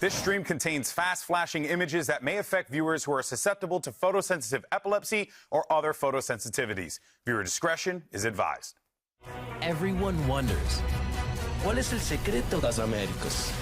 This stream contains fast flashing images that may affect viewers who are susceptible to photosensitive epilepsy or other photosensitivities. Viewer discretion is advised. Everyone wonders, ¿cuál es el secreto de las Américas?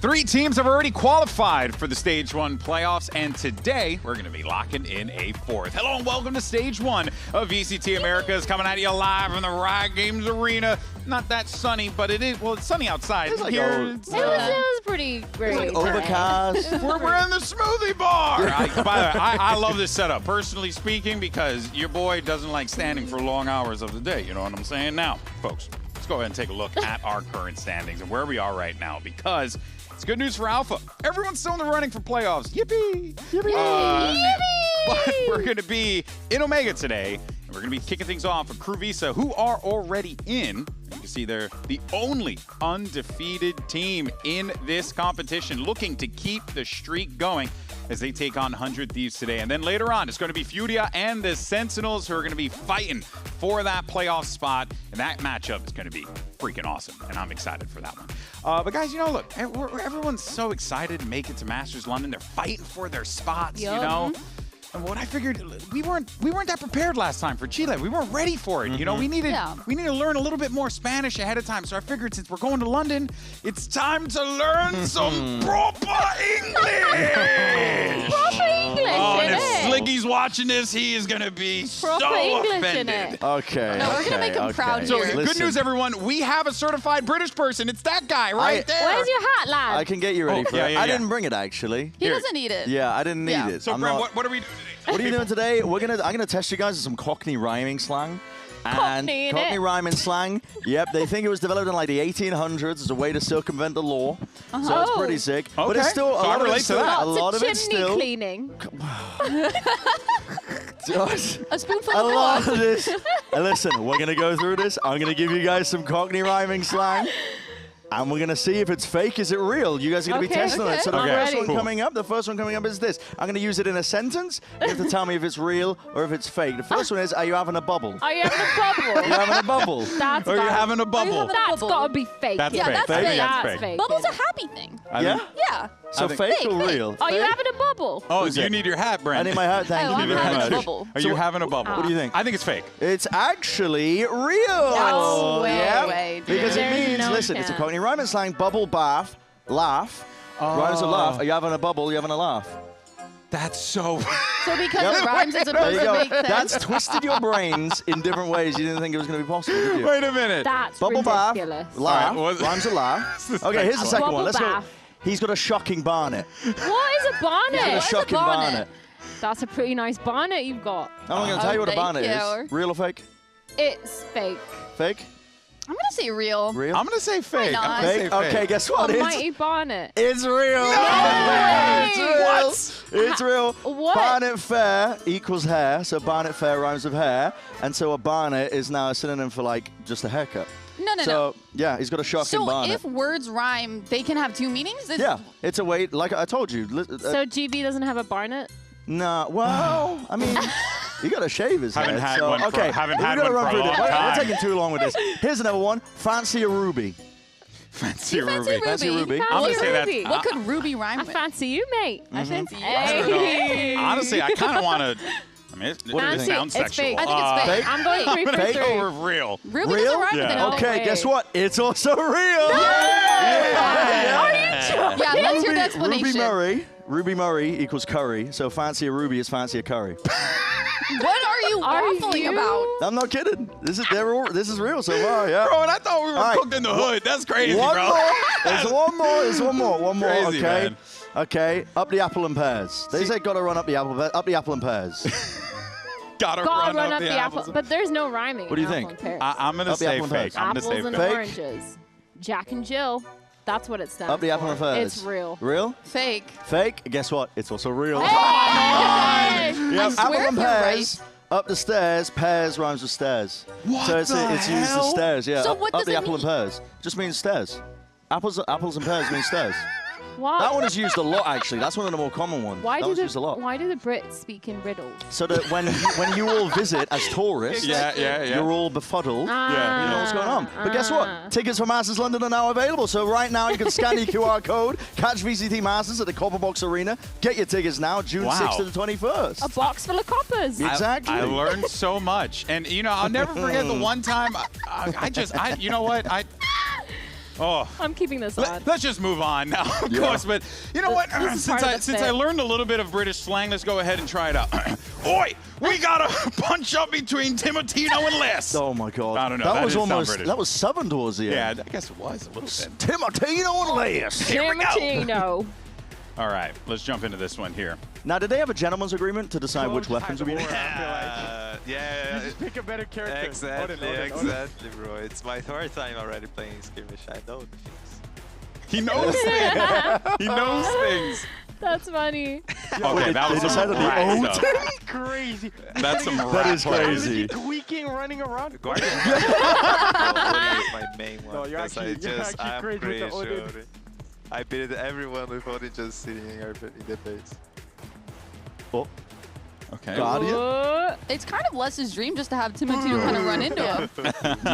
Three teams have already qualified for the Stage 1 playoffs, and today we're going to be locking in a fourth. Hello and welcome to Stage 1 of VCT Americas, coming at you live from the Riot Games Arena. Not that sunny, but it is, well, it's sunny outside. It's like here. it was pretty great. It's like overcast. We're in the smoothie bar. By the way, I love this setup, personally speaking, because your boy doesn't like standing for long hours of the day. You know what I'm saying? Now, folks, let's go ahead and take a look at our current standings and where we are right now, because it's good news for Alpha. Everyone's still in the running for playoffs. Yippee! Yippee! But we're going to be in Omega today, and we're going to be kicking things off with Crew Visa, who are already in. You can see they're the only undefeated team in this competition, looking to keep the streak going as they take on 100 Thieves today. And then later on, it's going to be Furia and the Sentinels who are going to be fighting for that playoff spot. And that matchup is going to be freaking awesome, and I'm excited for that one. But guys, you know, look, everyone's so excited to make it to Masters London. They're fighting for their spots, you know? And what I figured, we weren't that prepared last time for Chile. We weren't ready for it. You know, we need to learn a little bit more Spanish ahead of time. So I figured since we're going to London, it's time to learn some proper English. Proper English. Oh, and if Sliggy's watching this, he is gonna be proper so English offended. Okay. No, we're gonna make him proud. So here. good news, everyone. We have a certified British person. It's that guy right there. Where's your hat, lad? I can get you ready for it. I didn't bring it, actually. He doesn't need it. Yeah, I didn't need it. So, Brent, what are we doing today? What are you doing today? I'm gonna test you guys with some Cockney rhyming slang. Cockney rhyming slang. Yep, they think it was developed in like the 1800s as a way to circumvent the law. So it's pretty sick. Okay. But it's still a lot of it still. A lot of it chimney still. cleaning. A spoonful A of lot blood. of this. And listen, we're gonna go through this. I'm gonna give you guys some Cockney rhyming slang. And we're going to see if it's fake, is it real? You guys are going to be testing it. So the first one coming up is this. I'm going to use it in a sentence. You have to tell me if it's real or if it's fake. The first one is, are you having a bubble? Are you having a bubble? Are you having a bubble? That's Are you having a bubble? That's got to be fake. That's yeah, fake. That's I think fake. that's fake. Bubbles are happy thing. Yeah? Yeah. So fake or real? Are you having a bubble? Oh, you need your hat, Brent. I need my hat. Thank you I'm very having much. a bubble. Are you having a bubble? What do you think? I think it's fake. It's actually real. No way, dude. Because it There's means, no listen, it's a chance. Cockney rhyming slang, bubble bath, laugh. Rhymes with laugh. Are you having a bubble? Are you having a laugh? That's so... So because it rhymes, it's There you supposed to go. make sense. That's twisted your brains in different ways. You didn't think it was going to be possible, did you? Wait a minute. That's Bubble ridiculous. bath, laugh, All right, rhymes with laugh. Okay, here's the second Bubble one. Let's go. bath. He's got a shocking barnet. What is a bonnet? He's got a shocking barnet. That's a pretty nice bonnet you've got. I'm not going to tell you what a thank barnet you. is. Real or fake? It's fake. Fake? I'm gonna say real. Real? I'm going to say fake. not? I'm gonna say Fake? fake. Okay, guess what? Almighty bonnet. It's real. way. It's real. It's real. What? Barnet fair equals hair, so barnet fair rhymes with hair, and so a barnet is now a synonym for like just a haircut. No. Yeah, he's got a shocking So barnet. if words rhyme, they can have two meanings? Yeah, it's a way, like I told you. So GB doesn't have a barnet? Nah, well, I mean, you got to shave his Haven't head. had so, one for- okay, haven't we've had got to one run for a through this. long We're time. taking too long with this. Here's another one. Fancy a ruby. Fancy You fancy Ruby. Fancy Ruby. Fancy I'm gonna say that- Ruby. What could Ruby rhyme I with? fancy you, mate. I fancy you. I don't Hey. know. Honestly, I kind of want to... I mean, What do you it think? sounds It's sexual. fake. I think it's fake. I'm going 3 for Fake 3. Or real. Ruby Real? doesn't rhyme with Yeah. it. No Okay, way. guess what? It's also real. Yeah, let's hear the explanation. Ruby Murray equals curry, so fancy a ruby is fancy a curry. What are you waffling about? I'm not kidding. This is real so far, yeah. Bro, and I thought we were All right. cooked in the hood. That's crazy, One bro. more. There's one more. There's one more. One more. Crazy, okay. man. Okay. Up the apple and pears. They say gotta run up the apple and pears. Gotta Gotta run up the apple. But there's no rhyming. What do you in think? apple and pears. I'm going to Up the say apple and fake. pears. I'm going to Apples say and fake. oranges. Jack and Jill. That's what it stands Up the apple and for. pears. It's real. Real? Fake. Fake? Guess what? It's also real. Hey! Yep. I swear Apple and if you're pears. right. Up the stairs, pears rhymes with stairs. What so it's the used as hell? stairs, yeah. So up what up does the it apple and mean? pears. Just means stairs. Apples and pears mean stairs. Why? That one is used a lot, actually. That's one of the more common ones. Why that do one's used a lot. Why do the Brits speak in riddles? So that when you all visit as tourists, you're all befuddled. You know what's going on. But guess what? Tickets for Masters London are now available. So right now you can scan your QR code, catch VCT Masters at the Copper Box Arena. Get your tickets now, June 6th to the 21st. A box full of coppers. Exactly. I learned so much. And, you know, I'll never forget the one time you know what? I'm keeping this on. Let's just move on now, of course. But you know what? Since I learned a little bit of British slang, let's go ahead and try it out. Oi! We got a punch up between Timotino and Les. Oh my God! I don't know. That was almost Southern towards the end. Yeah, I guess it was a little bit. Timotino and Les. Here we go. Timotino. All right, let's jump into this one here. Now, did they have a gentleman's agreement to decide which weapons would be used? Yeah. You just pick a better character. Exactly, bro. It's my third time already playing skirmish. I know the things. He knows things. He knows things. That's funny. Okay, that was some rat stuff. That's crazy. That's some rat That is stuff. crazy. Tweaking, running around. Guardian is my main one. No, you're because actually I'm crazy pretty with the sure. Odin. I beat everyone with Odin just sitting in the base. Oh, Okay. Guardian. It's kind of Les's dream just to have Timotino kind of run into him.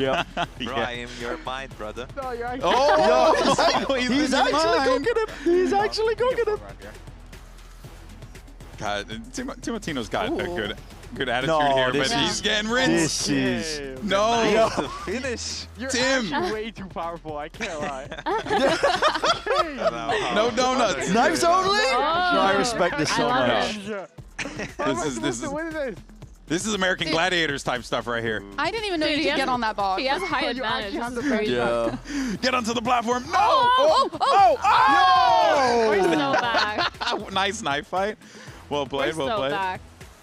Yep. Bro, I am your mind, brother. No, you're actually. Oh, He's actually cooking him. He's actually cooking him. God, Timotino's got a good attitude No, here, but this he's getting rinsed. This is. No. The finish. You're Tim. actually way too powerful. I can't lie. No donuts. Knives only? Oh. No, I respect this so love much. it. Yeah. This What is this? This is American Gladiators type stuff right here. I didn't even know Dude, you he could get has- on that box. He has a high You advantage. actually have This the is crazy. Yeah. Get onto the platform. No! We're so back. Nice knife fight. Well played, We're well so played. back.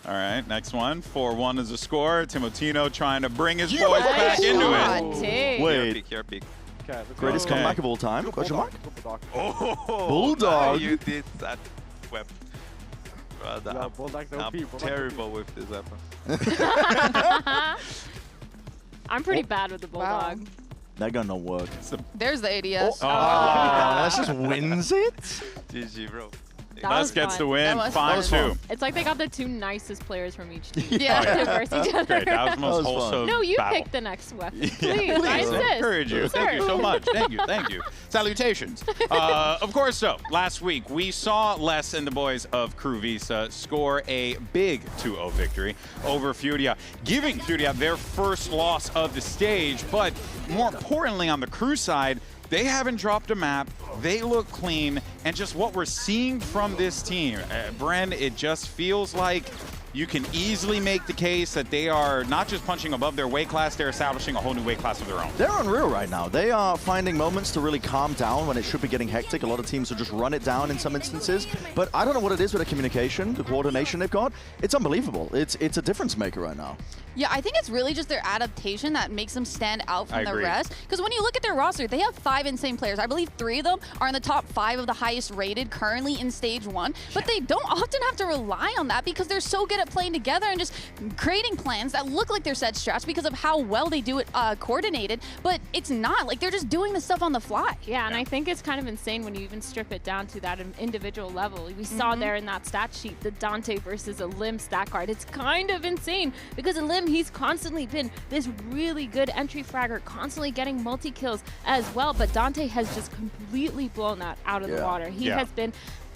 All right, next one. 4-1 is the score. Timotino trying to bring his boys back into God, it. Ting. Wait. Your pick. Okay, let's Greatest Okay. comeback of all time? Question mark? Bulldog. Oh, Bulldog. You did that weapon. Brother, Yeah, Bulldog's OP. I'm Bulldog's terrible with this weapon. I'm pretty bad with the Bulldog. Wow. That gun don't work. There's the ADS. That just wins it? GG, bro. That Les was gets fun. the win. That was 5-2. It's like they got the two nicest players from each team. Yeah. To verse each other. Great, that was the most That was fun. wholesome No, you battle. pick the next weapon. Please, Yeah, I please, insist. encourage you. Thank you so much. Thank you, thank you. Salutations. Of course, so last week we saw Les and the boys of Crew Visa score a big 2-0 victory over Furia, giving Furia their first loss of the stage. But more importantly, on the Crew side, they haven't dropped a map. They look clean. And just what we're seeing from this team, Bren, it just feels like you can easily make the case that they are not just punching above their weight class, they're establishing a whole new weight class of their own. They're unreal right now. They are finding moments to really calm down when it should be getting hectic. A lot of teams will just run it down in some instances. But I don't know what it is with the communication, the coordination they've got. It's unbelievable. It's a difference maker right now. Yeah, I think it's really just their adaptation that makes them stand out I from the agree. rest. Because when you look at their roster, they have 5 insane players. I believe 3 of them are in the top 5 of the highest rated currently in Stage 1. But they don't often have to rely on that because they're so good at playing together and just creating plans that look like they're set strats because of how well they do it coordinated. But it's not. Like, they're just doing the stuff on the fly. Yeah, and I think it's kind of insane when you even strip it down to that individual level. We saw there in that stat sheet the Dante versus a Lim stat card. It's kind of insane because a Lim, he's constantly been this really good entry fragger, constantly getting multi-kills as well, but Dante has just completely blown that out of the water. He has been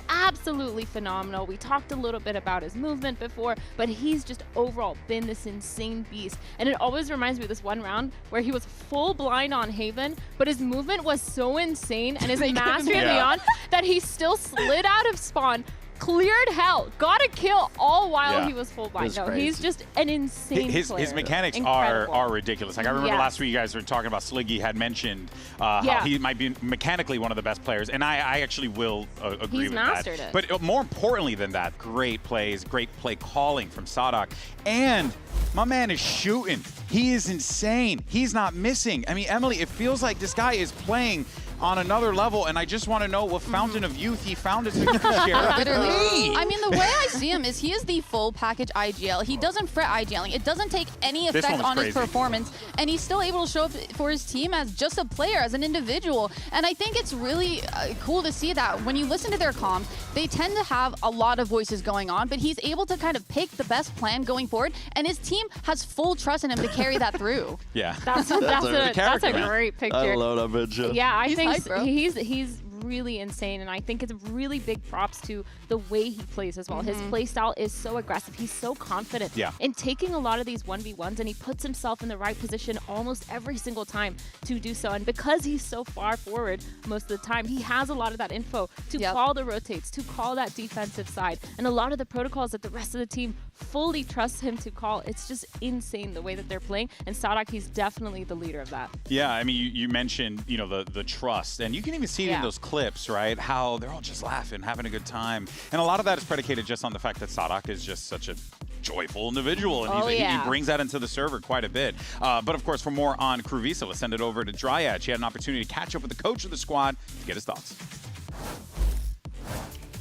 absolutely phenomenal. We talked a little bit about his movement before, but he's just overall been this insane beast. And it always reminds me of this one round where he was full blind on Haven, but his movement was so insane and his mastery of Leon that he still slid out of spawn, cleared hell, got a kill all while he was full blind. No, he's just an insane His player. mechanics Incredible. are ridiculous. Like I remember last week you guys were talking about Sliggy had mentioned how he might be mechanically one of the best players, and I actually will agree He's with mastered that. it. But more importantly than that, great plays, great play calling from Sadak, and my man is shooting. He is insane. He's not missing. I mean, Emily, it feels like this guy is playing on another level, and I just want to know what fountain of youth he found it so he can share it with me. I mean, the way I see him is he is the full package IGL. He doesn't fret IGLing. It doesn't take any effect on his performance, and he's still able to show up for his team as just a player, as an individual. And I think it's really cool to see that when you listen to their comms, they tend to have a lot of voices going on, but he's able to kind of pick the best plan going forward, and his team has full trust in him to carry that through. Yeah. That's a great picture. I love that picture. Yeah, I think hype, bro. he's really insane, and I think it's really big props to the way he plays as well. His play style is so aggressive. He's so confident in taking a lot of these 1v1s, and he puts himself in the right position almost every single time to do so. And because he's so far forward most of the time, he has a lot of that info to call the rotates, to call that defensive side, and a lot of the protocols that the rest of the team fully trusts him to call. It's just insane the way that they're playing, and Sadak, he's definitely the leader of that. Yeah, I mean, you mentioned, you know, the trust, and you can even see it in those clips, right? How they're all just laughing, having a good time. And a lot of that is predicated just on the fact that Sadak is just such a joyful individual, and he brings that into the server quite a bit. But of course, for more on Crew Visa, let's send it over to Dryad. She had an opportunity to catch up with the coach of the squad to get his thoughts.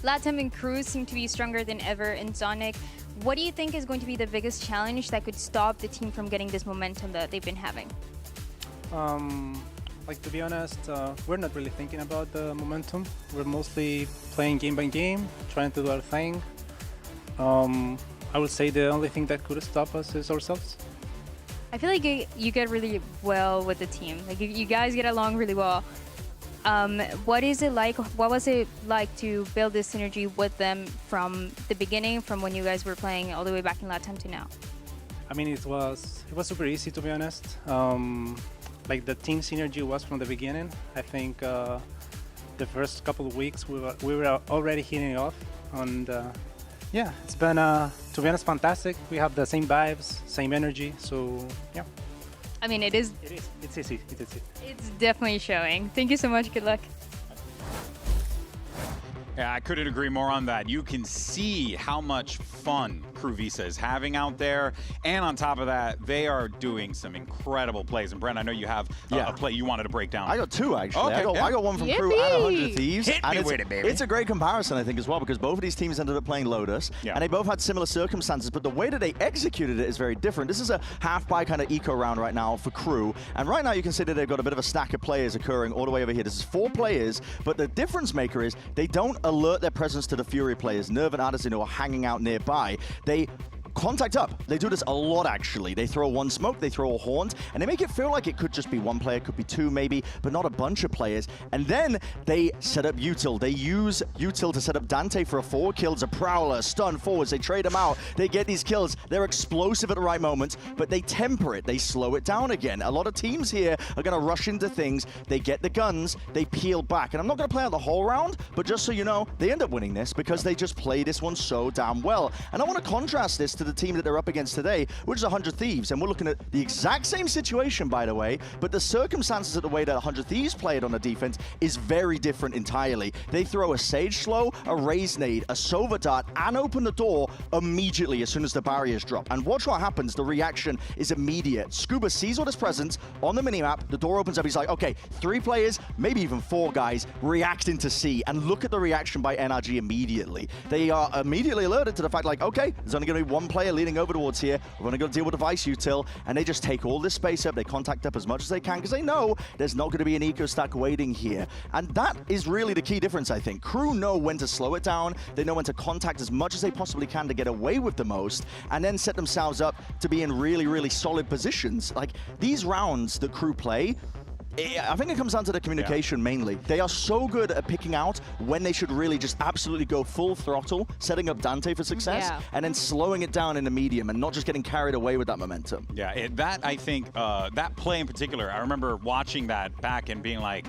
Latam and Crew seem to be stronger than ever in Sonic. What do you think is going to be the biggest challenge that could stop the team from getting this momentum that they've been having? Like, to be honest, we're not really thinking about the momentum. We're mostly playing game by game, trying to do our thing. I would say the only thing that could stop us is ourselves. I feel like you get really well with the team. Like, you guys get along really well. What is it like? What was it like to build this synergy with them from the beginning, from when you guys were playing all the way back in Latam to now? I mean, it was super easy, to be honest. Like, the team synergy was from the beginning. I think the first couple of weeks we were already hitting it off, and yeah, it's been to be honest, fantastic. We have the same vibes, same energy, so yeah. I mean, it's easy. It's easy. It's definitely showing. Thank you so much. Good luck. Yeah, I couldn't agree more on that. You can see how much fun Crew Visa is having out there. And on top of that, they are doing some incredible plays. And Brent, I know you have a play you wanted to break down. I got two, actually. Okay, I got one from Crew and 100 Thieves. Hit me with it, baby. It's a great comparison, I think, as well, because both of these teams ended up playing Lotus, and they both had similar circumstances, but the way that they executed it is very different. This is a half-buy kind of eco round right now for Crew, and right now you can see that they've got a bit of a stack of players occurring all the way over here. This is 4 players, but the difference maker is they don't alert their presence to the Furia players, Nerve and Addison, who are hanging out nearby. They contact up. They do this a lot, actually. They throw one smoke, they throw a haunt, and they make it feel like it could just be one player, could be 2 maybe, but not a bunch of players. And then they set up Util. They use Util to set up Dante for a 4 kills, a Prowler, stun forwards. They trade them out. They get these kills. They're explosive at the right moments, but they temper it. They slow it down again. A lot of teams here are going to rush into things. They get the guns. They peel back. And I'm not going to play out the whole round, but just so you know, they end up winning this because they just play this one so damn well. And I want to contrast this to the team that they're up against today, which is 100 Thieves. And we're looking at the exact same situation, by the way, but the circumstances of the way that 100 Thieves played on the defense is very different entirely. They throw a Sage Slow, a Raise Nade, a Sova Dart, and open the door immediately as soon as the barriers drop. And watch what happens. The reaction is immediate. Scuba sees what is present on the minimap. The door opens up. He's like, okay, 3 players, maybe even 4 guys reacting to C. And look at the reaction by NRG immediately. They are immediately alerted to the fact, like, okay, there's only going to be 1 player leading over towards here. We're going to go deal with device util, and they just take all this space up. They contact up as much as they can because they know there's not going to be an eco stack waiting here. And that is really the key difference, I think. Crew know when to slow it down. They know when to contact as much as they possibly can to get away with the most, and then set themselves up to be in really, really solid positions. Like, these rounds that Crew play, I think it comes down to the communication mainly. They are so good at picking out when they should really just absolutely go full throttle, setting up Dante for success, and then slowing it down in the medium and not just getting carried away with that momentum. Yeah, that, I think, that play in particular, I remember watching that back and being like,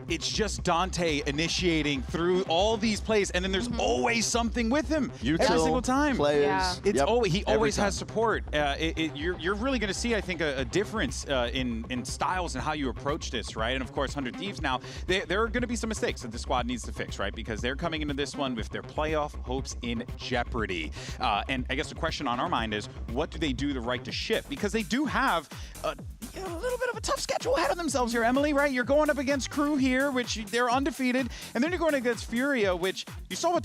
it's just Dante initiating through all these plays, and then there's always something with him every single time. Players. Yeah. It's always, he always time. has support. You're really going to see, I think, a difference in styles and how you approach this, right? And of course, 100 Thieves now, there are going to be some mistakes that the squad needs to fix, right? Because they're coming into this one with their playoff hopes in jeopardy. And I guess the question on our mind is, what do they do the right to ship? Because they do have a little bit of a tough schedule ahead of themselves here, Emily, right? You're going up against Crew here, which they're undefeated, and then you're going against Furia, which you saw what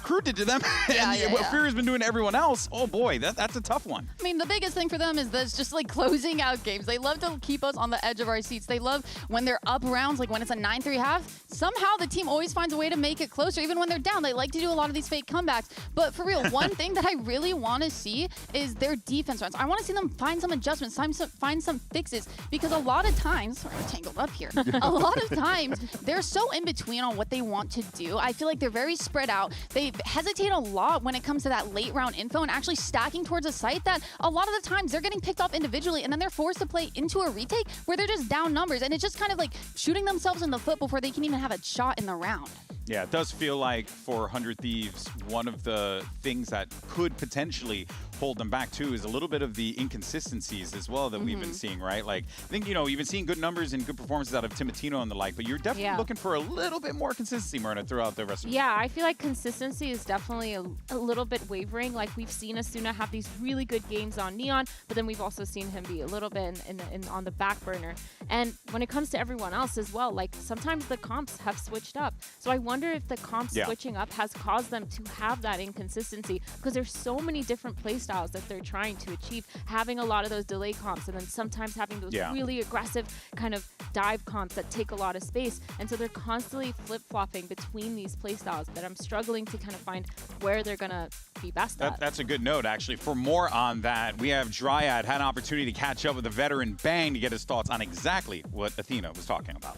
Crew did to them, and what Furia's been doing to everyone else. Oh boy, that's a tough one. I mean, the biggest thing for them is this, just like closing out games. They love to keep us on the edge of our seats. They love when they're up rounds, like when it's a 9-3 half, somehow the team always finds a way to make it closer. Even when they're down, they like to do a lot of these fake comebacks. But for real, one thing that I really want to see is their defense runs. I want to see them find some adjustments, find some fixes, because a lot of times, sorry, I'm tangled up here, a lot of times they're so in between on what they want to do. I feel like they're very spread out. They hesitate a lot when it comes to that late round info and actually stacking towards a site that a lot of the times they're getting picked off individually, and then they're forced to play into a retake where they're just down numbers, and it's just kind of like shooting themselves in the foot before they can even have a shot in the round. Yeah, it does feel like for 100 Thieves, one of the things that could potentially hold them back too is a little bit of the inconsistencies as well that we've been seeing, right? Like, I think, you've been seeing good numbers and good performances out of Timatino and the like, but you're definitely looking for a little bit more consistency, Myrna, throughout the rest of the Yeah, I feel like consistency is definitely a little bit wavering. Like, we've seen Asuna have these really good games on Neon, but then we've also seen him be a little bit on the back burner. And when it comes to everyone else as well, like, sometimes the comps have switched up. So I wonder if the comps switching up has caused them to have that inconsistency, because there's so many different play styles that they're trying to achieve, having a lot of those delay comps and then sometimes having those really aggressive kind of dive comps that take a lot of space. And so they're constantly flip-flopping between these play styles that I'm struggling to kind of find where they're going to be best at. That's a good note, actually. For more on that, we have Dryad had an opportunity to catch up with the veteran Bang to get his thoughts on exactly what Athena was talking about.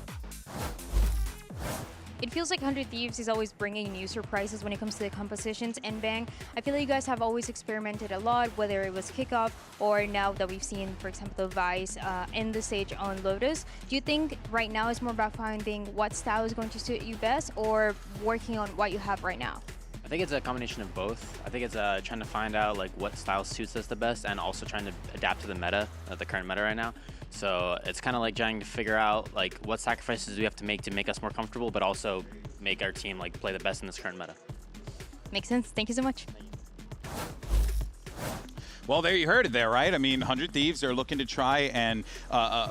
It feels like 100 Thieves is always bringing new surprises when it comes to the compositions, and Bang, I feel like you guys have always experimented a lot, whether it was Kickoff or now that we've seen, for example, the Vice in the stage on Lotus. Do you think right now it's more about finding what style is going to suit you best, or working on what you have right now? I think it's a combination of both. I think it's trying to find out like what style suits us the best, and also trying to adapt to the meta, the current meta right now. So it's kind of like trying to figure out like what sacrifices we have to make us more comfortable, but also make our team like play the best in this current meta. Makes sense. Thank you so much. Well, there you heard it there, right? I mean, 100 Thieves are looking to try and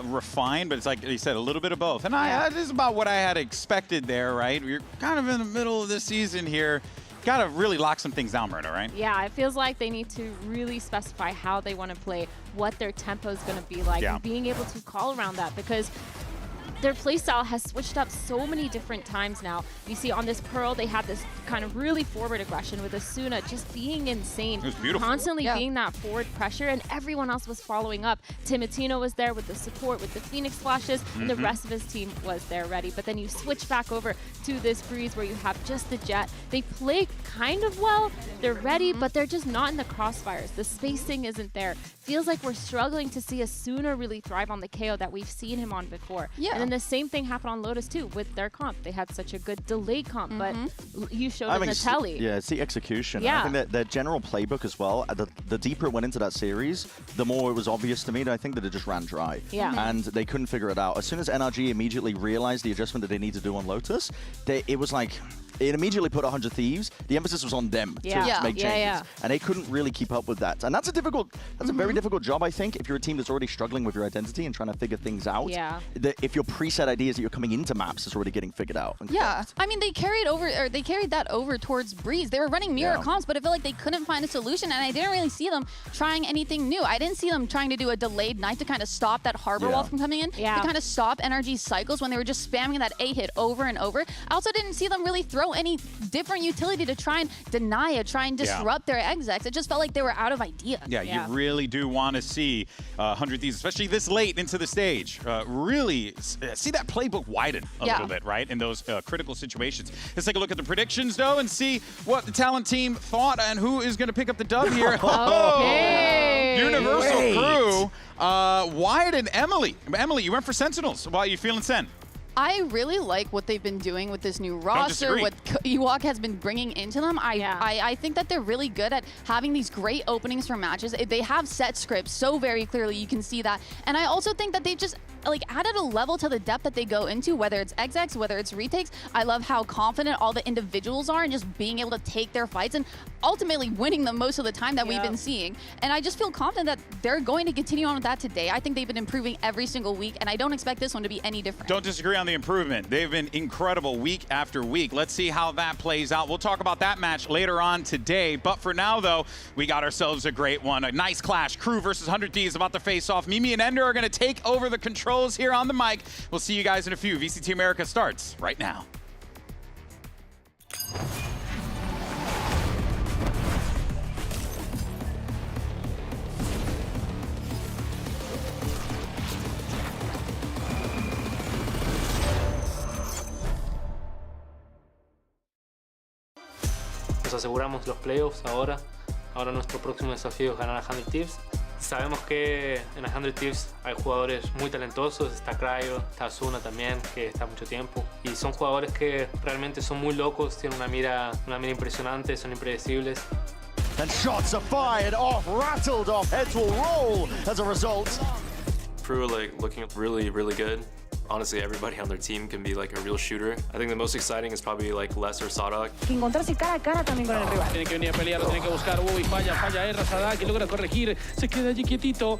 refine, but it's like they said, a little bit of both. And this is about what I had expected there, right? We're kind of in the middle of the season here. Got to really lock some things down, Myrna, right? Yeah, it feels like they need to really specify how they want to play, what their tempo is going to be like, and being able to call around that, because their playstyle has switched up so many different times now. You see on this Pearl, they had this kind of really forward aggression with Asuna just being insane. It was beautiful. Constantly being that forward pressure, and everyone else was following up. Timatino was there with the support, with the Phoenix flashes, and the rest of his team was there ready. But then you switch back over to this Breeze where you have just the Jet. They play kind of well. They're ready, but they're just not in the crossfires. The spacing isn't there. Feels like we're struggling to see Asuna really thrive on the KO that we've seen him on before. Yeah. And then the same thing happened on Lotus too with their comp. They had such a good delay comp, but you showed them the telly. Yeah, it's the execution. Yeah. I think that their general playbook as well, the deeper it went into that series, the more it was obvious to me that I think that it just ran dry. Yeah. And they couldn't figure it out. As soon as NRG immediately realized the adjustment that they need to do on Lotus, it was like, it immediately put 100 Thieves. The emphasis was on them to make changes. And they couldn't really keep up with that. And that's a very difficult job, I think, if you're a team that's already struggling with your identity and trying to figure things out. Yeah. If your preset ideas that you're coming into maps is already getting figured out. Yeah. I mean, they carried that over towards Breeze. They were running mirror comps, but I feel like they couldn't find a solution, and I didn't really see them trying anything new. I didn't see them trying to do a delayed knife to kind of stop that harbor wall from coming in, to kind of stop NRG cycles when they were just spamming that A hit over and over. I also didn't see them really throw any different utility to try and deny it, try and disrupt their execs. It just felt like they were out of ideas. Yeah, you really do want to see 100 Thieves, especially this late into the stage, really see that playbook widen a little bit, right, in those critical situations. Let's take a look at the predictions, though, and see what the talent team thought and who is going to pick up the dub here. Universal Crew, Wyatt and Emily. Emily, you went for Sentinels. Why are you feeling Sen? I really like what they've been doing with this new roster, what Ewok has been bringing into them. I think that they're really good at having these great openings for matches. They have set scripts so very clearly, you can see that. And I also think that they just like added a level to the depth that they go into, whether it's XX, whether it's retakes. I love how confident all the individuals are and just being able to take their fights and ultimately winning them most of the time that we've been seeing. And I just feel confident that they're going to continue on with that today. I think they've been improving every single week, and I don't expect this one to be any different. Don't disagree on the improvement. They've been incredible week after week. Let's see how that plays out. We'll talk about that match later on today. But for now, though, we got ourselves a great one. A nice clash. Crew versus 100 Thieves about to face off. Mimi and Ender are going to take over the controls here on the mic. We'll see you guys in a few. VCT America starts right now. Nos aseguramos los playoffs ahora. Ahora nuestro próximo desafío es ganar a 100 Thieves. Sabemos que en la 100 Thieves hay jugadores muy talentosos. Está Cryo, está Asuna también, que está mucho tiempo. Y son jugadores que realmente son muy locos, tienen una mira impresionante, son impredecibles. And shots are fired off, rattled off, heads will roll as a result. Crew looking really, really good. Honestly, everybody on their team can be like a real shooter. I think the most exciting is probably like Les or Sadak. Encontrarse cara a cara también con el rival. Tiene que venir a pelear, lo tiene que buscar. Uy, falla, erra Sadak, que logra corregir. Se queda allí quietito.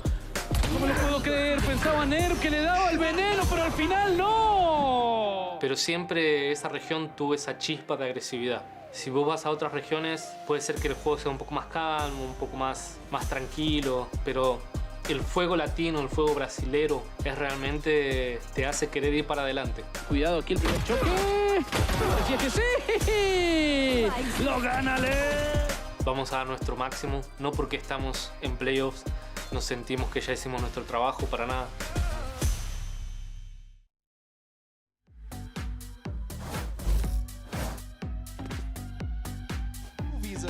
No me lo puedo creer. Pensaba Nerv que le daba el veneno, pero al final no. Pero siempre esa región tuvo esa chispa de agresividad. Si vos vas a otras regiones, puede ser que el juego sea un poco más calmo, un poco más tranquilo, pero el fuego latino, el fuego brasilero, es realmente te hace querer ir para adelante. Cuidado aquí el primer choque. Parecía que sí. Lo gana Lev. Vamos a dar nuestro máximo, no porque estamos en playoffs, nos sentimos que ya hicimos nuestro trabajo, para nada.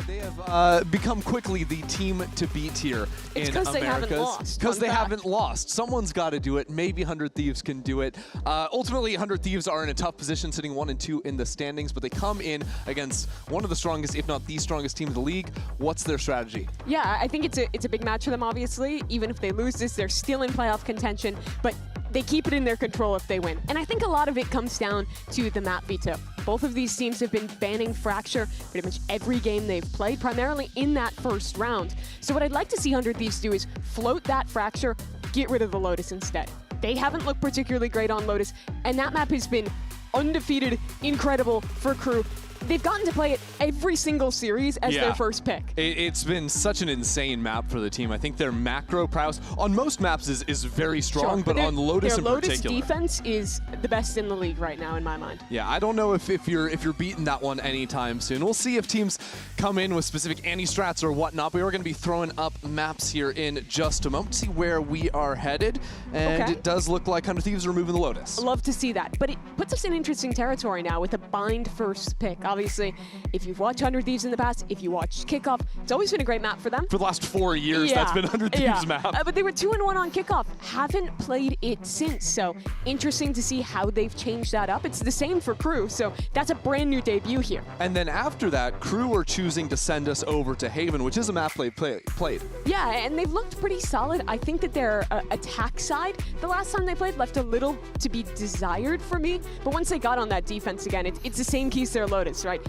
They have become quickly the team to beat here in Americas. They haven't lost. Because they haven't lost. Someone's got to do it. Maybe 100 Thieves can do it. Ultimately, 100 Thieves are in a tough position, sitting 1 and 2 in the standings, but they come in against one of the strongest, if not the strongest team in the league. What's their strategy? Yeah, I think it's a big match for them, obviously. Even if they lose this, they're still in playoff contention, but they keep it in their control if they win. And I think a lot of it comes down to the map Veto. Both of these teams have been banning Fracture pretty much every game they've played, primarily in that first round. So what I'd like to see 100 Thieves do is float that Fracture, get rid of the Lotus instead. They haven't looked particularly great on Lotus, and that map has been undefeated, incredible for Crew. They've gotten to play it every single series as their first pick. It's been such an insane map for the team. I think their macro prowess on most maps is very strong, but on Lotus in particular. Their Lotus defense is the best in the league right now, in my mind. Yeah, I don't know if you're beating that one anytime soon. We'll see if teams come in with specific anti-strats or whatnot. We are going to be throwing up maps here in just a moment to see where we are headed. And it does look like 100 Thieves are removing the Lotus. I love to see that. But it puts us in interesting territory now with a bind first pick. Obviously, if you've watched 100 Thieves in the past, if you watched Kickoff, it's always been a great map for them. For the last 4 years, that's been 100 Thieves map. But they were 2-1 on Kickoff. Haven't played it since, so interesting to see how they've changed that up. It's the same for Crew, so that's a brand new debut here. And then after that, Crew are choosing to send us over to Haven, which is a map they played. Yeah, and they've looked pretty solid. I think that their attack side, the last time they played, left a little to be desired for me, but once they got on that defense again, it's the same keys to their Lotus, right?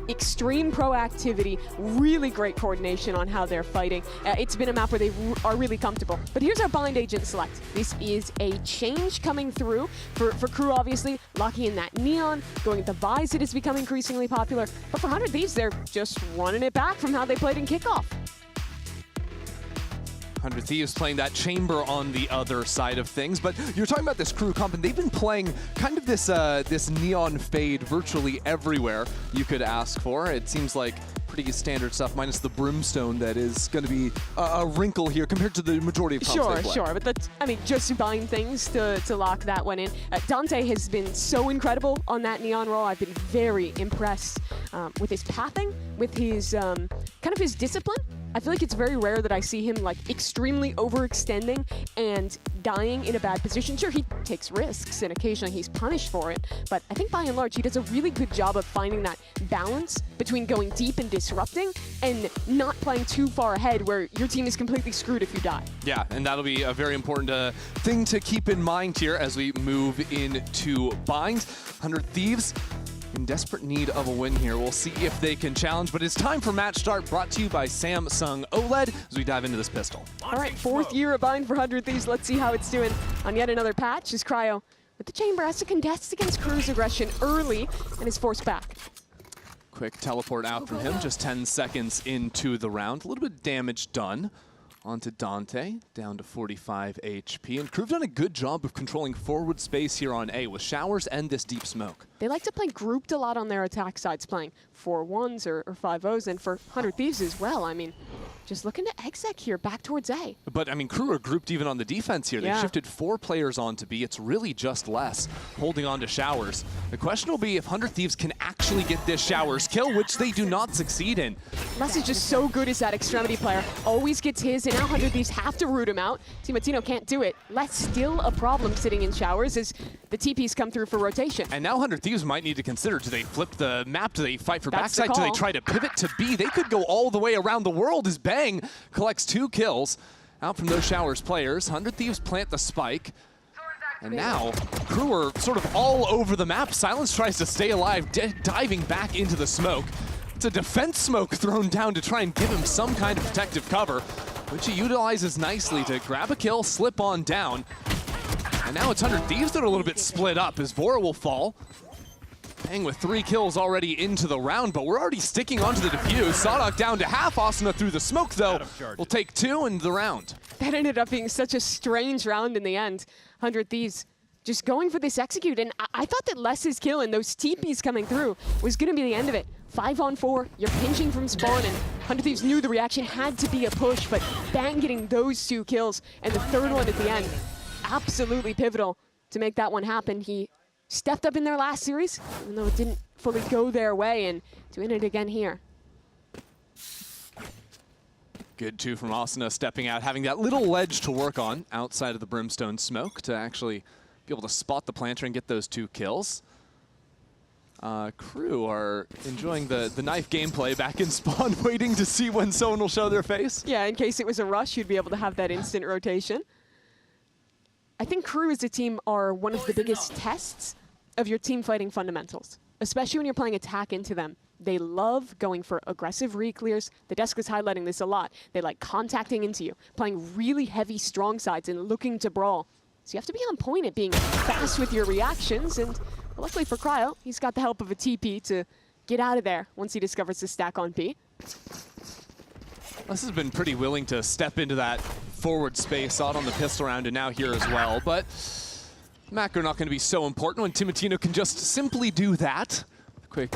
Extreme proactivity, really great coordination on how they're fighting. It's been a map where they are really comfortable. But here's our bind agent select. This is a change coming through for Crew, obviously, locking in that Neon, going with the Vise that has become increasingly popular. But for 100 Thieves, they're just running it back from how they played in Kickoff. 100 Thieves playing that chamber on the other side of things, but you're talking about this Crew comp, and they've been playing kind of this this neon fade virtually everywhere you could ask for. It seems like pretty standard stuff, minus the brimstone that is going to be a wrinkle here compared to the majority of comps they play. Sure, but that's, I mean, just buying things to lock that one in. Dante has been so incredible on that neon roll. I've been very impressed with his pathing, with his kind of his discipline. I feel like it's very rare that I see him like extremely overextending and dying in a bad position. Sure, he takes risks and occasionally he's punished for it, but I think by and large he does a really good job of finding that balance between going deep and disrupting and not playing too far ahead where your team is completely screwed if you die. Yeah, and that'll be a very important thing to keep in mind here as we move into Bind. 100 Thieves in desperate need of a win here. We'll see if they can challenge, but it's time for match start, brought to you by Samsung OLED as we dive into this pistol. All right, 4th year of Bind for 100 Thieves. Let's see how it's doing on yet another patch as Cryo with the Chamber has to contest against Crew's aggression early and is forced back. Quick teleport out from him, just 10 seconds into the round. A little bit of damage done. Onto Dante, down to 45 HP. And Crew have done a good job of controlling forward space here on A with showers and this deep smoke. They like to play grouped a lot on their attack sides, playing 4-1s or 5-0s, and for 100 Thieves as well. I mean, just looking to exec here, back towards A. But, I mean, Crew are grouped even on the defense here. Yeah. They shifted 4 players onto B. It's really just less holding on to showers. The question will be if 100 Thieves can actually get this showers kill, which they do not succeed in. Les is just so good as that extremity player. Always gets his, and now 100 Thieves have to root him out. Timatino can't do it. Les still a problem sitting in showers as the TPs come through for rotation. And now 100 Thieves might need to consider, do they flip the map? Do they fight for That's the backside? Do they call. try to pivot to B? They could go all the way around the world as Bang collects 2 kills out from those showers players. 100 Thieves plant the spike. And now, Crew are sort of all over the map. Silence tries to stay alive, diving back into the smoke. It's a defense smoke thrown down to try and give him some kind of protective cover, which he utilizes nicely to grab a kill, slip on down. And now it's 100 Thieves that are a little bit split up as Vora will fall. Bang with 3 kills already into the round, but we're already sticking onto the defuse. Sawdog down to half. Asuna through the smoke, though, will take 2 in the round. That ended up being such a strange round in the end. 100 Thieves just going for this execute, and I thought that Les's kill and those TPs coming through was going to be the end of it. 5-on-4, you're pinching from spawn, and 100 Thieves knew the reaction had to be a push, but Bang getting those 2 kills, and the 3rd one at the end, absolutely pivotal to make that one happen. He stepped up in their last series, even though it didn't fully go their way, and doing it again here. Good too from Asuna stepping out, having that little ledge to work on outside of the brimstone smoke to actually be able to spot the planter and get those 2 kills. Crew are enjoying the knife gameplay back in spawn, waiting to see when someone will show their face. Yeah, in case it was a rush, you'd be able to have that instant rotation. I think Crew as a team are one of the biggest tests of your team fighting fundamentals, especially when you're playing attack into them. They love going for aggressive re-clears. The desk is highlighting this a lot. They like contacting into you, playing really heavy strong sides and looking to brawl. So you have to be on point at being fast with your reactions, and luckily for Cryo, he's got the help of a TP to get out of there once he discovers the stack on B. Les has been pretty willing to step into that forward space, saw it on the pistol round and now here as well, but macro not going to be so important when Timatino can just simply do that. Quick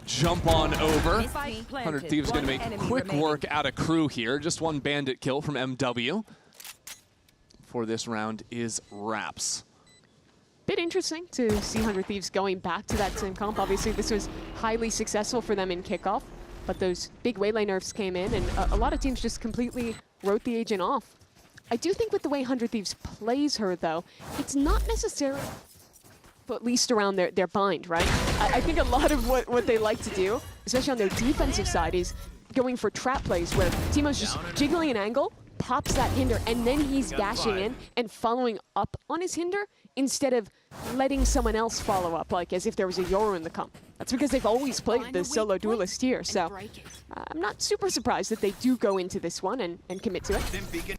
jump on over. 100 Thieves going to make quick work out of Crew here. Just 1 bandit kill from MW for this round is wraps. Bit interesting to see 100 Thieves going back to that same comp. Obviously, this was highly successful for them in kickoff, but those big waylay nerfs came in, and a lot of teams just completely wrote the agent off. I do think with the way 100 Thieves plays her, though, it's not necessarily, but at least around their bind, right? I think a lot of what they like to do, especially on their defensive side, is going for trap plays where Timo's just jiggling an angle, pops that hinder, and then he's dashing in and following up on his hinder instead of letting someone else follow up, like as if there was a Yoru in the comp. That's because they've always played the solo duelist here, so I'm not super surprised that they do go into this one and commit to it.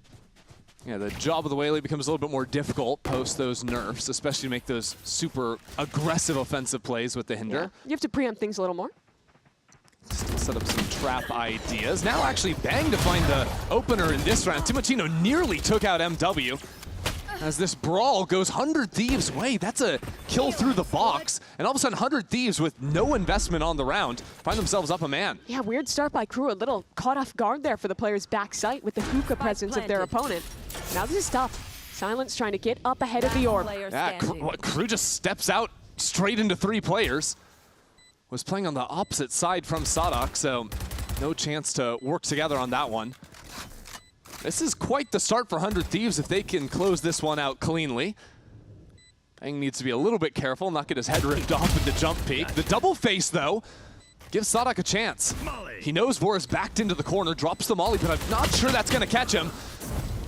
Yeah, the job of the Waylay becomes a little bit more difficult post those nerfs, especially to make those super aggressive offensive plays with the hinder. Yeah. You have to preempt things a little more. Still set up some trap ideas. Now actually Bang to find the opener in this round. Timatino nearly took out MW. As this brawl goes 100 Thieves' way, that's a kill through the box. And all of a sudden 100 Thieves with no investment on the round find themselves up a man. Yeah, weird start by Crew. A little caught off guard there for the player's back sight with the hookah presence of their opponent. Now this is tough. Silence trying to get up ahead of the orb. Yeah, Crew just steps out straight into 3 players. was playing on the opposite side from Sadak, so no chance to work together on that one. This is quite the start for 100 Thieves if they can close this one out cleanly. Bang needs to be a little bit careful, not get his head ripped off with the jump peek. The double face, though, gives Sadak a chance. He knows Vor is backed into the corner, drops the molly, but I'm not sure that's going to catch him.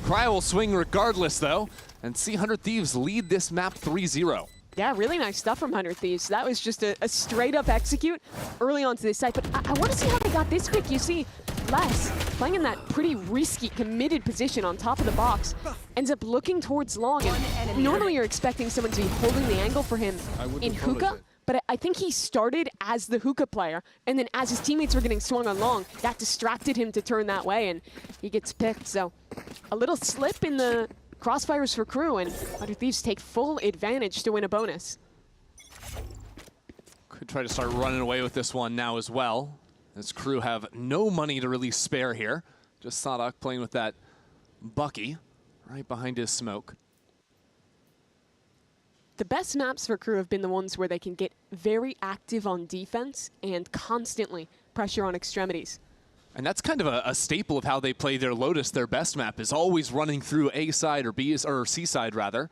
Cryo will swing regardless, though, and see 100 Thieves lead this map 3-0. Yeah, really nice stuff from 100 Thieves. That was just a straight-up execute early onto this site. But I want to see how they got this pick. You see, Les playing in that pretty risky, committed position on top of the box, ends up looking towards long. And normally you're expecting someone to be holding the angle for him in hookah. But I think he started as the hookah player, and then as his teammates were getting swung on long, that distracted him to turn that way, and he gets picked. So a little slip in the crossfires for Crew, and 100 Thieves take full advantage to win a bonus. Could try to start running away with this one now as well, as Crew have no money to really spare here. Just Sadak playing with that Bucky right behind his smoke. The best maps for Crew have been the ones where they can get very active on defense and constantly pressure on extremities. And that's kind of a staple of how they play their Lotus. Their best map is always running through A side or B or C side rather.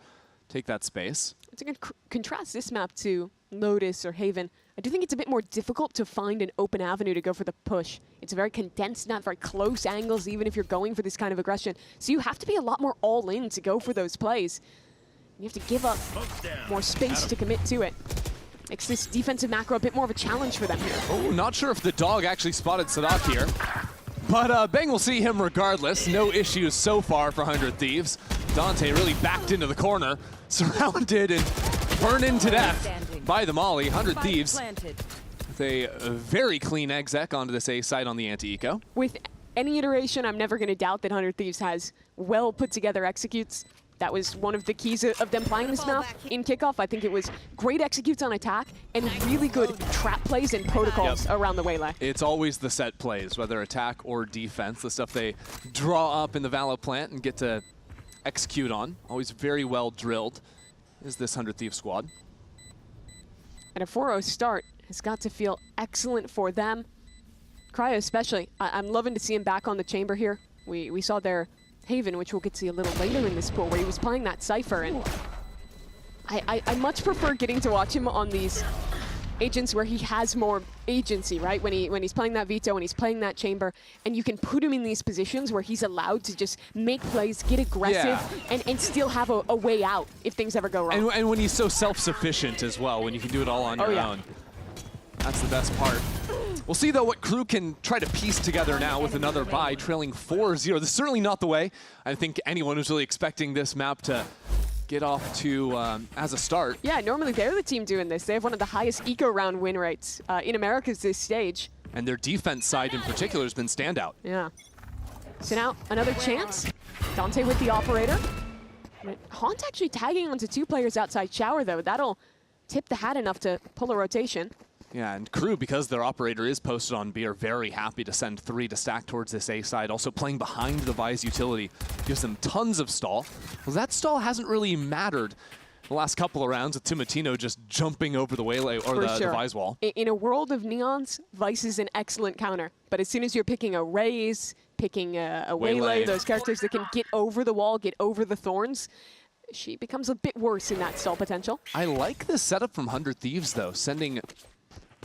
Take that space. To contrast this map to Lotus or Haven, I do think it's a bit more difficult to find an open avenue to go for the push. It's a very condensed, not very close angles, even if you're going for this kind of aggression. So you have to be a lot more all in to go for those plays. You have to give up more space to commit to it. Makes this defensive macro a bit more of a challenge for them here. Oh, not sure if the dog actually spotted Sadak here. But Bang will see him regardless. No issues so far for 100 Thieves. Dante really backed into the corner, surrounded and burned into death by the molly. 100 Thieves with a very clean exec onto this A site on the anti-eco. With any iteration, I'm never going to doubt that 100 Thieves has well put together executes. That was one of the keys of them playing this map in kickoff. I think it was great executes on attack and really good trap plays and protocols around the waylay. It's always the set plays, whether attack or defense, the stuff they draw up in the Valo plant and get to execute on. Always very well drilled is this 100 Thieves squad. And a 4-0 start has got to feel excellent for them. Cryo especially. I'm loving to see him back on the chamber here. We saw their Haven, which we'll get to see a little later in this pool, where he was playing that Cypher, and I much prefer getting to watch him on these agents where he has more agency, right? When he's playing that Veto, when he's playing that chamber, and you can put him in these positions where he's allowed to just make plays, get aggressive, and still have a way out if things ever go wrong. And when he's so self-sufficient as well, when you can do it all on your own. That's the best part. We'll see, though, what Crew can try to piece together now with another bye, trailing 4-0. This is certainly not the way I think anyone was really expecting this map to get off to as a start. Yeah, normally they're the team doing this. They have one of the highest eco round win rates in Americas this stage. And their defense side in particular has been standout. Yeah. So now another chance. Dante with the operator. Haunt actually tagging onto 2 players outside Shower, though. That'll tip the hat enough to pull a rotation. Yeah, and Crew, because their operator is posted on B, are very happy to send 3 to stack towards this A side. Also playing behind the Vise utility gives them tons of stall. Well, that stall hasn't really mattered the last couple of rounds with Timatino just jumping over the waylay or the Vise wall. In a world of neons, Vice is an excellent counter. But as soon as you're picking a Raze, picking a waylay, those characters that can get over the wall, get over the thorns, she becomes a bit worse in that stall potential. I like this setup from 100 Thieves, though, sending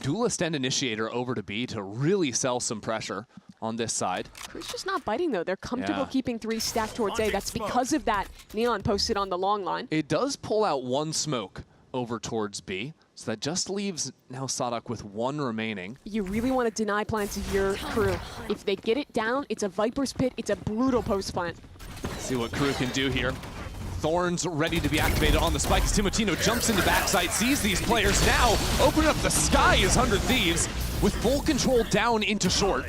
Duelist and Initiator over to B to really sell some pressure on this side. Crew's just not biting, though. They're comfortable keeping 3 stacked towards A. That's because of that Neon posted on the long line. It does pull out 1 smoke over towards B, so that just leaves now Sadak with 1 remaining. You really want to deny plants if you're Crew. If they get it down, it's a Viper's Pit. It's a brutal post plant. See what Crew can do here. Thorns ready to be activated on the spike as Timotino jumps into backside, sees these players now, opening up the sky as 100 Thieves with full control down into short.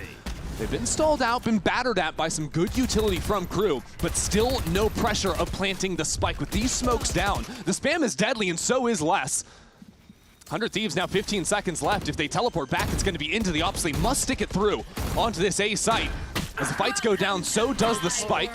They've been stalled out, been battered at by some good utility from Crew, but still no pressure of planting the spike. With these smokes down, the spam is deadly and so is less. 100 Thieves now 15 seconds left. If they teleport back, it's going to be into the ops. They must stick it through onto this A site. As the fights go down, so does the spike.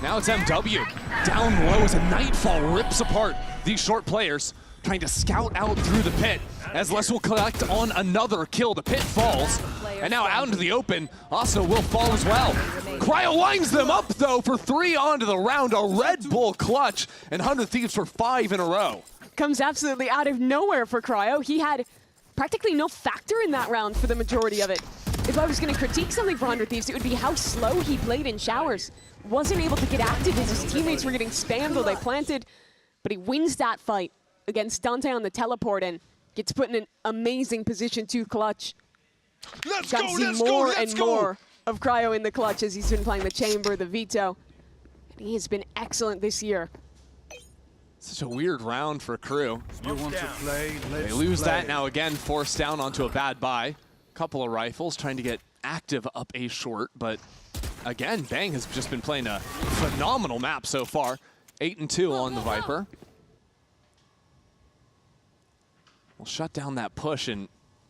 Now it's MW. Down low as a Nightfall rips apart these short players. trying to scout out through the pit as Les will collect on another kill. The pit falls, and now out into the open, Asuna will fall as well. Cryo lines them up, though, for 3 onto the round. A Red Bull clutch, and 100 Thieves for 5 in a row. Comes absolutely out of nowhere for Cryo. He had practically no factor in that round for the majority of it. If I was going to critique something for 100 Thieves, it would be how slow he played in showers. Wasn't able to get active as his teammates were getting spammed while they planted, but he wins that fight against Dante on the teleport and gets put in an amazing position to clutch. Let's Got to see more and more of Cryo in the clutch as he's been playing the Chamber, the Veto. And he has been excellent this year. Such a weird round for Crew. You want to play? Let's They lose play. that now again, forced down onto a bad buy. Couple of rifles trying to get active up a short, but again, Bang has just been playing a phenomenal map so far. 8-2 on the Viper. We'll shut down that push and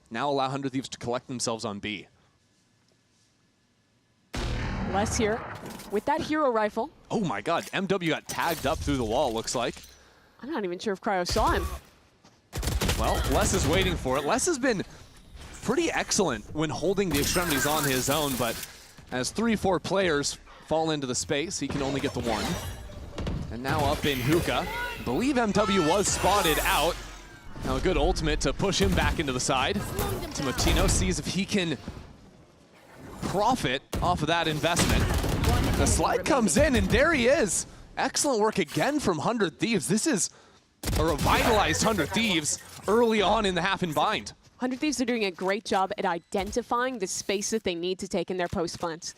now allow 100 Thieves to collect themselves on B. Les here with that hero rifle. Oh my god, MW got tagged up through the wall, looks like. I'm not even sure if Cryo saw him. Well, Les is waiting for it. Les has been pretty excellent when holding the extremities on his own, but as 3-4 players fall into the space, he can only get the one. And now up in Hookah. I believe MW was spotted out. Now a good ultimate to push him back into the side. Timotino sees if he can profit off of that investment. The slide comes in, and there he is. Excellent work again from 100 Thieves. This is a revitalized 100 Thieves early on in the half in bind. 100 Thieves are doing a great job at identifying the space that they need to take in their post plants.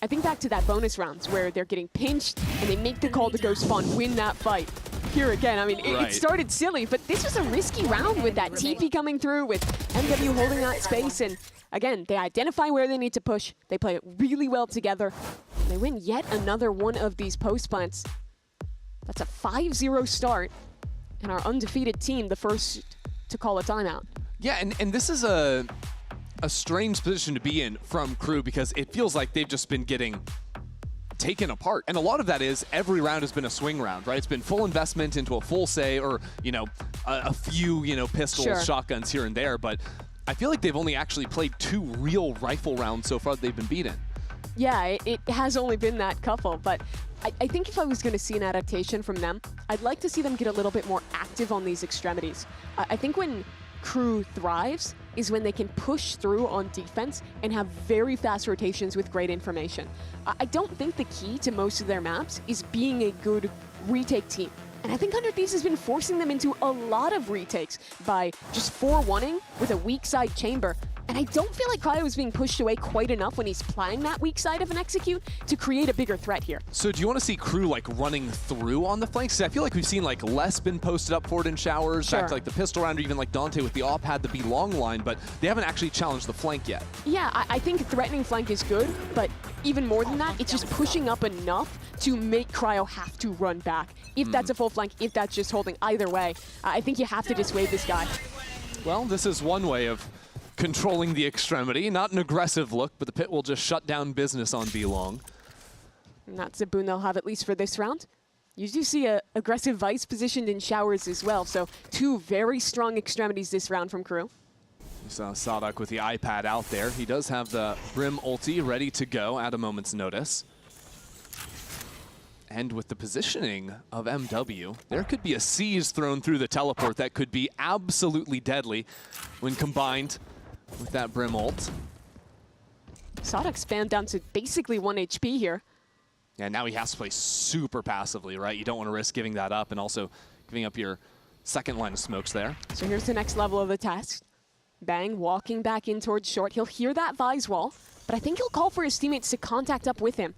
I think back to that bonus rounds where they're getting pinched and they make the call to go spawn, win that fight. Here again, I mean, it started silly, but this was a risky round with that TP coming through, with MW holding that space, and again, they identify where they need to push. They play it really well together. And they win yet another one of these post plants. That's a 5-0 start, and our undefeated team, the first to call a timeout. Yeah, and this is a strange position to be in from Crew because it feels like they've just been getting taken apart. And a lot of that is every round has been a swing round, right? It's been full investment into a full say or, you know, a few, you know, pistols, shotguns here and there. But I feel like they've only actually played 2 real rifle rounds so far that they've been beaten. Yeah, it has only been that couple, but I think if I was going to see an adaptation from them, I'd like to see them get a little bit more active on these extremities. I think when Crew thrives is when they can push through on defense and have very fast rotations with great information. I don't think the key to most of their maps is being a good retake team. And I think 100 Thieves has been forcing them into a lot of retakes by just 4-1ing with a weak side chamber. And I don't feel like Cryo is being pushed away quite enough when he's playing that weak side of an execute to create a bigger threat here. So do you want to see Crew like running through on the flanks? 'Cause I feel like we've seen like Les been posted up forward in showers, back to like the pistol round, or even like Dante with the op had the B long line, but they haven't actually challenged the flank yet. Yeah, I think threatening flank is good, but even more than that, it's just pushing up enough to make Cryo have to run back. If that's a full flank, if that's just holding, either way, I think you have to dissuade this guy. Well, this is one way of controlling the extremity. Not an aggressive look, but the pit will just shut down business on B long. And that's a boon they'll have at least for this round. You do see a aggressive Vice positioned in showers as well, so 2 very strong extremities this round from Crew. You saw Sadak with the iPad out there. He does have the Brim ulti ready to go at a moment's notice. And with the positioning of MW, there could be a siege thrown through the teleport that could be absolutely deadly when combined with that Brim ult. Sadak spammed down to basically 1 HP here. Yeah, now he has to play super passively, right? You don't want to risk giving that up and also giving up your second line of smokes there. So here's the next level of the test. Bang walking back in towards short. He'll hear that Vise wall, but I think he'll call for his teammates to contact up with him.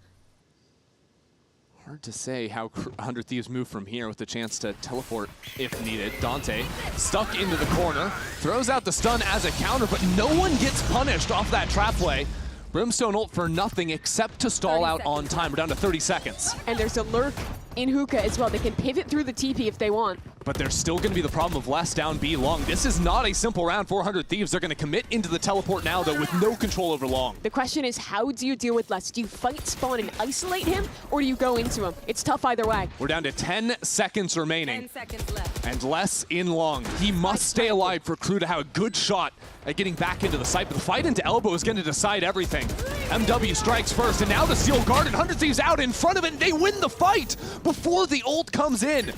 Hard to say how 100 Thieves move from here with the chance to teleport if needed. Dante stuck into the corner, throws out the stun as a counter, but no one gets punished off that trap play. Brimstone ult for nothing except to stall out on time. We're down to 30 seconds. And there's a lurk in Hookah as well. They can pivot through the TP if they want. but there's still going to be the problem of less down B long. This is not a simple round. 400 Thieves are going to commit into the teleport now, though, with no control over long. The question is, how do you deal with less? Do you fight spawn and isolate him, or do you go into him? It's tough either way. We're down to 10 seconds remaining. 10 seconds left. And less in long. He must stay alive for Crew to have a good shot at getting back into the site, but the fight into elbow is going to decide everything. MW strikes first, and now the Steel Guard, and 100 Thieves out in front of it, and they win the fight before the ult comes in.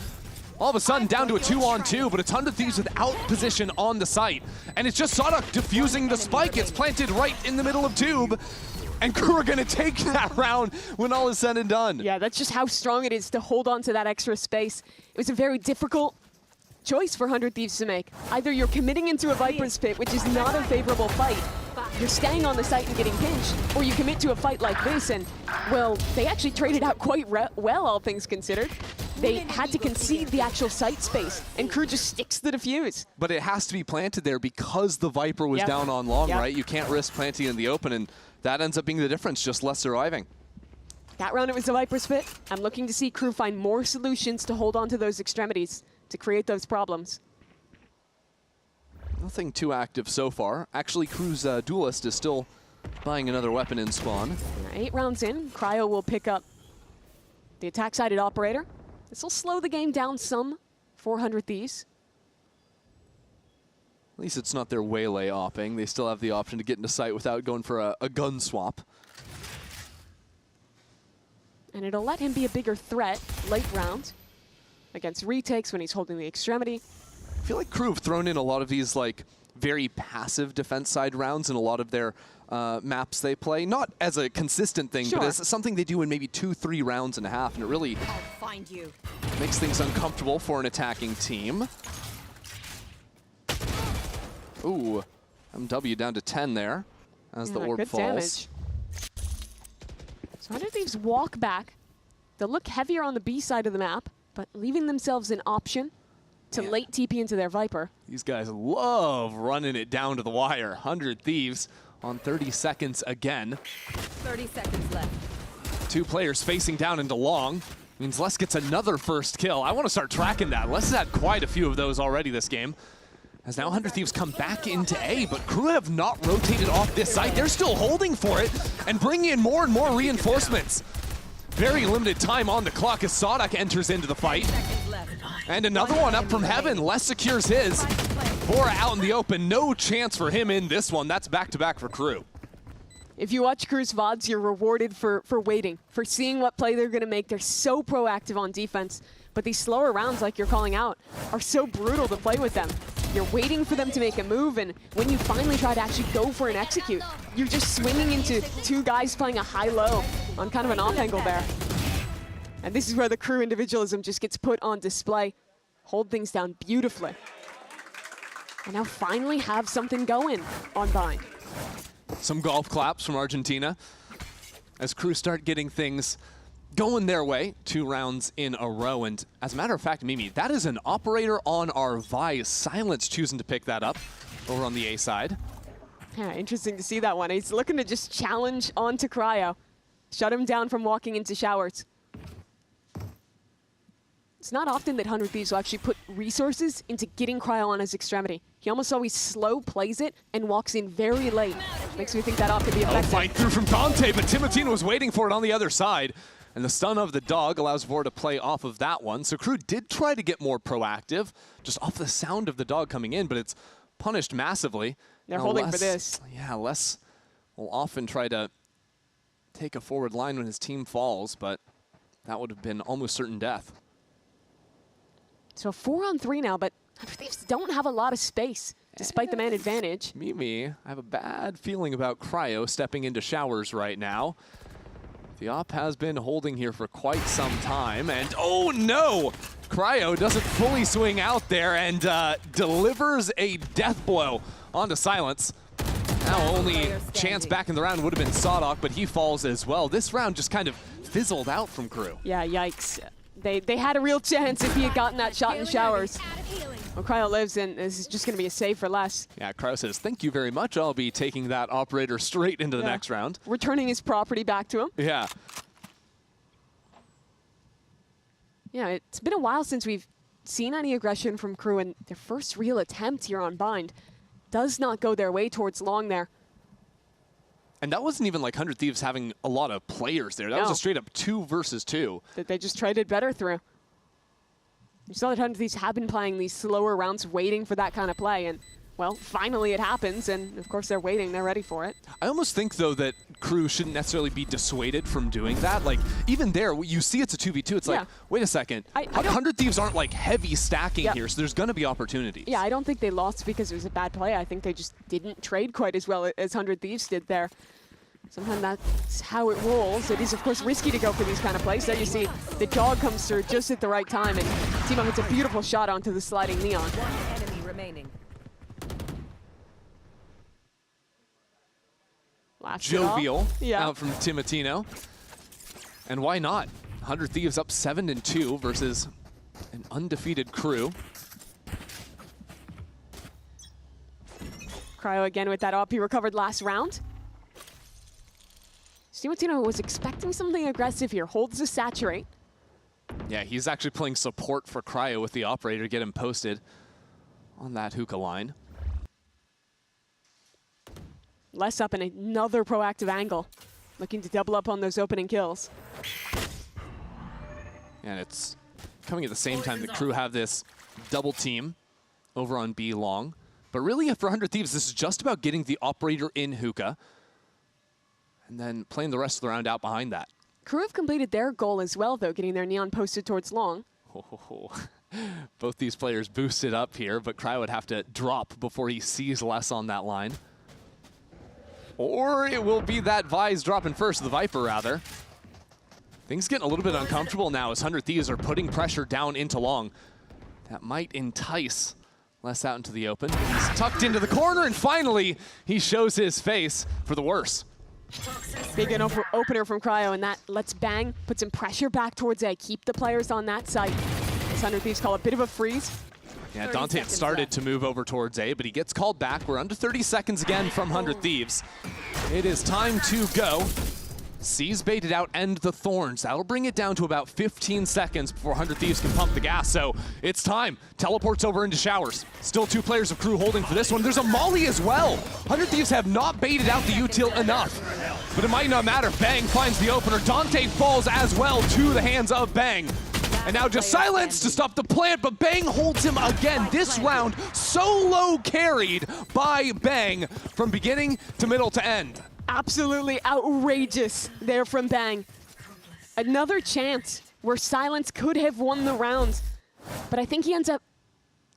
All of a sudden down to a 2-on-2, but it's 100 Thieves without position on the site. And it's just Sodok diffusing the spike. It's planted right in the middle of Tube. And Crew are gonna take that round when all is said and done. Yeah, that's just how strong it is to hold on to that extra space. It was a very difficult choice for 100 Thieves to make. Either you're committing into a Viper's Pit, which is not a favorable fight, you're staying on the site and getting pinched, or you commit to a fight like this, and, well, they actually traded out quite well, all things considered. They had to concede the actual site space, and Crew just sticks the defuse. But it has to be planted there because the Viper was down on long, right? You can't risk planting in the open, and that ends up being the difference, just less surviving. That round it was the Viper's Pit. I'm looking to see Crew find more solutions to hold on to those extremities, to create those problems. Nothing too active so far. Actually, Crew's Duelist is still buying another weapon in spawn. 8 rounds in, Cryo will pick up the attack-sided operator. This will slow the game down some, 400 Thieves. At least it's not their waylay opping. They still have the option to get into sight without going for a gun swap. And it'll let him be a bigger threat late round against retakes when he's holding the extremity. I feel like Crew have thrown in a lot of these like very passive defense side rounds in a lot of their maps they play. Not as a consistent thing, but as something they do in maybe 2-3 rounds and a half, and it really Find you. makes things uncomfortable for an attacking team. Ooh, MW down to 10 there as the orb good falls. Damage. So 100 Thieves walk back. They'll look heavier on the B side of the map, but leaving themselves an option to late TP into their Viper. These guys love running it down to the wire. 100 Thieves on 30 seconds again. 30 seconds left. 2 players facing down into long. Means Les gets another first kill. I want to start tracking that. Les has had quite a few of those already this game. As now 100 Thieves come back into A, but Crew have not rotated off this site. They're still holding for it and bringing in more and more reinforcements. Very limited time on the clock as Sodok enters into the fight. And another one up from heaven. Les secures his. Bora out in the open. No chance for him in this one. That's back-to-back for Crew. If you watch Crew's VODs, you're rewarded for waiting, for seeing what play they're going to make. They're so proactive on defense. But these slower rounds, like you're calling out, are so brutal to play with them. You're waiting for them to make a move, and when you finally try to actually go for an execute, you're just swinging into 2 guys playing a high-low on kind of an off angle there. And this is where the Crew individualism just gets put on display. Hold things down beautifully. And now finally have something going on Bind. Some golf claps from Argentina as Crew start getting things going their way 2 rounds in a row. And as a matter of fact, Mimi, that is an operator on our Vice. Silence choosing to pick that up over on the A side. Yeah, interesting to see that one. He's looking to just challenge onto Cryo. Shut him down from walking into showers. It's not often that 100 Thieves will actually put resources into getting Cryo on his extremity. He almost always slow plays it and walks in very late. Makes me think that ought to be effective. Fight through from Dante, but Timotina was waiting for it on the other side. And the stun of the dog allows Vor to play off of that one. So Crew did try to get more proactive, just off the sound of the dog coming in, but it's punished massively. They're holding for this. Yeah, Les will often try to take a forward line when his team falls, but that would have been almost certain death. So 4-on-3 now, but Thieves don't have a lot of space, despite the man advantage. Mimi, I have a bad feeling about Cryo stepping into showers right now. The op has been holding here for quite some time, and oh no! Cryo doesn't fully swing out there and delivers a death blow onto Silence. Now only chance back in the round would have been Sodok, but he falls as well. This round just kind of fizzled out from Crew. Yeah, yikes. They had a real chance if he had gotten that shot in showers. Well, Cryo lives, and this is just going to be a save for less. Yeah, Cryo says, thank you very much. I'll be taking that operator straight into the next round. Returning his property back to him. Yeah. Yeah, it's been a while since we've seen any aggression from Crew, and their first real attempt here on Bind does not go their way towards long there. And that wasn't even like 100 Thieves having a lot of players there. That was a straight up 2 versus 2. That they just traded better through. You saw that 100 Thieves have been playing these slower rounds, waiting for that kind of play, and well, finally it happens, and of course they're waiting, they're ready for it. I almost think, though, that Crew shouldn't necessarily be dissuaded from doing that. Like, even there, you see it's a 2v2, it's like, wait a second, 100 Thieves aren't like heavy stacking here, so there's gonna be opportunities. Yeah, I don't think they lost because it was a bad play. I think they just didn't trade quite as well as 100 Thieves did there. Sometimes that's how it rolls. It is, of course, risky to go for these kind of plays. There you see the dog comes through just at the right time, and Timo hits a beautiful shot onto the sliding Neon. One enemy remaining. Jovial out from Timotino. And why not? 100 Thieves up 7-2 versus an undefeated Crew. Cryo again with that up. He recovered last round. Timotino was expecting something aggressive here. Holds the saturate. Yeah, he's actually playing support for Cryo with the operator to get him posted on that hookah line. Less up in another proactive angle. Looking to double up on those opening kills. And it's coming at the same time the Crew have this double team over on B long. But really, for 100 Thieves, this is just about getting the operator in hookah and then playing the rest of the round out behind that. Crew have completed their goal as well, though, getting their Neon posted towards long. Both these players boosted up here, but Cryo would have to drop before he sees less on that line. Or it will be that Vise dropping first, the Viper rather. Things getting a little bit uncomfortable now as 100 Thieves are putting pressure down into long. That might entice less out into the open. He's tucked into the corner, and finally he shows his face for the worse. Big opener from Cryo, and that lets Bang put some pressure back towards A. Keep the players on that site. This 100 Thieves call a bit of a freeze. Yeah, Dante had started to move over towards A, but he gets called back. We're under 30 seconds again from 100 Thieves. It is time to go. C's baited out, end the Thorns. That'll bring it down to about 15 seconds before 100 Thieves can pump the gas, so it's time. Teleports over into Showers. Still 2 players of Crew holding for this one. There's a Molly as well. 100 Thieves have not baited out the util enough, but it might not matter. Bang finds the opener. Dante falls as well to the hands of Bang. And now just Silence to stop the plant, but Bang holds him again. This round solo carried by Bang from beginning to middle to end. Absolutely outrageous there from Bang. Another chance where Silence could have won the round, but I think he ends up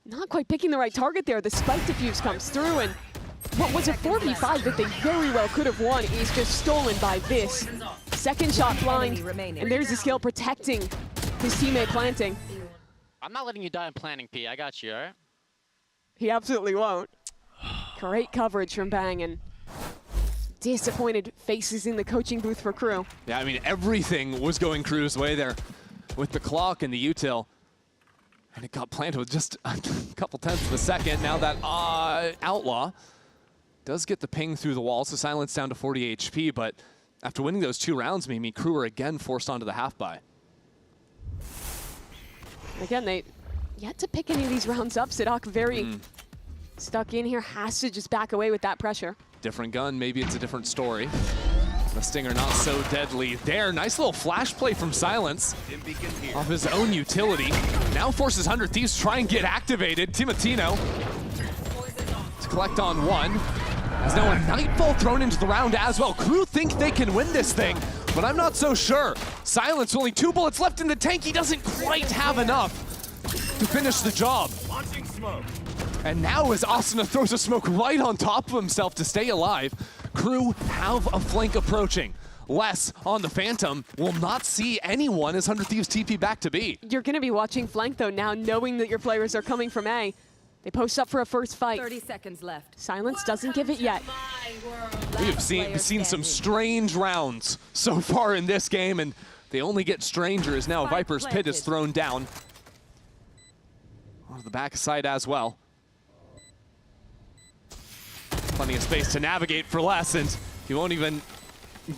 not quite picking the right target there. The spike defuse comes through, and what was a 4v5 that they very well could have won is just stolen by this. Second shot blind, and there's the skill protecting his teammate planting. I'm not letting you die in planning, P. I got you, all right? He absolutely won't. Great coverage from Bang, and disappointed faces in the coaching booth for Crew. Yeah, I mean, everything was going Crew's way there with the clock and the util. And it got planted with just a couple tenths of a second. Now that Outlaw does get the ping through the wall, so Silence down to 40 HP, but after winning those 2 rounds, Mimi, Crew are again forced onto the half-buy. Again, they yet to pick any of these rounds up. Sidak very stuck in here, has to just back away with that pressure. Different gun, maybe it's a different story. The Stinger not so deadly there. Nice little flash play from Silence off his own utility. Now forces 100 Thieves to try and get activated. Timotino to collect on one. There's now a Nightfall thrown into the round as well. Crew think they can win this thing, but I'm not so sure. Silence, only 2 bullets left in the tank. He doesn't quite have enough to finish the job. And now as Asuna throws a smoke right on top of himself to stay alive, Crew have a flank approaching. Less on the Phantom will not see anyone as 100 Thieves TP back to B. You're going to be watching flank, though, now knowing that your players are coming from A. They post up for a first fight. 30 seconds left. Silence doesn't give it yet. We have seen some strange rounds so far in this game, and they only get stranger as now Viper's Pit is thrown down. On the back side as well. Plenty of space to navigate for less, and he won't even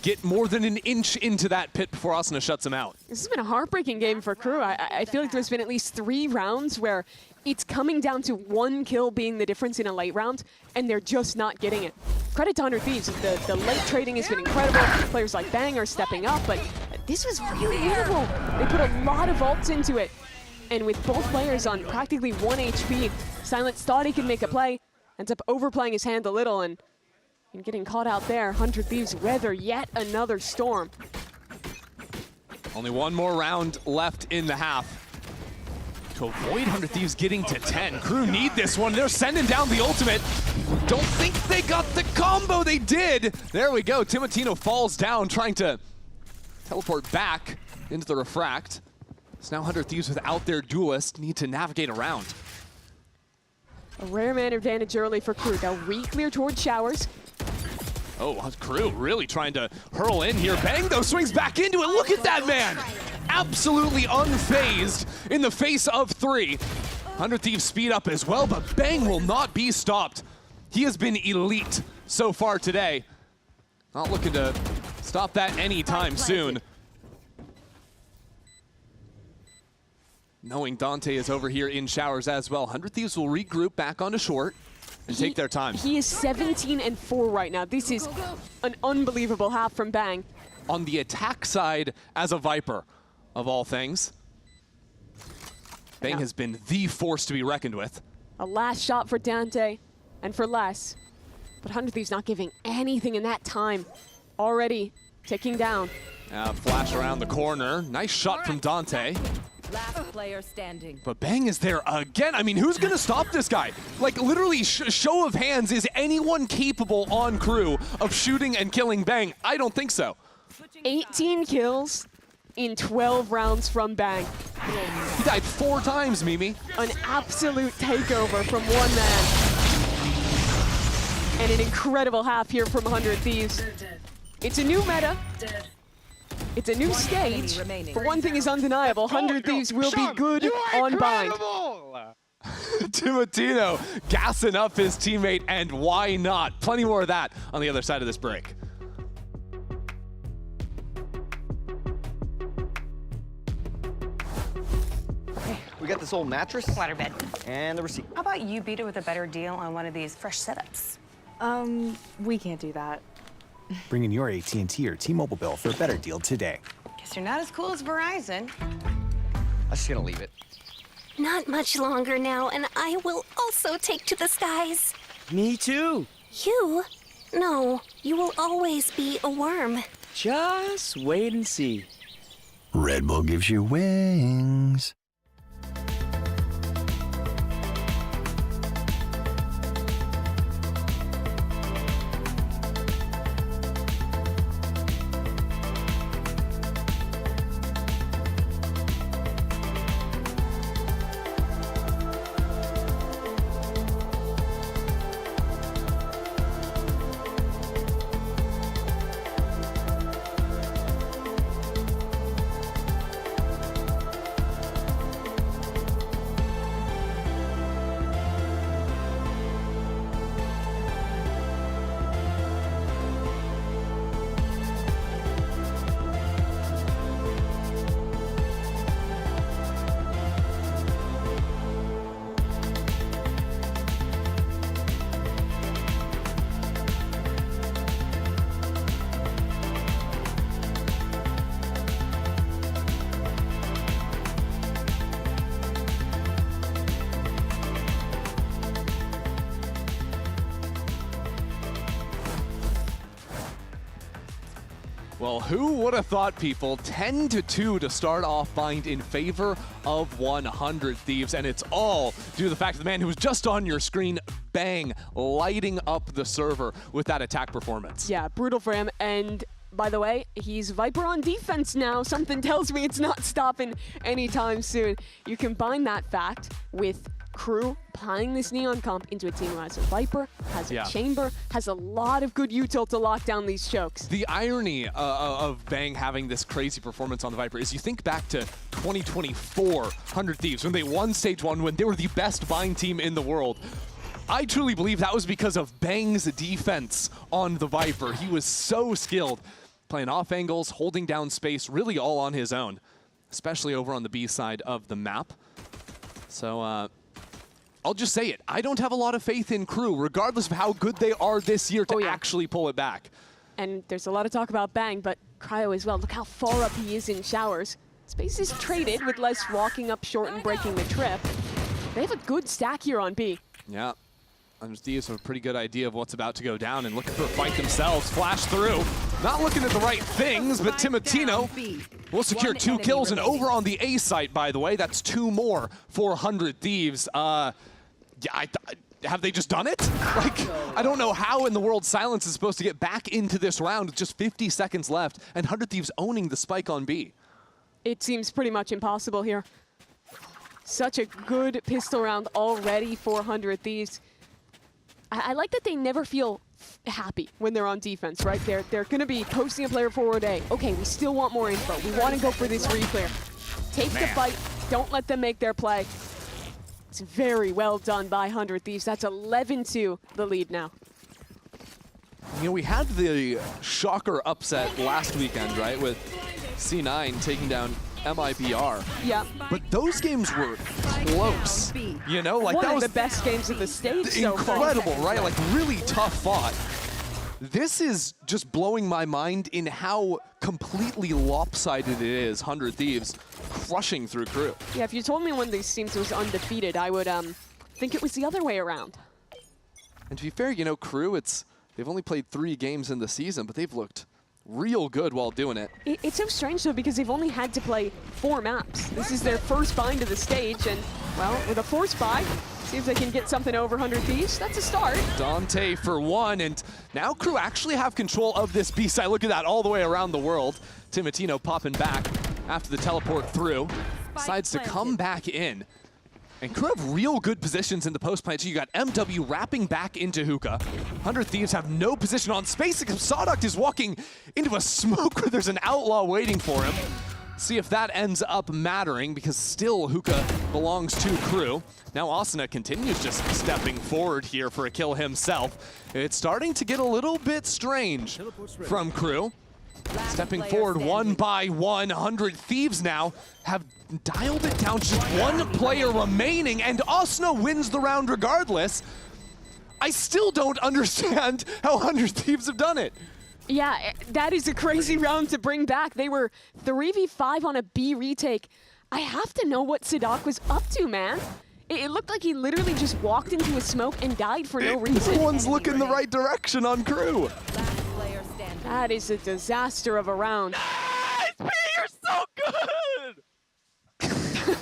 get more than an inch into that pit before Asuna shuts him out. This has been a heartbreaking game for Crew. I feel like there's been at least 3 rounds where it's coming down to 1 kill being the difference in a late round, and they're just not getting it. Credit to 100 Thieves. The late trading has been incredible. Players like Bang are stepping up, but this was really winnable. They put a lot of ults into it. And with both players on practically 1 HP, Silence thought he could make a play, ends up overplaying his hand a little and getting caught out there. 100 Thieves weather yet another storm. Only 1 more round left in the half. To avoid 100 Thieves getting to 10. Crew need this one. They're sending down the ultimate. Don't think they got the combo. They did. There we go. Timotino falls down, trying to teleport back into the refract. So now 100 Thieves without their duelist need to navigate around. A rare man advantage early for Crew. They'll re-clear towards showers. Oh, Crew really trying to hurl in here. Bang, though, swings back into it. Look at that man. Absolutely unfazed in the face of 3. 100 Thieves speed up as well, but Bang will not be stopped. He has been elite so far today. Not looking to stop that anytime soon. Knowing Dante is over here in showers as well, 100 Thieves will regroup back onto short and take their time. He is 17-4 right now. This is an unbelievable half from Bang. On the attack side as a Viper, of all things, Bang has been the force to be reckoned with. A last shot for Dante and for Les. But 100 Thieves not giving anything in that time. Already ticking down. Flash around the corner. Nice shot from Dante. Last player standing. But Bang is there again. I mean, who's going to stop this guy? Like, literally, show of hands, is anyone capable on Crew of shooting and killing Bang? I don't think so. 18 kills in 12 rounds from Bang. He died 4 times, Mimi. An absolute takeover from 1 man. And an incredible half here from 100 Thieves. It's a new meta. It's a new stage, but one thing is undeniable, 100 Thieves will be good on bind. Timotino gassing up his teammate, and why not? Plenty more of that on the other side of this break. Okay, we got this old mattress. Waterbed. And the receipt. How about you beat it with a better deal on one of these fresh setups? We can't do that. Bring in your AT&T or T-Mobile bill for a better deal today. Guess you're not as cool as Verizon. I'm just gonna leave it. Not much longer now, and I will also take to the skies. Me too. You? No, you will always be a worm. Just wait and see. Red Bull gives you wings. Well, who would have thought, people? 10-2 to start off bind in favor of 100 Thieves, and it's all due to the fact of the man who was just on your screen, Bang, lighting up the server with that attack performance. Yeah, brutal for him, and by the way, he's Viper on defense now. Something tells me it's not stopping anytime soon. You combine that fact with Crew applying this Neon comp into a team who has a Viper, has a Chamber, has a lot of good util to lock down these chokes. The irony of Bang having this crazy performance on the Viper is you think back to 2024 100 Thieves when they won Stage 1, when they were the best bind team in the world. I truly believe that was because of Bang's defense on the Viper. He was so skilled. playing off angles, holding down space, really all on his own, especially over on the B side of the map. So I'll just say it. I don't have a lot of faith in Crew, regardless of how good they are this year, to actually pull it back. And there's a lot of talk about Bang, but Cryo as well. Look how far up he is in showers. Space is traded with less walking up short and breaking the trip. They have a good stack here on B. Yeah. And Thieves have a pretty good idea of what's about to go down and looking for a fight themselves. Flash through. Not looking at the right things, but Timotino will secure 2 kills. And over on the A site, by the way, that's 2 more for 100 Thieves. Have they just done it? Like, I don't know how in the world Silence is supposed to get back into this round with just 50 seconds left and 100 Thieves owning the spike on B. It seems pretty much impossible here. Such a good pistol round already for 100 Thieves. I like that they never feel happy when they're on defense, right? They're going to be posting a player forward A. Okay, we still want more info. We want to go for this reclear. Take the fight. Don't let them make their play. It's very well done by 100 Thieves. That's 11-2, the lead now. You know, we had the shocker upset last weekend, right, with C9 taking down MIBR. Yeah. But those games were close. You know, like that was the best games of the stage so far. Incredible, right? Like really tough fought. This is just blowing my mind in how completely lopsided it is. 100 Thieves crushing through Crew. Yeah, if you told me one of these teams was undefeated, I would think it was the other way around. And to be fair, you know, Crew, they've only played 3 games in the season, but they've looked real good while doing it. It's so strange, though, because they've only had to play 4 maps. This is their first bind to the stage, and, well, with a forced buy, see if they can get something over 100 Thieves. That's a start. Dante for 1, and now Crew actually have control of this B side. Look at that, all the way around the world. Timotino popping back after the teleport through. Decides to come back in. And Crew have real good positions in the post plant. So you got MW wrapping back into Hookah. 100 Thieves have no position on space except Sawduct is walking into a smoke where there's an outlaw waiting for him. See if that ends up mattering, because still Hookah belongs to Crew. Now Asuna continues just stepping forward here for a kill himself. It's starting to get a little bit strange from Crew. Stepping forward 1 by 1. 100 Thieves now have dialed it down. Just 1 player remaining, and Asuna wins the round regardless. I still don't understand how 100 Thieves have done it. Yeah, that is a crazy round to bring back. They were 3v5 on a B retake. I have to know what Sadak was up to, man. It looked like he literally just walked into a smoke and died for no reason. Everyone's looking the right direction on Crew. That is a disaster of a round. Nice! You're so good!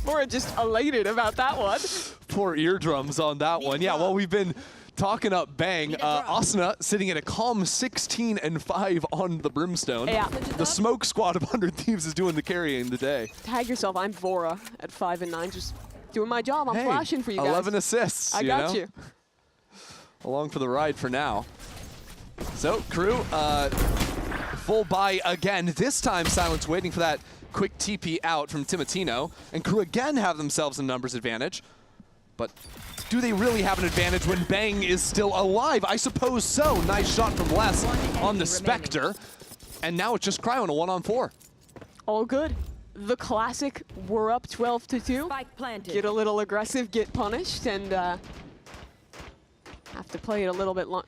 Mora just elated about that one. Poor eardrums on that one. Yeah, well, we've been talking up Bang. Asuna sitting at a calm 16-5 on the Brimstone. Yeah. The smoke squad of 100 Thieves is doing the carrying today. Tag yourself. I'm Vora at 5-9. Just doing my job. I'm flashing for you guys. 11 assists. I got you. Along for the ride for now. So, Crew, full buy again. This time, Silence waiting for that quick TP out from Timotino. And Crew again have themselves a numbers advantage. But do they really have an advantage when Bang is still alive? I suppose so. Nice shot from Les on the Spectre. And now it's just Cryo in a 1-on-4. All good. The classic, we're up 12-2. Get a little aggressive, get punished, and have to play it a little bit long.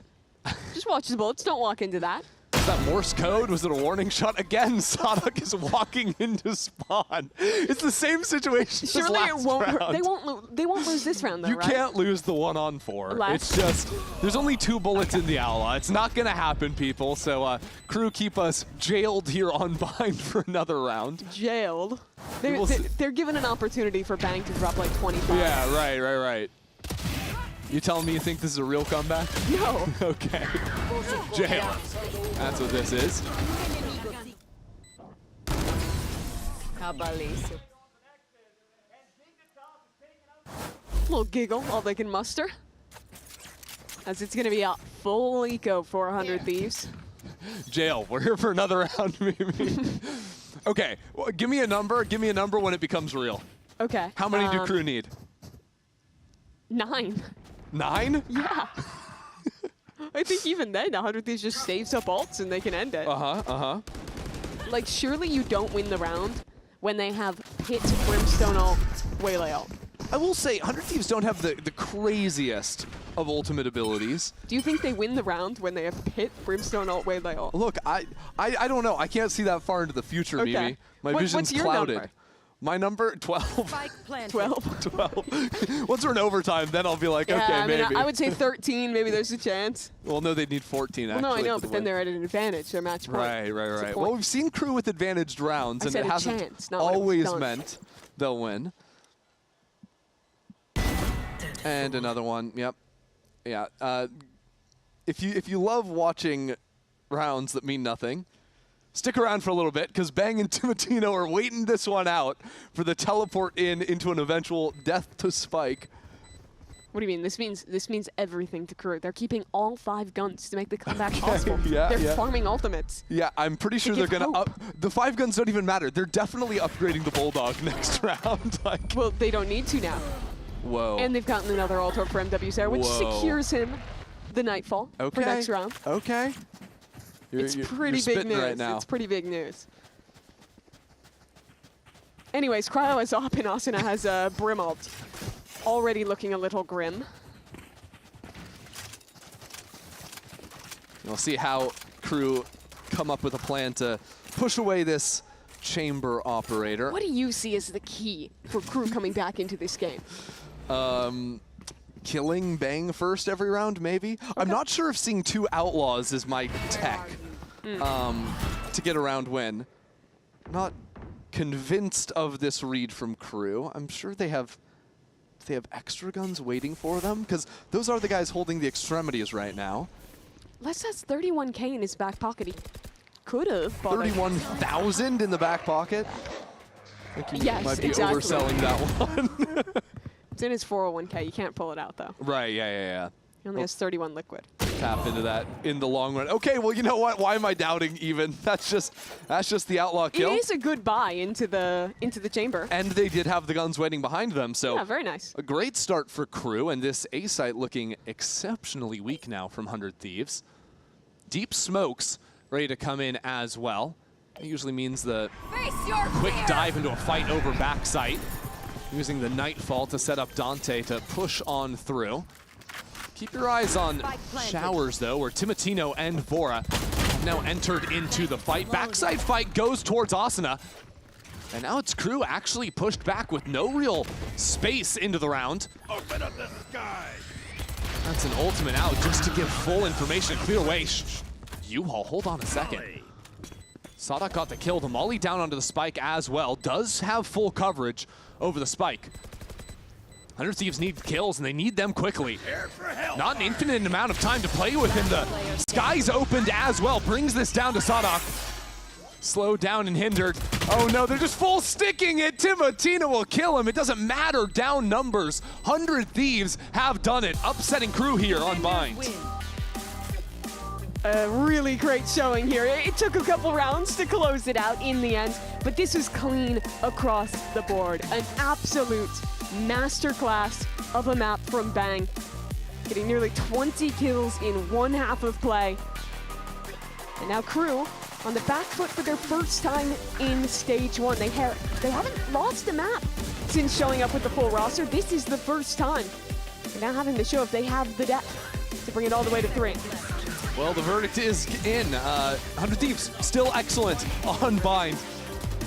Just watch the bullets, don't walk into that. Was that Morse code? Was it a warning shot? Again, Sawduct is walking into spawn. It's the same situation Surely as last it won't round. They won't lose this round, though, You right? can't lose the 1-on-4. It's just, there's only 2 bullets in the outlaw. It's not going to happen, people. So Crew keep us jailed here on bind for another round. Jailed? They're given an opportunity for Bang to drop like 25. Yeah, right. You telling me you think this is a real comeback? No. Okay. Jail. That's what this is. Little giggle, all they can muster. As it's going to be a full eco for 100 Thieves. Jail. We're here for another round, maybe. Okay. Well, give me a number. Give me a number when it becomes real. Okay. How many do Crew need? 9. 9? Yeah. I think even then, 100 Thieves just saves up ults and they can end it. Like, surely you don't win the round when they have Pit, Brimstone ult, Waylay ult. I will say, 100 Thieves don't have the craziest of ultimate abilities. Do you think they win the round when they have Pit, Brimstone ult, Waylay ult? Look, I don't know. I can't see that far into the future, Mimi. My vision's what's your clouded. number? My number, 12. 12. 12. Once we're in overtime, then I'll be like, Yeah, okay, I mean, maybe. I would say 13. Maybe there's a chance. Well, no, they'd need 14, Well, actually. no, I know, for the but then win. they're at an advantage. They're match point. Right. It's a Well, point. we've seen crew with advantaged rounds, I and said it a hasn't chance, not when it was always done. meant they'll win. And another one. Yep. Yeah. If you love watching rounds that mean nothing, stick around for a little bit, because Bang and Timotino are waiting this one out for the teleport into an eventual death to Spike. What do you mean? This means everything to crew. They're keeping all 5 guns to make the comeback possible. They're farming ultimates. Yeah, I'm pretty sure they're going to up. The 5 guns don't even matter. They're definitely upgrading the Bulldog next round. Well, they don't need to now. Whoa. And they've gotten another ult for MWSR, which secures him the Nightfall for next round. Okay. It's pretty big news. Right now. It's pretty big news. Anyways, Cryo has op and Asuna has a Brim ult. Already looking a little grim. We'll see how crew come up with a plan to push away this chamber operator. What do you see as the key for crew coming back into this game? Killing Bang first every round, maybe? Okay. I'm not sure if seeing 2 outlaws is my tech to get a round win. Not convinced of this read from crew. I'm sure they have extra guns waiting for them, because those are the guys holding the extremities right now. Les has 31K in his back pocket. He could have. 31,000 in the back pocket? I think you might be overselling that one. It's in his 401K. You can't pull it out, though. Right, yeah. He only has 31 liquid. Tap into that in the long run. Okay, well, you know what? Why am I doubting even? That's just the outlaw kill. It is a good buy into the chamber. And they did have the guns waiting behind them, so yeah, very nice. A great start for crew, and this A site looking exceptionally weak now from 100 Thieves. Deep smokes ready to come in as well. It usually means the quick dive into a fight over backside, using the Nightfall to set up Dante to push on through. Keep your eyes on Showers, though, where Timotino and Vora have now entered into the fight. Backside fight goes towards Asuna. And now it's crew actually pushed back with no real space into the round. Open up the sky. That's an ultimate out just to give full information. Clear away. U-Haul, hold on a second. Sadak got the kill. The Molly down onto the Spike as well. Does have full coverage over the Spike. 100 Thieves need kills, and they need them quickly. Not an infinite amount of time to play with him. The sky's opened as well. Brings this down to Sadak. Slowed down and hindered. Oh no, they're just full sticking it. Timotino will kill him. It doesn't matter. Down numbers. 100 Thieves have done it. Upsetting crew here on Bind. A really great showing here. It took a couple rounds to close it out in the end, but this was clean across the board. An absolute masterclass of a map from Bang. Getting nearly 20 kills in one half of play. And now crew on the back foot for their first time in Stage 1. They haven't lost a map since showing up with the full roster. This is the first time. They're now having to show if they have the depth to bring it all the way to 3. Well, the verdict is in. 100 Thieves still excellent on Bind.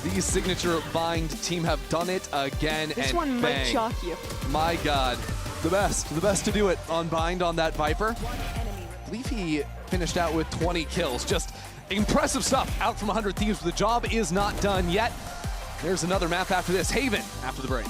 The signature Bind team have done it again. This and one bang. might shock you. My God, the best to do it on Bind on that Viper. I believe he finished out with 20 kills. Just impressive stuff out from 100 Thieves. The job is not done yet. There's another map after this. Haven after the break.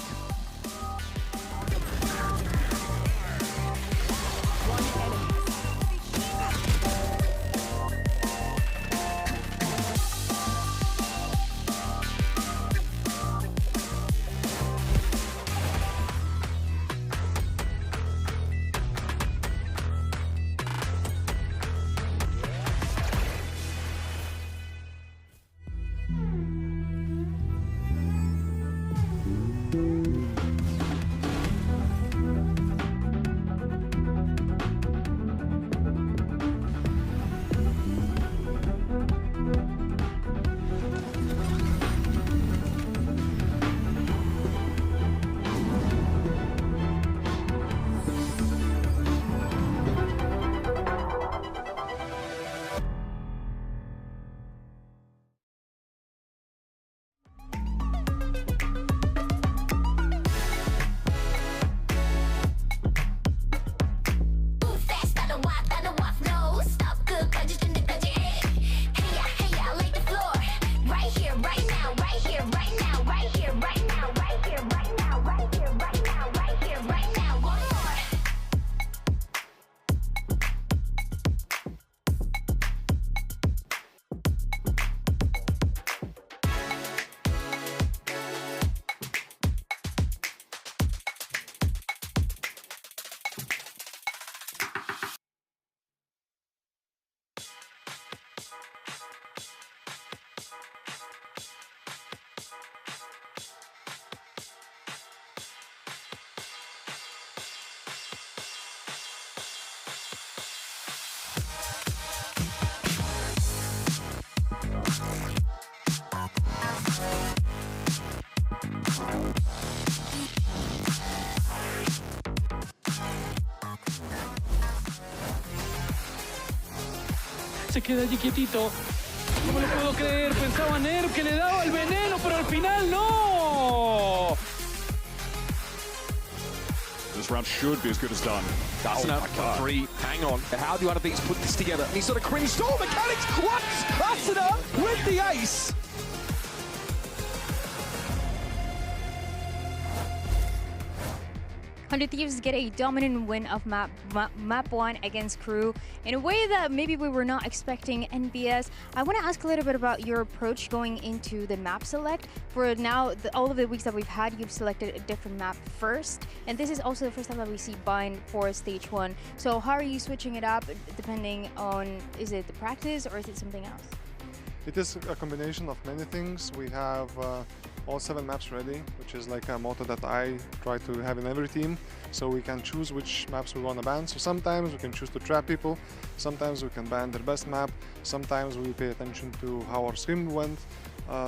Se queda allí quietito. No me lo puedo creer. Pensaba Nerv que le daba el veneno, pero al final no. This round should be as good as done. That's enough for 3. Hang on. How do other things put this together? He's sort of cringe stall mechanics. What? That's enough with the ace. 100 Thieves get a dominant win of map 1 against Crew in a way that maybe we were not expecting NBS. I want to ask a little bit about your approach going into the map select. For now, all of the weeks that we've had, you've selected a different map first, and this is also the first time that we see bind for stage 1. So how are you switching it up depending on, is it the practice or is it something else? It is a combination of many things. We have all 7 maps ready, which is like a motto that I try to have in every team, so we can choose which maps we want to ban. So sometimes we can choose to trap people, sometimes we can ban their best map, sometimes we pay attention to how our scrim went.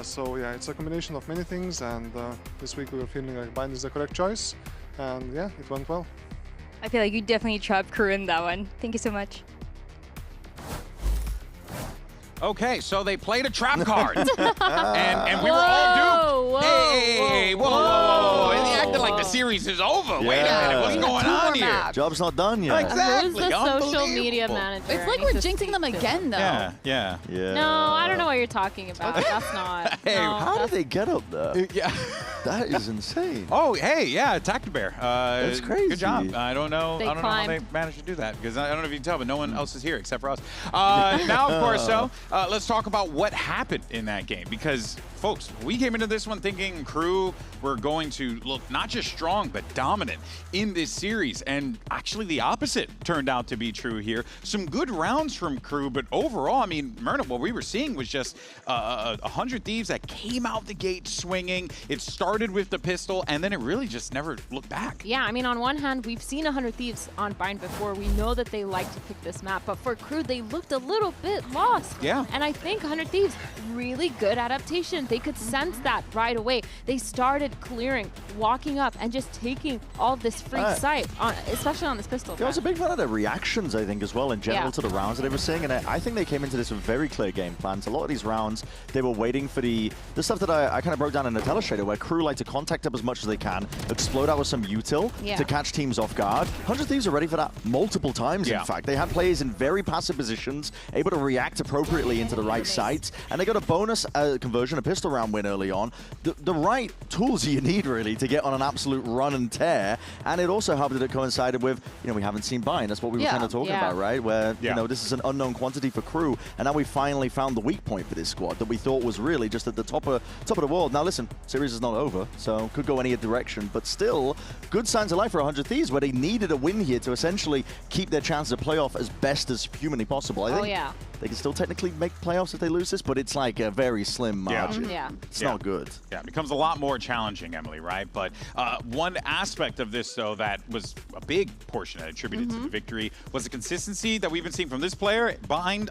So yeah, it's a combination of many things, and this week we were feeling like bind is the correct choice, and yeah, it went well. I feel like you definitely trapped Crew in that one. Thank you so much. Okay, so they played a trap card, and we were all duped. Hey, whoa. They acted like the series is over. Yeah. Wait a minute, what's going on here? Job's not done yet. Exactly. Who's the social media manager? It's like we're jinxing them again, though. Yeah. No, I don't know what you're talking about. That's not. Hey, no, how did they get up there? Yeah. That is insane. Oh, hey, yeah, Tactic Bear. That's crazy. Good job. I don't know how they managed to do that, because I don't know if you can tell, but no one else is here except for us. Now, of course, let's talk about what happened in that game, because folks, we came into this one thinking Crew were going to look not just strong, but dominant in this series, and actually the opposite turned out to be true here. Some good rounds from Crew, but overall, I mean, Myrna, what we were seeing was just 100 Thieves that came out the gate swinging. It started with the pistol, and then it really just never looked back. Yeah, I mean, on one hand, we've seen 100 Thieves on Bind before. We know that they like to pick this map, but for Crew, they looked a little bit lost. Yeah. And I think 100 Thieves, really good adaptation. They could sense that right away. They started clearing, walking up, and just taking all of this free sight, especially on this pistol. I was a big fan of their reactions, I think, as well, in general, to the rounds that they were seeing. And I think they came into this with very clear game plans. A lot of these rounds, they were waiting for the stuff that I kind of broke down in the Telestrator, where Crew like to contact up as much as they can, explode out with some util to catch teams off guard. 100 Thieves are ready for that multiple times, in fact. They had players in very passive positions, able to react appropriately into the right sites, and they got a bonus conversion, a pistol round win early on. The right tools you need, really, to get on an absolute run and tear, and it also helped that it coincided with, we haven't seen bind. That's what we were kind of talking about, right? Where, this is an unknown quantity for Crew, and now we finally found the weak point for this squad that we thought was really just at the top of the world. Now, listen, series is not over, so could go any direction, but still, good signs of life for 100 Thieves, where they needed a win here to essentially keep their chances of playoff as best as humanly possible. I think they can still technically make playoffs if they lose this, but it's like a very slim margin. It's not good. Yeah, it becomes a lot more challenging, Emily, right? But one aspect of this, though, that was a big portion that attributed to the victory was the consistency that we've been seeing from this player. Bind.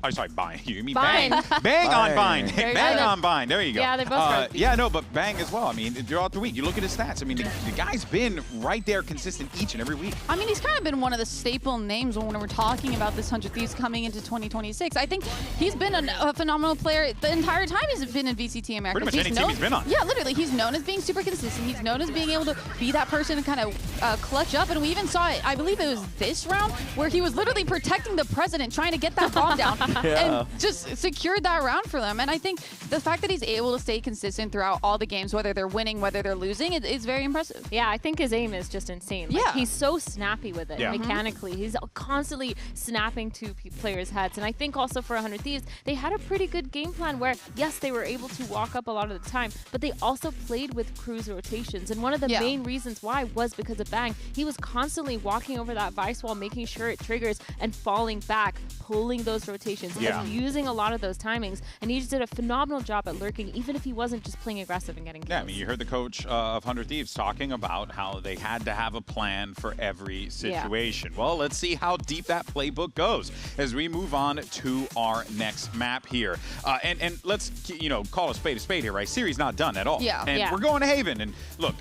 You mean Bang. Bang on Bind. Bang on Bind. There you go. Yeah, they're both yeah, no, but Bang as well. I mean, throughout the week, you look at his stats. I mean, the guy's been right there consistent each and every week. I mean, he's kind of been one of the staple names when we're talking about this 100 Thieves coming into 2026. I think he's been a phenomenal player the entire time he's been in VCT Americas. Pretty much any team he's been on. Yeah, literally. He's known as being super consistent. He's known as being able to be that person and kind of clutch up. And we even saw it, I believe it was this round, where he was literally protecting the president, trying to get that bomb down and just secured that round for them. And I think the fact that he's able to stay consistent throughout all the games, whether they're winning, whether they're losing, is very impressive. Yeah, I think his aim is just insane. Like, he's so snappy with it mechanically. He's constantly snapping to players' heads. And I think also for 100 Thieves, they had a pretty good game plan where, yes, they were able to walk up a lot of the time, but they also played with Crew's rotations. And one of the main reasons why was because of Bang. He was constantly walking over that vice wall, making sure it triggers and falling back, pulling those rotations, and using a lot of those timings. And he just did a phenomenal job at lurking, even if he wasn't just playing aggressive and getting kills. Yeah, I mean, you heard the coach of 100 Thieves talking about how they had to have a plan for every situation. Well, let's see how deep that playbook goes as we move on to our next map here. And let's, call a spade here, right? Series not done at all. Yeah. And we're going to Haven. And look,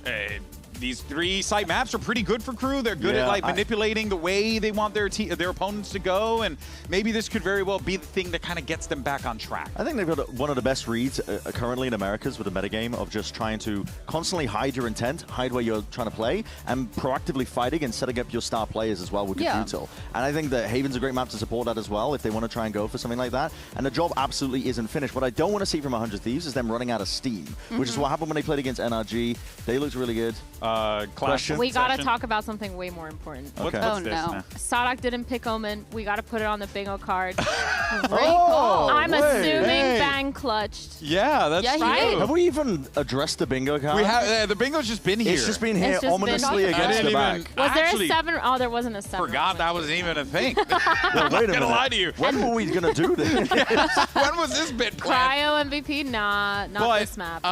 these 3 site maps are pretty good for Crew. They're good at like manipulating the way they want their opponents to go, and maybe this could very well be the thing that kind of gets them back on track. I think they've got one of the best reads currently in Americas with a metagame of just trying to constantly hide your intent, hide where you're trying to play, and proactively fighting and setting up your star players as well with your util. And I think that Haven's a great map to support that as well if they want to try and go for something like that. And the job absolutely isn't finished. What I don't want to see from 100 Thieves is them running out of steam, which is what happened when they played against NRG. They looked really good. We gotta talk about something way more important. Okay. Oh no. Sadok didn't pick Omen. We gotta put it on the bingo card. I'm assuming Bang clutched. Yeah, that's right. true. Have we even addressed the bingo card? We have. The bingo's just been here. It's just been here ominously against the back. Was there a 7? Oh, there wasn't a 7. Forgot that wasn't even a thing. Wait a minute. Gonna lie to you. When were we gonna do this? When was this bit planned? Cryo MVP? Nah, not this map.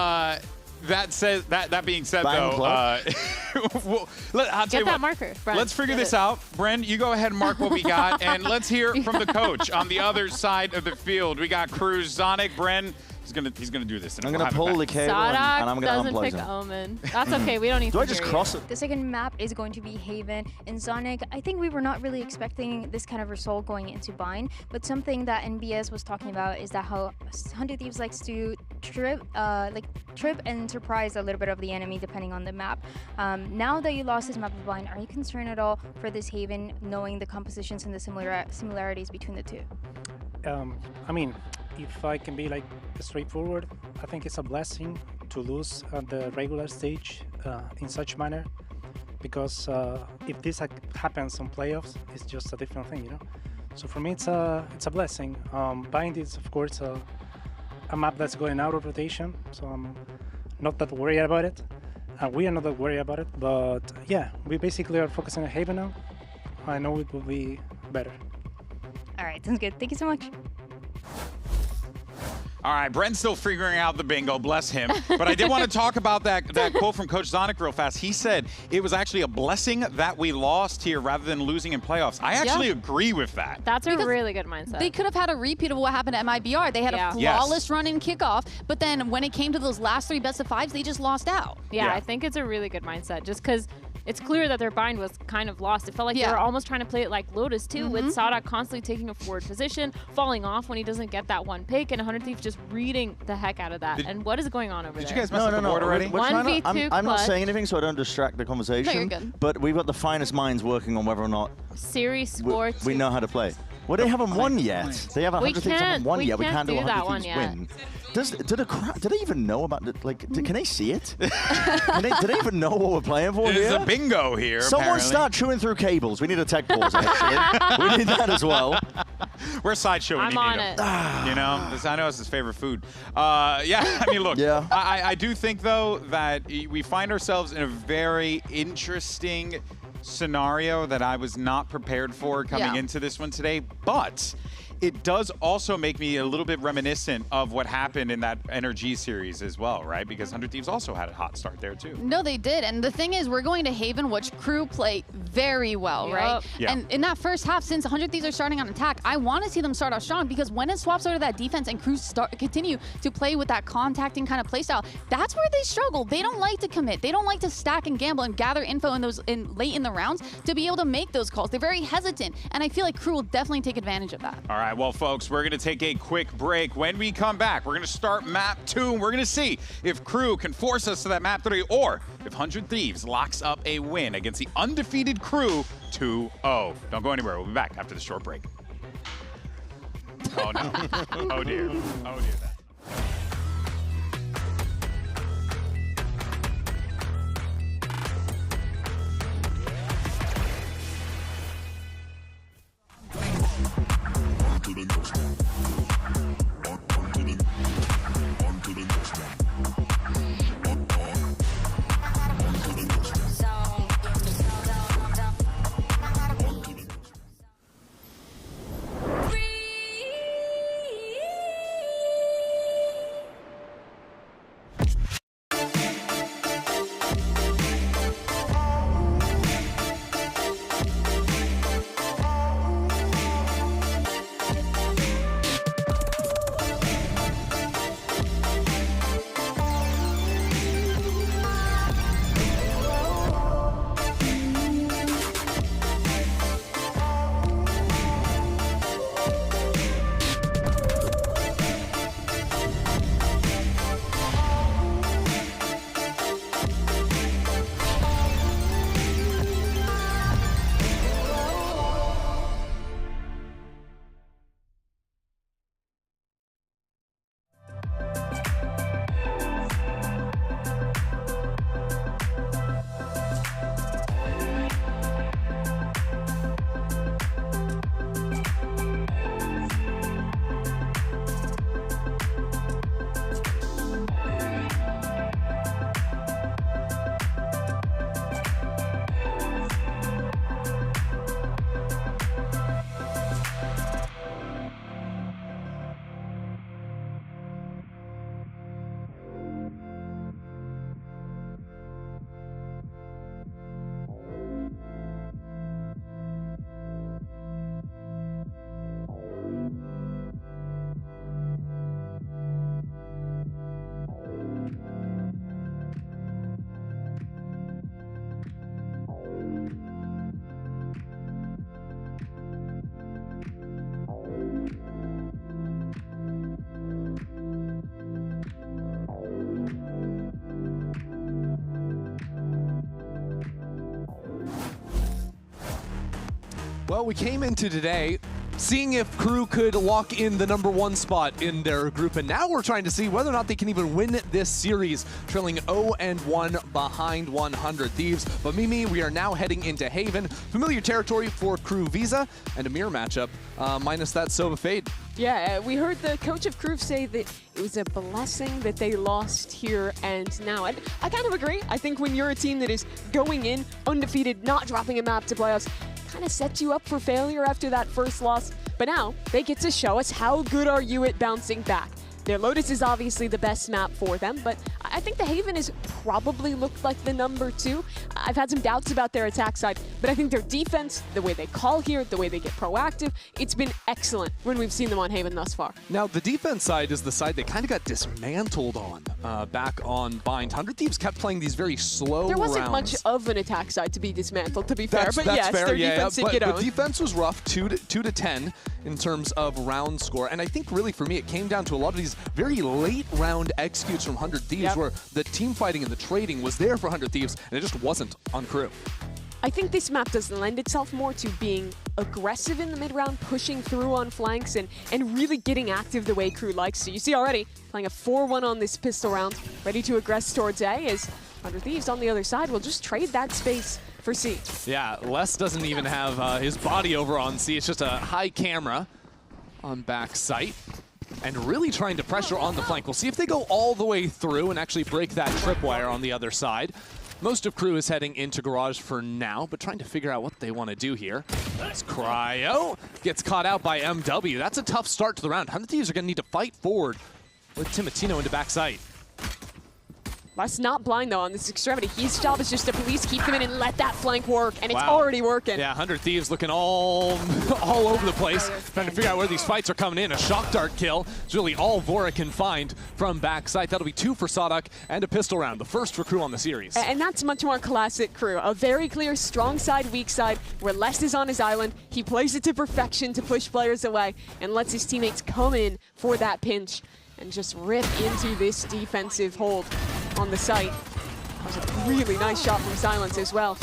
That being said, Bang though, I'll tell you that what, marker, Brent. let's figure this out. Bren, you go ahead and mark what we got, and let's hear from the coach on the other side of the field. We got Cruz, Zonic, Bren. He's gonna do this. I'm gonna pull the cable and I'm gonna doesn't unplug pick him. Omen. That's okay. We don't need Do to I just cross it? The second map is going to be Haven and Sonic. I think we were not really expecting this kind of result going into Bind, but something that NBS was talking about is that how 100 Thieves likes to trip and surprise a little bit of the enemy depending on the map. Now that you lost this map of Bind, are you concerned at all for this Haven, knowing the compositions and the similarities between the two? I mean, if I can be like straightforward, I think it's a blessing to lose at the regular stage in such manner, because if this happens on playoffs, it's just a different thing, you know. So for me, it's a blessing. Bind is of course a map that's going out of rotation, so I'm not that worried about it. We are not that worried about it, but yeah, we basically are focusing on Haven now. I know it will be better. All right, sounds good. Thank you so much. All right, Brent's still figuring out the bingo, bless him. But I did want to talk about that quote from Coach Zonic real fast. He said it was actually a blessing that we lost here rather than losing in playoffs. I actually agree with that. That's a really good mindset. They could have had a repeat of what happened at MIBR. They had a flawless run in kickoff, but then when it came to those last 3 best-of-5s, they just lost out. Yeah, I think it's a really good mindset, just because it's clear that their bind was kind of lost. It felt like they were almost trying to play it like Lotus too, with Sadok constantly taking a forward position, falling off when he doesn't get that one pick, and 100 Thieves just reading the heck out of that. And what is going on over there? Did you guys mess up the board already? I'm not saying anything so I don't distract the conversation. No, you're good. But we've got the finest minds working on whether or not series score we know how to play. Well, they haven't won yet. They have 100 Thieves haven't won yet. We can't do 100 Thieves win. Do they even know about it? Like, can they see it? Do they even know what we're playing for here? There's a bingo here. Someone start chewing through cables. We need a tech pause, actually. We need that as well. We're sideshowing. I'm on it. You know, I know it's his favorite food. Yeah, I mean, look. I do think though that we find ourselves in a very interesting scenario that I was not prepared for coming into this one today, but it does also make me a little bit reminiscent of what happened in that NRG series as well, right? Because 100 Thieves also had a hot start there too. No, they did. And the thing is, we're going to Haven, which Crew play very well, right? Yeah. And in that first half, since 100 Thieves are starting on attack, I want to see them start off strong, because when it swaps over to that defense and Crew continue to play with that contacting kind of playstyle, that's where they struggle. They don't like to commit. They don't like to stack and gamble and gather info late in the rounds to be able to make those calls. They're very hesitant, and I feel like Crew will definitely take advantage of that. All right, well, folks, we're going to take a quick break. When we come back, we're going to start map 2, and we're going to see if Crew can force us to that map 3, or if 100 Thieves locks up a win against the undefeated Crew 2-0. Don't go anywhere. We'll be back after the short break. Oh, no. Oh, dear. Oh, dear. we came into today seeing if Crew could lock in the #1 spot in their group, and now we're trying to see whether or not they can even win this series, trailing 0-1 behind 100 Thieves. But Mimi, we are now heading into Haven, familiar territory for Crew Visa, and a mirror matchup, minus that Sova Fade. Yeah, we heard the coach of Crew say that it was a blessing that they lost here and now. I kind of agree. I think when you're a team that is going in undefeated, not dropping a map to playoffs, kind of sets you up for failure after that first loss. But now they get to show us how good are you at bouncing back. Their Lotus is obviously the best map for them, but I think the Haven has probably looked like the #2. I've had some doubts about their attack side, but I think their defense, the way they call here, the way they get proactive, it's been excellent when we've seen them on Haven thus far. Now, the defense side is the side they kind of got dismantled on back on Bind. 100 Thieves kept playing these very slow There wasn't rounds. much of an attack side to be dismantled, to be fair, but that's yes, fair, their yeah, defense did but get the owned. defense was rough, 2 to 10 in terms of round score, and I think really for me it came down to a lot of these very late round executes from 100 Thieves where the team fighting and the trading was there for 100 Thieves, and it just wasn't on Crew. I think this map does lend itself more to being aggressive in the mid-round, pushing through on flanks, and really getting active the way Crew likes to. You see already, playing a 4-1 on this pistol round, ready to aggress towards A, as 100 Thieves on the other side will just trade that space for C. Yeah, Les doesn't even have his body over on C. It's just a high camera on back sight, and really trying to pressure on the flank. We'll see if they go all the way through and actually break that tripwire on the other side. Most of Crew is heading into Garage for now, but trying to figure out what they want to do here. As Cryo gets caught out by MW. That's a tough start to the round. 100 Thieves are going to need to fight forward with Timotino into backside. Les not blind though on this extremity. His job is just to police, keep them in, and let that flank work, and it's already working. Yeah, 100 Thieves looking all over the place, trying to figure out where these fights are coming in. A shock dart kill is really all Vora can find from backside. That'll be 2 for Sadak and a pistol round, the first for Crew on the series. And that's much more classic Crew. A very clear strong side, weak side, where Les is on his island. He plays it to perfection to push players away and lets his teammates come in for that pinch and just rip into this defensive hold on the site. That was a really nice shot from Silence as well.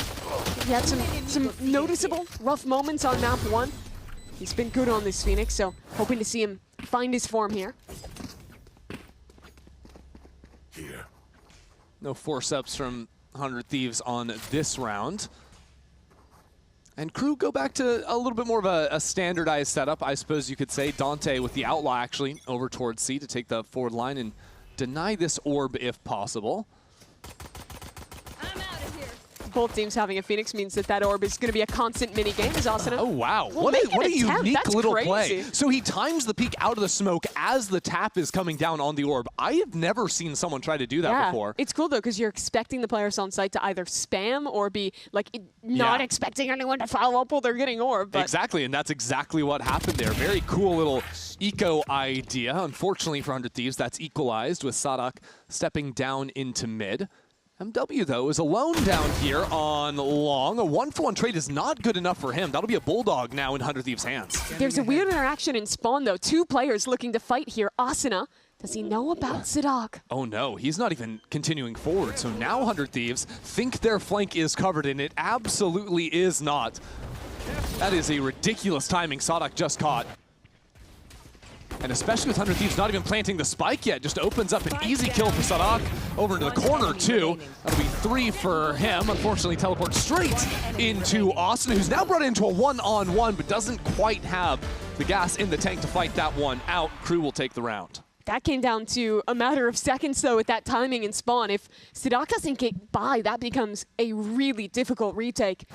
He had some noticeable rough moments on map 1. He's been good on this Phoenix, so hoping to see him find his form here. No force-ups from 100 Thieves on this round. And Crew go back to a little bit more of a standardized setup, I suppose you could say. Dante with the Outlaw actually over towards C to take the forward line and deny this orb if possible. Both teams having a Phoenix means that orb is going to be a constant mini game, as Asuna. Oh, wow. Well, what a unique little crazy. play. So he times the peek out of the smoke as the tap is coming down on the orb. I have never seen someone try to do that before. It's cool, though, because you're expecting the players on site to either spam or be like not expecting anyone to follow up while they're getting orb. But exactly, and that's exactly what happened there. Very cool little eco idea. Unfortunately for 100 Thieves, that's equalized with Sadak stepping down into mid. MW, though, is alone down here on long. A 1-for-1 trade is not good enough for him. That'll be a Bulldog now in 100 Thieves' hands. There's a weird interaction in spawn, though. 2 players looking to fight here. Asuna, does he know about Sadak? Oh, no. He's not even continuing forward. So now 100 Thieves think their flank is covered, and it absolutely is not. That is a ridiculous timing Sadak just caught. And especially with 100 Thieves not even planting the spike yet, just opens up an easy kill for Sadak. Over into the corner, too. That'll be 3 for him. Unfortunately, teleports straight into Austin, who's now brought into a 1-on-1, but doesn't quite have the gas in the tank to fight that one out. Crew will take the round. That came down to a matter of seconds, though, with that timing in spawn. If Sadak doesn't get by, that becomes a really difficult retake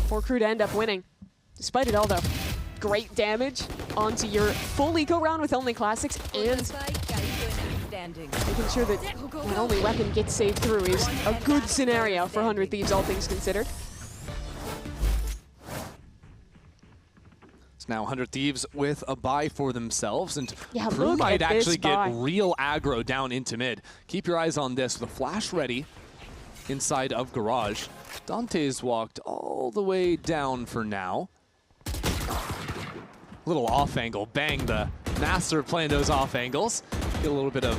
for Crew to end up winning. Despite it all, though, great damage onto your full eco round with only classics, and making sure that that only weapon gets saved through is a good scenario for 100 Thieves, all things considered. It's now 100 Thieves with a buy for themselves, and Crew look might at actually this buy. get real aggro down into mid. Keep your eyes on this. The flash ready inside of Garage. Dante's walked all the way down for now. Little off angle, bang, the master playing those off angles. Get a little bit of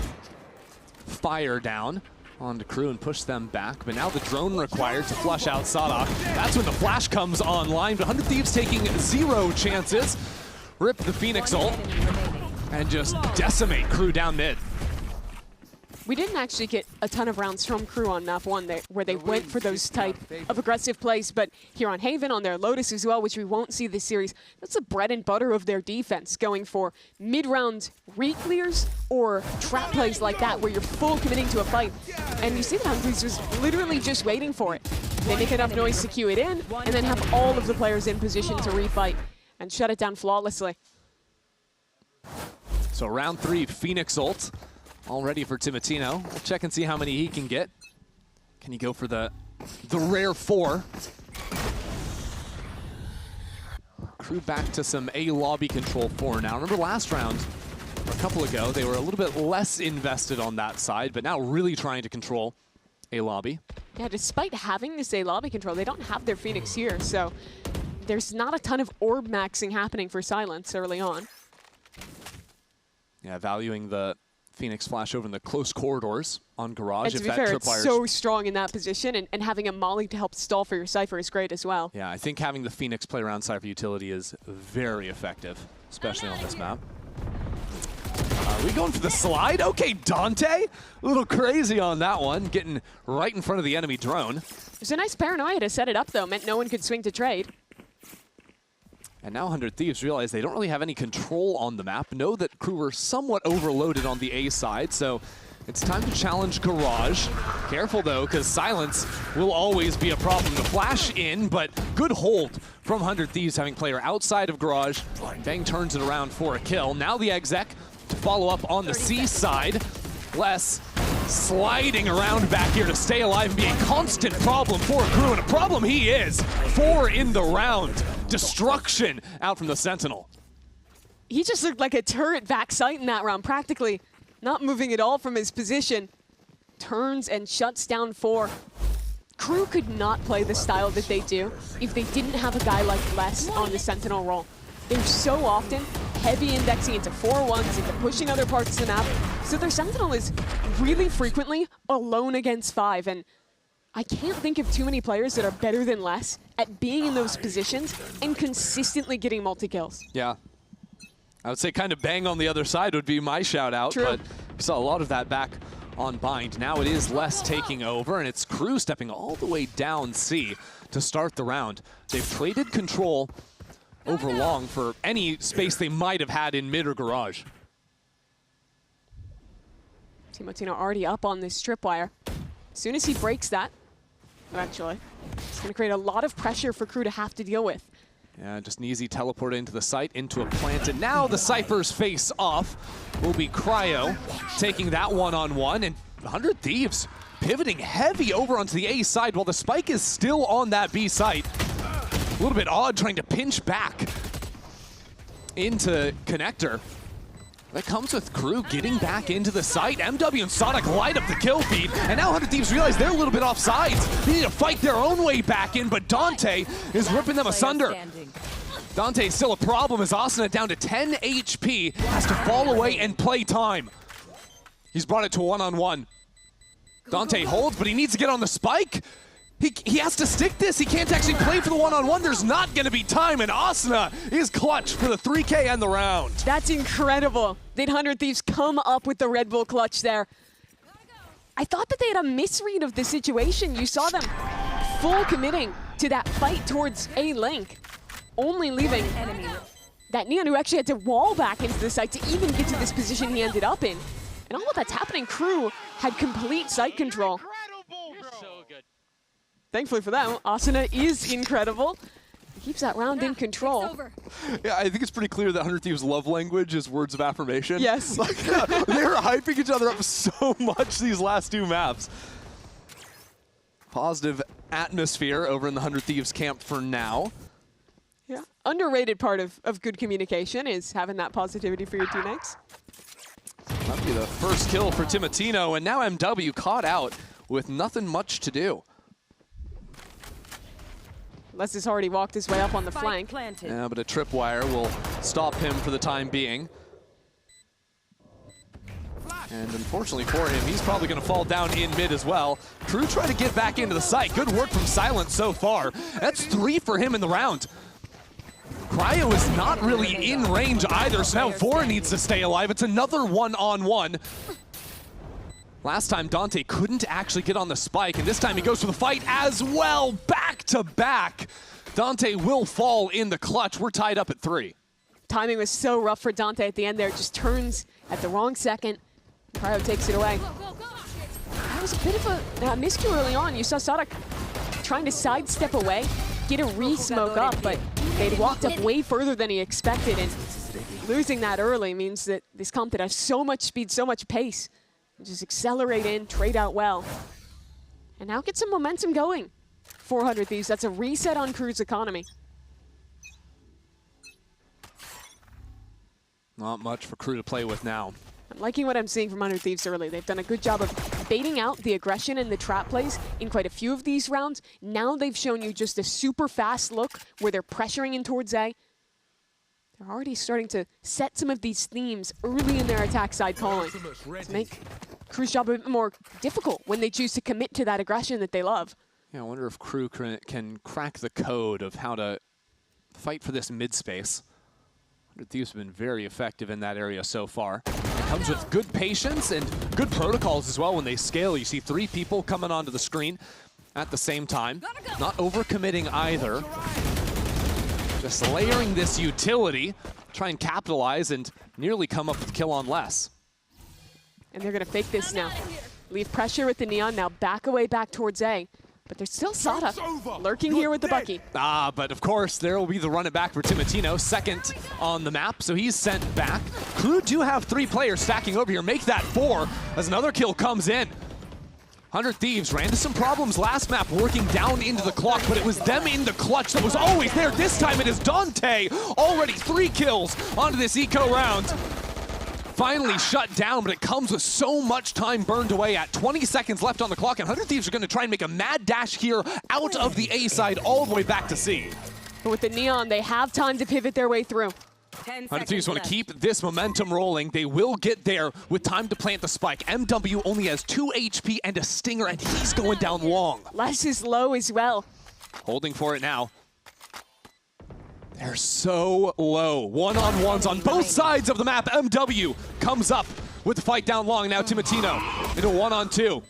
fire down onto Crew and push them back, but now the drone required to flush out Sadak. That's when the flash comes online, but 100 Thieves taking 0 chances. Rip the Phoenix ult and just decimate Crew down mid. We didn't actually get a ton of rounds from Crew on map 1 where they went for those type of aggressive plays, but here on Haven, on their Lotus as well, which we won't see this series, that's the bread and butter of their defense, going for mid-round re-clears or trap plays like that where you're full committing to a fight. And you see that Humphries was literally just waiting for it. They make enough noise to queue it in, and then have all of the players in position to refight and shut it down flawlessly. So round 3, Phoenix ult. All ready for Timotino. We'll check and see how many he can get. Can he go for the rare 4? Crew back to some A lobby control 4 now. Remember last round, or a couple ago, they were a little bit less invested on that side, but now really trying to control A lobby. Yeah, despite having this A lobby control, they don't have their Phoenix here, so there's not a ton of orb maxing happening for Silence early on. Yeah, valuing the Phoenix flash over in the close corridors on Garage. And to be fair, it's so strong in that position, and having a Molly to help stall for your Cypher is great as well. Yeah, I think having the Phoenix play around Cypher utility is very effective, especially on this map. Are we going for the slide? Okay, Dante, a little crazy on that one, getting right in front of the enemy drone. There's a nice paranoia to set it up, though, meant no one could swing to trade. And now 100 Thieves realize they don't really have any control on the map. Know that Crew were somewhat overloaded on the A side, so it's time to challenge Garage. Careful though, because Silence will always be a problem to flash in, but good hold from 100 Thieves having player outside of Garage. Bang turns it around for a kill. Now the exec to follow up on the C side. Les sliding around back here to stay alive and be a constant problem for Crew, and a problem he is. 4 in the round. Destruction out from the Sentinel. He just looked like a turret backside in that round, practically not moving at all from his position. Turns and shuts down 4. Crew could not play the style that they do if they didn't have a guy like Les on the Sentinel role. They're so often heavy indexing into 4-1s, into pushing other parts of the map, so their Sentinel is really frequently alone against 5, and I can't think of too many players that are better than Les at being in those positions and consistently getting multi-kills. Yeah. I would say kind of Bang on the other side would be my shout out, True. But we saw a lot of that back on Bind. Now it is Les taking over, and it's Crew stepping all the way down C to start the round. They've traded control over long for any space they might have had in mid or Garage. Timotino already up on this tripwire. As soon as he breaks that, eventually, it's going to create a lot of pressure for Crew to have to deal with. Yeah, just an easy teleport into the site, into a plant, and now the Cypher's face off will be Cryo taking that one-on-one, and 100 Thieves pivoting heavy over onto the A side while the spike is still on that B site. A little bit odd trying to pinch back into Connector. That comes with Crew getting back into the site. MW and Sonic light up the kill feed, and now 100 Thieves realize they're a little bit off sides. They need to fight their own way back in, but Dante is ripping them asunder. Dante's still a problem as Asuna down to 10 HP, has to fall away and play time. He's brought it to one-on-one. Dante holds, but he needs to get on the spike. He has to stick this. He can't actually play for the one-on-one. There's not going to be time, and Asuna is clutch for the 3K and the round. That's incredible. Did 100 Thieves come up with the Red Bull clutch there? I thought that they had a misread of the situation. You saw them full committing to that fight towards A link, only leaving that Neon, who actually had to wall back into the site to even get to this position he ended up in. And all of that's happening, Crew had complete site control. So good. Thankfully for them, Asuna is incredible. He keeps that round in control. Yeah, I think it's pretty clear that 100 Thieves' love language is words of affirmation. Yes. Like, they're hyping each other up so much these last 2 maps. Positive atmosphere over in the 100 Thieves camp for now. Yeah, underrated part of good communication is having that positivity for your teammates. That'll be the first kill for Timotino, and now MW caught out with nothing much to do. Les has already walked his way up on the flank. Yeah, but a tripwire will stop him for the time being. And unfortunately for him, he's probably going to fall down in mid as well. Crew trying to get back into the site. Good work from Silence so far. That's 3 for him in the round. Cryo is not really in range either, so now Vora needs to stay alive. It's another one-on-one. Last time, Dante couldn't actually get on the spike, and this time he goes for the fight as well, back-to-back. Dante will fall in the clutch. We're tied up at 3. Timing was so rough for Dante at the end there. Just turns at the wrong second. Cryo takes it away. That was a bit of a miscue early on. You saw Sadak trying to sidestep away, get a re-smoke up, but they'd walked up way further than he expected, and losing that early means that this comp that has so much speed, so much pace, just accelerate in, trade out well, and now get some momentum going. 400 Thieves, that's a reset on Crew's economy. Not much for Crew to play with now. I'm liking what I'm seeing from 100 Thieves early. They've done a good job of baiting out the aggression and the trap plays in quite a few of these rounds. Now they've shown you just a super fast look where they're pressuring in towards A. They're already starting to set some of these themes early in their attack side calling to make Crew's job a bit more difficult when they choose to commit to that aggression that they love. Yeah, I wonder if Crew can crack the code of how to fight for this mid space. 100 Thieves have been very effective in that area so far. It comes with good patience and good protocols as well when they scale. You see 3 people coming onto the screen at the same time. Not overcommitting either. Just layering this utility, try and capitalize and nearly come up with a kill on less. And they're going to fake this now. Leave pressure with the Neon now, back away back towards A. But there's still Sada lurking here with the Bucky. But of course, there will be the run it back for Timotino, second on the map, so he's sent back. Crew do have 3 players stacking over here, make that 4 as another kill comes in. 100 Thieves ran into some problems last map, working down into the clock, but it was them in the clutch that was always there. This time it is Dante, already 3 kills onto this eco round. Finally shut down, but it comes with so much time burned away at 20 seconds left on the clock, and 100 Thieves are going to try and make a mad dash here out of the A side all the way back to C. But with the Neon, they have time to pivot their way through. 100 Thieves want to keep this momentum rolling. They will get there with time to plant the spike. MW only has 2 HP and a stinger, and he's going down long. Les is low as well. Holding for it now. They're so low. One-on-ones on both sides of the map. MW comes up with the fight down long. Now Timotino into 1-on-2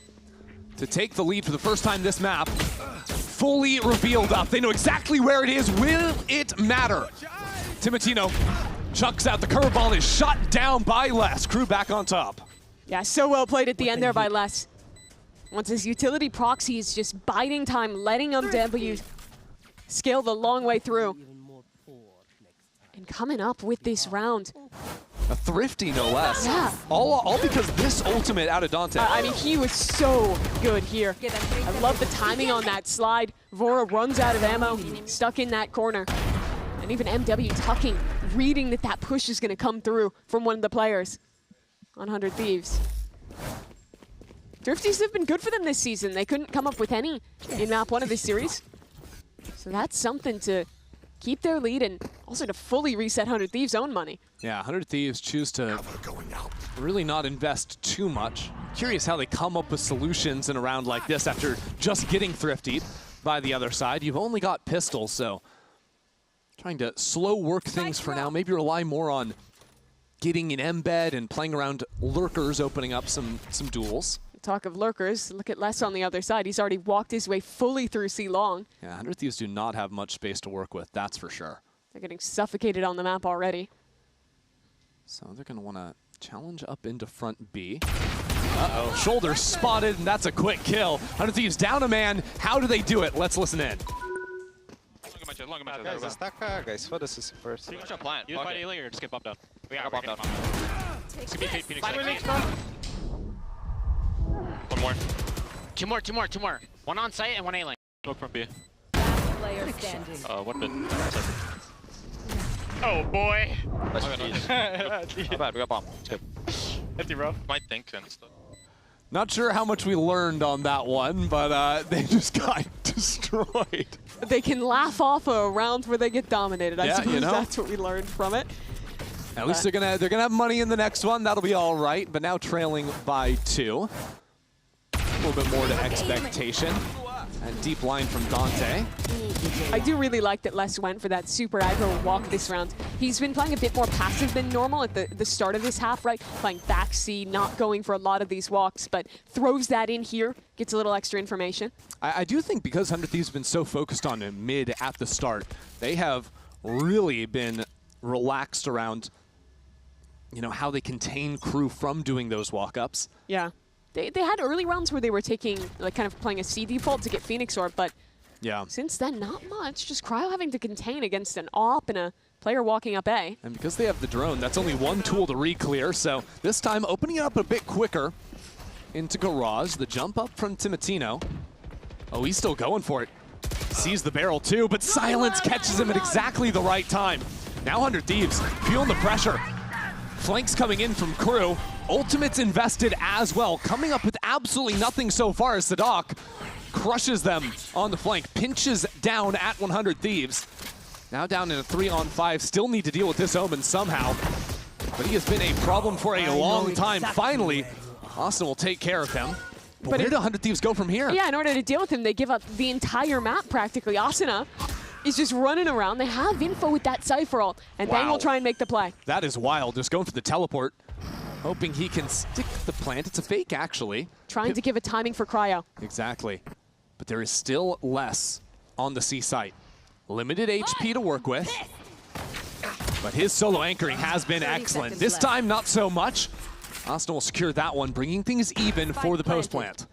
to take the lead for the first time this map. Fully revealed up. They know exactly where it is. Will it matter? Timotino chucks out the curveball and is shot down by Les. Crew back on top. Yeah, so well played at the end there by Les. Once his utility proxy is just biding time, letting MW scale the long way through. And coming up with this round. A thrifty, no less. Yeah. All because this ultimate out of Dante. I mean, he was so good here. I love the timing on that slide. Vora runs out of ammo, stuck in that corner. And even MW tucking, reading that that push is going to come through from one of the players on 100 Thieves. Thrifties have been good for them this season. They couldn't come up with any in map 1 of this series. So that's something to keep their lead and also to fully reset 100 Thieves' own money. Yeah, 100 Thieves choose to really not invest too much. Curious how they come up with solutions in a round like this after just getting thriftied by the other side. You've only got pistols, so trying to slow work things for now. Maybe rely more on getting an embed and playing around lurkers, opening up some duels. Talk of lurkers, look at Les on the other side. He's already walked his way fully through C long. Yeah, 100 Thieves do not have much space to work with, that's for sure. They're getting suffocated on the map already. So they're going to want to challenge up into front B. Uh-oh, shoulder spotted, and that's a quick kill. 100 Thieves down a man. How do they do it? Let's listen in. Guys, stack, guys, what is this first? You can plant. You fight A-Link or just get bumped down. We got bumped down. It's gonna be Phoenix. One more. Two more. One on site and one A-Link. Look from B. Player standing. One bit. Oh boy. Not bad, we got bomb. It's good. Empty, bro. Might think and stuff. Not sure how much we learned on that one, but they just got destroyed. They can laugh off a round where they get dominated. I suppose you know? that's what we learned from it. At least they're gonna have money in the next one. That'll be all right. But now trailing by 2. A little bit more to expectation. And deep line from Dante. I do really like that Les went for that super aggro walk this round. He's been playing a bit more passive than normal at the start of this half, right? Playing back C, not going for a lot of these walks, but throws that in here, gets a little extra information. I do think because 100 Thieves have been so focused on mid at the start, they have really been relaxed around, you know, how they contain crew from doing those walk-ups. Yeah. They had early rounds where they were taking, like, kind of playing a C default to get Phoenix Orb, but yeah, since then, not much. Just Cryo having to contain against an AWP and a player walking up A. And because they have the drone, that's only one tool to re-clear, so this time opening it up a bit quicker into Garage. The jump up from Timotino. Oh, he's still going for it. Sees the barrel too, but Silence catches him at exactly the right time. Now 100 Thieves feeling the pressure. Flanks coming in from crew. Ultimate's invested as well, coming up with absolutely nothing so far as Sadak crushes them on the flank, pinches down at 100 Thieves. Now down in a 3-on-5, still need to deal with this Omen somehow. But he has been a problem for a long time. Finally, Austin will take care of him. But where do 100 Thieves go from here? Yeah, in order to deal with him, they give up the entire map practically. Asuna is just running around. They have info with that Cypher ult, and Bang will try and make the play. That is wild, just going for the teleport. Hoping he can stick the plant. It's a fake, actually. Trying to give a timing for Cryo. Exactly. But there is still less on the C site. Limited HP to work with. But his solo anchoring has been excellent. This time, not so much. Austin will secure that one, bringing things even for the post plant.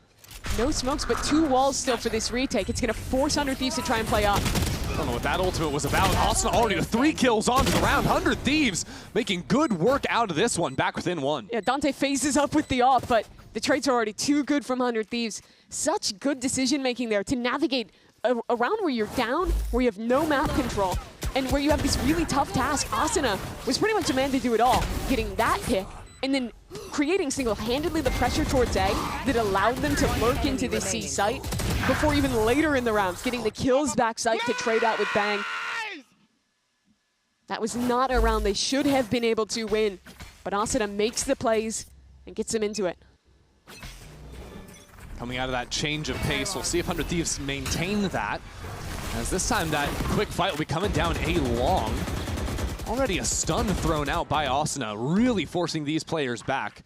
No smokes, but 2 walls still for this retake. It's going to force 100 Thieves to try and play up. I don't know what that ultimate was about. Austin already with 3 kills onto the round. 100 Thieves making good work out of this one, back within 1. Yeah, Dante phases up with the AWP, but the trades are already too good from 100 Thieves. Such good decision-making there to navigate a round where you're down, where you have no map control, and where you have this really tough task. Asuna was pretty much a man to do it all, getting that pick, and then creating single-handedly the pressure towards A that allowed them to lurk into the C site before even later in the rounds, getting the kills back site to trade out with Bang. That was not a round they should have been able to win, but Asuna makes the plays and gets them into it. Coming out of that change of pace, we'll see if 100 Thieves maintain that, as this time that quick fight will be coming down A long. Already a stun thrown out by Asuna, really forcing these players back.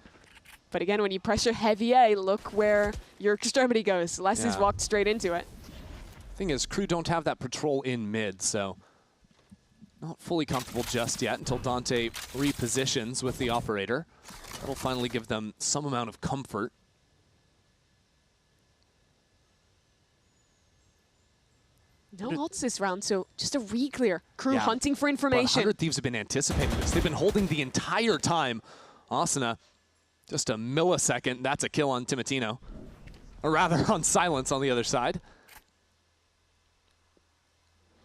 But again, when you pressure heavy A, look where your extremity goes. Les has walked straight into it. Thing is, crew don't have that patrol in mid, so not fully comfortable just yet until Dante repositions with the operator. That'll finally give them some amount of comfort. No ults this round, so just a re-clear. Crew hunting for information. 100 Thieves have been anticipating this. They've been holding the entire time. Asuna, just a millisecond. That's a kill on Timotino. Or rather, on Silence on the other side.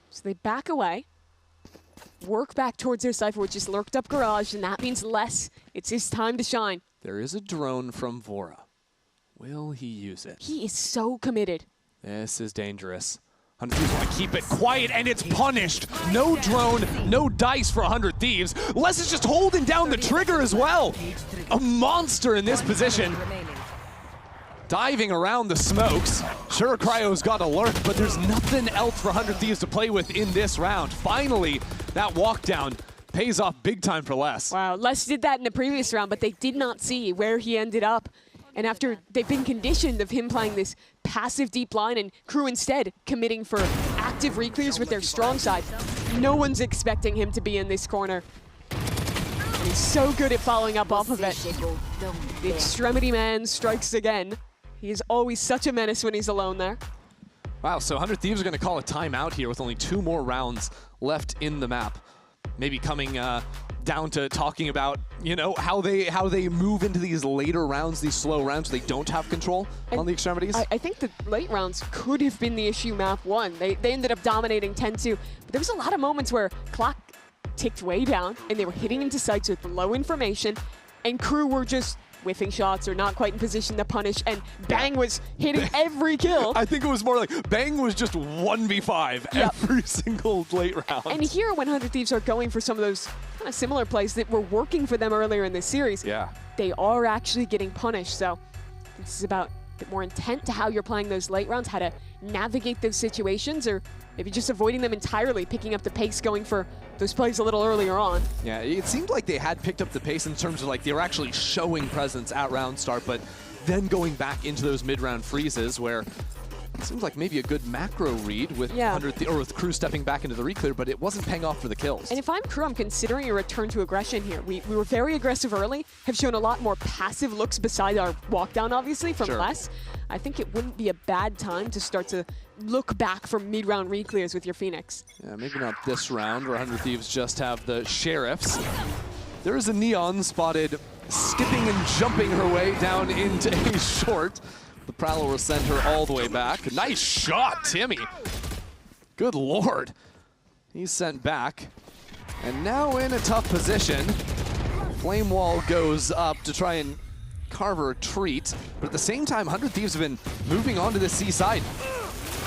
So they back away, work back towards their Cypher, which just lurked up Garage, and that means Les. It's his time to shine. There is a drone from Vora. Will he use it? He is so committed. This is dangerous. 100 Thieves want to keep it quiet, and it's punished. No drone, no dice for 100 Thieves. Les is just holding down the trigger as well. A monster in this position. Diving around the smokes. Sure, Cryo's got a lurk, but there's nothing else for 100 Thieves to play with in this round. Finally, that walk down pays off big time for Les. Wow, Les did that in the previous round, but they did not see where he ended up. And after they've been conditioned of him playing this passive deep line and crew instead committing for active re-clears with their strong side, no one's expecting him to be in this corner. And he's so good at following up off of it. The extremity man strikes again. He is always such a menace when he's alone there. Wow, so 100 Thieves are going to call a timeout here with only 2 more rounds left in the map. Maybe coming down to talking about, you know, how they move into these later rounds, these slow rounds, they don't have control on the extremities. I think the late rounds could have been the issue map 1. They ended up dominating 10-2. But there was a lot of moments where clock ticked way down and they were hitting into sites with low information and crew were just whiffing shots or not quite in position to punish, and Bang was hitting every kill. I think it was more like Bang was just 1v5 every single late round. And here, when 100 Thieves are going for some of those kind of similar plays that were working for them earlier in this series, they are actually getting punished. So this is about a bit more intent to how you're playing those late rounds, how to navigate those situations, or maybe just avoiding them entirely, picking up the pace, going for those plays a little earlier on. Yeah, it seemed like they had picked up the pace in terms of like they were actually showing presence at round start, but then going back into those mid-round freezes where it seems like maybe a good macro read with with Crew stepping back into the reclear, but it wasn't paying off for the kills. And if I'm Crew, I'm considering a return to aggression here. We were very aggressive early, have shown a lot more passive looks beside our walk down, obviously, from less. I think it wouldn't be a bad time to start to look back for mid-round reclears with your Phoenix. Yeah, maybe not this round where 100 Thieves just have the Sheriffs. There is a Neon spotted skipping and jumping her way down into a short. The Prowler will send her all the way back. Nice shot, Timmy. Good Lord. He's sent back. And now in a tough position. Flame Wall goes up to try and carve a retreat. But at the same time, 100 Thieves have been moving on to the C side.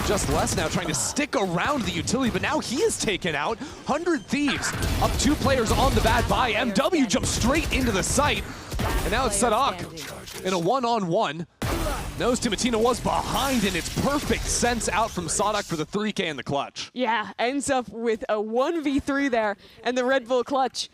Just less now, trying to stick around the utility, but now he is taken out. 100 Thieves up 2 players on the bad buy. MW jumps straight into the site. And now it's Sadak in a one-on-one. Knows Timotina was behind, and it's perfect sense out from Sadak for the 3K in the clutch. Yeah, ends up with a 1v3 there and the Red Bull clutch.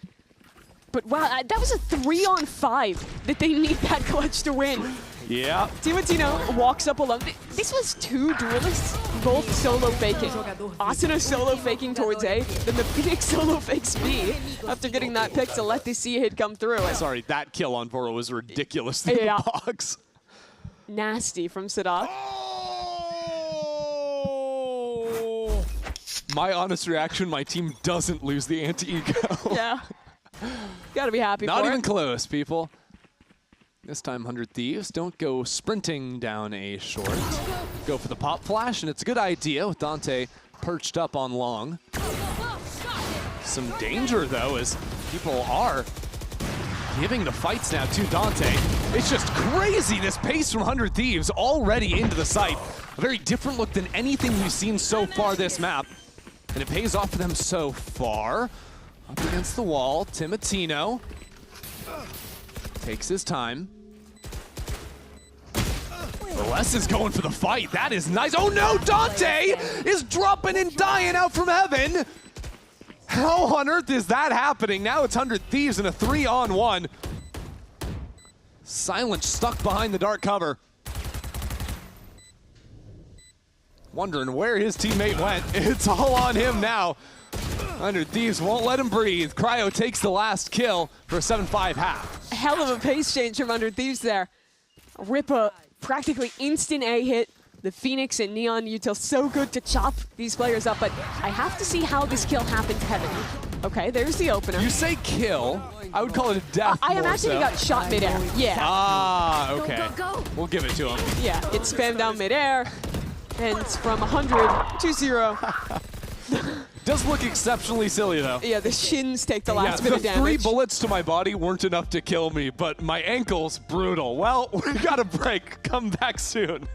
But wow, that was a 3-on-5 that they need that clutch to win. Yeah. Timotina walks up alone. This was 2 duelists, both solo faking. Asuna solo faking towards A, then the Phoenix solo fakes B after getting that pick to let the C hit come through. Sorry, that kill on Voro was ridiculous in the box. Nasty from Sadak. Oh! My honest reaction, my team doesn't lose the anti-ego. Yeah. Gotta be happy Not for even it. close, people. This time, 100 Thieves don't go sprinting down a short. Go for the pop flash, and it's a good idea with Dante perched up on long. Some danger, though, as people are giving the fights now to Dante. It's just crazy, this pace from 100 Thieves already into the site. A very different look than anything we've seen so far this map. And it pays off for them so far. Up against the wall, Timotino takes his time. Les is going for the fight. That is nice. Oh no, Dante is dropping and dying out from heaven. How on earth is that happening? Now it's 100 Thieves in a 3-on-1. Silence stuck behind the dark cover. Wondering where his teammate went. It's all on him now. 100 Thieves won't let him breathe. Cryo takes the last kill for a 7-5 half. Hell of a pace change from 100 Thieves there. Rip a practically instant A hit. The Phoenix and Neon util so good to chop these players up, but I have to see how this kill happened to Heaven. Okay, there's the opener. You say kill, I would call it a death. I imagine he got shot midair. Yeah. Ah, okay. Go, go, go. We'll give it to him. Yeah, it spammed down midair, and it's from 100 to 0. Does look exceptionally silly, though. Yeah, the shins take the last bit of damage. The 3 bullets to my body weren't enough to kill me, but my ankle's brutal. Well, we got a break. Come back soon.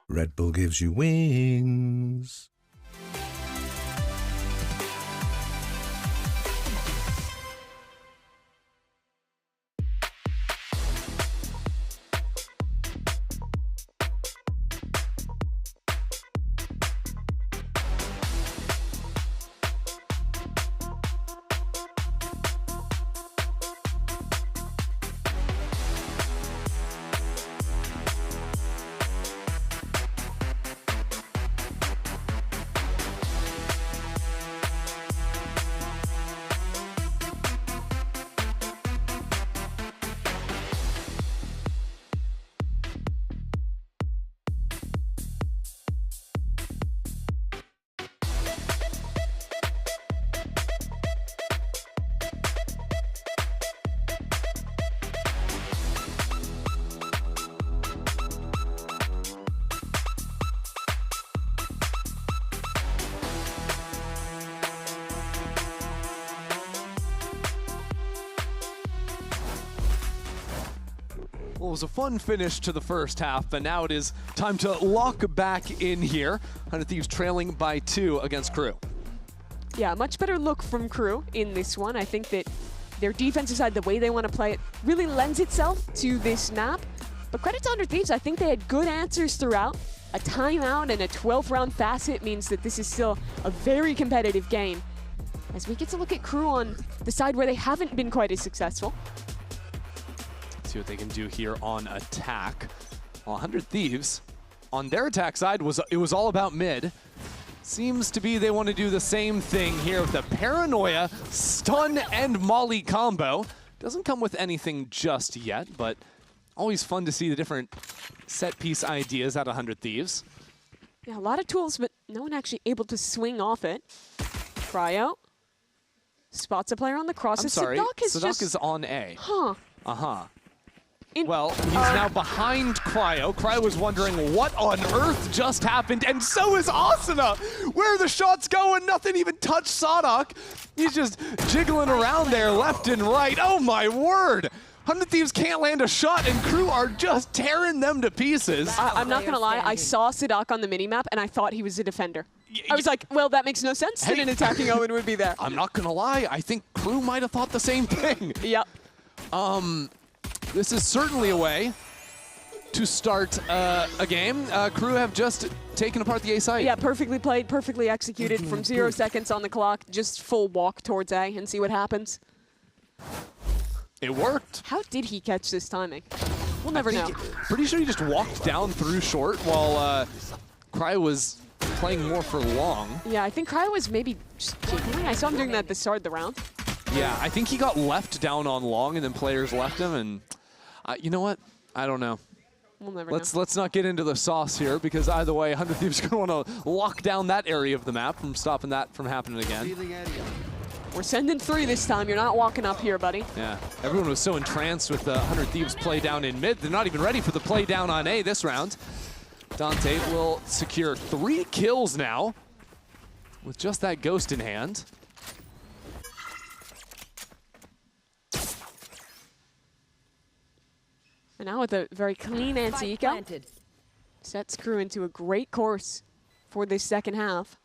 Red Bull gives you wings. Well, it was a fun finish to the first half, but now it is time to lock back in here. 100 Thieves trailing by 2 against Crew. Yeah, much better look from Crew in this one. I think that their defensive side, the way they want to play it, really lends itself to this map. But credit to 100 Thieves, I think they had good answers throughout. A timeout and a 12th round facet means that this is still a very competitive game. As we get to look at Crew on the side where they haven't been quite as successful. See what they can do here on attack. Well, 100 Thieves, on their attack side, it was all about mid. Seems to be they want to do the same thing here with the Paranoia, Stun, and Molly combo. Doesn't come with anything just yet, but always fun to see the different set piece ideas at 100 Thieves. Yeah, a lot of tools, but no one actually able to swing off it. Cryo spots a player on the cross. I'm sorry, Sadak is on A. Huh. Uh-huh. Well, he's now behind Cryo. Cryo was wondering what on earth just happened, and so is Asuna. Where are the shots going? Nothing even touched Sadak. He's just jiggling around there left and right. Oh my word! 100 Thieves can't land a shot, and Crew are just tearing them to pieces. I'm not gonna lie, I saw Sadak on the minimap, and I thought he was a defender. I was like, well, that makes no sense that an attacking Owen would be there. I'm not gonna lie, I think Crew might have thought the same thing. Yep. This is certainly a way to start a game. Crew have just taken apart the A site. Yeah, perfectly played, perfectly executed from 0 seconds on the clock. Just full walk towards A and see what happens. It worked. How did he catch this timing? We'll never know. Pretty sure he just walked down through short while Cryo was playing more for long. Yeah, I think Cryo was maybe just jiggling. I saw him doing that at the start of the round. Yeah, I think he got left down on long, and then players left him, and you know what? I don't know. We'll never know. Let's not get into the sauce here, because either way, 100 Thieves are going to want to lock down that area of the map from stopping that from happening again. We're sending 3 this time. You're not walking up here, buddy. Yeah, everyone was so entranced with the 100 Thieves play down in mid. They're not even ready for the play down on A this round. Dante will secure 3 kills now with just that ghost in hand. And now with a very clean anti-eco, sets Crew into a great course for this second half.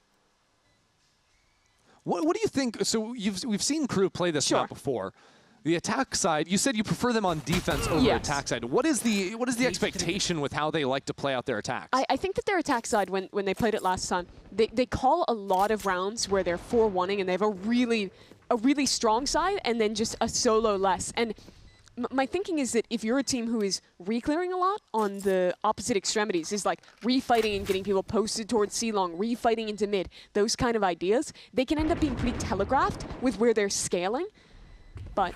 What do you think? So we've seen Crew play this map before. The attack side, you said you prefer them on defense over attack side. What is the expectation with how they like to play out their attacks? I think that their attack side, when they played it last time, they call a lot of rounds where they're 4-1-ing and they have a really strong side and then just a solo less. And my thinking is that if you're a team who is re-clearing a lot on the opposite extremities, is like refighting and getting people posted towards C-long, refighting into mid, those kind of ideas, they can end up being pretty telegraphed with where they're scaling. But,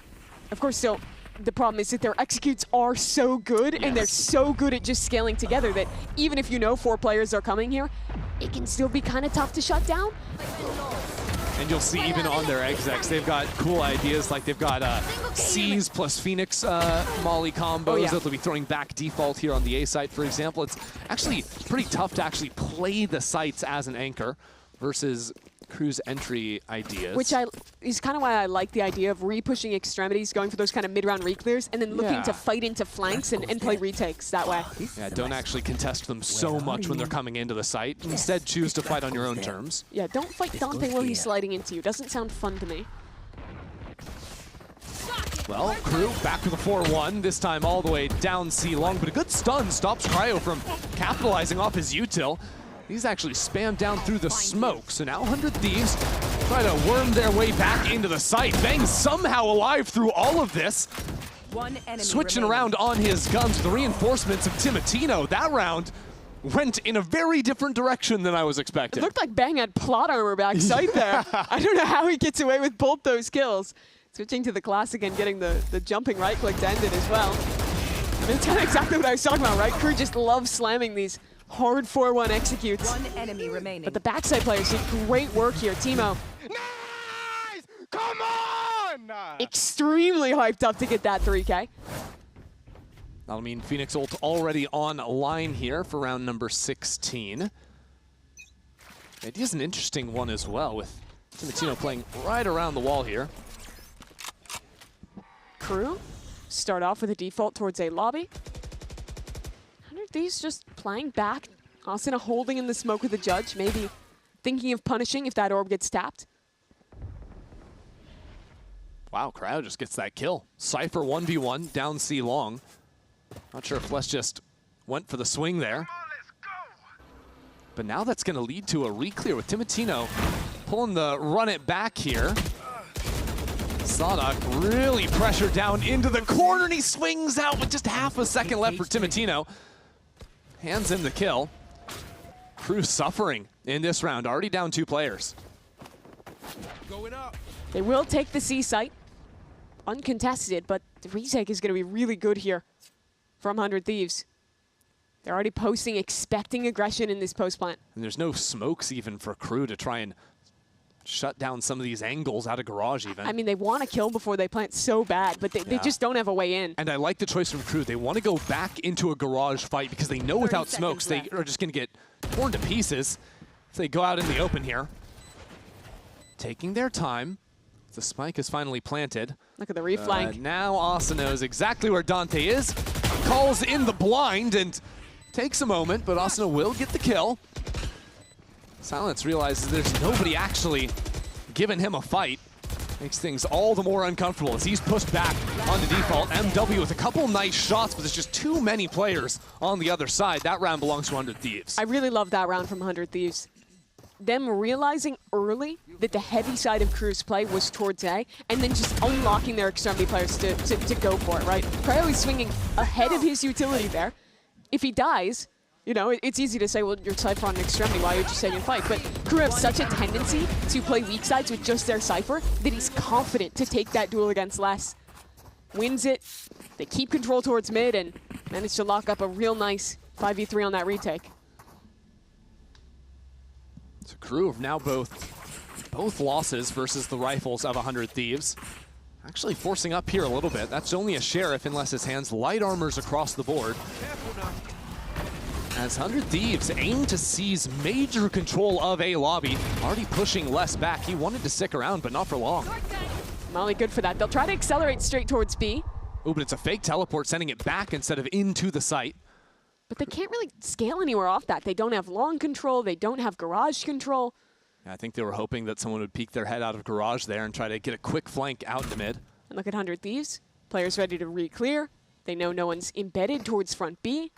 of course, still, the problem is that their executes are so good, and they're so good at just scaling together that even if you know 4 players are coming here, it can still be kind of tough to shut down. And you'll see even on their execs, they've got cool ideas, like they've got C's plus Phoenix Molly combos that they'll be throwing back default here on the A site, for example. It's actually pretty tough to actually play the sites as an anchor versus Crew's entry ideas. Which is kind of why I like the idea of re-pushing extremities, going for those kind of mid-round re-clears, and then looking to fight into flanks and play retakes that way. Yeah, don't actually contest them so much when they're coming into the site. Instead, choose to fight on your own terms. Yeah, don't fight Dante while he's sliding into you. Doesn't sound fun to me. Well, Crew back with a 4-1, this time all the way down C-long, but a good stun stops Cryo from capitalizing off his util. He's actually spammed down through the smoke, so now 100 Thieves try to worm their way back into the site. Bang somehow alive through all of this. Switching around on his guns, the reinforcements of Timotino. That round went in a very different direction than I was expecting. It looked like Bang had plot armor backside there. I don't know how he gets away with both those kills. Switching to the classic and getting the jumping right click to end it as well. I mean, it's kind of exactly what I was talking about, right? Crew just loves slamming these hard 4-1 executes. One enemy remaining. But the backside players did great work here. Timo. Nice! Come on! Extremely hyped up to get that 3K. That'll mean Phoenix ult already on line here for round number 16. It is an interesting one as well, with Timotino playing right around the wall here. Crew start off with a default towards a lobby. Thieves just playing back. Asuna holding in the smoke with the judge, maybe thinking of punishing if that orb gets tapped. Wow, Cryo just gets that kill. Cypher 1v1 down C long. Not sure if Les just went for the swing there. But now that's going to lead to a re-clear with Timotino pulling the run it back here. Sadak really pressured down into the corner, and he swings out with just half a second left for Timotino. Hands in the kill. Crew suffering in this round, already down 2 players. Going up. They will take the C site. Uncontested, but the retake is going to be really good here from 100 Thieves. They're already posting, expecting aggression in this post plant. And there's no smokes even for Crew to try and shut down some of these angles out of garage even. I mean, they want to kill before they plant so bad, but they just don't have a way in. And I like the choice from Crew. They want to go back into a garage fight because they know without smokes they are just going to get torn to pieces if they go out in the open here. Taking their time. The spike is finally planted. Look at the reflank. Now Asa knows exactly where Dante is. Calls in the blind and takes a moment, but Asuna will get the kill. Silence realizes there's nobody actually giving him a fight. Makes things all the more uncomfortable as he's pushed back onto default. MW with a couple nice shots, but there's just too many players on the other side. That round belongs to 100 Thieves. I really love that round from 100 Thieves. Them realizing early that the heavy side of Crew's play was towards A, and then just unlocking their extremity players to go for it, right? Cryo is swinging ahead of his utility there. If he dies, you know, it's easy to say, well, you're Cypher on an extremity, why are you just taking a fight? But Crew have such a tendency to play weak sides with just their Cypher that he's confident to take that duel against Les. Wins it, they keep control towards mid, and manage to lock up a real nice 5v3 on that retake. So Crew have now both losses versus the rifles of 100 Thieves. Actually forcing up here a little bit. That's only a Sheriff in Les's hands. Light armors across the board. As 100 Thieves aim to seize major control of A lobby. Already pushing Les back. He wanted to stick around, but not for long. Molly good for that. They'll try to accelerate straight towards B. Oh, but it's a fake teleport, sending it back instead of into the site. But they can't really scale anywhere off that. They don't have long control. They don't have garage control. I think they were hoping that someone would peek their head out of garage there and try to get a quick flank out to mid. And look at 100 Thieves. Players ready to re-clear. They know no one's embedded towards front B.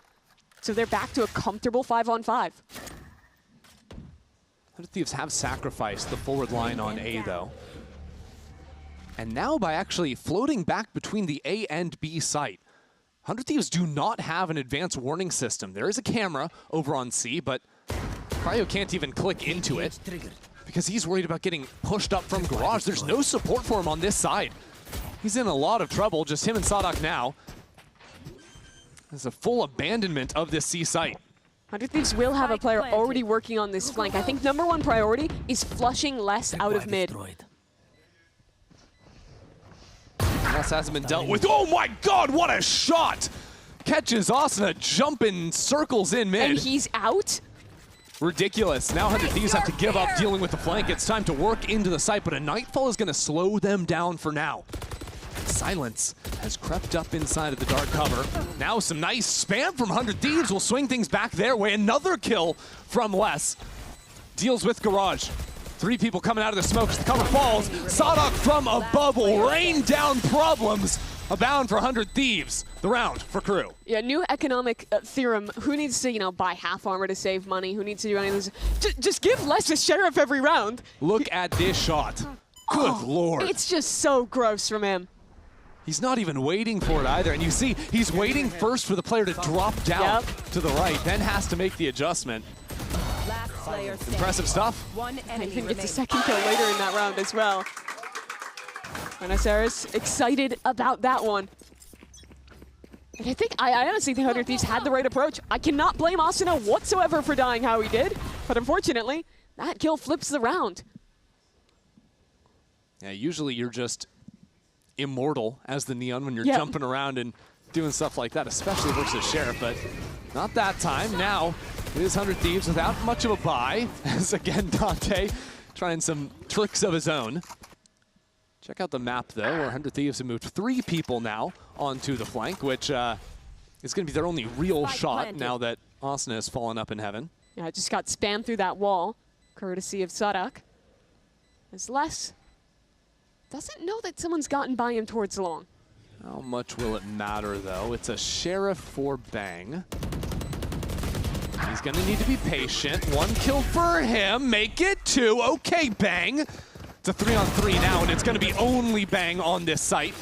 So they're back to a comfortable 5-on-5. 100 Thieves have sacrificed the forward line on A, though. And now by actually floating back between the A and B site, 100 Thieves do not have an advanced warning system. There is a camera over on C, but Cryo can't even click into it because he's worried about getting pushed up from garage. There's no support for him on this side. He's in a lot of trouble, just him and Sadak now. There's a full abandonment of this C site. 100 Thieves will have a player already working on this flank. I think #1 priority is flushing Les out of mid. Les hasn't been dealt with. Oh my God, what a shot! Catches Asuna jumping circles in mid. And he's out? Ridiculous. Now 100 Thieves have to give up dealing with the flank. It's time to work into the site, but a Nightfall is going to slow them down for now. Silence has crept up inside of the dark cover. Now some nice spam from 100 Thieves will swing things back their way. Another kill from Les. Deals with garage. 3 people coming out of the smoke as the cover falls. Sadak from above will rain down problems. Abound for 100 Thieves. The round for Crew. Yeah, new economic theorem. Who needs to, you know, buy half armor to save money? Who needs to do any of this? Just give Les a Sheriff every round. Look at this shot. Good Lord. It's just so gross from him. He's not even waiting for it either. And you see, he's waiting first for the player to drop down to the right, then has to make the adjustment. Impressive stuff. And even gets a second kill later in that round as well. Buenos Aires excited about that one. And I honestly think 100 Thieves had the right approach. I cannot blame Asuna whatsoever for dying how he did, but unfortunately, that kill flips the round. Yeah, usually you're just immortal as the Neon when you're jumping around and doing stuff like that, especially versus Sheriff, but not that time. Now, it is 100 Thieves without much of a buy, as again, Dante trying some tricks of his own. Check out the map, though, where 100 Thieves have moved 3 people now onto the flank, which It's going to be their only real shot now that Asuna has fallen up in heaven. Yeah, it just got spammed through that wall, courtesy of Sadak. As Les doesn't know that someone's gotten by him towards long. How much will it matter, though? It's a Sheriff for Bang. He's going to need to be patient. 1 kill for him. Make it 2. Okay, Bang. It's a 3-on-3 now, and it's going to be only Bang on this site.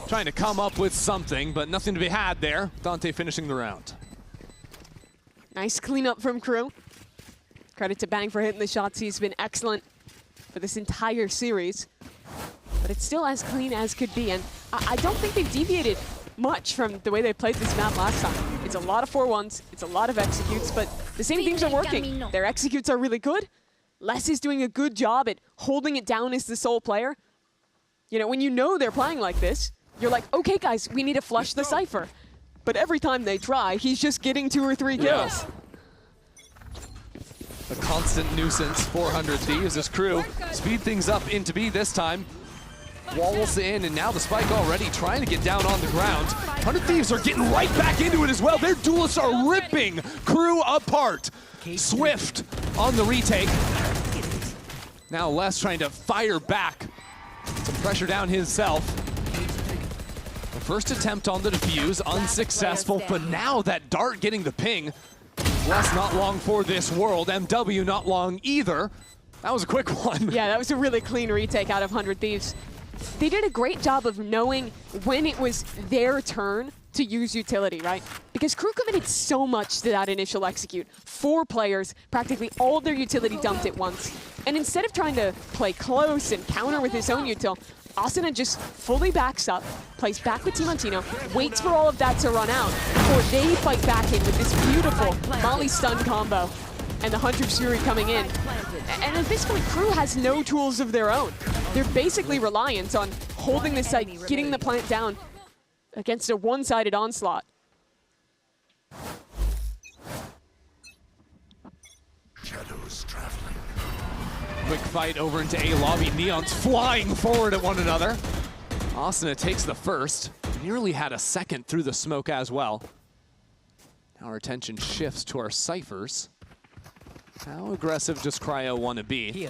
Trying to come up with something, but nothing to be had there. Dante finishing the round. Nice cleanup from Crew. Credit to Bang for hitting the shots. He's been excellent for this entire series. But it's still as clean as could be, and I don't think they've deviated much from the way they played this map last time. It's a lot of 4-1s, it's a lot of executes, but the same things are working. Their executes are really good. Les is doing a good job at holding it down as the sole player. You know, when you know they're playing like this, you're like, okay guys, we need to flush the Cypher. But every time they try, he's just getting 2 or 3 kills. A constant nuisance, 400 Thieves. This Crew speed things up into B this time. Walls in, and now the spike already trying to get down on the ground. 100 Thieves are getting right back into it as well. Their duelists are ripping Crew apart. Swift on the retake. Now Les trying to fire back. Some pressure down himself. The first attempt on the defuse, unsuccessful, but now that dart getting the ping. Les not long for this world. MW not long either. That was a quick one. Yeah, that was a really clean retake out of 100 Thieves. They did a great job of knowing when it was their turn to use utility, right? Because Crew committed so much to that initial execute. 4 players, practically all their utility dumped at once. And instead of trying to play close and counter with his own util, Asuna just fully backs up, plays back with Timantino, waits for all of that to run out before they fight back in with this beautiful Molly stun combo. And the Hunter's Fury coming in. And at this point, Crew has no tools of their own. They're basically reliant on holding the site, getting the plant down against a one-sided onslaught. Shadows traveling. Quick fight over into A lobby. Neons flying forward at one another. Asuna takes the first. Nearly had a second through the smoke as well. Now our attention shifts to our Cyphers. How aggressive does Cryo want to be?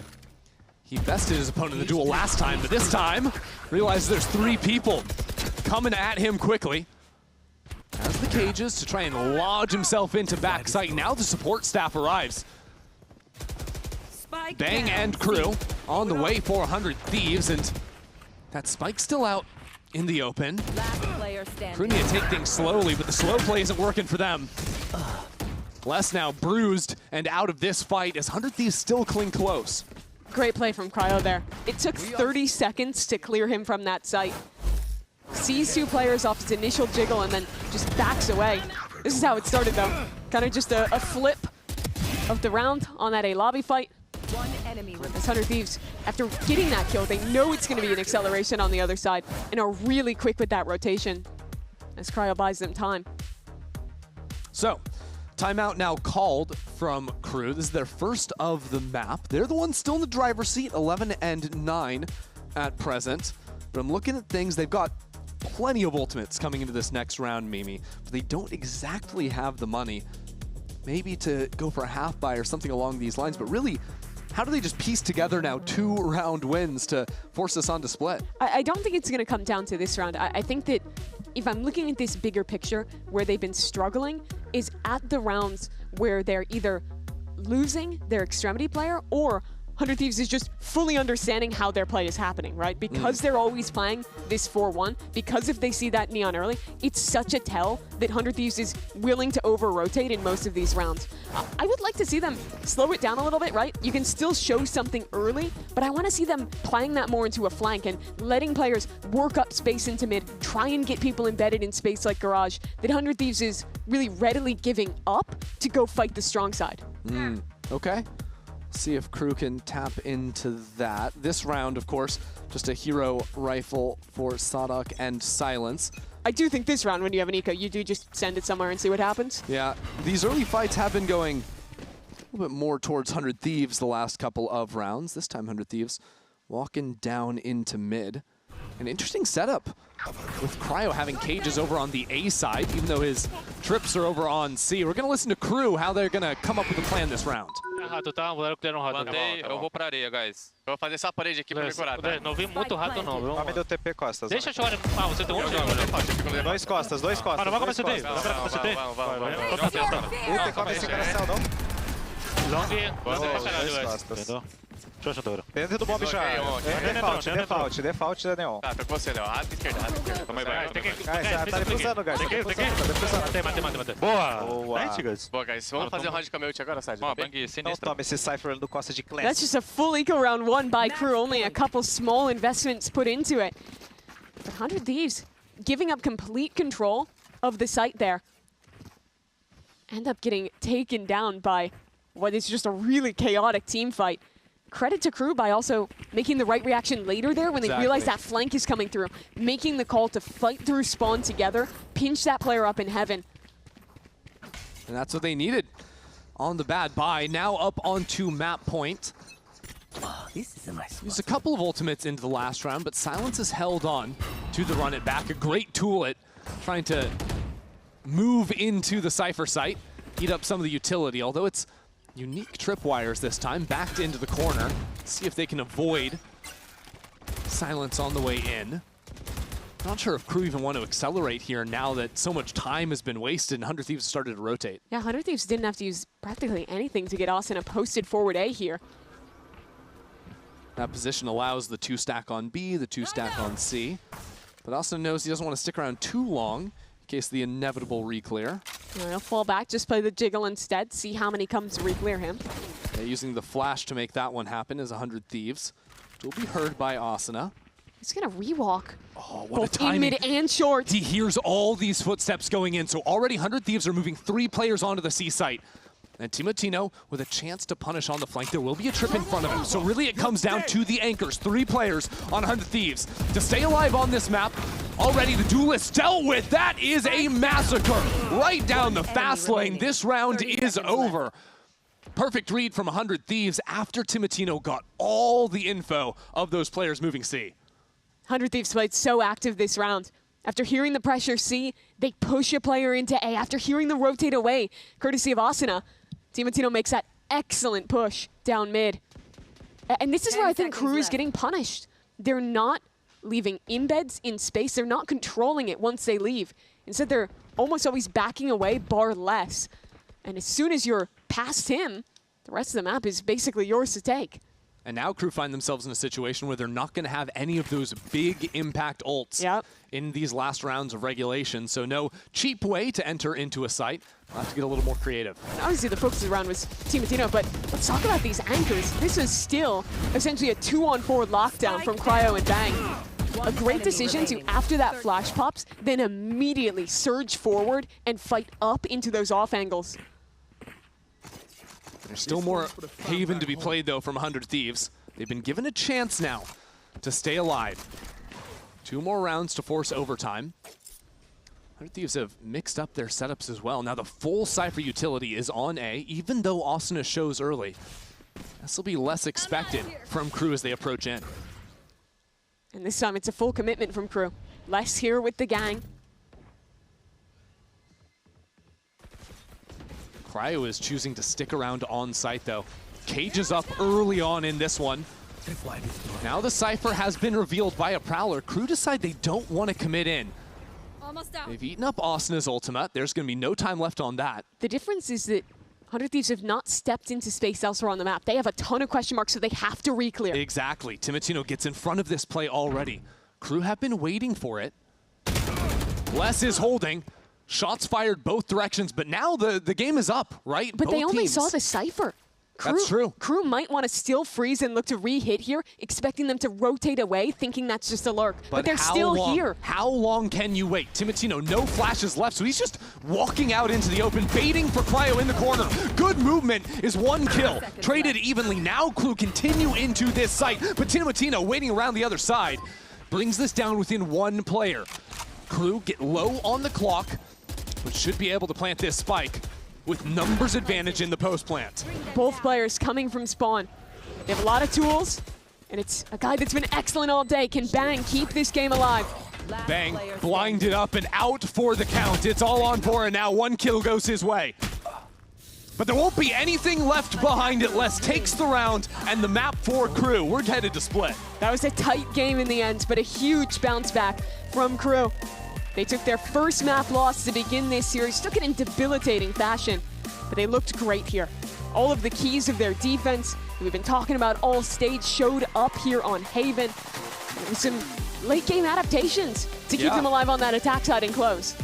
He bested his opponent in the duel last time, but this time realizes there's 3 people coming at him quickly. Has the cages to try and lodge himself into backside. Now the support staff arrives. Bang and Crew on the way for 100 Thieves, and that spike's still out in the open. Crew need to take things slowly, but the slow play isn't working for them. Les now bruised and out of this fight as 100 Thieves still cling close. Great play from Cryo there. It took 30 seconds to clear him from that site. Sees 2 players off his initial jiggle and then just backs away. This is how it started though. Kind of just a flip of the round on that A lobby fight. As 100 Thieves, after getting that kill, they know it's going to be an acceleration on the other side and are really quick with that rotation as Cryo buys them time. So, timeout now called from Crew. This is their first of the map. They're the ones still in the driver's seat, 11 and 9 at present. But I'm looking at things, they've got plenty of ultimates coming into this next round, Mimi, but they don't exactly have the money maybe to go for a half buy or something along these lines, but really, how do they just piece together now 2-round wins to force us on to split? I don't think it's going to come down to this round. I think that if I'm looking at this bigger picture where they've been struggling is at the rounds where they're either losing their extremity player or 100 Thieves is just fully understanding how their play is happening, right? Because they're always playing this 4-1, because if they see that Neon early, it's such a tell that 100 Thieves is willing to over-rotate in most of these rounds. I would like to see them slow it down a little bit, right? You can still show something early, but I want to see them playing that more into a flank and letting players work up space into mid, try and get people embedded in space like Garage, that 100 Thieves is really readily giving up to go fight the strong side. Okay. See if Crew can tap into that. This round, of course, just a hero rifle for Sadak and Silence. I do think this round, when you have an eco, you do just send it somewhere and see what happens. Yeah, these early fights have been going a little bit more towards 100 Thieves the last couple of rounds. This time 100 Thieves walking down into mid. An interesting setup with Cryo having cages over on the A side, even though his trips are over on C. We're going to listen to Crew, how they're going to come up with a plan this round. Rato, tá? Vou dar o clear no rato. Plantei, eu vou pra areia, guys. Eu vou fazer essa parede aqui pra me curar, tá? Não vi muito rato, não, viu? Me deu TP costas. Deixa eu jogar. Ah, você tem um jogo. Dois costas, dois costas. Ah, não vai começar CT. Não vai começar CT. Ulti, come segura céu, não? Long, você vai chegar ali, costas. Show. Dentro do bomb já. Default da Neon. Tá, tô com você, Léo. Rata esquerda. Calma aí, vai. Guys, tá defusando, guys. Mate. Boa. Boa, guys. Vamos fazer um round de cameote agora, Sade. Ó, bang sinistro. Não toma esse Cypher do Costa de Clans. That's just a full eco round won by Crew. Only a couple small investments put into it. But 100 Thieves giving up complete control of the site there. End up getting taken down by what is just a really chaotic team fight. Credit to Crew by also making the right reaction later there when they realize that flank is coming through. Making the call to fight through spawn together, pinch that player up in heaven. And that's what they needed on the bad buy. Now up onto map point. Oh, this is a nice one. There's a couple of ultimates into the last round, but Silence has held on to the run it back. A great tool at trying to move into the Cypher site, eat up some of the utility, although it's unique tripwires this time, backed into the corner. See if they can avoid Silence on the way in. Not sure if Crew even want to accelerate here now that so much time has been wasted and 100 Thieves started to rotate. Yeah, 100 Thieves didn't have to use practically anything to get Asuna posted forward A here. That position allows the 2-stack on B, the 2-stack on C. But Asuna knows he doesn't want to stick around too long in case of the inevitable re-clear. He'll fall back, just play the jiggle instead, see how many comes to re-clear him. Yeah, using the flash to make that one happen is 100 Thieves. It will be heard by Asuna. He's gonna re-walk. Oh, what both a timing. in mid and short. He hears all these footsteps going in, so already 100 Thieves are moving 3 players onto the C site. And Timotino with a chance to punish on the flank. There will be a trip in front of him. So really it comes down to the anchors. 3 players on 100 Thieves. To stay alive on this map, already the duelist dealt with. That is a massacre. Right down the fast lane. This round is over. Perfect read from 100 Thieves after Timotino got all the info of those players moving C. 100 Thieves played so active this round. After hearing the pressure C, they push a player into A. After hearing the rotate away, courtesy of Asuna, Timotino makes that excellent push down mid. And this is where I think Crew is getting punished. They're not leaving embeds in space. They're not controlling it once they leave. Instead, they're almost always backing away, bar less. And as soon as you're past him, the rest of the map is basically yours to take. And now Crew find themselves in a situation where they're not going to have any of those big impact ults in these last rounds of regulation. So no cheap way to enter into a site. We'll have to get a little more creative. And obviously the focus around was Timotino, but let's talk about these anchors. This is still essentially a 2-on-4 lockdown from Cryo and Bang. A great decision to, after that flash pops, then immediately surge forward and fight up into those off angles. There's still more Haven to be played, though, from 100 Thieves. They've been given a chance now to stay alive. 2 more rounds to force overtime. 100 Thieves have mixed up their setups as well. Now the full Cypher utility is on A, even though Asuna shows early. This will be less expected from Crew as they approach in. And this time it's a full commitment from Crew. Less here with the gang. Cryo is choosing to stick around on site, though. Cages up early on in this one. Now the Cypher has been revealed by a Prowler. Crew decide they don't want to commit in. They've eaten up Asuna's ultimate. There's going to be no time left on that. The difference is that 100 Thieves have not stepped into space elsewhere on the map. They have a ton of question marks, so they have to re-clear. Exactly. Timotino gets in front of this play already. Crew have been waiting for it. Bless is holding. Shots fired both directions, but now the game is up, right? But both they only teams. saw the Cypher. That's true. Crew might want to still freeze and look to re-hit here, expecting them to rotate away, thinking that's just a lurk. But they're still here. How long can you wait? Timotino, no flashes left, so he's just walking out into the open, baiting for Cryo in the corner. Good movement is 1 kill. Traded evenly. Now Crew continue into this site, but Timotino waiting around the other side brings this down within 1 player. Crew get low on the clock, but should be able to plant this spike with numbers advantage in the post plant. Both players coming from spawn. They have a lot of tools, And it's a guy that's been excellent all day. Can Bang keep this game alive? Bang blinded up and out for the count. It's all on Bora now. 1 kill goes his way. But there won't be anything left behind it. Les takes the round and the map for Crew. We're headed to split. That was a tight game in the end, but a huge bounce back from Crew. They took their first map loss to begin this series, took it in debilitating fashion, but they looked great here. All of the keys of their defense that we've been talking about all stage showed up here on Haven. And some late game adaptations to keep them alive on that attack side and close.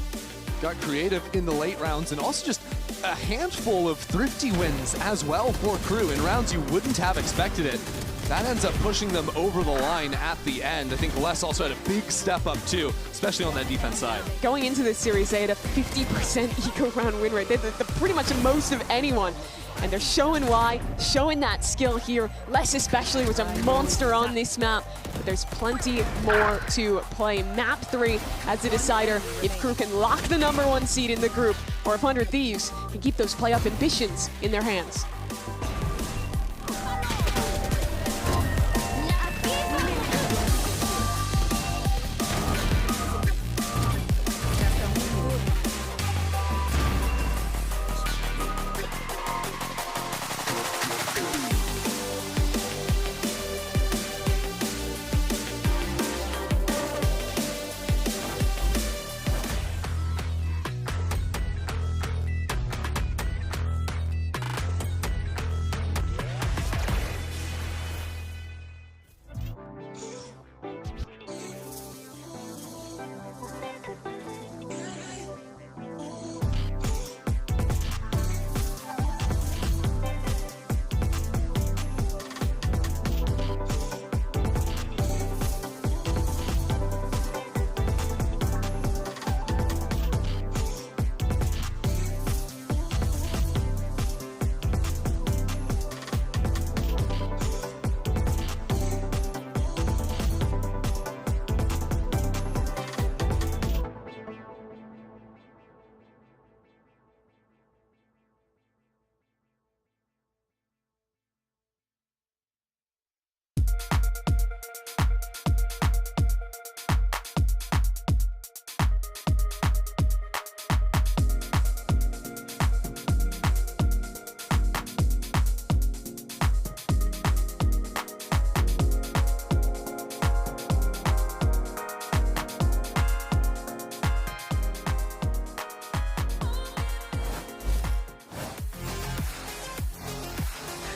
Got creative in the late rounds and also just a handful of thrifty wins as well for Crew in rounds you wouldn't have expected it. That ends up pushing them over the line at the end. I think Les also had a big step up too, especially on that defense side. Going into this series, they had a 50% eco round win rate. They had pretty much the most of anyone. And they're showing why, showing that skill here. Les especially was a monster on this map, but there's plenty more to play. Map 3 as a decider if Crew can lock the #1 seed in the group, or if 100 Thieves can keep those playoff ambitions in their hands.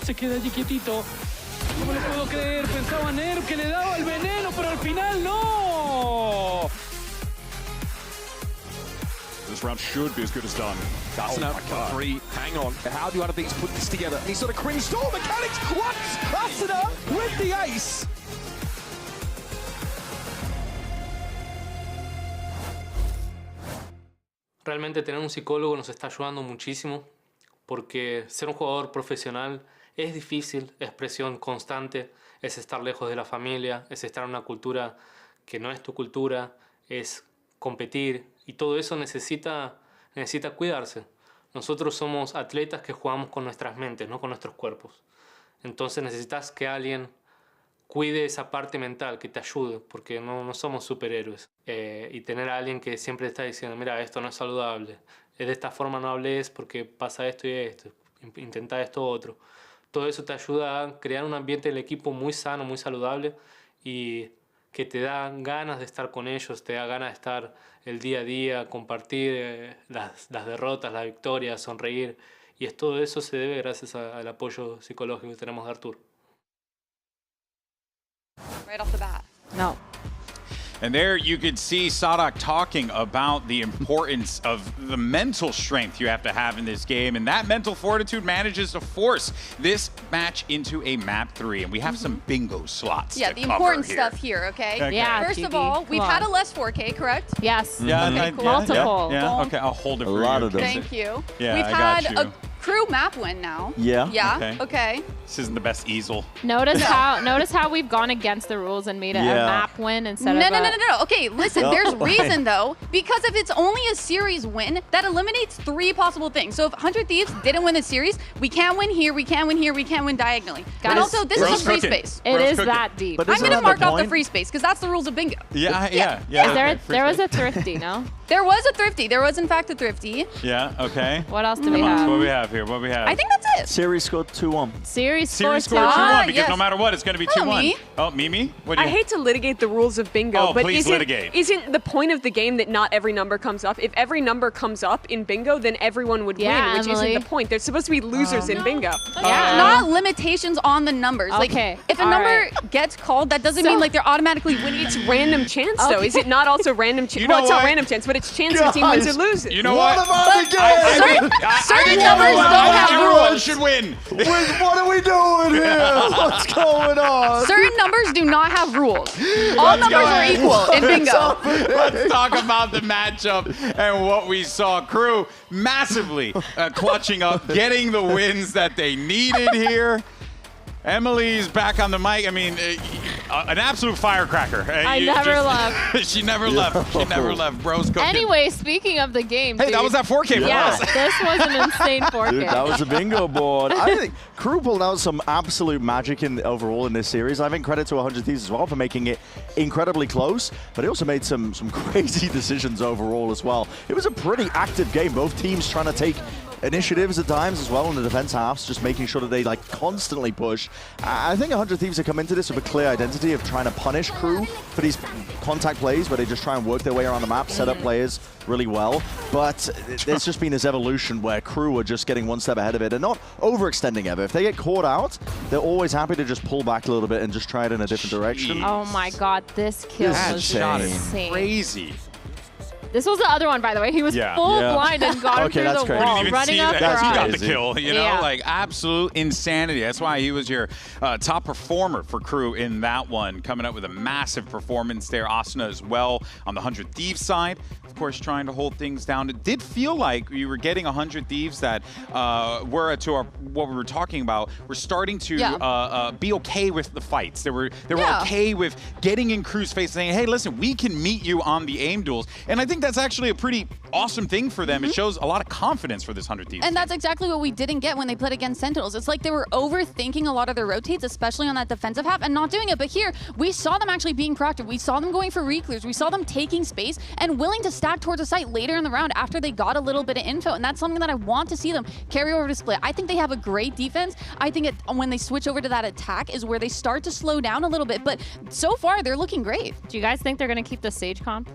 Se queda allí quietito. ¿Cómo lo puedo creer? Pensaba Nerv que le daba el veneno, pero al final no. This round should be as good as done. That's enough for 3. Hang on. How do other things put this together? He's sort of cringe stall mechanics. What? That's enough with the ace. Realmente tener un psicólogo nos está ayudando muchísimo, porque ser un jugador profesional es difícil, es presión constante, es estar lejos de la familia, es estar en una cultura que no es tu cultura, es competir, y todo eso necesita cuidarse. Nosotros somos atletas que jugamos con nuestras mentes, no con nuestros cuerpos. Entonces necesitas que alguien cuide esa parte mental, que te ayude, porque no somos superhéroes. Y tener a alguien que siempre está diciendo, mira, esto no es saludable, de esta forma no hables porque pasa esto y esto, intenta esto otro. Todo eso te ayuda a crear un ambiente del equipo muy sano, muy saludable, y que te da ganas de estar con ellos, te da ganas de estar el día a día, compartir las derrotas, las victorias, sonreír. Y todo eso se debe gracias al apoyo psicológico que tenemos de Artur. Right off the bat. No. And there you could see Sadak talking about the importance of the mental strength you have to have in this game. And that mental fortitude manages to force this match into a map 3. And we have some bingo slots Yeah, to the cover important here. stuff here, okay? Okay. Yeah, First of GB, all, come we've on. had a less 4K, correct? Yes. Yeah, Okay, cool. Multiple. Yeah, okay, I'll hold it for you. lot of them. Thank you. Yeah, We've I got had you. Crew map win now. Yeah. Yeah. Okay. This isn't the best easel. Notice how we've gone against the rules and made it a map win instead of No. Okay, listen, there's reason though, because if it's only a series win, that eliminates 3 possible things. So if 100 Thieves didn't win the series, we can't win here, we can't win here, we can't win diagonally. Guys, and also, this is a free space. It is that deep. I'm going to mark off the free space because that's the rules of bingo. Yeah. There was a thrifty, no? There was a thrifty. There was, in fact, a thrifty. Yeah, okay. What else do we have? What do we have here? What do we have? I think that's it. Series scored 2-1. Series scored 2-1 because no matter what, it's going to be 2-1. Oh, Mimi? What do you I hate to litigate the rules of bingo, but please litigate. Isn't the point of the game that not every number comes up? If every number comes up in bingo, then everyone would win, which isn't the point. There's supposed to be losers in bingo. Not limitations on the numbers. Okay. Like, if a number gets called, that doesn't mean like they're automatically winning. It's random chance, though. Is it not also random chance? Well, it's not random chance, but it's chance the team wins or loses. You know what? Certain numbers don't have Everyone rules. should win. What are we doing here? What's going on? Certain numbers do not have rules. All numbers are equal in bingo. Let's talk about the matchup and what we saw. Crew massively clutching up, getting the wins that they needed here. Emily's back on the mic. I mean, an absolute firecracker. I never left. She never left. She never left. Bro's cooking. Anyway, speaking of the game, hey, that was that 4K for us. This was an insane 4K. Dude, that was a bingo board. I think Crew pulled out some absolute magic overall in this series. I think credit to 100 Thieves as well for making it incredibly close, but he also made some crazy decisions overall as well. It was a pretty active game. Both teams trying to take initiatives at times as well in the defense halves, just making sure that they like constantly push. I think 100 Thieves have come into this with a clear identity of trying to punish Crew for these contact plays where they just try and work their way around the map, set up players really well. But there's just been this evolution where Crew are just getting one step ahead of it and not overextending ever. If they get caught out, they're always happy to just pull back a little bit and just try it in a different direction. Oh my god, this kill was insane. Crazy. This was the other one, by the way. He was full blind and got him through the wall, running up the He got the kill, you know? Like, absolute insanity. That's why he was your top performer for Crew in that one, coming up with a massive performance there. Asuna as well on the 100 Thieves side. Of course, trying to hold things down. It did feel like you were getting 100 Thieves that were to what we were talking about. We're starting to be okay with the fights. They were okay with getting in Crew's face, saying, "Hey, listen, we can meet you on the aim duels." And I think that's actually a pretty awesome thing for them. It shows a lot of confidence for this 100 Thieves. And that's exactly what we didn't get when they played against Sentinels. It's like they were overthinking a lot of their rotates, especially on that defensive half, and not doing it. But here, we saw them actually being proactive. We saw them going for reclears. We saw them taking space and willing to stack towards a site later in the round after they got a little bit of info. And that's something that I want to see them carry over to Split. I think they have a great defense. I think when they switch over to that attack is where they start to slow down a little bit. But so far, they're looking great. Do you guys think they're going to keep the Sage comp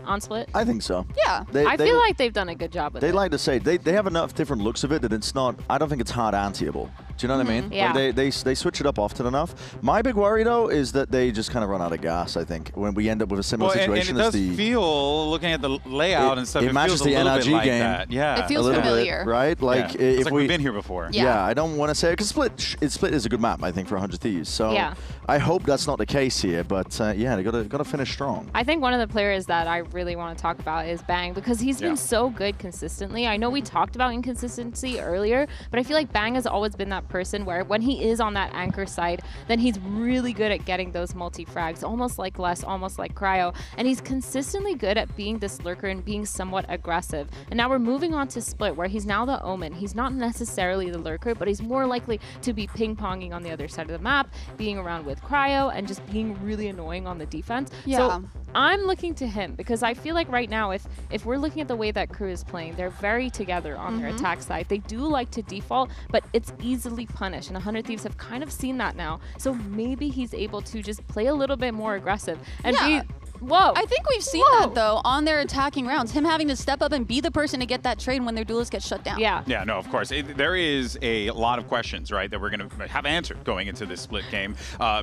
on Split? I think so. Yeah. I feel like they've done a good job with it. They like to say, they have enough different looks of it that it's not, I don't think it's hard anti-able. Do you know what I mean? Yeah. Like they switch it up often enough. My big worry, though, is that they just kind of run out of gas, I think, when we end up with a similar situation and it does feel, looking at the layout and stuff, it matches feels the a little NRG bit like game. that. Yeah. It feels familiar. Bit, right? Like, it's like we've been here before. Yeah, I don't want to say it, because Split is a good map, I think, for 100 Thieves. So I hope that's not the case here, but yeah, they got to finish strong. I think one of the players that I really want to talk about is Bang, because he's been so good consistently. I know we talked about inconsistency earlier, but I feel like Bang has always been that person where when he is on that anchor side, then he's really good at getting those multi-frags, almost like Les, almost like Cryo, and he's consistently good at being this lurker and being somewhat aggressive. And now we're moving on to Split, where he's now the Omen. He's not necessarily the lurker, but he's more likely to be ping-ponging on the other side of the map, being around with Cryo, and just being really annoying on the defense. Yeah. So I'm looking to him because I feel like right now, if we're looking at the way that Crew is playing, they're very together on their attack side. They do like to default, but it's easily punished, and 100 Thieves have kind of seen that now. So maybe he's able to just play a little bit more aggressive and be... Whoa. I think we've seen that, though, on their attacking rounds. Him having to step up and be the person to get that trade when their duelist gets shut down. Yeah. Yeah, no, of course. There is a lot of questions, right, that we're going to have answered going into this Split game.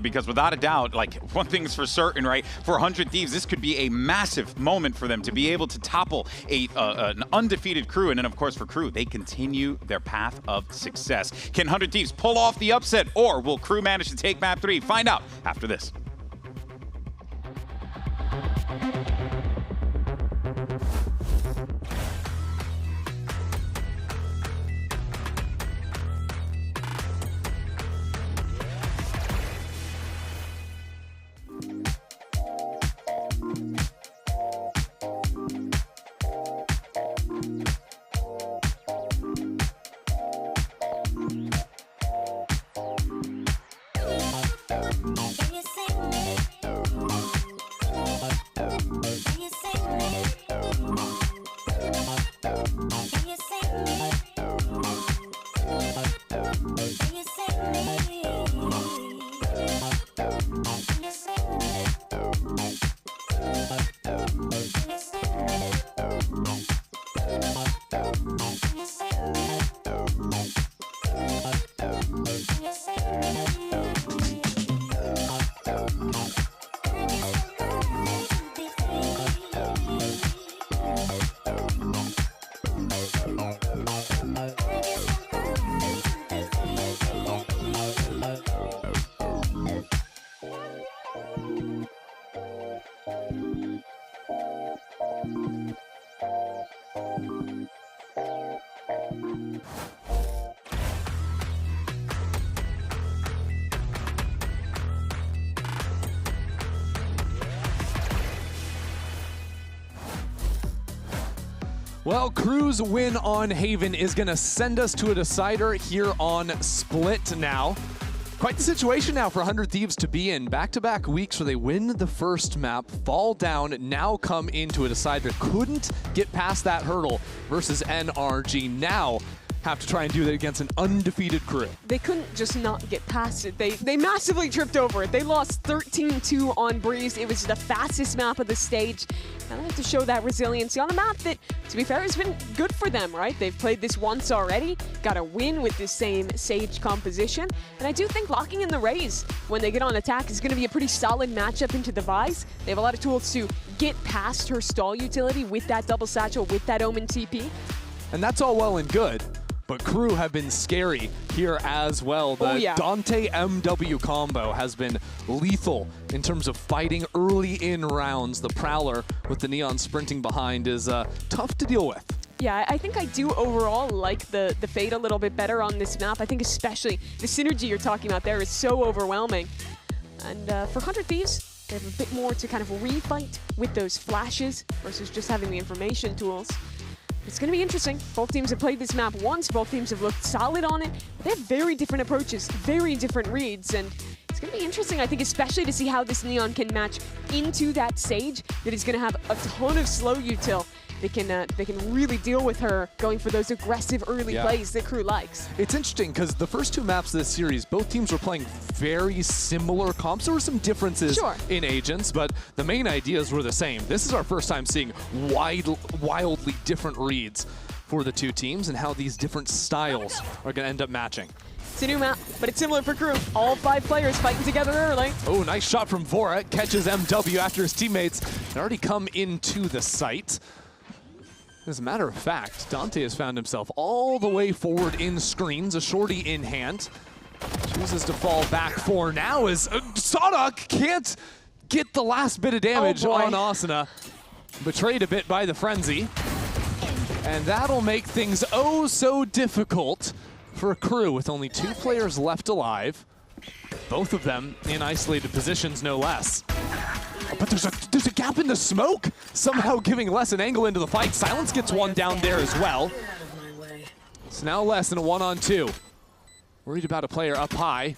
Because without a doubt, like, one thing is for certain, right, for 100 Thieves, this could be a massive moment for them to be able to topple an undefeated Crew. And then, of course, for Crew, they continue their path of success. Can 100 Thieves pull off the upset, or will Crew manage to take map 3? Find out after this. Well, Crew's win on Haven is going to send us to a decider here on Split now. Quite the situation now for 100 Thieves to be in. Back-to-back weeks where they win the first map, fall down, now come into a decider. Couldn't get past that hurdle versus NRG. Now have to try and do that against an undefeated Crew. They couldn't just not get past it. They massively tripped over it. They lost 13-2 on Breeze. It was the fastest map of the stage. And they have to show that resiliency on a map that, to be fair, has been good for them, right? They've played this once already, got a win with the same Sage composition. And I do think locking in the Raze when they get on attack is going to be a pretty solid matchup into the Vice. They have a lot of tools to get past her stall utility with that double satchel, with that Omen TP. And that's all well and good. But Crew have been scary here as well. The Dante MW combo has been lethal in terms of fighting early in rounds. The Prowler with the Neon sprinting behind is tough to deal with. Yeah, I think I do overall like the Fade a little bit better on this map. I think especially the synergy you're talking about there is so overwhelming. And for 100 Thieves, they have a bit more to kind of refight with those flashes versus just having the information tools. It's going to be interesting. Both teams have played this map once. Both teams have looked solid on it. They have very different approaches, very different reads, and it's going to be interesting, I think, especially to see how this Neon can match into that Sage that is going to have a ton of slow util. They can really deal with her going for those aggressive early plays that Crew likes. It's interesting because the first two maps of this series, both teams were playing very similar comps. There were some differences in agents, but the main ideas were the same. This is our first time seeing wildly different reads for the two teams and how these different styles are going to end up matching. It's a new map, but it's similar for Crew. All 5 players fighting together early. Oh, nice shot from Vora. Catches MW after his teammates had already come into the site. As a matter of fact, Dante has found himself all the way forward in screens, a shorty in hand. Chooses to fall back for now as Sadok can't get the last bit of damage on Asuna. Betrayed a bit by the frenzy. And that'll make things oh so difficult for Crew with only 2 players left alive. Both of them in isolated positions, no less. But there's a gap in the smoke, somehow giving Les an angle into the fight. Silence gets one down there as well. It's now Les in a 1-on-2. Worried about a player up high.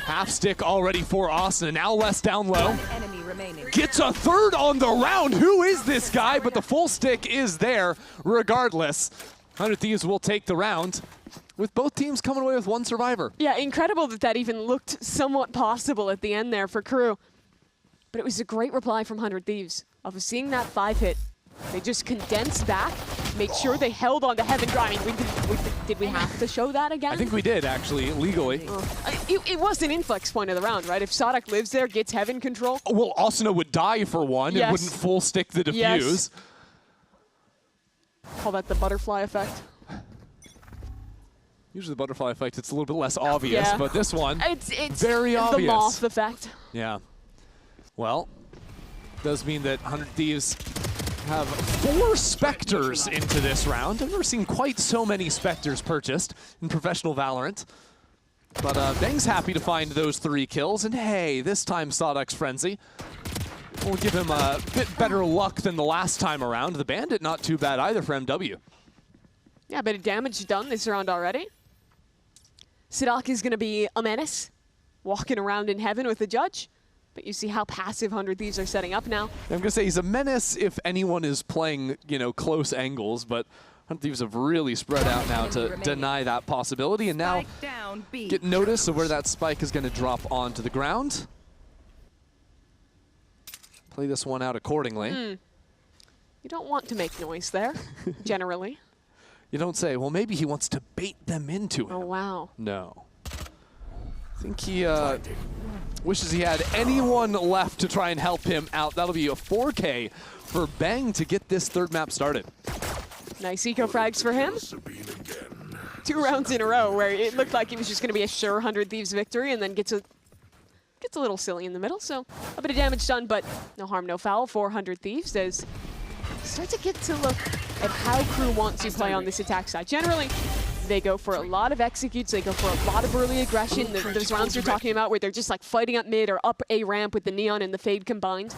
Half stick already for Asuna. Now Les down low. Gets a third on the round. Who is this guy? But the full stick is there regardless. 100 Thieves will take the round, with both teams coming away with 1 survivor. Yeah, incredible that even looked somewhat possible at the end there for Crew. But it was a great reply from 100 Thieves of seeing that 5 hit. They just condensed back, made sure they held on to Heaven Drive. I mean, did we have to show that again? I think we did, actually, legally. It was an inflex point of the round, right? If Sadok lives there, gets Heaven control. Well, Asuna would die for one and wouldn't full stick the defuse. Yes. Call that the butterfly effect. Usually the butterfly effect, it's a little bit less obvious, but this one, it's very obvious. The moth effect. Yeah. Well, does mean that 100 Thieves have 4 Spectres into this round. I've never seen quite so many Spectres purchased in professional Valorant. But Bang's happy to find those 3 kills, and hey, this time Sadok's Frenzy will give him a bit better luck than the last time around. The Bandit not too bad either for MW. Yeah, a bit of damage done this round already. Sadok is going to be a menace, walking around in heaven with the judge. But you see how passive 100 Thieves are setting up now. I'm going to say he's a menace if anyone is playing, you know, close angles, but 100 Thieves have really spread out now to deny that possibility, and now get notice of where that spike is going to drop onto the ground. Play this one out accordingly. You don't want to make noise there, generally. You don't say, well, maybe he wants to bait them into it. Oh, wow. No. I think he wishes he had anyone left to try and help him out. That'll be a 4K for Bang to get this 3rd map started. Nice eco frags for him. 2 rounds in a row where it looked like it was just going to be a sure 100 Thieves victory, and then gets a little silly in the middle. So a bit of damage done, but no harm, no foul for 100 Thieves as start to get to look at how Crew wants to play on this attack side. Generally, they go for a lot of executes, they go for a lot of early aggression. Those rounds you're talking about where they're just like fighting up mid or up A ramp with the Neon and the Fade combined.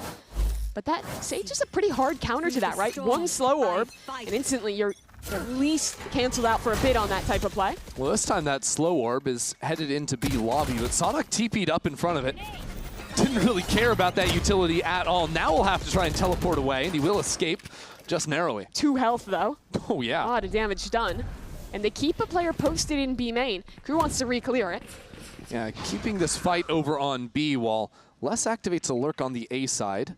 But that Sage is a pretty hard counter to that, right? One slow orb, and instantly you're at least canceled out for a bit on that type of play. Well, this time that slow orb is headed into B lobby, but Sonic TP'd up in front of it. Didn't really care about that utility at all. Now we'll have to try and teleport away, and he will escape just narrowly. 2 health, though. Oh, yeah. A lot of damage done. And they keep a player posted in B main. Crew wants to re-clear it. Yeah, keeping this fight over on B while Les activates a lurk on the A side.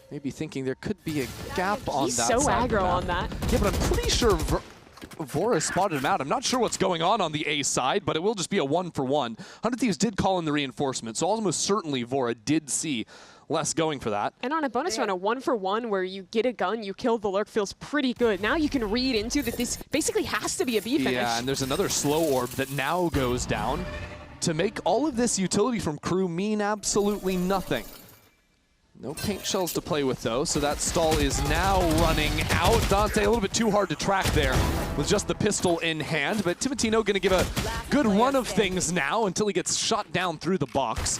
Maybe thinking there could be a gap on that side. He's so aggro on that. Yeah, but I'm pretty sure Vora spotted him out. I'm not sure what's going on the A side, but it will just be a 1-for-1. 100 Thieves did call in the reinforcement, so almost certainly Vora did see Les going for that. And on a bonus round, a 1-for-1 where you get a gun, you kill the lurk feels pretty good. Now you can read into that this basically has to be a B finish. Yeah, and there's another slow orb that now goes down to make all of this utility from Crew mean absolutely nothing. No paint shells to play with, though, so that stall is now running out. Dante a little bit too hard to track there with just the pistol in hand, but Timotino going to give a good run of things now until he gets shot down through the box.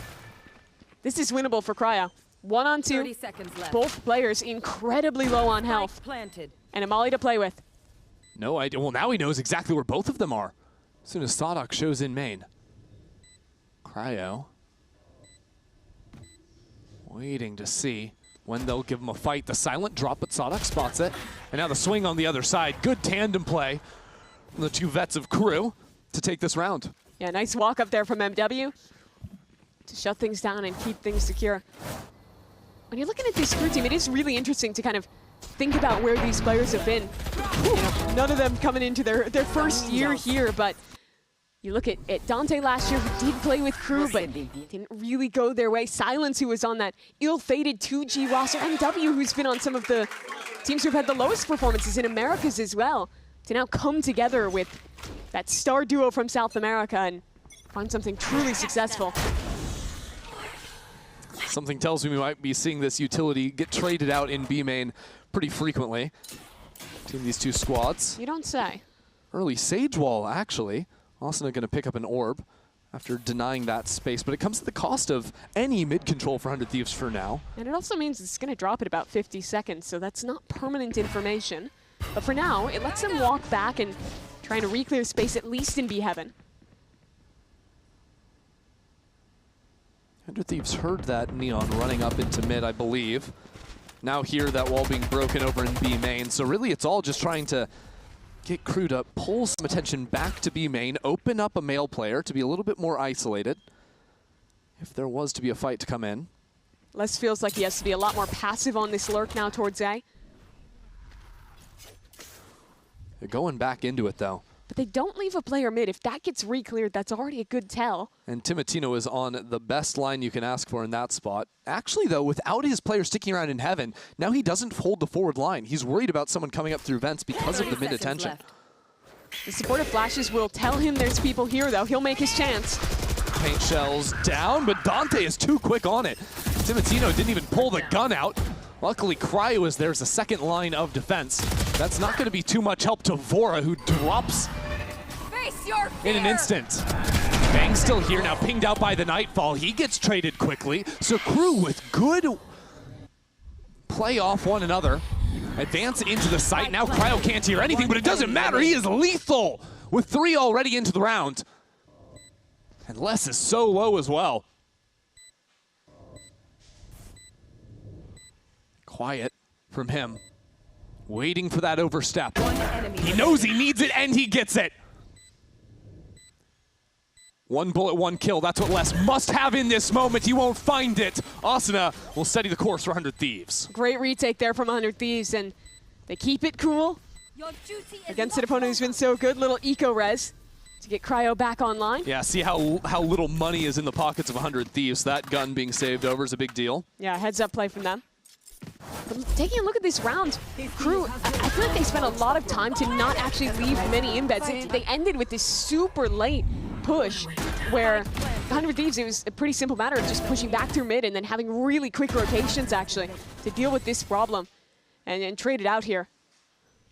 This is winnable for Cryo. 1-on-2. 30 seconds left. Both players incredibly low on health. Planted. And a molly to play with. No idea. Well, now he knows exactly where both of them are. As soon as Sadok shows in main. Cryo waiting to see when they'll give him a fight. The silent drop, but Sadok spots it. And now the swing on the other side. Good tandem play from the two vets of Crew to take this round. Yeah, nice walk up there from MW to shut things down and keep things secure. When you're looking at this Crew team, it is really interesting to kind of think about where these players have been. You know, none of them coming into their first year here, but you look at Dante last year, who did play with Crew, but didn't really go their way. Silence, who was on that ill-fated 2G roster. MW, who's been on some of the teams who've had the lowest performances in Americas as well, to now come together with that star duo from South America and find something truly successful. Something tells me we might be seeing this utility get traded out in B main pretty frequently between these two squads. You don't say. Early Sage Wall, actually. Asuna going to pick up an orb after denying that space, but it comes at the cost of any mid-control for 100 Thieves for now. And it also means it's going to drop at about 50 seconds, so that's not permanent information. But for now, it lets them walk back and trying to re-clear space, at least in B Heaven. 100 Thieves heard that Neon running up into mid, I believe. Now hear that wall being broken over in B main, so really it's all just trying to get Crew to pull some attention back to B main, open up a male player to be a little bit more isolated if there was to be a fight to come in. Les feels like he has to be a lot more passive on this lurk now towards A. They're going back into it, though. But they don't leave a player mid. If that gets re-cleared, that's already a good tell. And Timotino is on the best line you can ask for in that spot. Actually, though, without his player sticking around in heaven, now he doesn't hold the forward line. He's worried about someone coming up through vents because of the mid attention. The supportive flashes will tell him there's people here, though. He'll make his chance. Paint shells down, but Dante is too quick on it. Timotino didn't even pull the gun out. Luckily, Cryo is there as a second line of defense. That's not going to be too much help to Vora, who drops in an instant. Bang's still here now, pinged out by the Nightfall. He gets traded quickly. So Crew with good play off one another. Advance into the site. Now Cryo can't hear anything, but it doesn't matter. He is lethal with 3 already into the round. And Les is so low as well. Quiet from him. Waiting for that overstep. He knows he needs it, and he gets it. 1 bullet, 1 kill. That's what Les must have in this moment. He won't find it. Asuna will steady the course for 100 Thieves. Great retake there from 100 Thieves, and they keep it cool against an opponent who's been so good. Little eco-res to get Cryo back online. Yeah, see how little money is in the pockets of 100 Thieves. That gun being saved over is a big deal. Yeah, heads-up play from them. But taking a look at this round, Crew, I feel like they spent a lot of time to not actually leave many embeds. They ended with this super late push where 100 Thieves, it was a pretty simple matter of just pushing back through mid and then having really quick rotations, actually, to deal with this problem and trade it out here.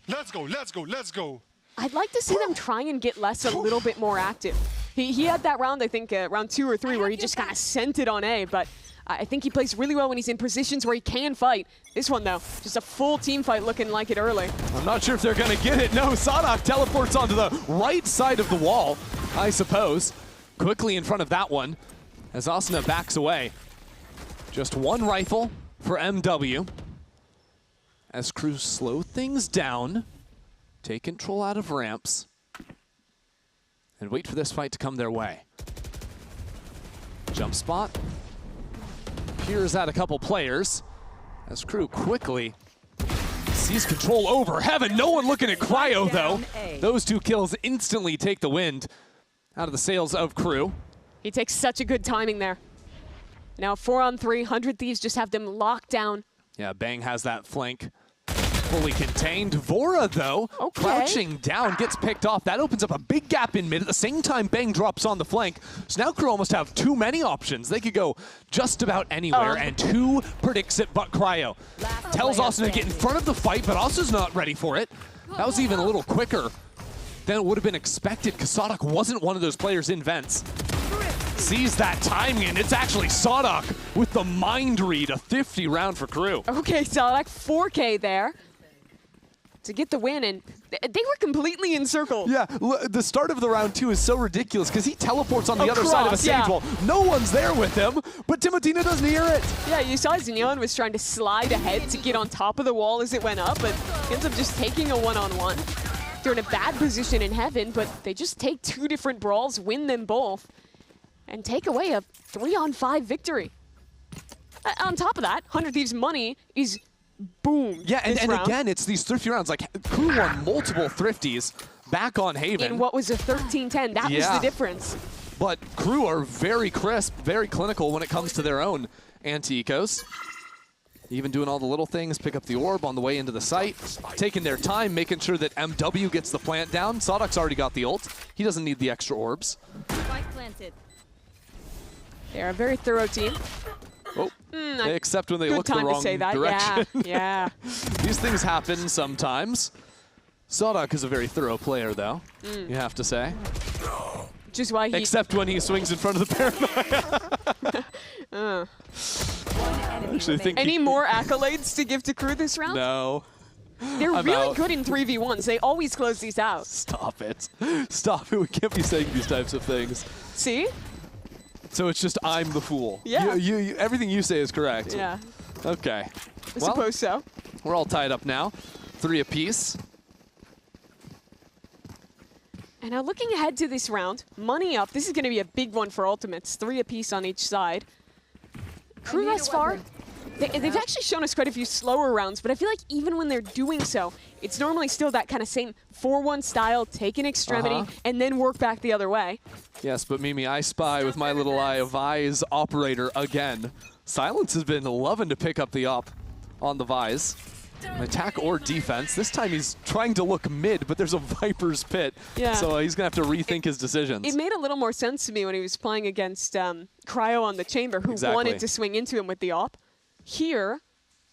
Let's go, let's go, let's go. I'd like to see them try and get Les a little bit more active. He had that round, I think, round 2 or 3, where he just kind of sent it on A, but I think he plays really well when he's in positions where he can fight. This one, though, just a full team fight looking like it early. I'm not sure if they're going to get it. No, Sadok teleports onto the right side of the wall, I suppose. Quickly in front of that one as Asuna backs away. Just one rifle for MW. As crew slow things down, take control out of ramps, and wait for this fight to come their way. Jump spot. Peers at a couple players as crew quickly sees control over heaven. No one looking at Cryo, though. Those two kills instantly take the wind out of the sails of crew. He takes such a good timing there. Now 4-on-3, 100 Thieves just have them locked down. Yeah, Bang has that flank fully contained. Vora, though, crouching down, gets picked off. That opens up a big gap in mid. At the same time, Bang drops on the flank. So now crew almost have too many options. They could go just about anywhere, and two predicts it but Cryo. Tells Asuna to get in front of the fight, but Asuna's not ready for it. That was even a little quicker than it would have been expected, because Sadok wasn't one of those players in vents. Sees that timing, and it's actually Sadok with the mind read, a 50 round for crew. Okay, Sadok, 4K there to get the win, and they were completely encircled. Yeah, the start of the round 2 is so ridiculous because he teleports on the other side of a sage wall. No one's there with him, but Timotino doesn't hear it. Yeah, you saw Xeon was trying to slide ahead to get on top of the wall as it went up, but ends up just taking a one-on-one. They're in a bad position in heaven, but they just take two different brawls, win them both, and take away a 3-on-5 victory. On top of that, 100 Thieves money is boom. Yeah, and again, it's these thrifty rounds. Like, crew won multiple thrifties back on Haven. In what was a 13-10, that was the difference. But crew are very crisp, very clinical when it comes to their own anti-ecos. Even doing all the little things, pick up the orb on the way into the site, taking their time, making sure that MW gets the plant down. Sadok's already got the ult. He doesn't need the extra orbs. They're a very thorough team. Oh, except when they look the wrong direction. Yeah. These things happen sometimes. Sadok is a very thorough player, though, you have to say. Which is why he... Except when he swings in front of the paranoia. Actually, think Any more accolades to give to crew this round? No. They're really good in 3v1s. They always close these out. Stop it. Stop it. We can't be saying these types of things. See? So it's just I'm the fool. Yeah. You, everything you say is correct. Yeah. Okay. I suppose so. We're all tied up now. 3 apiece. And now looking ahead to this round, money up. This is going to be a big one for ultimates. 3 apiece on each side. Crew thus far, they've actually shown us quite a few slower rounds, but I feel like even when they're doing so, it's normally still that kind of same 4-1 style, take an extremity, and then work back the other way. Yes, but Mimi, I spy with my little eye of Vise operator again. Silence has been loving to pick up the op on the Vise. Attack or defense. This time he's trying to look mid, but there's a Viper's Pit. Yeah. So he's going to have to rethink his decisions. It made a little more sense to me when he was playing against Cryo on the Chamber, who wanted to swing into him with the op. Here,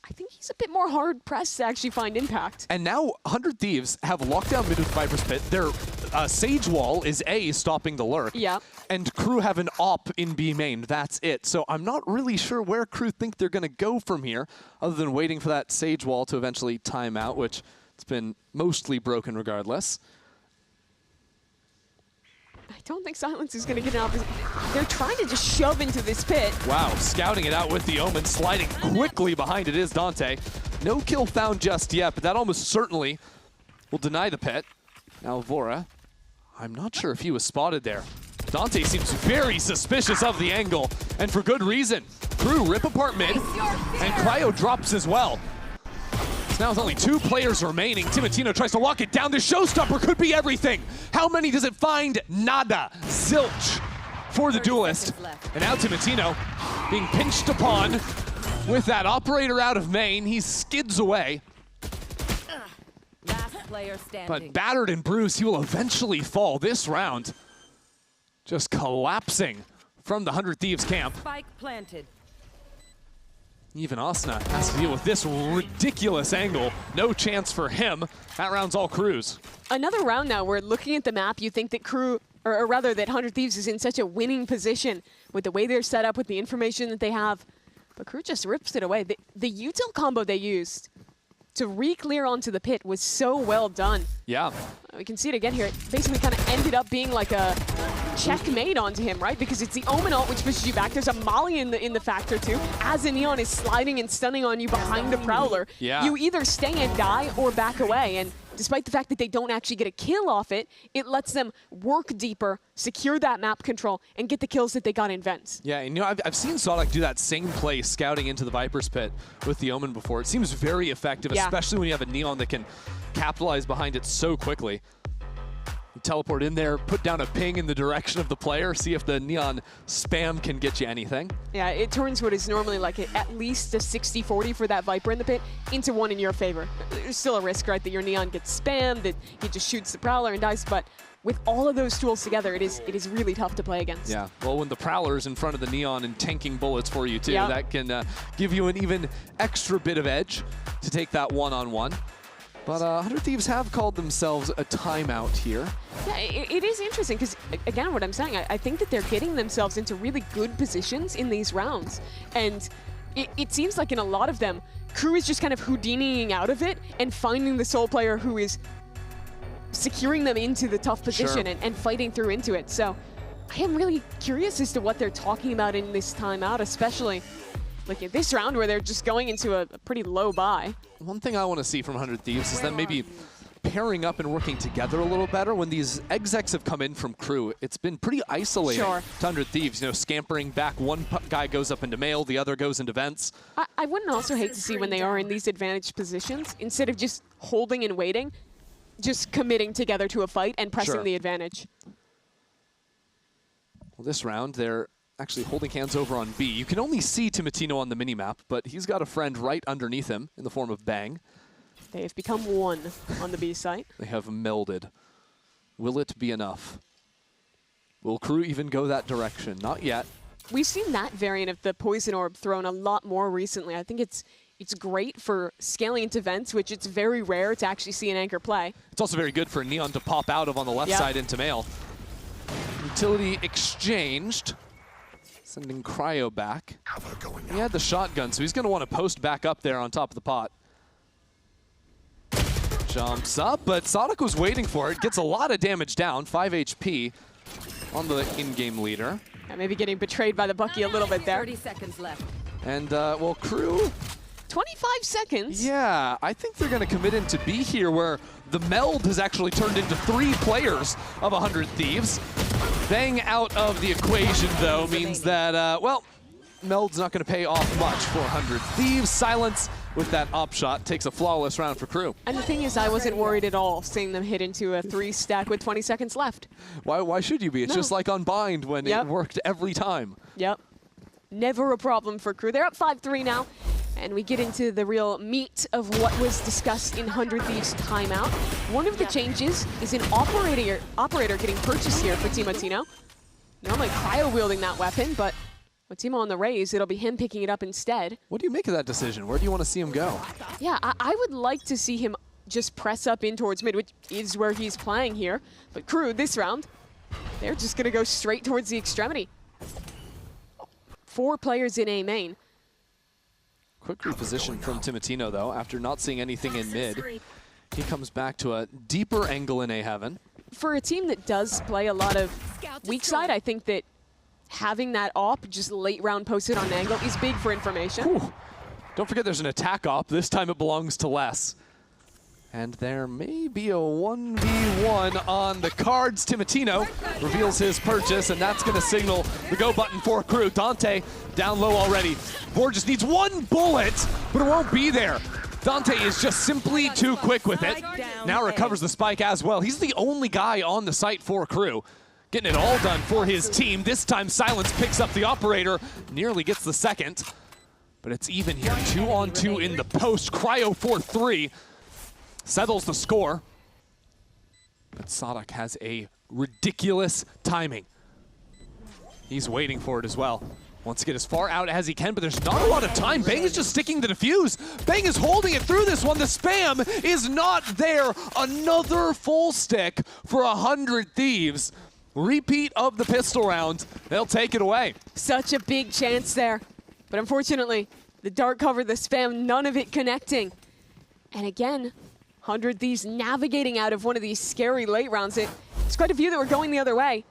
I think he's a bit more hard-pressed to actually find impact. And now 100 Thieves have locked down mid with Viper's Pit. Their Sage Wall is A, stopping the lurk. Yeah. And crew have an op in B main. That's it. So I'm not really sure where crew think they're going to go from here, other than waiting for that Sage Wall to eventually time out, which it's been mostly broken regardless. I don't think Silence is going to get an opposite. They're trying to just shove into this pit. Wow, scouting it out with the Omen, sliding quickly behind it is Dante. No kill found just yet, but that almost certainly will deny the pit. Now Vora, I'm not sure if he was spotted there. Dante seems very suspicious of the angle, and for good reason. Crew rip apart mid, and Cryo drops as well. Now with only 2 players remaining, Timotino tries to lock it down. The showstopper could be everything. How many does it find? Nada. Zilch for the duelist. And now Timotino being pinched upon with that operator out of main. He skids away. Last player standing. But battered and bruised, he will eventually fall this round. Just collapsing from the 100 Thieves camp. Spike planted. Even Asuna has to deal with this ridiculous angle. No chance for him. That round's all crews. Another round now where looking at the map, you think that crew, or rather that 100 Thieves is in such a winning position with the way they're set up, with the information that they have. But Crew just rips it away. The util combo they used to re-clear onto the pit was so well done. Yeah. We can see it again here. It basically kind of ended up being like a checkmate onto him, right? Because it's the Omen ult which pushes you back. There's a Molly in the Factor too. As a Neon is sliding and stunning on you behind the Prowler, you either stay and die or back away. And despite the fact that they don't actually get a kill off it, it lets them work deeper, secure that map control, and get the kills that they got in vents. Yeah, and you know, I've seen Sonic do that same play scouting into the Viper's pit with the Omen before. It seems very effective, especially when you have a Neon that can capitalize behind it so quickly. You teleport in there, put down a ping in the direction of the player, see if the Neon spam can get you anything. Yeah, it turns what is normally like at least a 60-40 for that Viper in the pit into one in your favor. There's still a risk, right, that your Neon gets spammed, that he just shoots the Prowler and dies, but with all of those tools together, it is really tough to play against. Yeah, well, when the Prowler's in front of the Neon and tanking bullets for you too, that can give you an even extra bit of edge to take that one-on-one. But 100 Thieves have called themselves a timeout here. Yeah, it is interesting because, again, what I'm saying, I think that they're getting themselves into really good positions in these rounds. And it seems like in a lot of them, Crew is just kind of Houdiniing out of it and finding the sole player who is securing them into the tough position and fighting through into it. So I am really curious as to what they're talking about in this timeout, especially like in this round where they're just going into a pretty low buy. One thing I want to see from 100 Thieves is that maybe pairing up and working together a little better. When these execs have come in from Crew, it's been pretty isolating to 100 Thieves, you know, scampering back. One guy goes up into mail, the other goes into vents. I wouldn't also hate to see when they are in these advantaged positions, instead of just holding and waiting, just committing together to a fight and pressing the advantage. Well, this round, they're actually holding hands over on B. You can only see Timatino on the minimap, but he's got a friend right underneath him in the form of Bang. They have become one on the B site. They have melded. Will it be enough? Will Crew even go that direction? Not yet. We've seen that variant of the Poison Orb thrown a lot more recently. I think it's great for scaling into vents, which it's very rare to actually see an anchor play. It's also very good for Neon to pop out of on the left side into mail. Utility exchanged. Sending Cryo back. He had the shotgun, so he's going to want to post back up there on top of the pot. Jumps up, but Sonic was waiting for it. Gets a lot of damage down, 5 HP on the in-game leader. Maybe getting betrayed by the Bucky a little bit there. 30 seconds left. And, well, Crew... 25 seconds? Yeah, I think they're going to commit into B here, where the meld has actually turned into 3 players of 100 Thieves. Bang out of the equation, though, means that, well, meld's not going to pay off much for 100 Thieves. Silence with that op shot takes a flawless round for Crew. And the thing is, I wasn't worried at all seeing them hit into a 3 stack with 20 seconds left. Why should you be? It's just like Unbind when it worked every time. Yep. Never a problem for Crew. They're up 5-3 now. And we get into the real meat of what was discussed in 100 Thieves timeout. One of the changes is an operator getting purchased here for Timatino. Normally Cryo wielding that weapon, but with Timo on the raise, it'll be him picking it up instead. What do you make of that decision? Where do you want to see him go? Yeah, I would like to see him just press up in towards mid, which is where he's playing here. But Crew, this round, they're just going to go straight towards the extremity. 4 players in A main. Quick reposition from Timatino, though, after not seeing anything in mid. He comes back to a deeper angle in A heaven. For a team that does play a lot of weak side, I think that having that op just late round posted on angle is big for information. Whew. Don't forget there's an attack op. This time it belongs to Les. And there may be a 1v1 on the cards. Timatino reveals his purchase, and that's going to signal the go button for Crew. Dante down low already. Board just needs 1 bullet, but it won't be there. Dante is just simply too quick with it. Now recovers the spike as well. He's the only guy on the site for Crew. Getting it all done for his team. This time Silence picks up the operator, nearly gets the second. But it's even here, 2-on-2 in the post. Cryo 4-3. Settles the score. But Sonic has a ridiculous timing. He's waiting for it as well. Wants to get as far out as he can, but there's not a lot of time. Bang is just sticking the defuse. Bang is holding it through this one. The spam is not there. Another full stick for 100 Thieves. Repeat of the pistol round. They'll take it away. Such a big chance there. But unfortunately, the dart cover, the spam, none of it connecting. And again, 100 Thieves navigating out of one of these scary late rounds. It's quite a few that were going the other way.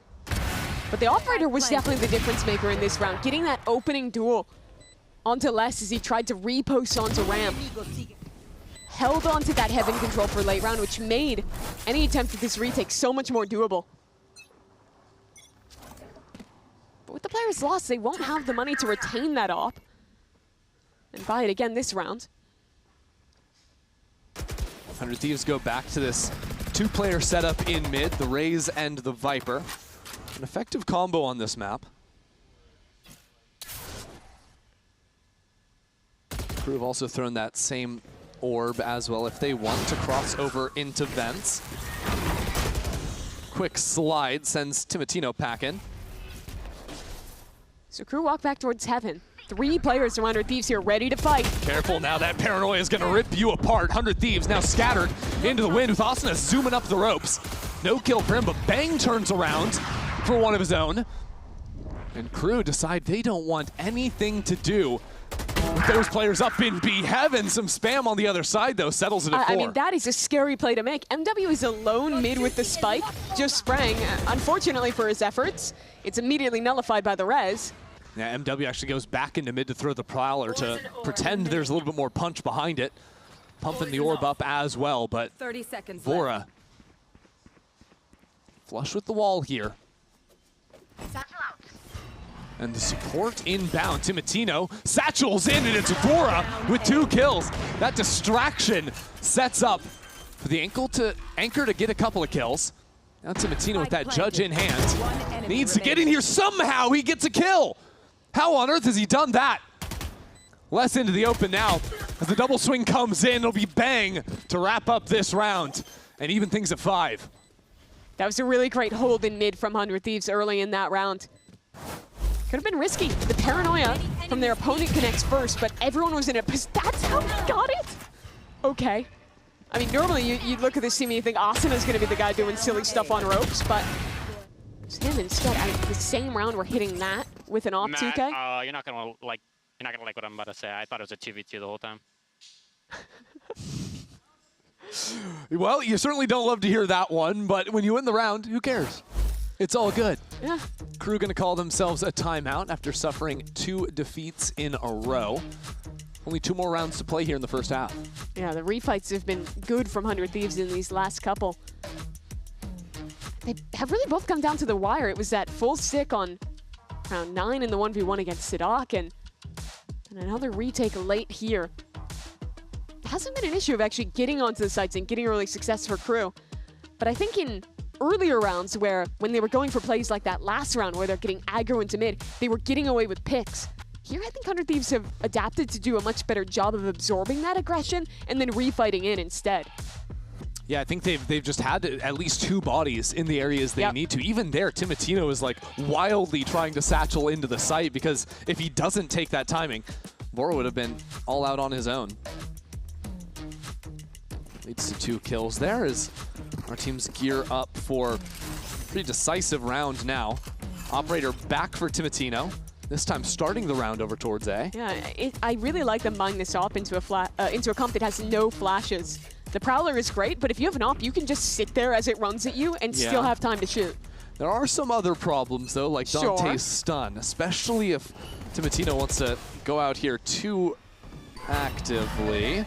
But the operator was definitely the difference maker in this round, getting that opening duel onto Les as he tried to repost onto ramp. Held onto that heaven control for late round, which made any attempt at this retake so much more doable. But with the players lost, they won't have the money to retain that op and buy it again this round. 100 Thieves go back to this two-player setup in mid, the Raze and the Viper. An effective combo on this map. Crew have also thrown that same orb as well if they want to cross over into vents. Quick slide sends Timotino packing. So Crew walk back towards heaven. 3 players from 100 Thieves here ready to fight. Careful now, that paranoia is gonna rip you apart. 100 Thieves now scattered into the wind with Asana zooming up the ropes. No kill for him, but Bang turns around for one of his own. And Crew decide they don't want anything to do with those players up in B. Heaven, some spam on the other side though, settles it at 4. I mean, that is a scary play to make. MW is alone mid with the spike, just sprang. Unfortunately for his efforts, it's immediately nullified by the res. Yeah, MW actually goes back into mid to throw the Prowler to pretend there's a little bit more punch behind it. Pumping the orb up as well, but 30 seconds Vora left. flush with the wall here. And the support inbound. Timotino satchels in, and it's Vora with 2 kills. That distraction sets up for the Anchor to get a couple of kills. Now Timotino with that judge in hand. Needs to get in here somehow. He gets a kill. How on earth has he done that? Les into the open now. As the double swing comes in, it'll be Bang to wrap up this round and even things at 5. That was a really great hold in mid from 100 Thieves early in that round. Could have been risky. The paranoia from their opponent connects first, but everyone was in a position. That's how he got it? Okay. I mean, normally you'd look at this team and you think Asana's going to be the guy doing silly stuff on ropes, but it's him instead. The same round we're hitting that with an op 2K. You're not gonna like what I'm about to say. I thought it was a 2v2 the whole time. Well, you certainly don't love to hear that one, but when you win the round, who cares? It's all good. Yeah. Crew gonna call themselves a timeout after suffering 2 defeats in a row. Only 2 more rounds to play here in the first half. Yeah, the refights have been good from 100 Thieves in these last couple. They have really both come down to the wire. It was that full stick on round 9 in the 1v1 against Sidak, and another retake late here. It hasn't been an issue of actually getting onto the sites and getting early success for Crew. But I think in earlier rounds when they were going for plays like that last round where they're getting aggro into mid, they were getting away with picks. Here, I think 100 Thieves have adapted to do a much better job of absorbing that aggression and then refighting in instead. Yeah, I think they've just had at least 2 bodies in the areas they need to. Even there, Timotino is like wildly trying to satchel into the site because if he doesn't take that timing, Vora would have been all out on his own. Leads to 2 kills there as our teams gear up for a pretty decisive round now. Operator back for Timotino. This time starting the round over towards A. Yeah, I really like them buying this op into a comp that has no flashes. The Prowler is great, but if you have an op, you can just sit there as it runs at you and still have time to shoot. There are some other problems, though, like Dante's stun, especially if Timotino wants to go out here too actively.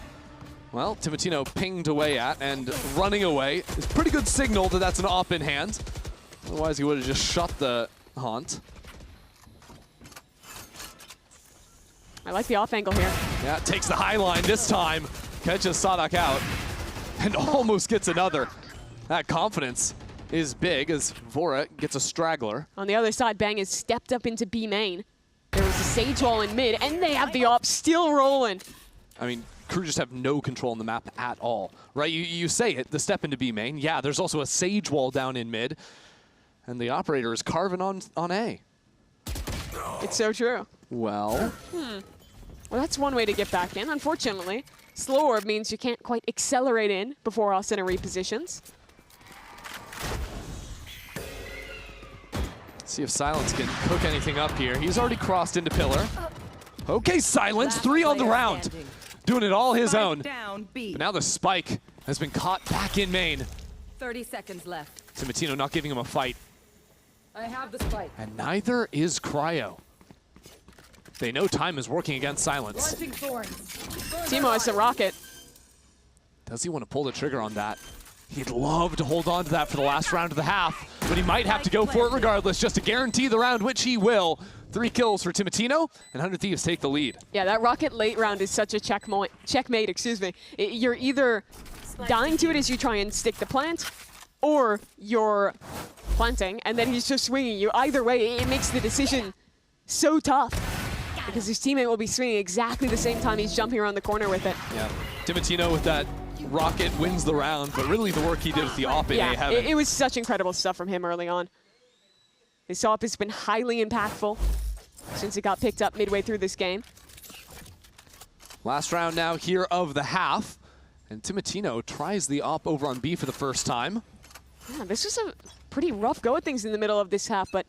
Well, Timotino pinged away at and running away. It's a pretty good signal that that's an op in hand. Otherwise, he would have just shot the haunt. I like the off angle here. Yeah, takes the high line this time. Catches Sadak out and almost gets another. That confidence is big as Vora gets a straggler. On the other side, Bang has stepped up into B main. There was a Sage wall in mid, and they have the op still rolling. I mean, Crew just have no control on the map at all, right? You say it, the step into B main. Yeah, there's also a Sage wall down in mid, and the operator is carving on A. It's so true. Well. Well, that's one way to get back in, unfortunately. Slow orb means you can't quite accelerate in before Asana repositions. See if Silence can cook anything up here. He's already crossed into pillar. Okay, Silence, 3 on the round. Doing it all his own. Down, B. But now the spike has been caught back in main. 30 seconds left. Timotino not giving him a fight. I have the spike. And neither is Cryo. They know time is working against Silence. Launching thorns. Timo has a rocket. Does he want to pull the trigger on that? He'd love to hold on to that for the last round of the half, but he might have to go for it regardless, just to guarantee the round, which he will. 3 kills for Timotino, and 100 Thieves take the lead. Yeah, that rocket late round is such a checkmate, excuse me. You're either dying to it as you try and stick the plant, or you're planting, and then he's just swinging you. Either way, it makes the decision so tough, because his teammate will be swinging exactly the same time he's jumping around the corner with it. Yeah, Timotino with that rocket wins the round, but really the work he did with the AWP in A heaven. It was such incredible stuff from him early on. His AWP has been highly impactful since it got picked up midway through this game. Last round now here of the half, and Timotino tries the AWP over on B for the first time. Yeah, this was a pretty rough go at things in the middle of this half, but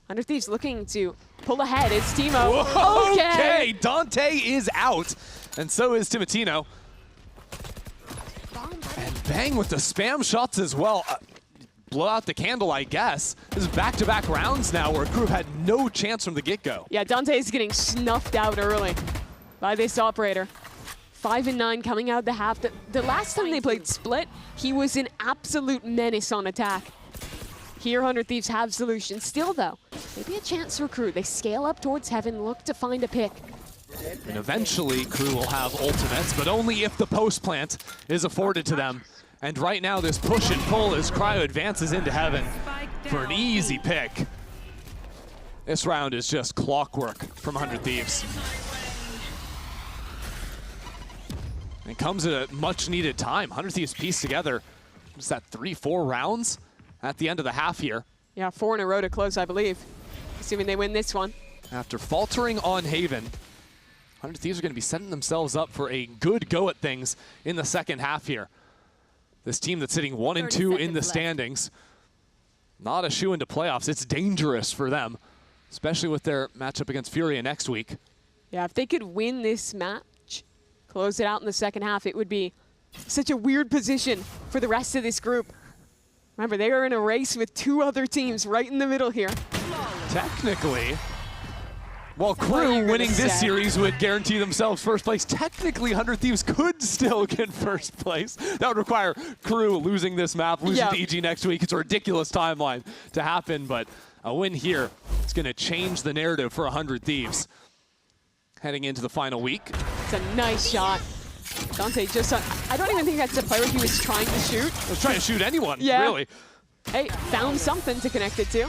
100 Thieves looking to pull ahead. It's Timo. Whoa, okay, Dante is out, and so is Timotino. And Bang with the spam shots as well. Blow out the candle, I guess. This is back-to-back rounds now where Crew had no chance from the get-go. Yeah, Dante is getting snuffed out early by this operator. 5 and 9 coming out the half. The last time they played Split, he was an absolute menace on attack. Here, 100 Thieves have solutions. Still, though, maybe a chance for Crew. They scale up towards heaven, look to find a pick. And eventually, Crew will have ultimates, but only if the post plant is afforded to them. And right now, this push and pull as Cryo advances into heaven for an easy pick. This round is just clockwork from 100 Thieves. And it comes at a much-needed time. 100 Thieves pieced together just that 3-4 rounds at the end of the half here. Yeah, 4 in a row to close, I believe, assuming they win this one. After faltering on Haven, 100 Thieves are going to be setting themselves up for a good go at things in the second half here. This team that's sitting 1 and 2 in the standings, not a shoe into playoffs. It's dangerous for them, especially with their matchup against Furia next week. Yeah, if they could win this match, close it out in the second half, it would be such a weird position for the rest of this group. Remember, they are in a race with 2 other teams right in the middle here. Technically, while Crew winning this series would guarantee themselves first place, technically 100 Thieves could still get first place. That would require Crew losing this map, losing to EG next week. It's a ridiculous timeline to happen, but a win here is going to change the narrative for 100 Thieves heading into the final week. It's a nice shot. Dante just, I don't even think that's the player he was trying to shoot. He was trying to shoot anyone, really. Hey, found something to connect it to.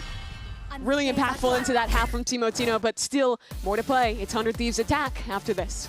Really impactful into that half from Timotino, but still more to play. It's 100 Thieves attack after this.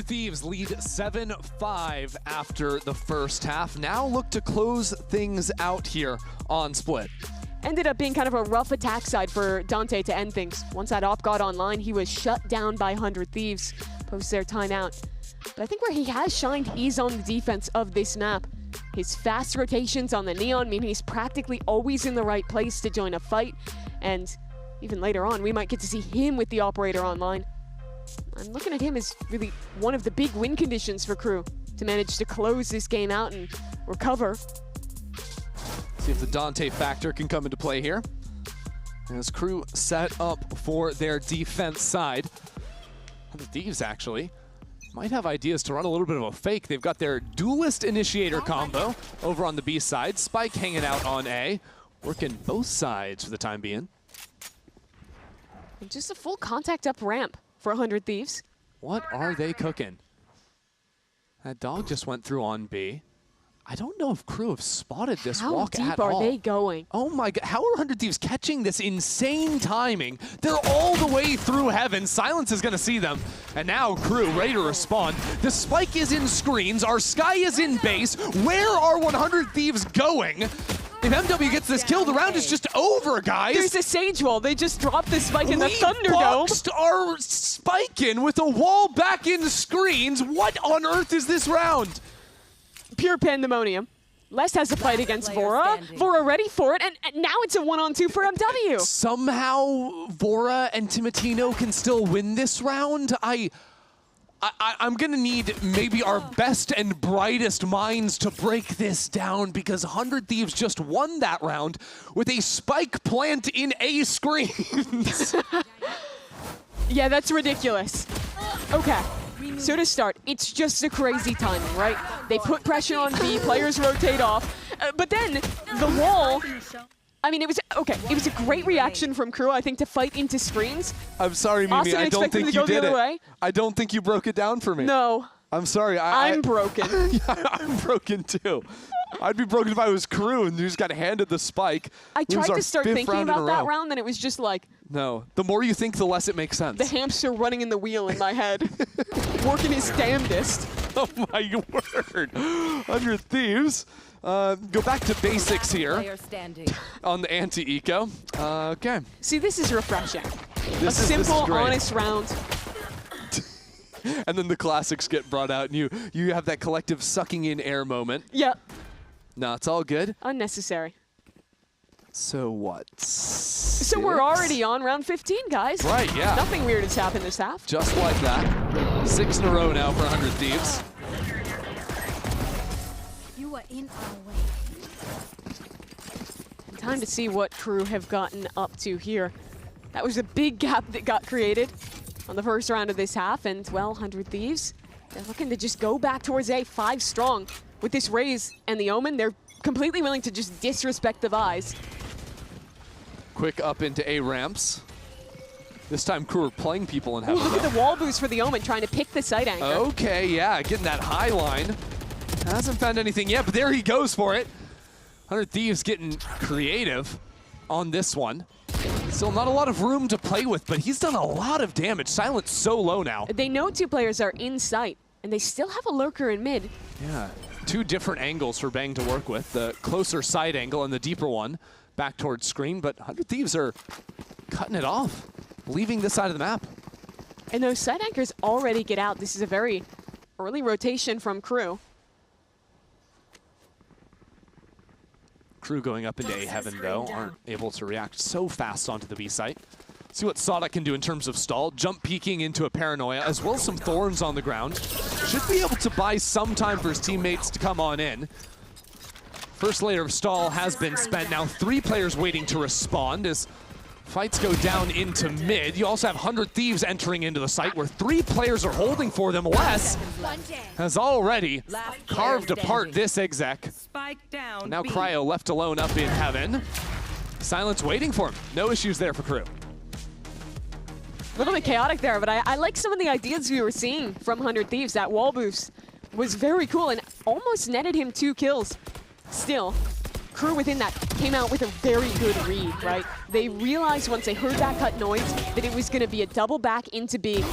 Thieves lead 7-5 after the first half. Now look to close things out here on Split. Ended up being kind of a rough attack side for Dante to end things. Once that op got online, he was shut down by 100 Thieves post their timeout. But I think where he has shined is on the defense of this map. His fast rotations on the Neon mean he's practically always in the right place to join a fight. And even later on, we might get to see him with the operator online. I'm looking at him as really one of the big win conditions for Crew to manage to close this game out and recover. See if the Dante factor can come into play here. As Crew set up for their defense side. The Thieves actually might have ideas to run a little bit of a fake. They've got their Duelist Initiator combo over on the B side. Spike hanging out on A. Working both sides for the time being. And just a full contact up ramp for 100 Thieves. What are they cooking? That dog just went through on B. I don't know if Crew have spotted this walk at all. How deep are they going? Oh my god, how are 100 Thieves catching this insane timing? They're all the way through heaven. Silence is gonna see them. And now Crew ready to respond. The spike is in screens, our sky is in base. Where are 100 Thieves going? If MW gets this kill, the round is just over, guys. There's a Sage wall. They just dropped the spike in the Thunderdome. We boxed our spike in with a wall back in screens. What on earth is this round? Pure pandemonium. Les has a fight against Vora. Vora ready for it, and now it's a 1-on-2 for MW. Somehow Vora and Timotino can still win this round. I'm gonna need maybe our best and brightest minds to break this down, because 100 Thieves just won that round with a spike plant in A screens. Yeah, that's ridiculous. Okay. So to start, it's just a crazy timing, right? They put pressure on B, players rotate off, but then the wall, I mean, it was a great reaction from Crew, I think, to fight into screens. I'm sorry, Mimi, I don't think you did it. I don't think you broke it down for me. No. I'm sorry. I'm broken. Yeah, I'm broken too. I'd be broken if I was Crew and you just got handed the spike. I tried to start thinking about that round, and it was just like... No. The more you think, the less it makes sense. The hamster running in the wheel in my head. Working his damnedest. Oh my word. 100 Thieves. Go back to basics here on the anti-eco. Okay. See, this is refreshing. This is simple, honest round. And then the classics get brought out, and you have that collective sucking in air moment. Yep. No, it's all good. Unnecessary. So what? So we're already on round 15, guys. Right, yeah. Nothing weird has happened this half. Just like that. 6 in a row now for 100 Thieves. You are in our way. Time to see what Crew have gotten up to here. That was a big gap that got created on the first round of this half, and, well, 100 Thieves, they're looking to just go back towards A 5 strong. With this Raze and the Omen, they're completely willing to just disrespect the Vise. Quick up into A ramps. This time Crew are playing people in heaven. Ooh, look at the wall boost for the Omen, trying to pick the site anchor. Okay, yeah, getting that high line. Hasn't found anything yet, but there he goes for it. 100 Thieves getting creative on this one. Still not a lot of room to play with, but he's done a lot of damage. Silence so low now. They know 2 players are in sight, and they still have a lurker in mid. Yeah, 2 different angles for Bang to work with. The closer side angle and the deeper one back towards screen, but 100 Thieves are cutting it off, leaving this side of the map. And those side anchors already get out. This is a very early rotation from Crew. Crew going up into A heaven, though, aren't able to react so fast onto the B site. See what Sada can do in terms of stall. Jump peeking into a Paranoia, as well as some Thorns on the ground. Should be able to buy some time for his teammates to come on in. First layer of stall has been spent. Now 3 players waiting to respond as fights go down into mid. You also have 100 Thieves entering into the site where 3 players are holding for them. Les has already carved apart this exec. Now Cryo left alone up in heaven. Silence waiting for him. No issues there for Crew. A little bit chaotic there, but I like some of the ideas we were seeing from 100 Thieves. That wall boost was very cool and almost netted him 2 kills. Still, Crew within that came out with a very good read, right? They realized once they heard that cut noise that it was going to be a double back into B.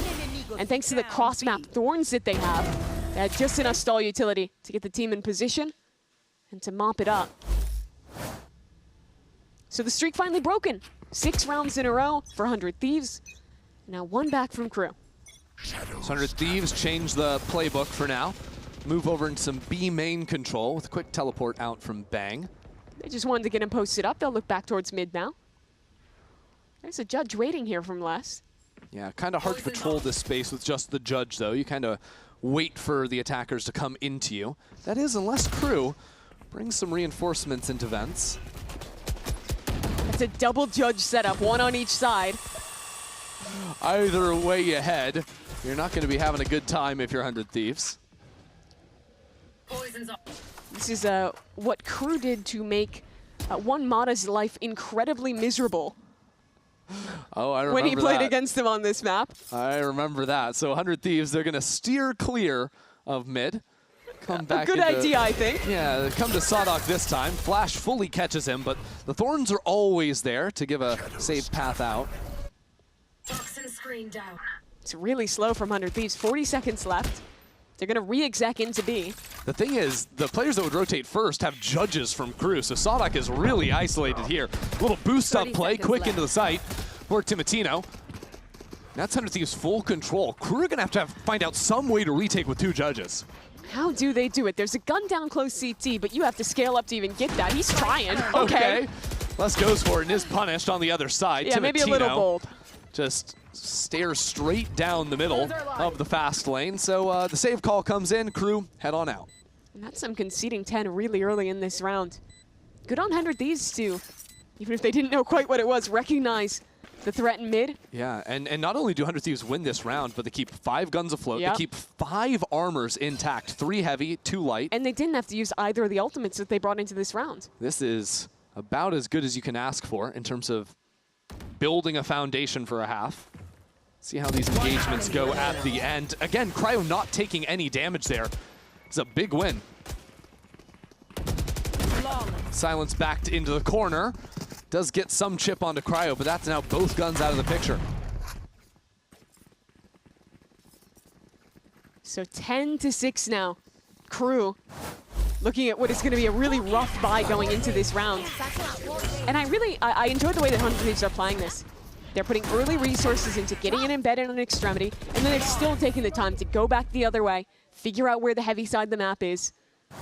And thanks to the cross-map Thorns that they have, they had just enough stall utility to get the team in position and to mop it up. So the streak finally broken. 6 rounds in a row for 100 Thieves. Now 1 back from Crew. 100 Thieves change the playbook for now. Move over in some B main control with a quick teleport out from Bang. They just wanted to get him posted up. They'll look back towards mid now. There's a judge waiting here from Les. Yeah, kind of hard to patrol this space with just the judge, though. You kind of wait for the attackers to come into you. That is, unless crew brings some reinforcements into vents. It's a double judge setup, one on each side. Either way you head, you're not going to be having a good time if you're 100 Thieves. This is what crew did to make one Mata's life incredibly miserable. Oh, I remember when he played that. against him on this map. I remember that. So 100 Thieves, they're going to steer clear of mid. Come back. A good idea, I think. Yeah, come to Sadok this time. Flash fully catches him, but the Thorns are always there to give a safe path out. Toxin screen down. It's really slow from 100 Thieves. 40 seconds left. They're going to re-exec into B. The thing is, the players that would rotate first have judges from crew, so Sadok is really isolated here. A little boost-up play, quick into the site for Timotino. That's 100 Thieves full control. Crew are going to find out some way to retake with 2 judges. How do they do it? There's a gun down close CT, but you have to scale up to even get that. He's trying. Okay. Les goes for it and is punished on the other side. Yeah, Timotino maybe a little bold. Just stares straight down the middle of the fast lane. So the save call comes in. Crew, head on out. And that's some conceding 10 really early in this round. Good on 100 Thieves too. Even if they didn't know quite what it was, recognize the threat in mid. Yeah, and not only do 100 Thieves win this round, but they keep 5 guns afloat. Yep. They keep 5 armors intact, 3 heavy, 2 light. And they didn't have to use either of the ultimates that they brought into this round. This is about as good as you can ask for in terms of building a foundation for a half. See how these engagements go at the end. Again, Cryo not taking any damage there. It's a big win. Silence backed into the corner. Does get some chip onto Cryo, but that's now both guns out of the picture. So 10-6 now. Crew looking at what is going to be a really rough buy going into this round. And I enjoy the way that 100 Thieves are playing this. They're putting early resources into getting it embedded on an extremity, and then they're still taking the time to go back the other way, figure out where the heavy side of the map is,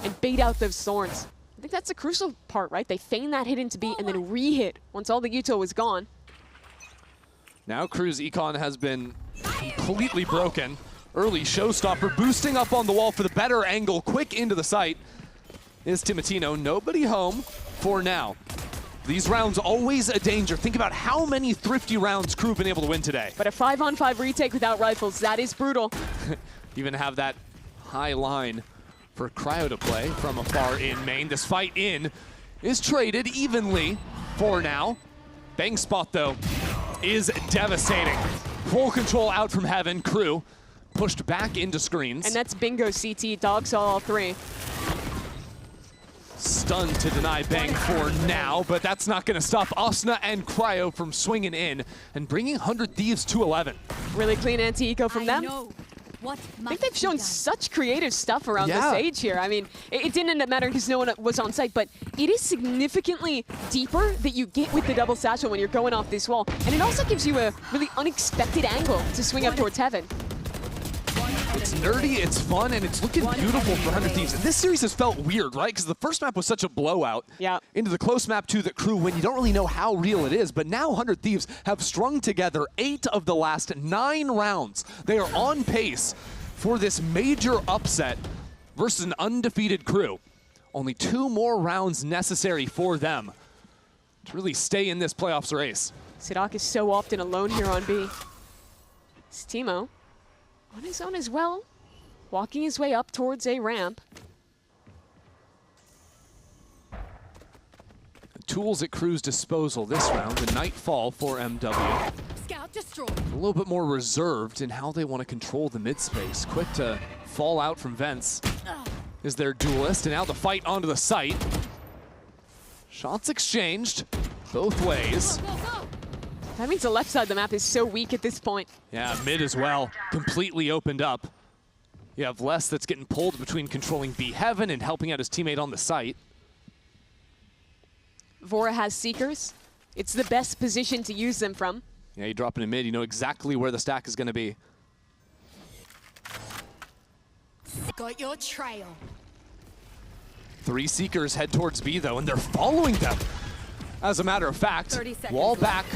and bait out those Thorns. I think that's the crucial part, right? They feign that hit into B and then re-hit once all the util was gone. Now Crew's econ has been completely broken. Early showstopper, boosting up on the wall for the better angle. Quick into the site is Timotino. Nobody home for now. These rounds always a danger. Think about how many thrifty rounds Crew have been able to win today. But a 5-on-5 retake without rifles, that is brutal. Even have that high line for Cryo to play from a far in main. This fight in is traded evenly for now. Bang spot, though, is devastating. Full control out from heaven. Crew pushed back into screens. And that's bingo CT. Dog saw all 3. Stunned to deny Bang for now, but that's not going to stop Asna and Cryo from swinging in and bringing 100 Thieves to 11. Really clean anti-eco from them. I think they've shown such creative stuff around the stage here. I mean, it didn't end up mattering because no one was on site, but it is significantly deeper that you get with the double satchel when you're going off this wall. And it also gives you a really unexpected angle to swing up towards heaven. It's nerdy, it's fun, and it's looking beautiful for 100 Thieves. And this series has felt weird, right? Because the first map was such a blowout. Yeah. Into the close map 2 that Crew win. You don't really know how real it is, but now 100 Thieves have strung together 8 of the last 9 rounds. They are on pace for this major upset versus an undefeated Crew. Only 2 more rounds necessary for them to really stay in this playoffs race. Sadok is so often alone here on B. It's Timo on his own as well, walking his way up towards a ramp. Tools at Crew's disposal this round, the Nightfall for MW. Scout destroyed. A little bit more reserved in how they want to control the mid space. Quick to fall out from vents is their duelist, and now the fight onto the site. Shots exchanged both ways. That means the left side of the map is so weak at this point. Yeah, mid as well, completely opened up. You have Les that's getting pulled between controlling B Heaven and helping out his teammate on the site. Vora has Seekers. It's the best position to use them from. Yeah, you drop it in mid, you know exactly where the stack is going to be. Got your trail. 3 Seekers head towards B, though, and they're following them. As a matter of fact, wall back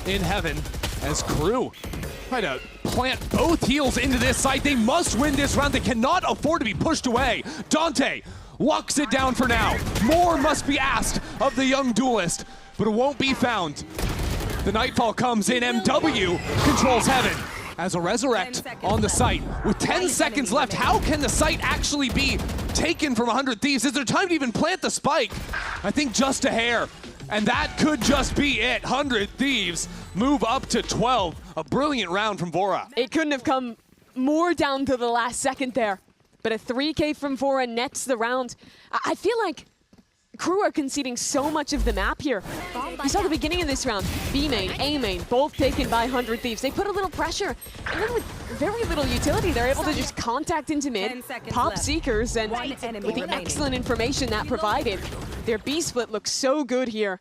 in heaven as Crew Try to plant both heels into this side. They must win this round. They cannot afford to be pushed away. Dante locks it down for now. More must be asked of the young duelist, but it won't be found. The Nightfall comes in. MW controls heaven as a resurrect on the site. With 10 seconds left, how can the site actually be taken from 100 Thieves? Is there time to even plant the spike? I think just a hair. And that could just be it. 100 Thieves move up to 12. A brilliant round from Vora. It couldn't have come more down to the last second there. But a 3K from Vora nets the round. I feel like Crew are conceding so much of the map here. You saw the beginning of this round. B main, A main, both taken by 100 Thieves. They put a little pressure, and then with very little utility, they're able to just contact into mid, pop Seekers, and with the excellent information that provided, their B split looks so good here.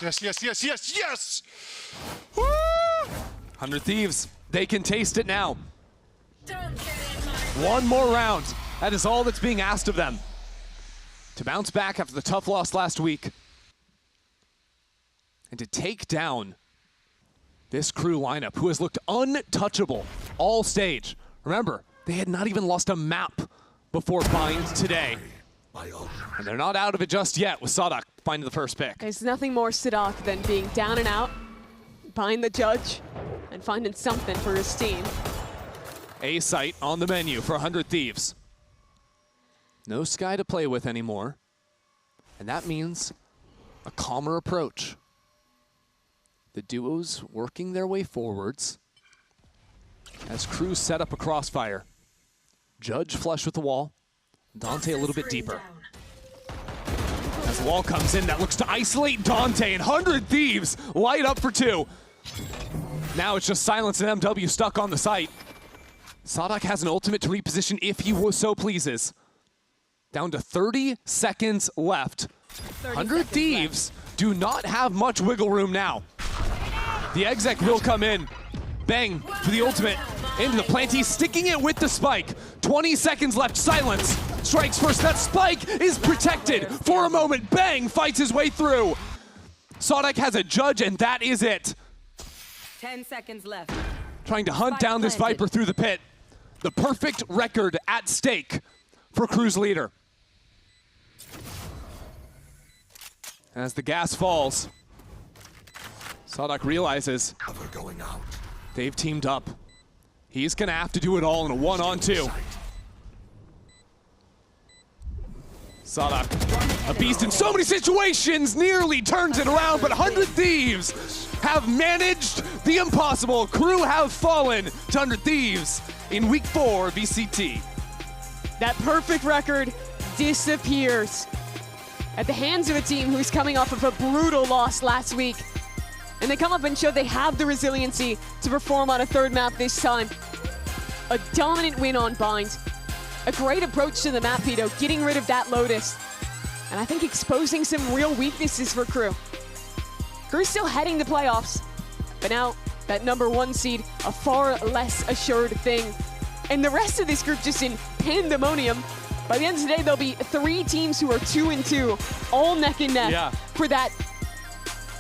Yes, yes, yes, yes, yes! Woo! 100 Thieves, they can taste it now. One more round. That is all that's being asked of them. To bounce back after the tough loss last week. And to take down this Crew lineup, who has looked untouchable all stage. Remember, they had not even lost a map before Bind today. And they're not out of it just yet with Sadak finding the first pick. There's nothing more Sadak than being down and out, behind the judge, and finding something for his team. A site on the menu for 100 Thieves. No Sky to play with anymore. And that means a calmer approach. The duos working their way forwards as Crew set up a crossfire. Judge flush with the wall. Dante a little bit deeper. As the wall comes in, that looks to isolate Dante, and 100 Thieves light up for 2. Now it's just Silence and MW stuck on the site. Sadak has an ultimate to reposition if he so pleases. Down to 30 seconds left. 100 Thieves do not have much wiggle room now. The exec will come in. Bang for the ultimate. Into the plant. He's sticking it with the spike. 20 seconds left. Silence strikes first. That spike is protected for a moment. Bang fights his way through. Sadak has a judge, and that is it. 10 seconds left. Trying to hunt down this Viper through the pit. The perfect record at stake for Crew's leader. As the gas falls, Sadak realizes they've teamed up. He's gonna have to do it all in a 1-on-2. Sadak, a beast in so many situations, nearly turns it around, but 100 Thieves have managed the impossible. Crew have fallen to 100 Thieves in week 4 VCT. That perfect record disappears at the hands of a team who's coming off of a brutal loss last week. And they come up and show they have the resiliency to perform on a third map this time. A dominant win on Bind. A great approach to the map, Veto, getting rid of that Lotus. And I think exposing some real weaknesses for Crew. Crew's still heading to playoffs, but now that #1 seed, a far less assured thing. And the rest of this group just in pandemonium. By the end of the day, there'll be 3 teams who are 2-2, all neck and neck for that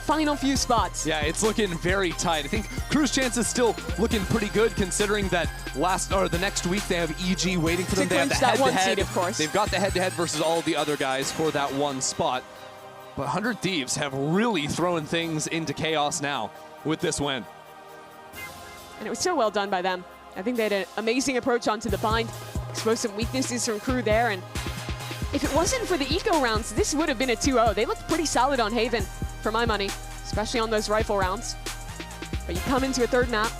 final few spots. Yeah, it's looking very tight. I think Crew's chances still looking pretty good, considering that the next week they have EG waiting for them. They have the head-to-head, of course. They've got the head-to-head versus all the other guys for that 1 spot. But 100 Thieves have really thrown things into chaos now with this win. And it was so well done by them. I think they had an amazing approach onto the Bind, exposed some weaknesses from Crew there, and if it wasn't for the eco rounds, this would have been a 2-0. They looked pretty solid on Haven, for my money, especially on those rifle rounds. But you come into a third map,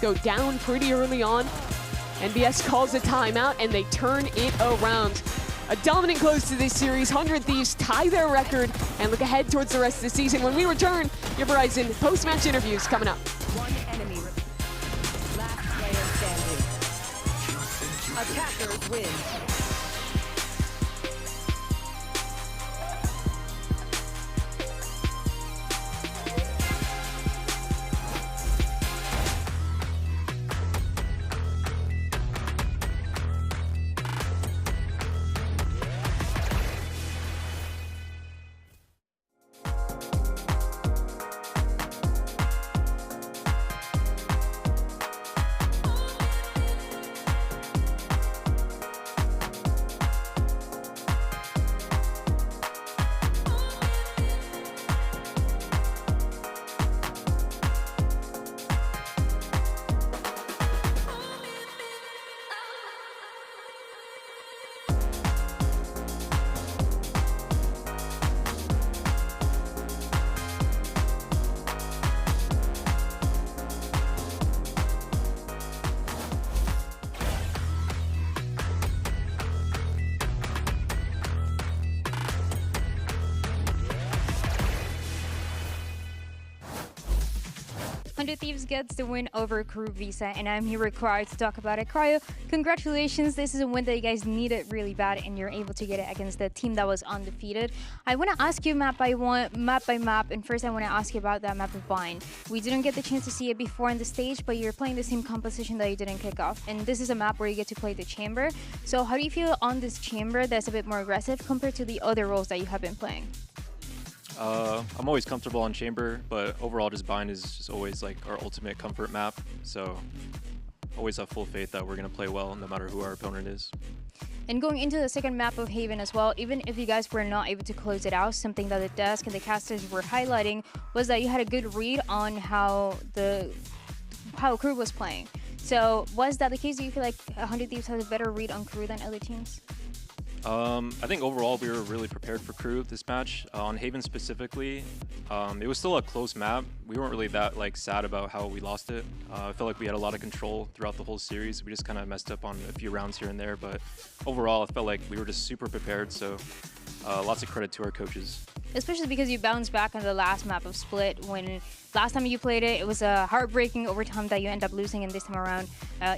go down pretty early on, NBS calls a timeout, and they turn it around. A dominant close to this series. 100 Thieves tie their record and look ahead towards the rest of the season. When we return, your Verizon post-match interviews coming up. One enemy. Last player standing. Attackers win. 100 Thieves gets the win over Crew Visa, and I'm here with Cryo to talk about it. Cryo, congratulations. This is a win that you guys needed really bad, and you're able to get it against the team that was undefeated. I want to ask you map by map, and first I want to ask you about that map of Bind. We didn't get the chance to see it before on the stage, but you're playing the same composition that you didn't kick off, and this is a map where you get to play the Chamber. So how do you feel on this Chamber that's a bit more aggressive compared to the other roles that you have been playing? I'm always comfortable on Chamber, but overall just Bind is just always like our ultimate comfort map. So always have full faith that we're going to play well no matter who our opponent is. And going into the second map of Haven as well, even if you guys were not able to close it out, something that the desk and the casters were highlighting was that you had a good read on how Crew was playing. So was that the case? Do you feel like 100 Thieves has a better read on Crew than other teams? I think overall we were really prepared for Crew this match. On Haven specifically, it was still a close map. We weren't really that sad about how we lost it. I felt like we had a lot of control throughout the whole series. We just kind of messed up on a few rounds here and there, but overall I felt like we were just super prepared, so lots of credit to our coaches. Especially because you bounced back on the last map of Split. When last time you played it, it was a heartbreaking overtime that you end up losing, and this time around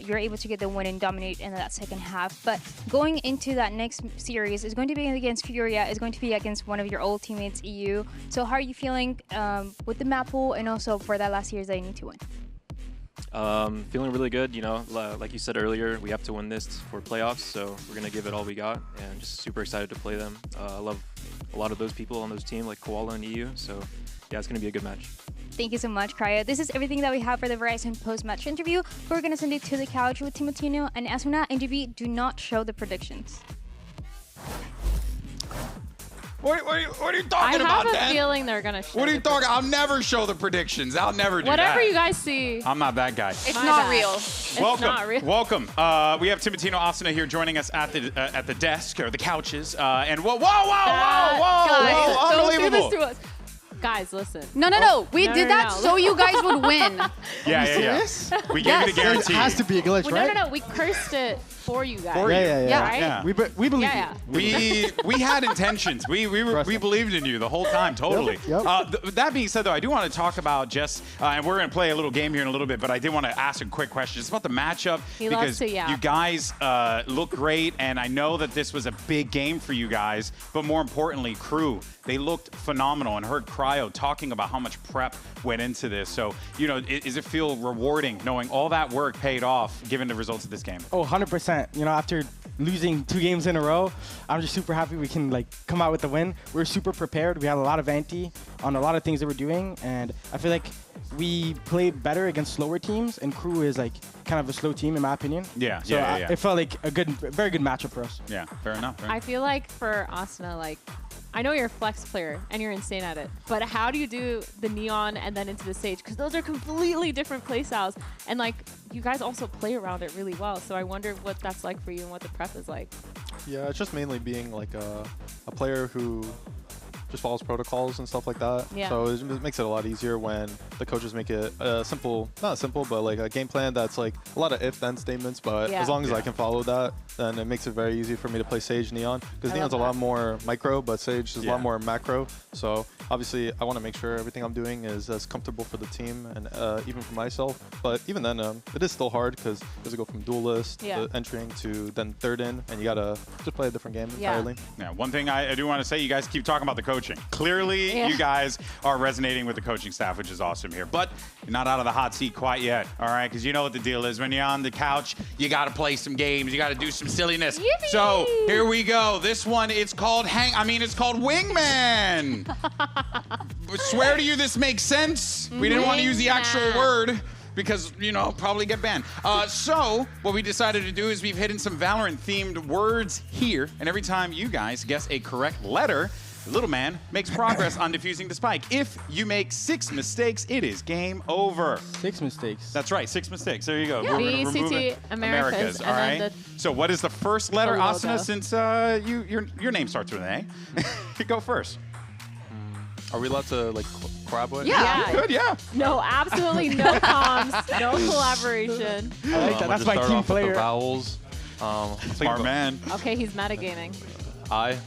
you're able to get the win and dominate in that second half. But going into that next series is going to be against Furia, is going to be against one of your old teammates, EU. So how are you feeling with the map pool and also for that last series that you need to win? Feeling really good, you know, like you said earlier, we have to win this for playoffs, so we're going to give it all we got, and just super excited to play them. I love a lot of those people on those teams, like Koala and EU, so yeah, it's going to be a good match. Thank you so much, Cryo. This is everything that we have for the Verizon post-match interview. We're going to send it to the couch with Timotino and Asuna. And GB, do not show the predictions. What are you talking about, Dan? I have a feeling they're going to show. What are you talking? I'll never show the predictions. I'll never do Whatever that. you guys see. I'm not that guy. It's not real. Welcome. Not real. Welcome. We have Timotino Asuna here joining us at the desk or the couches. And whoa, Guys, unbelievable. don't do this to us. Guys, listen. No. We did that so you guys would win. Yeah. We gave you the guarantee. It has to be a glitch, right? No. We cursed it for you guys. Yeah. We believe you. We had intentions. We believed in you the whole time, totally. Yep. That being said, though, I do want to talk about just, and we're going to play a little game here in a little bit, but I did want to ask a quick question. It's about the matchup because you guys look great, and I know that this was a big game for you guys, but more importantly, Crew, they looked phenomenal, and heard Cryo talking about how much prep went into this. So, you know, does it feel rewarding knowing all that work paid off given the results of this game? Oh, 100%. You know, after losing 2 games in a row, I'm just super happy we can come out with the win. We're super prepared. We had a lot of ante on a lot of things that we're doing, and I feel like we played better against slower teams, and Crew is kind of a slow team in my opinion. Yeah. It felt like a very good matchup for us. Yeah, fair enough. I feel like for Asuna, I know you're a flex player and you're insane at it, but how do you do the neon and then into the stage? Because those are completely different play styles, and you guys also play around it really well. So I wonder what that's like for you and what the prep is like. Yeah, it's just mainly being a player who just follows protocols and stuff like that. Yeah. So it makes it a lot easier when the coaches make it simple, not simple, but a game plan that's a lot of if-then statements. But as long as I can follow that, then it makes it very easy for me to play Sage Neon, because Neon's a lot more micro, but Sage is a lot more macro. So obviously I want to make sure everything I'm doing is as comfortable for the team and even for myself. But even then, it is still hard because you have to go from duelist to entering to then third in, and you gotta just play a different game entirely. Yeah. One thing I do want to say, you guys keep talking about the coaching. Clearly, you guys are resonating with the coaching staff, which is awesome here. But you're not out of the hot seat quite yet, all right? Because you know what the deal is. When you're on the couch, you got to play some games. You got to do some silliness. Yippee! So here we go. This one, it's called Wingman. Swear to you, this makes sense. We didn't want to use the actual word, because, probably get banned. So what we decided to do is we've hidden some Valorant-themed words here, and every time you guys guess a correct letter, the little man makes progress on defusing the spike. If you make 6 mistakes, it is game over. 6 mistakes? That's right, 6 mistakes. There you go. Yeah. VCT Americas. All right. So what is the first letter, Asuna, since your name starts with an A? Go first. Are we allowed to collab with? Yeah. Good, yeah. No, absolutely no comms, no collaboration. I like that. That's my team player. With the vowels. Smart man. Okay, he's metagaming. I.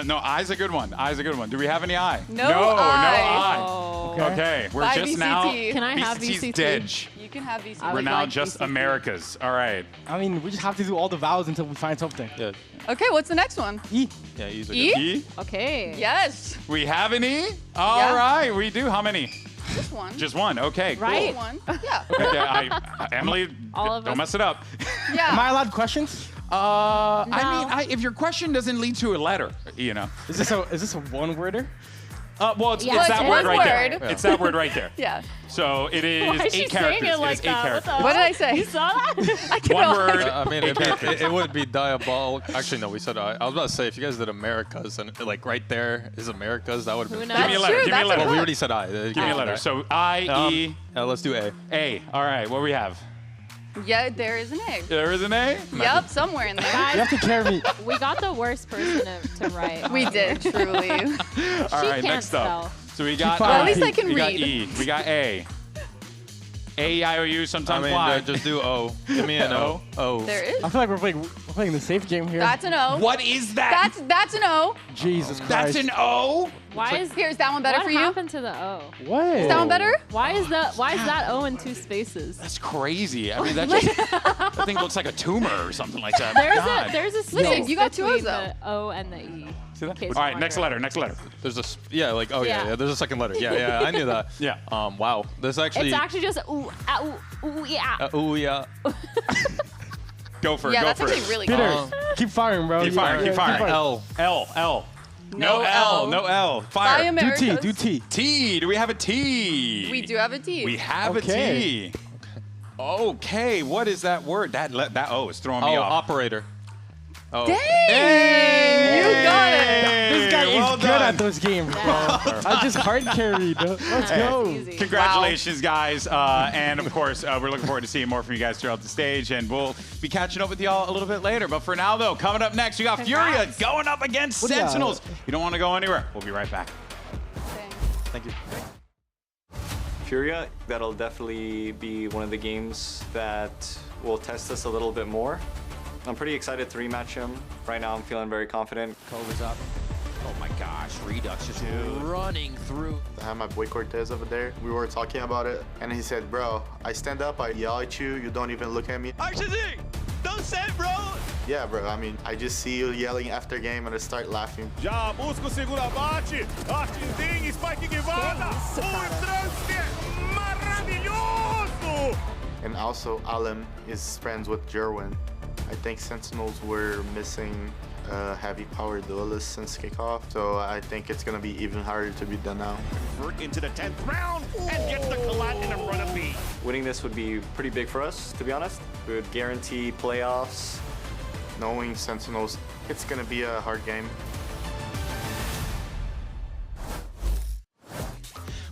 No, I's a good one. I's a good one. Do we have any I? No I. I. Okay, we're Bye, just VCT. now. Can I have VCT's VCT? dead. You can have VCT. I We're would now like just VCT. Americas. All right. I mean, we just have to do all the vowels until we find something. Yeah. Okay, what's the next one? E. Yeah, he's a E? good. E. Okay. Yes. We have an E. All right, we do. How many? Just one. Just one. Okay. Right. One. Yeah. Cool. Okay, Emily, All of don't us. mess it up. Am Yeah. I allowed questions? I mean, if your question doesn't lead to a letter, you know. Is this a one-worder? Well, it's, Yeah, it's it's that one word right there. word. It's that word right there. Yeah. So it is Why is 8 she characters. saying it like is 8 that? characters. What did I say? You saw that? I One cannot. word. I mean, 8 characters. it would be diabolical. Actually, no, we said I was about to say if you guys did Americas and like right there is Americas, that would have Who been. knows? Give me a letter. True, Give me a that's letter. Well, we already said I. Give me a letter. So I, E, Let's do A. A. All right, what do we have? Yeah, there is an A. There is an A? Yep, somewhere in there. You Guys, have to carry me. we got the worst person to write. We did, truly. All She right, can't next up. spell. So we got fine. Well, at least I can we got read. E. We got A. A-I-O-U, I sometimes mean, Y. just do O. Give me an O. O. There is. I feel like we're playing the safe game here. That's an O. What is that? That's an O. Jesus Christ. That's an O? Why is Here's that one better what for you. happened to the O? What? Is that one better? Why is that O in 2 spaces? That's crazy. I mean, that thing looks like a tumor or something like that. God. There's a space Listen, you got 2 O's between though. the O and the E. See that? in case All right, you're next wondering. letter. There's a like Yeah. there's a second letter. Yeah, I knew that. Yeah. Wow. There's actually. It's actually just ooh, ooh, yeah. Oh yeah. Go for it. Yeah, Go that's for actually it. really Peter, cool. keep firing, bro. Keep firing. Keep firing. L. L. No No L. No L. Bye, Fire. Americas. Do T. T. Do we have a T? We do have a T. We have Okay. a T. Okay. What is that word? That O is throwing me Oh, off. operator. Oh. Dang! Hey! You got it. This guy Well is good done. at those games, bro. I just hard carried. Let's go. Easy. Congratulations, guys. And of course, we're looking forward to seeing more from you guys throughout the stage. And we'll be catching up with y'all a little bit later. But for now, though, coming up next, we got Furia Congrats. going up against What do you got? Sentinels. You don't want to go anywhere. We'll be right back. Thank you. Furia, that'll definitely be one of the games that will test us a little bit more. I'm pretty excited to rematch him. Right now, I'm feeling very confident. Cover's up. Oh my gosh, Redux just running through. I have my boy Cortez over there. We were talking about it, and he said, bro, I stand up, I yell at you, you don't even look at me. RCZ! Don't say it, bro! Yeah, bro, I mean, I just see you yelling after game and I start laughing. Já busca o segundo abate. Artezinho, Spike que volta. Transfer maravilhoso. And also, Alem is friends with Jerwin. I think Sentinels were missing a heavy power duelist since kickoff, so I think it's gonna be even harder to beat them now. Into the 10th round and gets the collat in the front of B. Winning this would be pretty big for us, to be honest. We would guarantee playoffs. Knowing Sentinels, it's gonna be a hard game.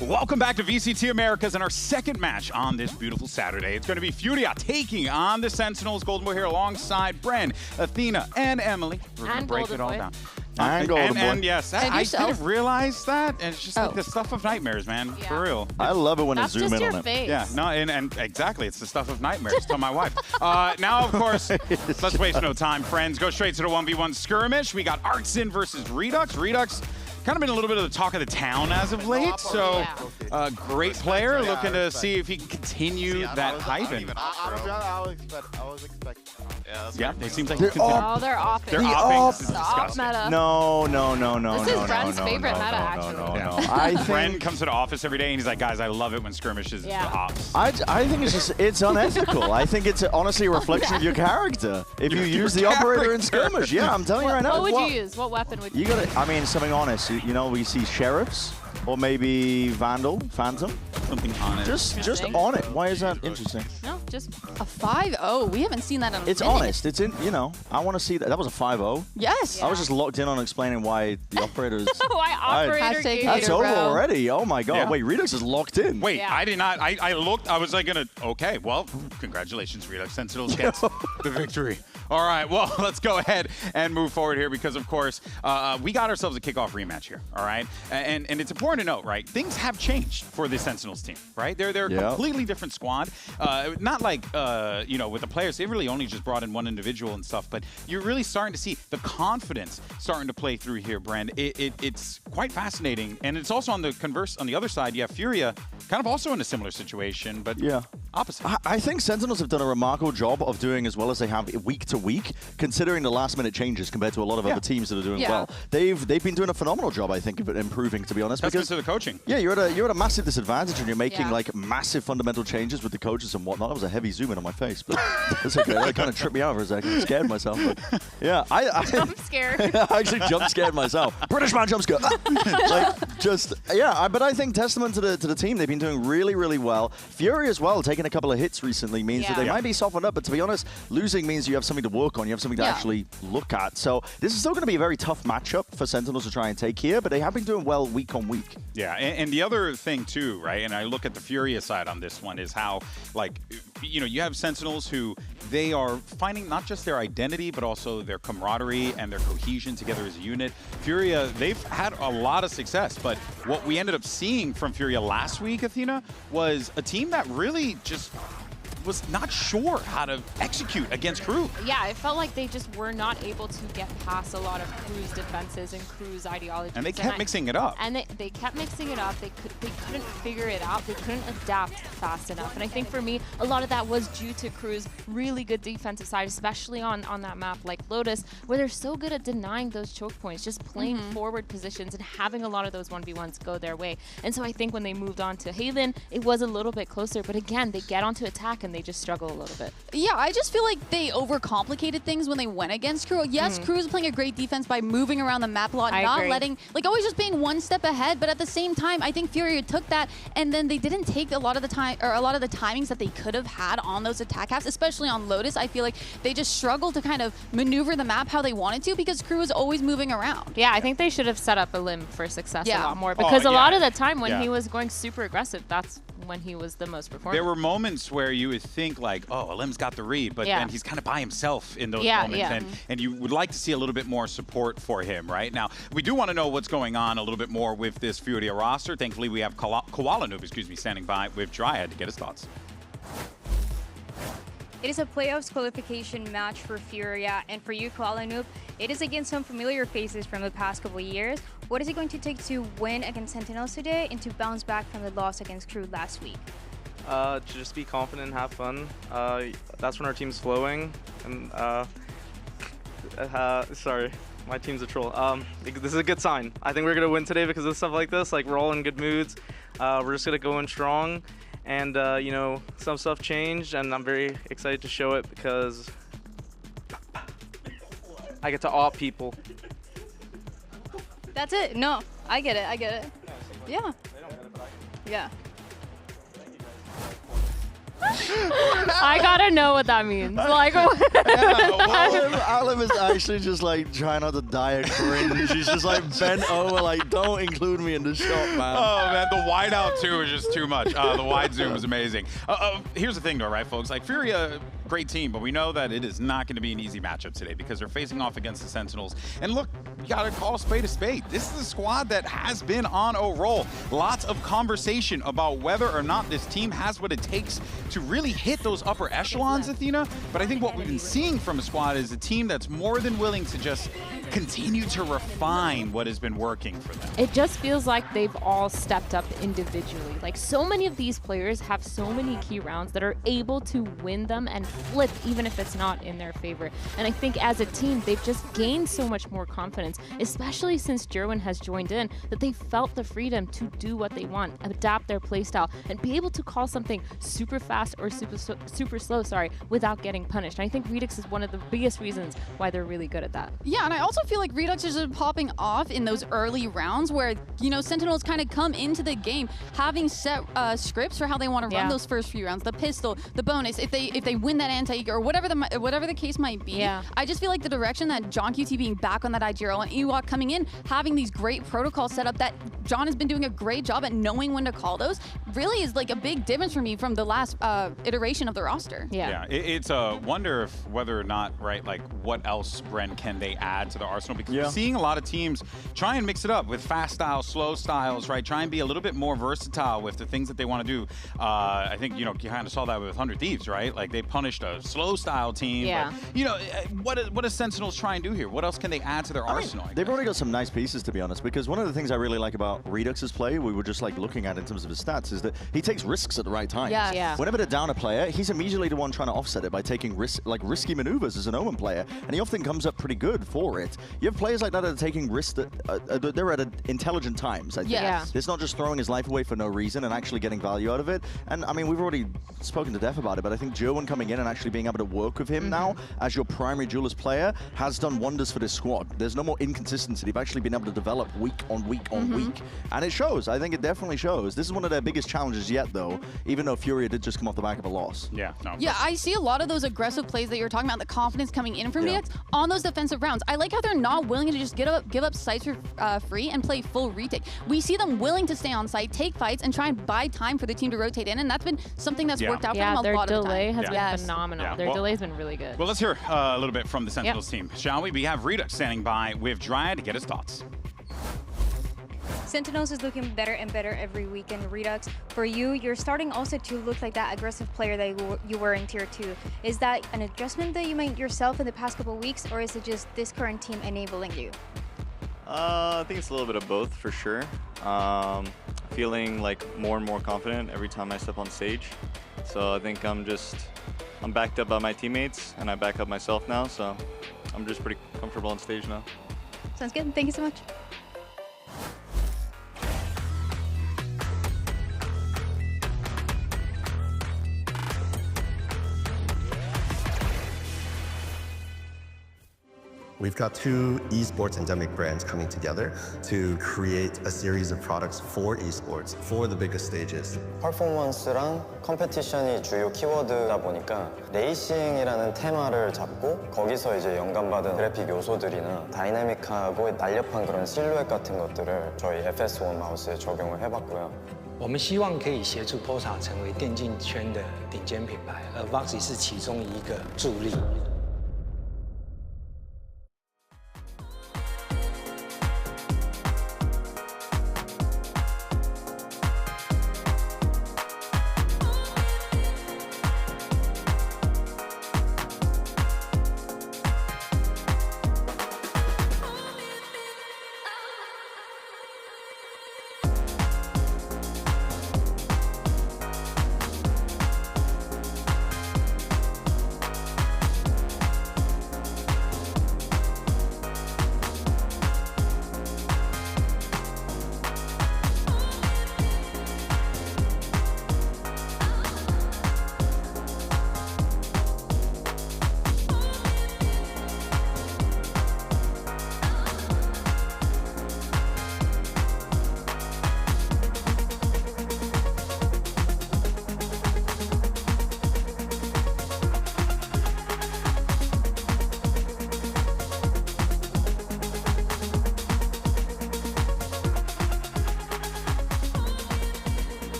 Welcome back to VCT Americas and our second match on this beautiful Saturday. It's going to be Furia taking on the Sentinels. Golden Boy here alongside Bren, Athena, and Emily. We're going to And break Golden it all Boy. down. And Golden Boy. And yes, And I yourself. didn't realize that. And it's just like Oh. the stuff of nightmares, man. For real. I love it when That's they zoom just in your on it. face. Yeah, no, and exactly, it's the stuff of nightmares. Tell my wife. Now, of course, let's waste no time, friends. Go straight to the 1v1 skirmish. We got Arxin versus Redux. Redux kind of been a little bit of the talk of the town as of late. So, great player, looking to see if he can continue that hype. And I was expecting. yeah, it seems like They're Oh, they're off it. They're off. It's Off disgusting. meta. No. This is Bren's favorite meta, actually. No. I Bren think comes to the office every day and he's like, guys, I love it when skirmishes Yeah. the ops. I think it's unethical. I think it's honestly a reflection of your character. If you use the operator in skirmish, yeah, I'm telling you right now. What would you use? What weapon would you You gotta, I mean, something honest. You know, we see sheriffs or maybe Vandal, Phantom. Something on it. Just on it. Why is that interesting? No, just A 5-0. We haven't seen that in a It's minute. honest. It's in, you know, I want to see that. That was a 5-0. Yes. I was just locked in on explaining why the operators. why operator Hashtag gave That's hater, over bro. already. Oh my God. Yeah. Wait, Redux is locked in. Wait, Yeah. I did not. I looked. I was like gonna. Okay, well, congratulations, Redux. Sentinels gets the victory. All right, well, let's go ahead and move forward here because, of course, we got ourselves a kickoff rematch here. All right, and it's important to note, right? Things have changed for the Sentinels team, right? They're a completely different squad. Not not like, you know, with the players, they really only just brought in one individual and stuff, but you're really starting to see the confidence starting to play through here, Brand. It's quite fascinating. And it's also on the converse, on the other side, you have Furia kind of also in a similar situation, but opposite. I think Sentinels have done a remarkable job of doing as well as they have week to week, considering the last minute changes compared to a lot of other teams that are doing well. They've been doing a phenomenal job, I think, of improving, to be honest. That's because of the coaching. Yeah, you're at a massive disadvantage and you're making like massive fundamental changes with the coaches and whatnot. That was a heavy zoom in on my face, but that's okay. That kind of tripped me out for a second. I scared myself. But yeah, I jump scared. I actually jump scared myself. British man jump scare. Like just but I think testament to the team. They've been doing really, really well. Fury as well, taking a couple of hits recently means that they might be softened up, but to be honest, losing means you have something to work on. You have something to actually look at. So this is still going to be a very tough matchup for Sentinels to try and take here, but they have been doing well week on week. Yeah, and the other thing too, right, and I look at the Furia side on this one, is how, like, you know, you have Sentinels who they are finding not just their identity, but also their camaraderie and their cohesion together as a unit. Furia, they've had a lot of success, but what we ended up seeing from Furia last week, Athena, was a team that really just was not sure how to execute against Crew. Yeah, it felt like they just were not able to get past a lot of Crew's defenses and Crew's ideologies. And they kept mixing it up. And they kept mixing it up. They couldn't figure it out. They couldn't adapt fast enough. And I think for me, a lot of that was due to Crew's really good defensive side, especially on that map like Lotus, where they're so good at denying those choke points, just playing forward positions and having a lot of those 1v1s go their way. And so I think when they moved on to Halen, it was a little bit closer. But again, they get onto attack and they just struggle a little bit. Yeah, I just feel like they overcomplicated things when they went against Crew. Yes, Crew is playing a great defense by moving around the map a lot, not letting, like always just being one step ahead, but at the same time, I think Furia took that and then they didn't take a lot of the time, or a lot of the timings that they could have had on those attack halves, especially on Lotus. I feel like they just struggled to kind of maneuver the map how they wanted to because Crew was always moving around. Yeah, I think they should have set up a limb for success a lot more because a lot of the time when he was going super aggressive, that's when he was the most performant. There were moments where you would think like, oh, Alim's got the read, but then he's kind of by himself in those moments, and you would like to see a little bit more support for him right now. We do want to know what's going on a little bit more with this Furia roster. Thankfully, we have Koala Noob, standing by with Dryad to get his thoughts. It is a playoffs qualification match for Furia, and for you, Koala Noob, it is against some familiar faces from the past couple of years. What is it going to take to win against Sentinels today and to bounce back from the loss against Crew last week? To just be confident and have fun. That's when our team's flowing. And sorry, my team's a troll. This is a good sign. I think we're gonna win today because of stuff like this. Like, we're all in good moods. We're just gonna go in strong. And you know, some stuff changed, and I'm very excited to show it because I get to op people. That's it. No, I get it. I get it. Yeah. Yeah. I gotta know what that means. Like, Alim is actually just like trying not to die of cringe. She's just like bent over, like, don't include me in the shot, man. Oh man, the wide out too is just too much. The wide zoom is amazing. Here's the thing though, right, folks? Like, Furia, great team, but we know that it is not going to be an easy matchup today because they're facing off against the Sentinels. And look, you gotta call a spade a spade. This is a squad that has been on a roll. Lots of conversation about whether or not this team has what it takes to really hit those upper echelons, Athena. But I think what we've been seeing from a squad is a team that's more than willing to just continue to refine what has been working for them. It just feels like they've all stepped up individually. Like, so many of these players have so many key rounds that are able to win them and flip even if it's not in their favor. And I think as a team, they've just gained so much more confidence, especially since Jerwin has joined in, that they felt the freedom to do what they want, adapt their playstyle, and be able to call something super fast or super slow, without getting punished. And I think Redux is one of the biggest reasons why they're really good at that. Yeah, and I also feel like Redux is just popping off in those early rounds where, you know, Sentinels kind of come into the game having set scripts for how they want to run those first few rounds. The pistol, the bonus. If they win that that anti-eco or whatever the case might be. Yeah. I just feel like the direction that John QT being back on that IGRL and Ewok coming in, having these great protocols set up that John has been doing a great job at knowing when to call those, really is like a big difference for me from the last iteration of the roster. Yeah, it's a wonder if whether or not, right, like what else, Bren, can they add to the arsenal? Because we're seeing a lot of teams try and mix it up with fast styles, slow styles, right? Try and be a little bit more versatile with the things that they want to do. I think, you know, you kind of saw that with 100 Thieves, right? Like they punished a slow style team. Yeah. But, you know, what does Sentinels try and do here? What else can they add to their arsenal? They've already got some nice pieces, to be honest, because one of the things I really like about Redux's play, we were just like looking at in terms of his stats, is that he takes risks at the right time. Yeah. Whenever they're down a player, he's immediately the one trying to offset it by taking risky maneuvers as an Omen player, and he often comes up pretty good for it. You have players like that that are taking risks that they're at intelligent times, I think. Yeah. It's not just throwing his life away for no reason and actually getting value out of it. And I mean, we've already spoken to death about it, but I think Jerwin coming in and actually being able to work with him now as your primary duelist player has done wonders for this squad. There's no more inconsistency. They've actually been able to develop week on week on week. And it shows. I think it definitely shows. This is one of their biggest challenges yet, though, even though Furia did just come off the back of a loss. Yeah. No, yeah, I see a lot of those aggressive plays that you're talking about, the confidence coming in from VX on those defensive rounds. I like how they're not willing to just give up sites for free and play full retake. We see them willing to stay on site, take fights, and try and buy time for the team to rotate in, and that's been something that's worked out for them a lot of the time. Their delay has been phenomenal. Yeah. Their delay's been really good. Well, let's hear a little bit from the Sentinels team, shall we? We have Redux standing by with Dryad to get his thoughts. Sentinels is looking better and better every week in Redux. For you, you're starting also to look like that aggressive player that you were in Tier 2. Is that an adjustment that you made yourself in the past couple of weeks, or is it just this current team enabling you? I think it's a little bit of both, for sure. Feeling like more and more confident every time I step on stage. So I think I'm backed up by my teammates, and I back up myself now, so I'm just pretty comfortable on stage now. Sounds good. Thank you so much. We've got two esports endemic brands coming together to create a series of products for esports, for the biggest stages. 퍼포먼스랑 컴페티션이 주요 키워드다 보니까 레이싱이라는 테마를 잡고 거기서 이제 영감받은 그래픽 요소들이나 다이내믹하고 날렵한 그런 실루엣 같은 것들을 저희 FS1 마우스에 적용을 해봤고요. 我们希望可以协助 Pulsar 成为电竞圈的顶尖品牌，而 Voxy 是其中一个助力。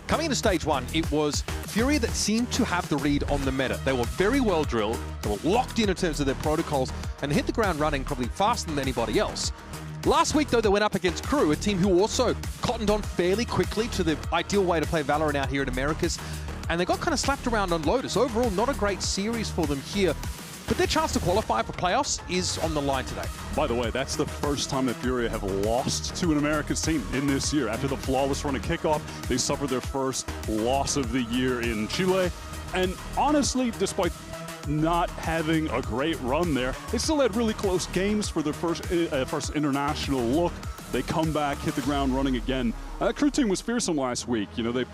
Coming into stage one, it was Furia that seemed to have the read on the meta. They were very well drilled, they were locked in terms of their protocols, and hit the ground running probably faster than anybody else. Last week, though, they went up against Crew, a team who also cottoned on fairly quickly to the ideal way to play Valorant out here in Americas, and they got kind of slapped around on Lotus. Overall, not a great series for them here, but their chance to qualify for playoffs is on the line today. By the way, that's the first time that Furia have lost to an Americas team in this year. After the flawless run of kickoff, they suffered their first loss of the year in Chile. And honestly, despite not having a great run there, they still had really close games for their first international look. They come back, hit the ground running again. That Crew team was fearsome last week. You know, they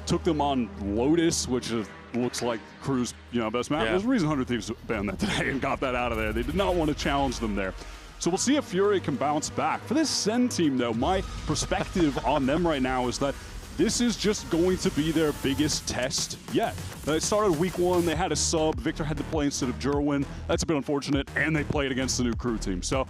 took them on Lotus, which looks like Crew's best map. There's a reason 100 Thieves banned that today and got that out of there. They did not want to challenge them there. So we'll see if Furia can bounce back. For this SEN team, though, my perspective on them right now is that this is just going to be their biggest test yet. They started week 1, they had a sub, Victor had to play instead of Jerwin. That's a bit unfortunate, and they played against the new crew team. So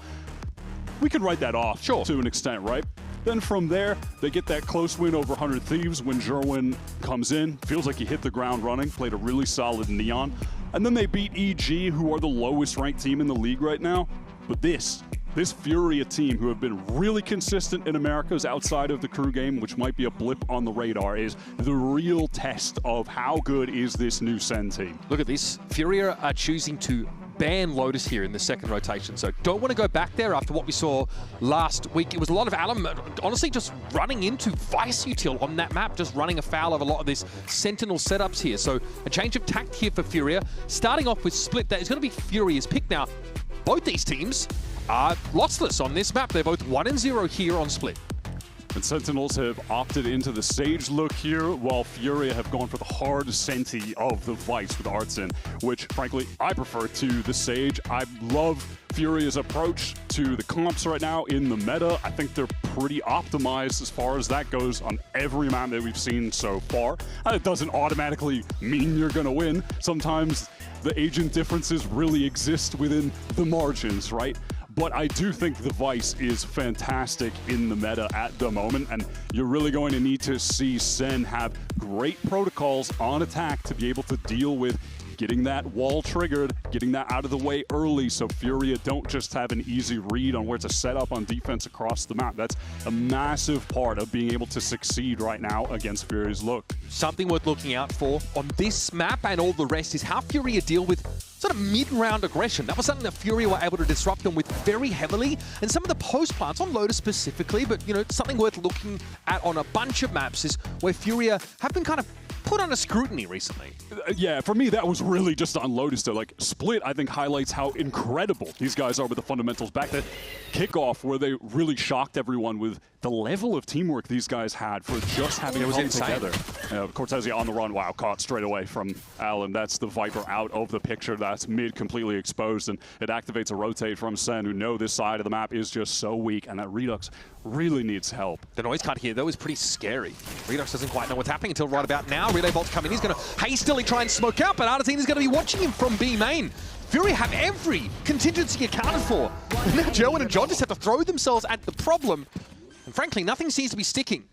we can write that off to an extent, right? Then from there, they get that close win over 100 Thieves when Jerwin comes in. Feels like he hit the ground running, played a really solid Neon. And then they beat EG, who are the lowest ranked team in the league right now. But this Furia team, who have been really consistent in Americas outside of the crew game, which might be a blip on the radar, is the real test of how good is this new SEN team. Look at this. Furia are choosing to ban Lotus here in the second rotation, so don't want to go back there after what we saw last week. It was a lot of Alum, honestly, just running into Vice Util on that map, just running afoul of a lot of this Sentinel setups here. So a change of tact here for Furia, starting off with Split. That is going to be Furia's pick now. Both these teams are lossless on this map. They're both 1-0 here on Split. And Sentinels have opted into the Sage look here, while Furia have gone for the hard Senti of the Vice with Artsin, which, frankly, I prefer to the Sage. I love Furia's approach to the comps right now in the meta. I think they're pretty optimized as far as that goes on every map that we've seen so far. And it doesn't automatically mean you're going to win. Sometimes the agent differences really exist within the margins, right? But I do think the Vice is fantastic in the meta at the moment, and you're really going to need to see SEN have great protocols on attack to be able to deal with getting that wall triggered, getting that out of the way early so Furia don't just have an easy read on where to set up on defense across the map. That's a massive part of being able to succeed right now against Furia's look. Something worth looking out for on this map and all the rest is how Furia deal with sort of mid-round aggression. That was something that Furia were able to disrupt them with very heavily, and some of the post-plants, on Lotus specifically, but you know, something worth looking at on a bunch of maps is where Furia have been kind of put under scrutiny recently. Yeah, for me, that was really just on Lotus, though. Like, Split, I think, highlights how incredible these guys are with the fundamentals. Back at kickoff, where they really shocked everyone with the level of teamwork these guys had for just having come together. Cortezia on the run, wow, caught straight away from Allen. That's the Viper out of the picture. That's mid completely exposed, and it activates a rotate from SEN, who know this side of the map is just so weak, and that Redux really needs help. The noise cut here, though, is pretty scary. Redux doesn't quite know what's happening until right about now. Relay Bolt's coming. He's going to hastily try and smoke out, but Artine is going to be watching him from B main. Fury have every contingency accounted for. And now Jerwin and John just have to throw themselves at the problem. And frankly, nothing seems to be sticking.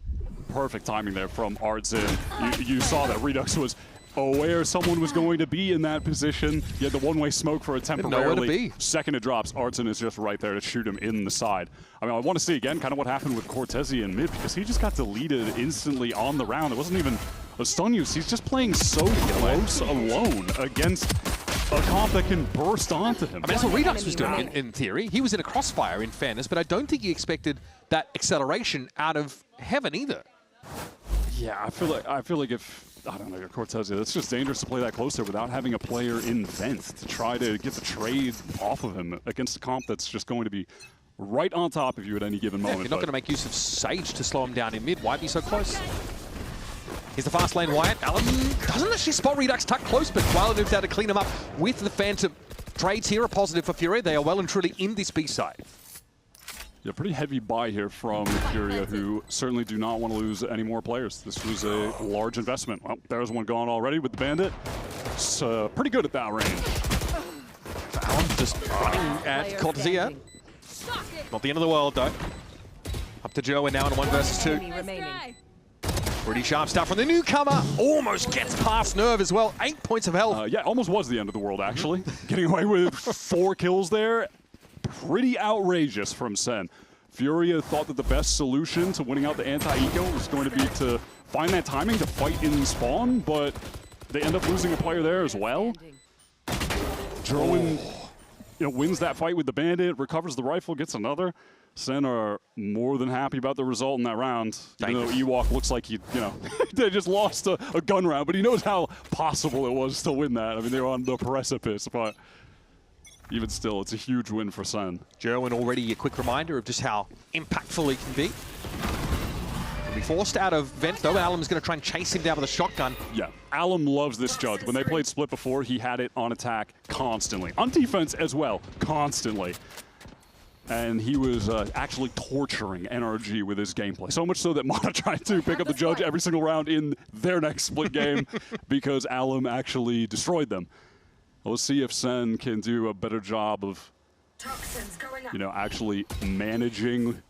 Perfect timing there from Artsin. You saw that Redux was aware someone was going to be in that position. You had the one-way smoke for a temporarily. Second it drops, Artsin is just right there to shoot him in the side. I mean, I want to see again kind of what happened with Cortezia in mid, because he just got deleted instantly on the round. It wasn't even a stun use. He's just playing so close alone against a comp that can burst onto him. I mean, that's what Redux was doing in theory. He was in a crossfire, in fairness, but I don't think he expected that acceleration out of heaven either. Yeah, I feel like if, I don't know, Cortezia, it's just dangerous to play that close there without having a player in vent to try to get the trade off of him against a comp that's just going to be right on top of you at any given moment. You're not going to make use of Sage to slow him down in mid. Why be so close? Here's the fast lane, Wyatt. Allen doesn't actually spot Redux tucked close, but Weiler moved out to clean him up with the Phantom. Trades here are positive for Furia. They are well and truly in this B side. Yeah, pretty heavy buy here from Furia, who certainly do not want to lose any more players. This was a large investment. Well, there's one gone already with the Bandit. It's pretty good at that range. Allen just running at Cortezia. Not the end of the world, though. Up to Joe, and now in 1 versus 2. Pretty sharp stuff from the newcomer. Almost gets past Nerve as well. 8 points of health. Yeah, almost was the end of the world, actually. Getting away with 4 kills there. Pretty outrageous from SEN. Furia thought that the best solution to winning out the anti-eco was going to be to find that timing to fight in spawn, but they end up losing a player there as well. Jerwin wins that fight with the Bandit, recovers the rifle, gets another. SEN are more than happy about the result in that round. Even though Ewok looks like they just lost a gun round, but he knows how possible it was to win that. I mean, they were on the precipice, but even still, it's a huge win for SEN. Jerwin already a quick reminder of just how impactful he can be. He'll be forced out of vent, though. Alum's going to try and chase him down with a shotgun. Yeah, Alum loves this judge. When they played Split before, he had it on attack constantly. On defense as well, constantly. and he was actually torturing NRG with his gameplay. So much so that Mana tried to pick up the judge every single round in their next split game because Alum actually destroyed them. We'll see if SEN can do a better job of, actually managing,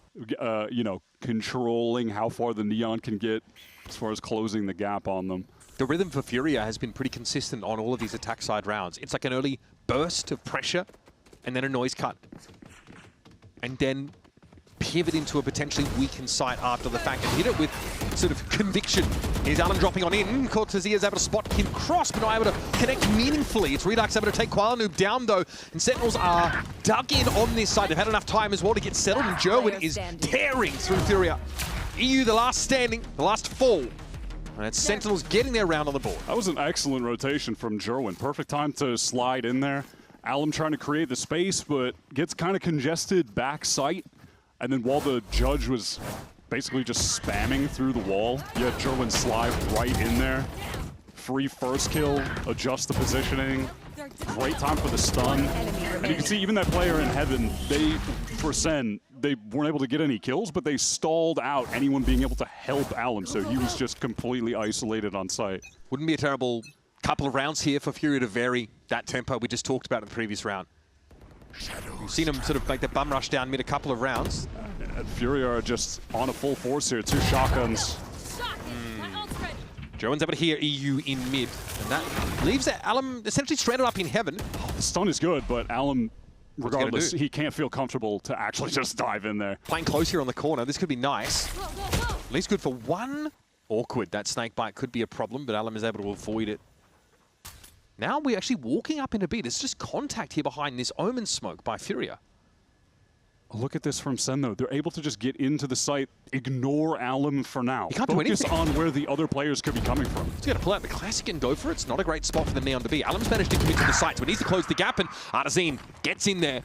controlling how far the Neon can get as far as closing the gap on them. The rhythm for Furia has been pretty consistent on all of these attack side rounds. It's like an early burst of pressure and then a noise cut. And then pivot into a potentially weakened site after the fact and hit it with sort of conviction. Here's Allen dropping on in. Cortesia is able to spot him cross, but not able to connect meaningfully. It's Redux able to take Koala down though, and Sentinels are dug in on this side. They've had enough time as well to get settled, and Jerwin is tearing through Furia. EU the last standing, the last fall. And it's Sentinels getting their round on the board. That was an excellent rotation from Jerwin. Perfect time to slide in there. Alum trying to create the space, but gets kind of congested back sight. And then while the judge was basically just spamming through the wall, you had Jerwin slide right in there. Free first kill, adjust the positioning. Great time for the stun. And you can see even that player in heaven, for SEN, they weren't able to get any kills, but they stalled out anyone being able to help Alum, so he was just completely isolated on site. Wouldn't be a terrible couple of rounds here for Furia to vary that tempo we just talked about in the previous round. We've seen him sort of make the bum rush down mid a couple of rounds. And Furia are just on a full force here, 2 shotguns. Jerwin's able to hear EU in mid, and that leaves Alum essentially stranded up in heaven. The stun is good, but Alum, regardless, he can't feel comfortable to actually just dive in there. Playing close here on the corner, this could be nice. At least good for one. Awkward, that snake bite could be a problem, but Alum is able to avoid it. Now we're actually walking up into B. There's just contact here behind this Omen smoke by Furia. Look at this from SEN, though. They're able to just get into the site, ignore Alum for now. He can't do anything. Focus on where the other players could be coming from. He's going to pull out the classic and go for it. It's not a great spot for the Neon to be. Alum's managed to commit to the site, so he needs to close the gap, and Artazine gets in there.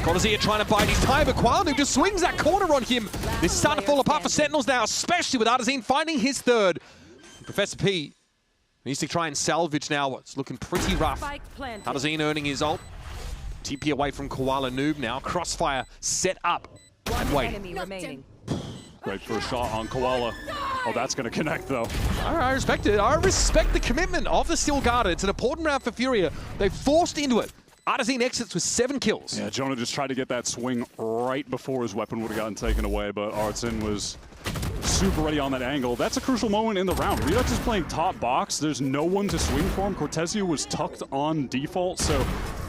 Cortezia trying to bide his time, but Koala just swings that corner on him. This is starting to fall apart for Sentinels now, especially with Artazine finding his third. And Professor P needs to try and salvage now what's looking pretty rough. Artazine earning his ult. TP away from Koala Noob now. Crossfire set up and waiting. Great first shot on Koala. Oh, that's going to connect, though. I respect it. I respect the commitment of the Steel Guard. It's an important round for Furia. They forced into it. Artazine exits with 7 kills. Yeah, Jonah just tried to get that swing right before his weapon would have gotten taken away, but Artazine was super ready on that angle. That's a crucial moment in the round. Redux is playing top box. There's no one to swing for him. Cortezia was tucked on default, so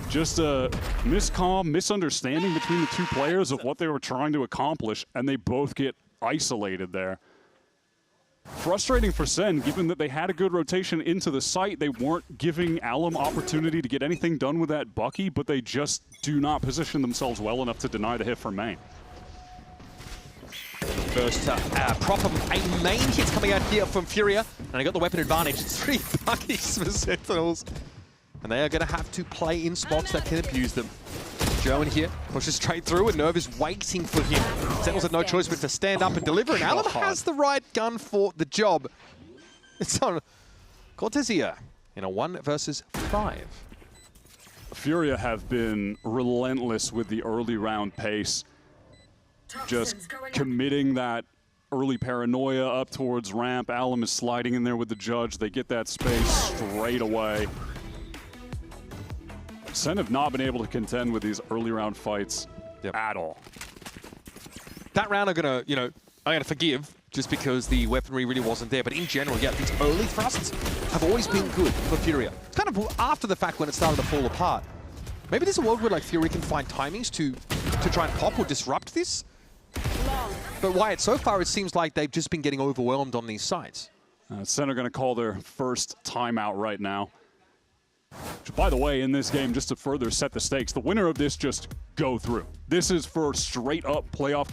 just a misunderstanding between the two players of what they were trying to accomplish, and they both get isolated there. Frustrating for SEN, given that they had a good rotation into the site. They weren't giving Alum opportunity to get anything done with that Bucky, but they just do not position themselves well enough to deny the hit from main. First proper main hits coming out here from Furia, and they got the weapon advantage. It's 3 Buckies for Sentinels, and they are going to have to play in spots that can abuse them. Joe in here pushes straight through, and Nerve is waiting for him. Sentinels have no choice but to stand up and deliver, and Alum has the right gun for the job. It's on Cortezia in a 1 versus 5. Furia have been relentless with the early round pace. Just committing that early paranoia up towards ramp. Alum is sliding in there with the judge. They get that space straight away. SEN have not been able to contend with these early round fights at all. That round I'm gonna forgive just because the weaponry really wasn't there. But in general, yeah, these early thrusts have always been good for Furia. It's kind of after the fact when it started to fall apart. Maybe there's a world where like Furia can find timings to try and pop or disrupt this. But Wyatt, so far it seems like they've just been getting overwhelmed on these sites. SEN are going to call their first timeout right now. Which, by the way, in this game, just to further set the stakes, the winner of this just go through. This is for straight-up playoff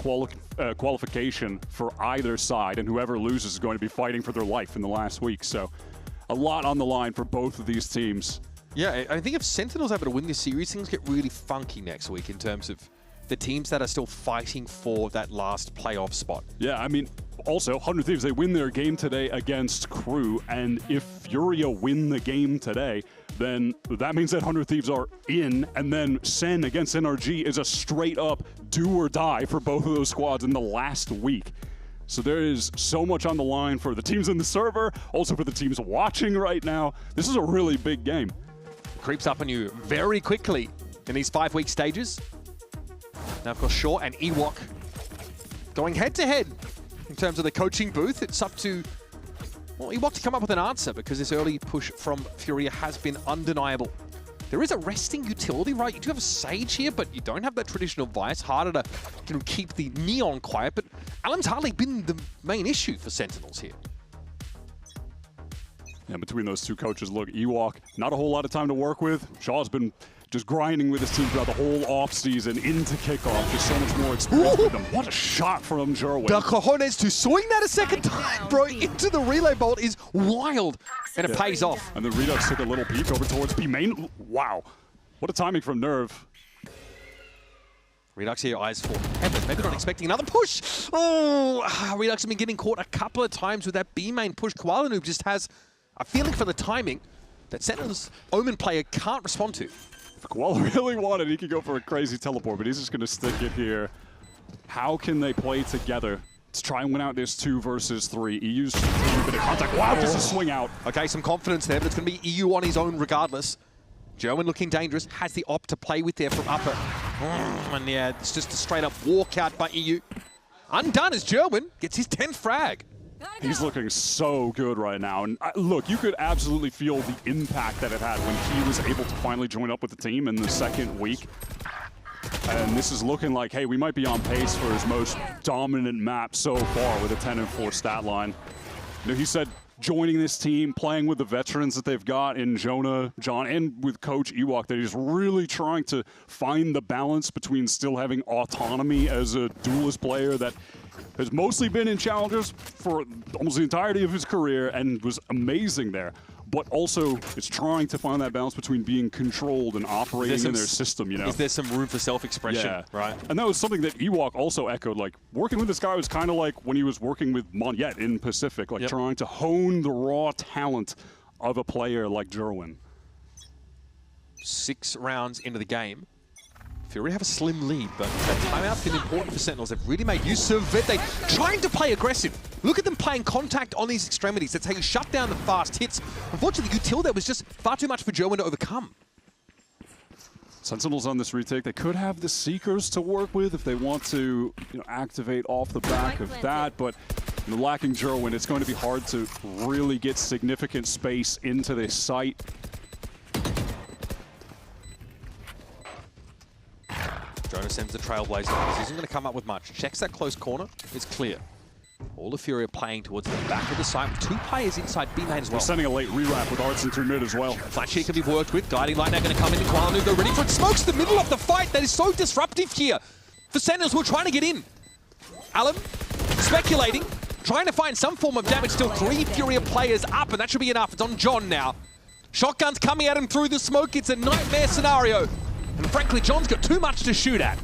qualification for either side, and whoever loses is going to be fighting for their life in the last week. So a lot on the line for both of these teams. Yeah, I think if Sentinel's able to win this series, things get really funky next week in terms of the teams that are still fighting for that last playoff spot. Yeah, I mean, also, 100 Thieves, they win their game today against Crew, and if Furia win the game today, then that means that 100 Thieves are in, and then SEN against NRG is a straight-up do-or-die for both of those squads in the last week. So there is so much on the line for the teams in the server, also for the teams watching right now. This is a really big game. Creeps up on you very quickly in these 5-week stages. Now, of course, Shaw and Ewok going head-to-head in terms of the coaching booth. It's up to, well, Ewok to come up with an answer because this early push from Furia has been undeniable. There is a resting utility, right? You do have a Sage here, but you don't have that traditional Vice. Harder to keep the Neon quiet, but Alan's hardly been the main issue for Sentinels here. Yeah, between those two coaches, look, Ewok, not a whole lot of time to work with. Shaw's been just grinding with his team throughout the whole offseason into kickoff. Just so much more experience with them. What a shot from Jerwin. The cojones to swing that a second time, bro, into the relay bolt is wild. And it pays off. And then Redux took a little peek over towards B main. Wow. What a timing from Nerve. Redux here, eyes for heaven. Maybe not expecting another push. Oh, Redux has been getting caught a couple of times with that B main push. Koala Noob just has a feeling for the timing that Sentinel's Omen player can't respond to. If Koala really wanted, he could go for a crazy teleport, but he's just going to stick it here. How can they play together to try and win out this 2 versus 3? EU's a bit of contact. Wow, just a swing out. Okay, some confidence there, but it's going to be EU on his own regardless. Gerwin looking dangerous, has the op to play with there from upper. And yeah, it's just a straight up walkout by EU. Undone as Gerwin gets his 10th frag. He's looking so good right now. And look, you could absolutely feel the impact that it had when he was able to finally join up with the team in the 2nd week. And this is looking like, hey, we might be on pace for his most dominant map so far with a 10-4 stat line. You know, he said joining this team, playing with the veterans that they've got in Jonah, John, and with Coach Ewok, that he's really trying to find the balance between still having autonomy as a duelist player that has mostly been in Challengers for almost the entirety of his career and was amazing there, but also is trying to find that balance between being controlled and operating in their system, you know? Is there some room for self-expression? Yeah. Right. And that was something that Ewok also echoed, like, working with this guy was kind of like when he was working with Monyet in Pacific, like trying to hone the raw talent of a player like Jerwin. 6 rounds into the game. Fury have a slim lead, but that timeout's been important for Sentinels. They've really made use of it. They're trying to play aggressive. Look at them playing contact on these extremities. That's how you shut down the fast hits. Unfortunately, the util there was just far too much for Jerwin to overcome. Sentinels on this retake, they could have the Seekers to work with if they want to, you know, activate off the back of that, but you know, lacking Jerwin, it's going to be hard to really get significant space into this site. Jonas sends the Trailblazer because he isn't going to come up with much. Checks that close corner. It's clear. All of Furia playing towards the back of the site with 2 players inside B main as well. We're sending a late rewrap with Artson through mid as well. Flash here can be worked with. Guiding light now going to come in. Koala Noob go ready for it. Smokes the middle of the fight. That is so disruptive here for Sentinels who are trying to get in. Alan speculating, trying to find some form of damage. Still 3 Furia players up, and that should be enough. It's on John now. Shotguns coming at him through the smoke. It's a nightmare scenario. And frankly, John's got too much to shoot at.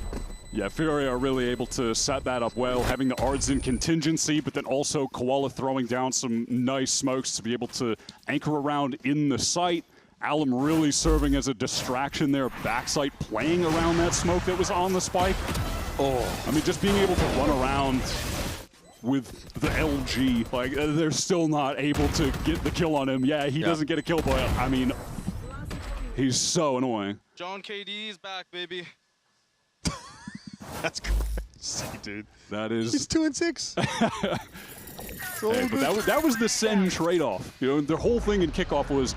Yeah, Furia are really able to set that up well, having the Ards in contingency, but then also Koala throwing down some nice smokes to be able to anchor around in the site. Alum really serving as a distraction there, backside playing around that smoke that was on the spike. Oh, I mean, just being able to run around with the LG, like, they're still not able to get the kill on him. Yeah, he doesn't get a kill, but I mean, he's so annoying. John KD is back, baby. That's crazy, dude. That is. He's 2-6. Hey, but that was the SEN trade-off. You know, the whole thing in kickoff was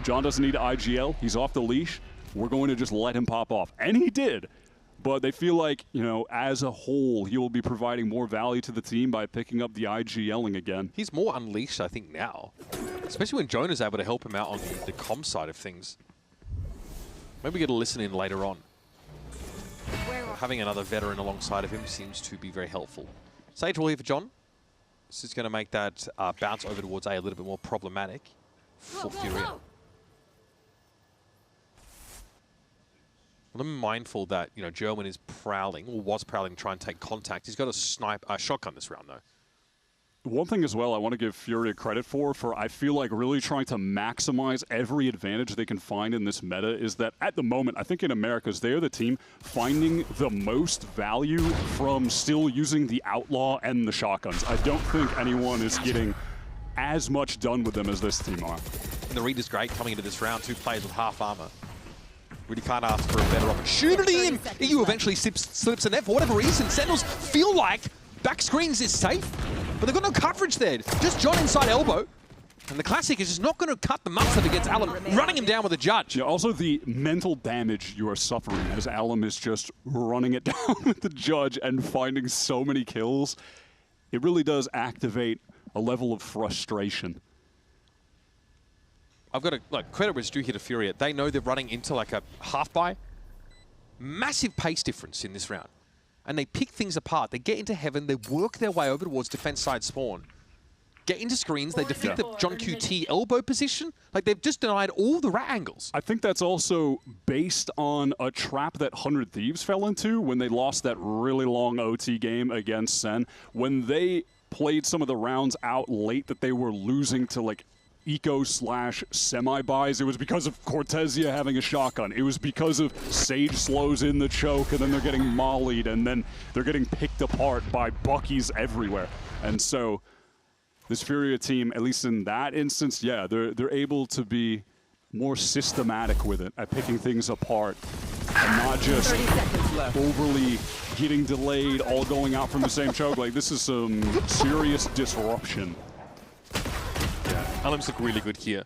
John doesn't need IGL. He's off the leash. We're going to just let him pop off, and he did. But they feel like, you know, as a whole, he will be providing more value to the team by picking up the IGLing again. He's more unleashed, I think, now, especially when Jonah's able to help him out on the comm side of things. Maybe we get a listen in later on. Having another veteran alongside of him seems to be very helpful. Sage roll here for John. This is going to make that bounce over towards A little bit more problematic for Furia. Well, I'm mindful that, you know, Jerwin is prowling, or was prowling, to try and take contact. He's got a shotgun this round, though. one thing as well I want to give Furia credit for I feel like really trying to maximize every advantage they can find in this meta is that at the moment, I think in Americas, they're the team finding the most value from still using the Outlaw and the shotguns. I don't think anyone is getting as much done with them as this team are. And the read is great coming into this round. 2 players with half armor. Really can't ask for a better opportunity, and EU eventually slips in there. For whatever reason, Sentinels feel like back screens is safe, but they've got no coverage there. Just John inside elbow. And the Classic is just not going to cut the mustard against Alum, running him down with a judge. Yeah, also the mental damage you are suffering as Alum is just running it down with the judge and finding so many kills. It really does activate a level of frustration. I've got to, like, credit was due here to Furia. They know they're running into like a half buy. Massive pace difference in this round. And they pick things apart. They get into heaven, they work their way over towards defense side spawn. Get into screens, they defeat the John QT elbow position. Like, they've just denied all the rat angles. I think that's also based on a trap that 100 Thieves fell into when they lost that really long OT game against SEN. When they played some of the rounds out late that they were losing to, like, eco/semi-buys, it was because of Cortezia having a shotgun. It was because of Sage slows in the choke, and then they're getting mollied, and then they're getting picked apart by Buckies everywhere. And so this Furia team, at least in that instance, yeah, they're able to be more systematic with it at picking things apart and not just overly getting delayed, all going out from the same choke. Like, this is some serious disruption. Alum's look really good here.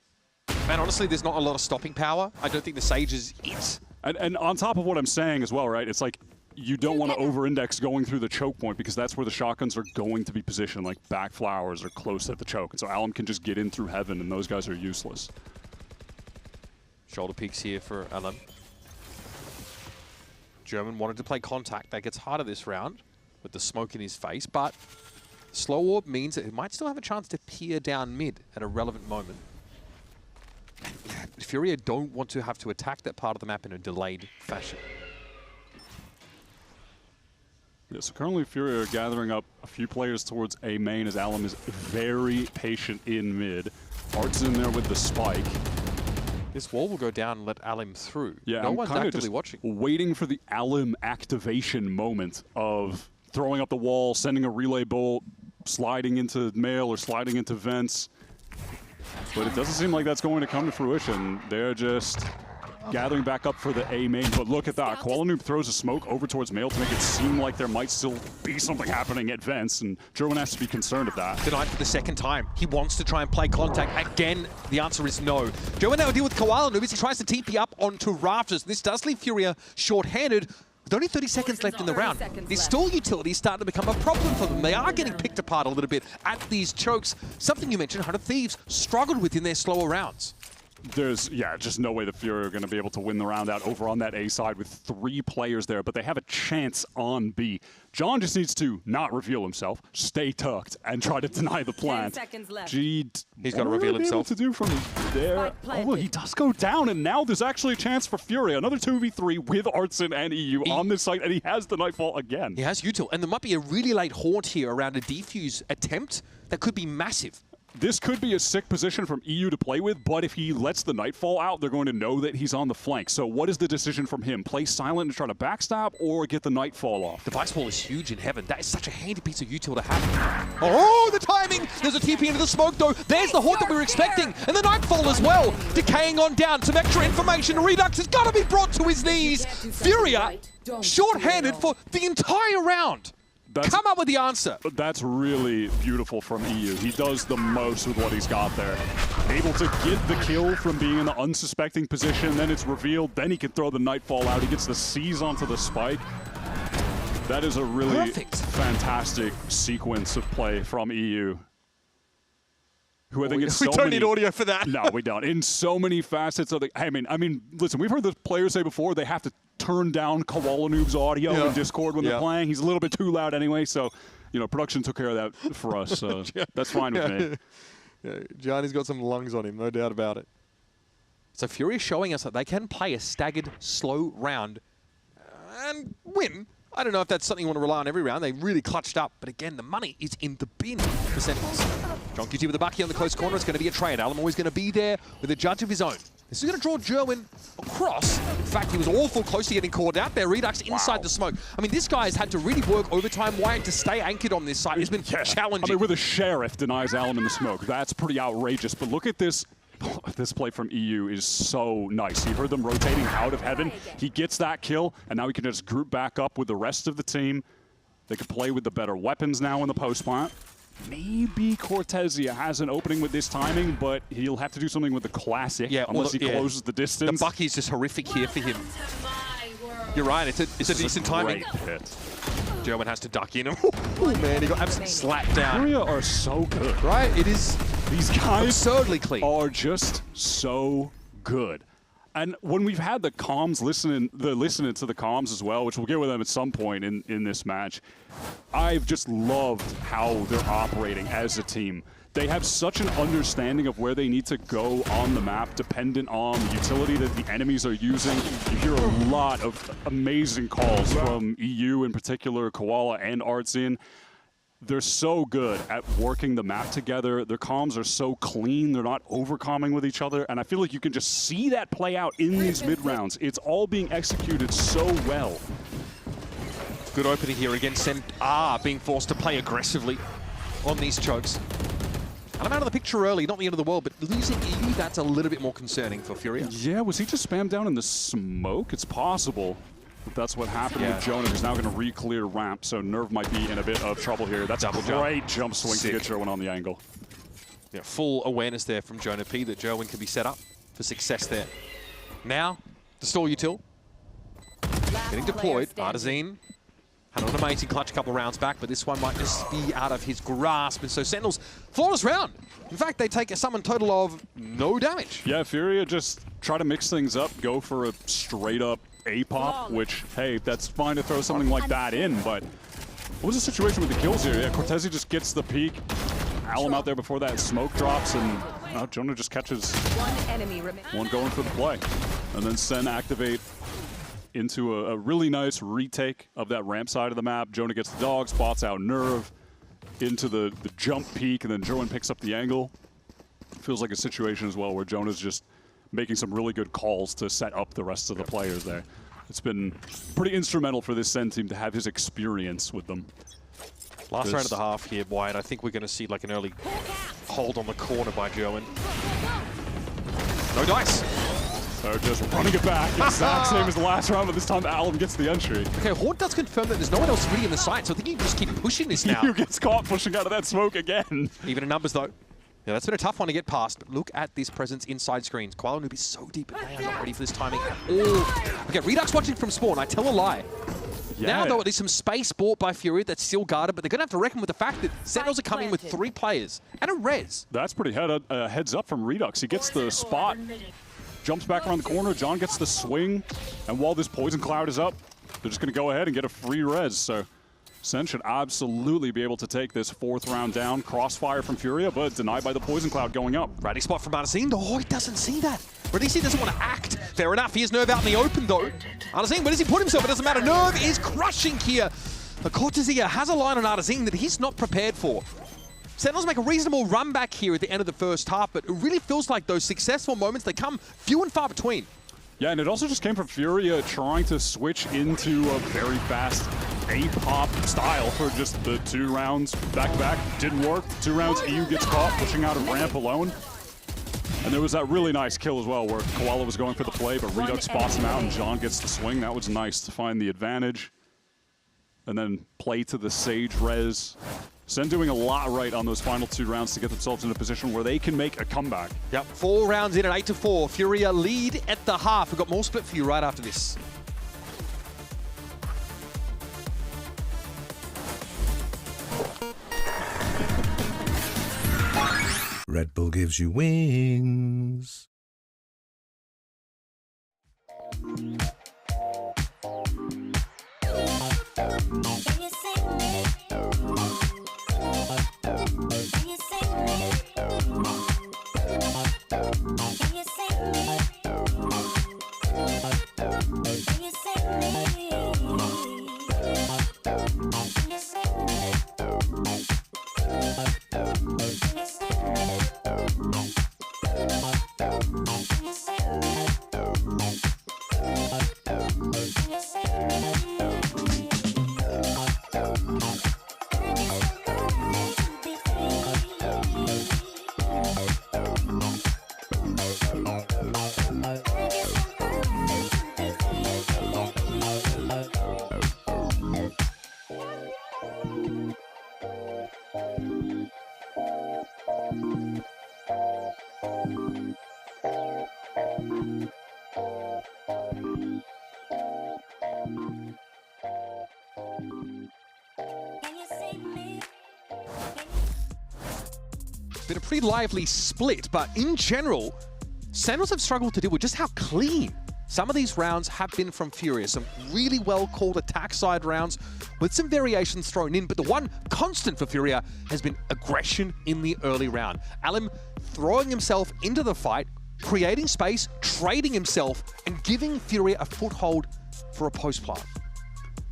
Man, honestly, there's not a lot of stopping power. I don't think the Sage is it. And on top of what I'm saying as well, right, it's like you don't want to over-index going through the choke point because that's where the shotguns are going to be positioned, like back flowers are close at the choke. And so Alum can just get in through heaven, and those guys are useless. Shoulder peaks here for Alum. German wanted to play contact. That gets harder this round with the smoke in his face, but slow orb means that he might still have a chance to peer down mid at a relevant moment. Furia don't want to have to attack that part of the map in a delayed fashion. Yeah, so currently Furia are gathering up a few players towards A main as Alum is very patient in mid. Art's in there with the spike. This wall will go down and let Alum through. Yeah, no I'm one's kind of actively just watching. waiting for the Alum activation moment of throwing up the wall, sending a relay bolt, sliding into mail or sliding into vents. But it doesn't seem like that's going to come to fruition. They're just gathering back up for the A main. But look at that. Koala throws a smoke over towards mail to make it seem like there might still be something happening at vents, and Jerwin has to be concerned of that. Denied for the second time. He wants to try and play contact. Again, the answer is no. Jerwin now deal with Koala as he tries to TP up onto rafters. This does leave Furia short-handed. With only 30 seconds left in the round, these stall utilities starting to become a problem for them. They are getting picked apart a little bit at these chokes. Something you mentioned, 100 Thieves struggled with in their slower rounds. There's, yeah, just no way the Fury are going to be able to win the round out over on that A side with 3 players there, but they have a chance on B. John just needs to not reveal himself, stay tucked, and try to deny the plant. 10 seconds left. He's got to reveal himself. To do from there. Oh, he does go down, and now there's actually a chance for Fury. Another 2v3 with Artson and EU on this site, and he has the Nightfall again. He has util, and there might be a really late haunt here around a defuse attempt that could be massive. This could be a sick position from EU to play with, but if he lets the Nightfall out, they're going to know that he's on the flank. So what is the decision from him? Play silent and try to backstab, or get the Nightfall off? The Vice Wall is huge in heaven. That is such a handy piece of util to have. Oh, the timing! There's a TP into the smoke, though. There's the haunt that we were expecting, and the Nightfall as well. Decaying on down. Some extra information. Redux has got to be brought to his knees. Furia, short-handed for the entire round. Come up with the answer. That's really beautiful from EU. He does the most with what he's got there. Able to get the kill from being in the unsuspecting position, then it's revealed, then he can throw the Nightfall out. He gets the seize onto the spike. That is a really fantastic sequence of play from EU. Who I think we don't need audio for that. No, we don't. In so many facets of the, I mean, listen, we've heard the players say before they have to turn down Koala Noob's audio in Discord when they're playing. He's a little bit too loud anyway, so, you know, production took care of that for us. So that's fine with me. Yeah, Johnny's got some lungs on him, no doubt about it. So Fury showing us that they can play a staggered, slow round and win. I don't know if that's something you want to rely on every round. They really clutched up, but again, the money is in the bin for Sentinels. John QT with the bucky on the close corner. It's going to be a trade. Alum always going to be there with a judge of his own. This is going to draw Jerwin across. In fact, he was awful close to getting caught out there. Redux inside the smoke. I mean, this guy has had to really work overtime wide to stay anchored on this side. It's been challenging. I mean, with a Sheriff denies Alum in the smoke, that's pretty outrageous. But look at this. This play from EU is so nice. He heard them rotating out of heaven. He gets that kill, and now he can just group back up with the rest of the team. They can play with the better weapons now in the post plant. Maybe Cortezia has an opening with this timing, but he'll have to do something with the classic unless he closes the distance. The bucky is just horrific here for him. You're right, it's a decent timing. Great hit. Jerwin has to duck in. Oh man, he got absolutely slapped down. Furia are so good. Right, it is. These guys absurdly clean. Are just so good. And when we've had the comms listening to the comms as well, which we'll get with them at some point in this match, I've just loved how they're operating as a team. They have such an understanding of where they need to go on the map, dependent on the utility that the enemies are using. You hear a lot of amazing calls from EU in particular, Koala and Artzian. They're so good at working the map together. Their comms are so clean. They're not over-comming with each other. And I feel like you can just see that play out in these mid-rounds. It's all being executed so well. Good opening here against Sen being forced to play aggressively on these chokes. And I'm out of the picture early, not the end of the world, but losing EU, that's a little bit more concerning for Furia. Yeah, was he just spammed down in the smoke? It's possible. That's what happened with Jonah, who's now going to re-clear ramp, so Nerve might be in a bit of trouble here. That's a great jump swing to get Jerwin on the angle. Yeah, full awareness there from Jonah P that Jerwin can be set up for success there. Now, the stall util. Getting deployed. Artesian had an amazing clutch a couple of rounds back, but this one might just be out of his grasp. And so Sentinels, flawless round. In fact, they take a summon total of no damage. Yeah, Furia just try to mix things up, go for a straight-up A-pop, which, hey, that's fine to throw something like that in, but what was the situation with the kills here? Yeah, Cortezia just gets the peek. Alum out there before that smoke drops, and Jonah just catches one going for the play. And then Sen activate into a really nice retake of that ramp side of the map. Jonah gets the dog, spots out Nerve into the jump peak, and then Jerwin picks up the angle. Feels like a situation as well where Jonah's just making some really good calls to set up the rest of the players there. It's been pretty instrumental for this Sen team to have his experience with them. Last round of the half here, Wyatt. I think we're going to see like an early hold on the corner by Jerwin. No dice. So just running it back, exact same as the last round, but this time Alum gets the entry. Okay, Haunt does confirm that there's no one else really in the site, so I think you can just keep pushing this now. He gets caught pushing out of that smoke again. Even in numbers though. Yeah, that's been a tough one to get past, but look at this presence inside screens. Koala Noob is so deep, but they are not ready for this timing at all. Okay, Redux watching from spawn, I tell a lie. Yeah. Now, though, there's some space bought by Furia that's still guarded, but they're going to have to reckon with the fact that Sentinels are coming with 3 players and a res. That's pretty heads up from Redux. He gets the spot, jumps back around the corner, John gets the swing, and while this poison cloud is up, they're just going to go ahead and get a free res. So Sen should absolutely be able to take this 4th round down. Crossfire from Furia, but denied by the poison cloud going up. Ready spot from Artesian. Oh, he doesn't see that. Radisi doesn't want to act. Fair enough. He has Nerve out in the open, though. Artesian, where does he put himself? It doesn't matter. Nerve is crushing here. The Cortezia has a line on Artesian that he's not prepared for. Sentinels make a reasonable run back here at the end of the first half, but it really feels like those successful moments, they come few and far between. Yeah, and it also just came from Furia trying to switch into a very fast A-pop style for just the 2 rounds back-to-back. Didn't work. 2 rounds, EU gets caught pushing out of ramp alone. And there was that really nice kill as well where Koala was going for the play, but Redux spots him out and John gets the swing. That was nice to find the advantage. And then play to the Sage res. Sen doing a lot right on those final 2 rounds to get themselves in a position where they can make a comeback. Yep, 4 rounds in at 8-4. Furia lead at the half. We've got more split for you right after this. Red Bull gives you wings. Been a pretty lively split, but in general, Sentinels have struggled to deal with just how clean some of these rounds have been from Furia. Some really well-called attack side rounds with some variations thrown in, but the one constant for Furia has been aggression in the early round. Alim throwing himself into the fight, creating space, trading himself, and giving Furia a foothold for a post-plant.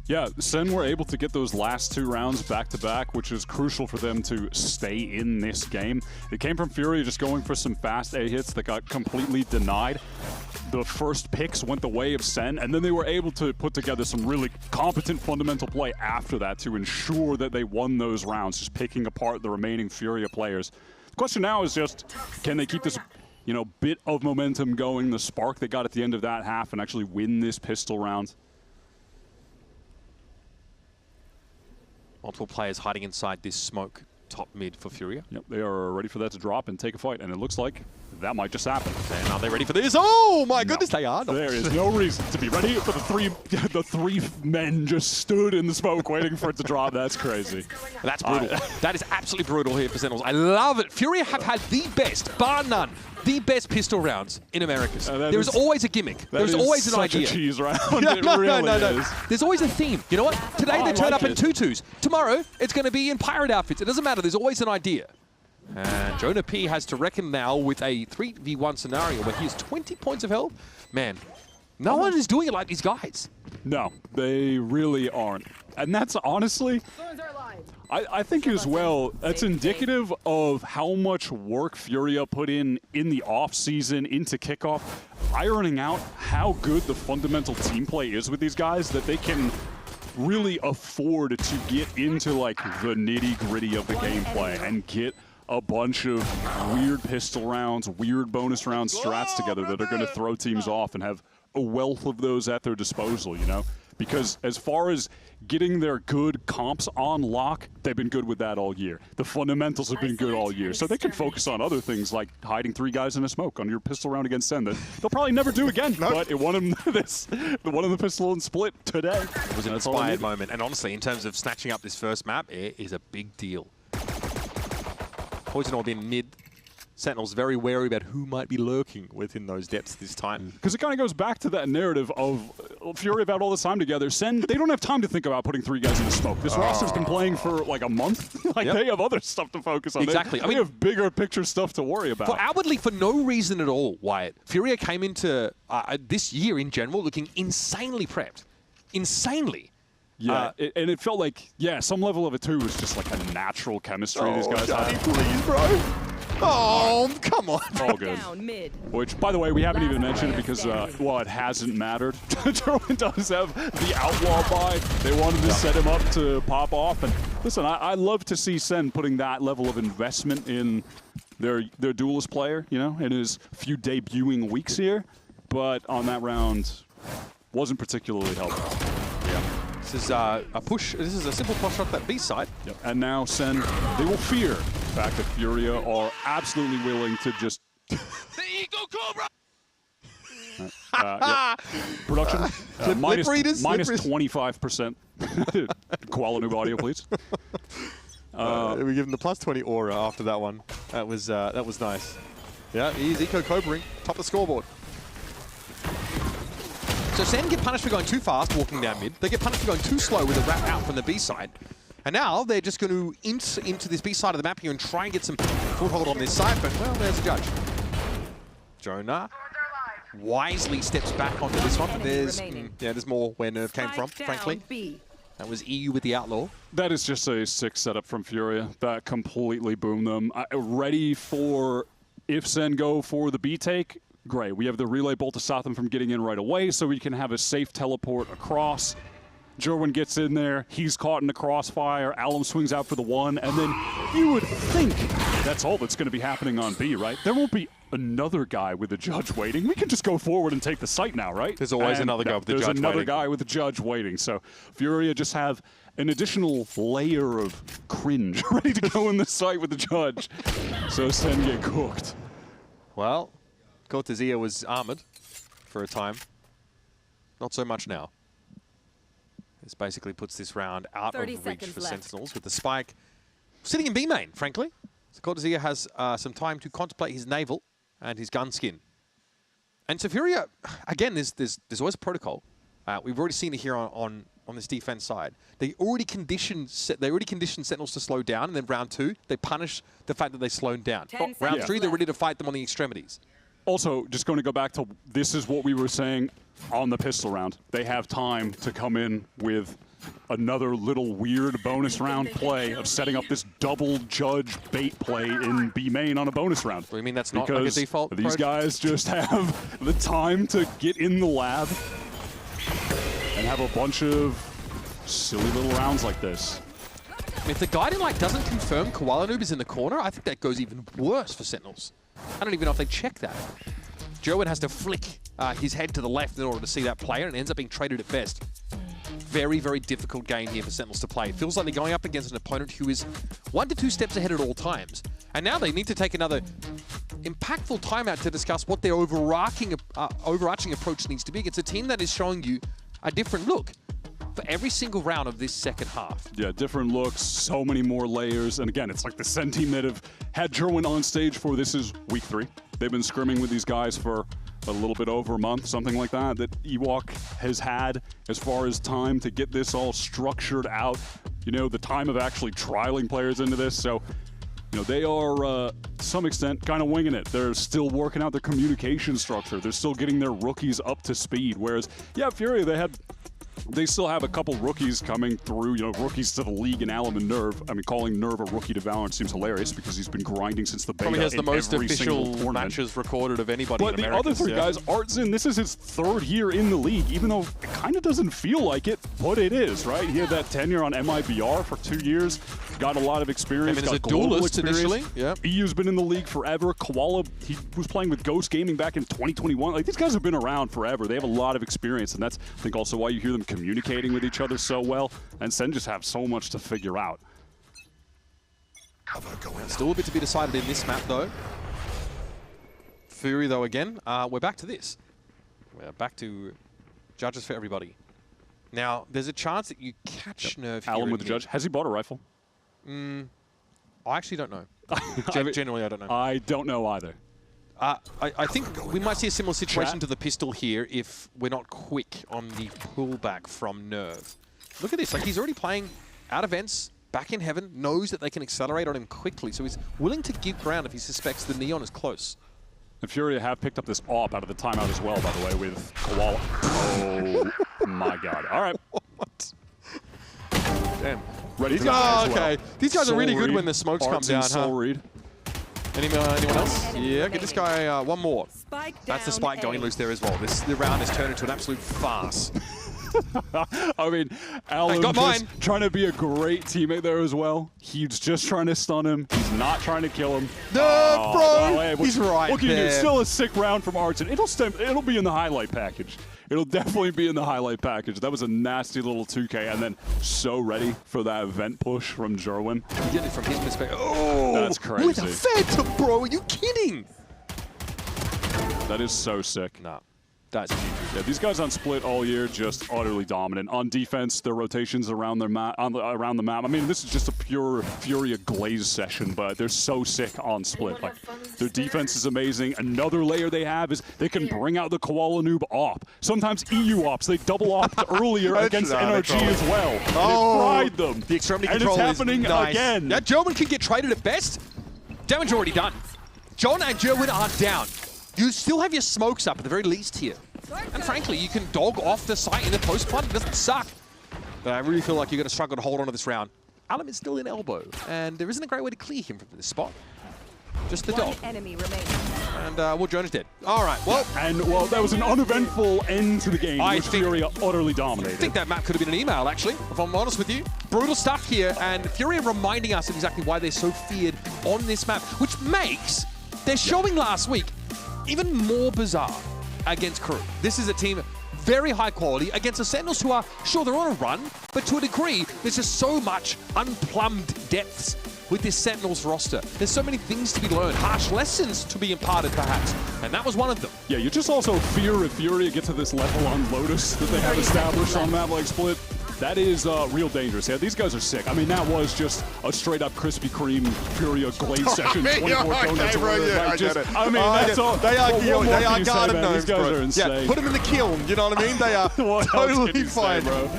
Yeah, SEN were able to get those last 2 rounds back-to-back, which is crucial for them to stay in this game. It came from Furia just going for some fast A hits that got completely denied. The first picks went the way of SEN, and then they were able to put together some really competent fundamental play after that to ensure that they won those rounds, just picking apart the remaining Furia players. The question now is just, can they keep this, you know, bit of momentum going, the spark they got at the end of that half, and actually win this pistol round? Multiple players hiding inside this smoke top mid for Furia. Yep, they are ready for that to drop and take a fight, and it looks like that might just happen. And are they ready for this? Oh my goodness, they are. There is no reason to be ready for the three men just stood in the smoke waiting for it to drop. That's crazy. That's brutal. That is absolutely brutal here for Sentinels. I love it. Furia have had the best, bar none, the best pistol rounds in Americas. There is always a gimmick. There's always an idea. Such a cheese round. No. There's always a theme. You know what? Today they turn up in tutus. Tomorrow it's going to be in pirate outfits. It doesn't matter. There's always an idea. And Jonah P has to reckon now with a 3v1 scenario where he has 20 points of health. Man, no one is doing it like these guys. No, they really aren't. And that's honestly, I think as well, that's indicative of how much work Furia put in the off-season into kickoff, ironing out how good the fundamental team play is with these guys, that they can really afford to get into like the nitty-gritty of the gameplay and get a bunch of weird pistol rounds, weird bonus round strats together that are going to throw teams off and have a wealth of those at their disposal, you know? Because as far as getting their good comps on lock, they've been good with that all year. The fundamentals have been good all year, so they can focus on other things like hiding 3 guys in a smoke on your pistol round against SEN that they'll probably never do again, but it won them the pistol and split today. It was an inspired moment, and honestly, in terms of snatching up this first map, it is a big deal. Poison Orb in mid. Sentinels very wary about who might be lurking within those depths this time. Because it kind of goes back to that narrative of Fury about all this time together. SEN, they don't have time to think about putting 3 guys in the smoke. This roster's been playing for like a month. They have other stuff to focus on. Exactly. They have bigger picture stuff to worry about. For outwardly, for no reason at all, Wyatt, Furia came into this year in general looking insanely prepped. Insanely. Yeah, and it felt like, some level of it too was just like a natural chemistry these guys had. Please, bro. Oh, come on. All good. Which, by the way, we haven't even mentioned it because, well, it hasn't mattered. Derwin does have the outlaw buy. They wanted to set him up to pop off. And listen, I love to see SEN putting that level of investment in their duelist player, you know, in his few debuting weeks here. But on that round, wasn't particularly helpful. Yeah. This is a push. This is a simple push off that B side. Yep. And now SEN, they will fear the fact that Furia are absolutely willing to just... The Eagle Cobra! Production, minus readers, 25%. Koala Noob audio, please. We give him the +20 aura after that one. That was nice. Yeah, he's Eco Cobraing, top of the scoreboard. So SEN get punished for going too fast, walking down mid. They get punished for going too slow with a wrap out from the B side. And now they're just going to int into this B side of the map here and try and get some foothold on this side. But, well, there's a judge. Jonah wisely steps back onto this one. But there's more where Nerve came from, frankly. That was EU with the Outlaw. That is just a sick setup from Furia. That completely boomed them. Ready for, if SEN go for the B take, great. We have the relay bolt to stop them from getting in right away so we can have a safe teleport across. Jerwin gets in there. He's caught in the crossfire. Alum swings out for the 1. And then you would think that's all that's going to be happening on B, right? There won't be another guy with a judge waiting. We can just go forward and take the site now, right? There's always another guy with the judge waiting. There's another guy with a judge waiting. So Furia just have an additional layer of cringe ready to go in the site with the judge. So SEN get cooked. Well, Cortezia was armored for a time. Not so much now. This basically puts this round out of 30 reach seconds for left. Sentinels with the spike sitting in B main, frankly. So Cortezia has some time to contemplate his naval and his gun skin. And so Furia, again, there's always a protocol. We've already seen it here on this defense side. They already conditioned Sentinels to slow down, and then round 2, they punish the fact that they slowed down. Round 3, they're ready to fight them on the extremities. Also, just going to go back to this is what we were saying on the pistol round. They have time to come in with another little weird bonus round play of setting up this double judge bait play in B main on a bonus round. Do you mean that's not like a default approach? These guys just have the time to get in the lab and have a bunch of silly little rounds like this. If the Guiding Light doesn't confirm Koala Noob is in the corner, I think that goes even worse for Sentinels. I don't even know if they check that. Jerwin has to flick his head to the left in order to see that player, and ends up being traded at best. Very, very difficult game here for Sentinels to play. It feels like they're going up against an opponent who is 1 to 2 steps ahead at all times. And now they need to take another impactful timeout to discuss what their overarching approach needs to be against a team that is showing you a different look for every single round of this second half. Yeah, different looks, so many more layers. And again, it's like the SEN team that have had Jerwin on stage for, this is week 3. They've been scrimming with these guys for a little bit over a month, something like that Ewok has had as far as time to get this all structured out. You know, the time of actually trialing players into this. So, you know, they are, to some extent, kind of winging it. They're still working out their communication structure. They're still getting their rookies up to speed. Whereas, yeah, Furia, they still have a couple rookies coming through, you know, rookies to the league in Alum and Nerve. I mean, calling Nerve a rookie to Valorant seems hilarious because he's been grinding since the beta. Probably has the most every official matches recorded of anybody but in the Americas, other 3 guys, Artzin, this is his 3rd year in the league, even though it kind of doesn't feel like it, but it is, right? He had that tenure on MIBR for 2 years, got a lot of experience, got as a global duelist experience. initially, yeah. EU's been in the league forever. Koala, he was playing with Ghost Gaming back in 2021. Like, these guys have been around forever. They have a lot of experience, and that's, I think, also why you hear them communicating with each other so well, and SEN just have so much to figure out. Still a bit to be decided in this map, though. Fury, though, again, we're back to this. We're back to judges for everybody. Now, there's a chance that you catch Nerve here. Alum with the judge. Has he bought a rifle? I actually don't know. Generally, I don't know. I don't know either. I think we might see a similar situation to the pistol here if we're not quick on the pullback from Nerve. Look at this, like he's already playing out of vents, back in heaven, knows that they can accelerate on him quickly, so he's willing to give ground if he suspects the Neon is close. And Furia have picked up this AWP out of the timeout as well, by the way, with Koala. Oh my god. All right. What? Damn. Ready These guys, okay. These guys are really good read. when the smokes come Artzin down, soul huh? read. Anyone else? Yeah, get this guy one more. That's the spike going loose there as well. The round has turned into an absolute farce. I mean, Alum just trying to be a great teammate there as well. He's just trying to stun him. He's not trying to kill him. No, bro! He's right looking there. It's still a sick round from Artzin. It'll be in the highlight package. It'll definitely be in the highlight package. That was a nasty little 2K, and then so ready for that event push from Jerwin. You get it from his perspective. Oh, that's crazy. With a Phantom, bro, are you kidding? That is so sick. Nah. That's yeah, these guys on split all year just utterly dominant. On defense, their rotations around their around the map. I mean, this is just a pure Furia glaze session, but they're so sick on split. Like, their defense is amazing. Another layer they have is they can bring out the Koala Noob op. Sometimes EU ops, they double opt earlier against NRG as well. Oh, they fried them. The extremity and control it's happening is nice. again. Now, Jerwin can get traded at best. Damage already done. John and Jerwin are down. You still have your smokes up at the very least here. And frankly, you can dog off the site in the post-plant. It doesn't suck. But I really feel like you're going to struggle to hold on to this round. Alum is still in elbow, and there isn't a great way to clear him from this spot. Just the dog. Enemy remaining. And well, Jonah's dead. All right, well. And well, that was an uneventful end to the game, which Furia utterly dominated. I think that map could have been an email, actually, if I'm honest with you. Brutal stuff here, and Furia reminding us of exactly why they're so feared on this map, which makes their showing last week even more bizarre against Crew. This is a team very high quality against the Sentinels who are, sure, they're on a run, but to a degree, there's just so much unplumbed depths with this Sentinels roster. There's so many things to be learned, harsh lessons to be imparted, perhaps, and that was one of them. Yeah, you just also fear if Furia get to this level on Lotus that they have established on a map like Split. that is real dangerous. Yeah, these guys are sick. I mean, that was just a straight up Krispy Kreme Furia glaze session. 24 donuts. I mean, that's all. They are garden gnomes, these guys are insane. Yeah, put them in the kiln. You know what I mean? They are totally fine, bro.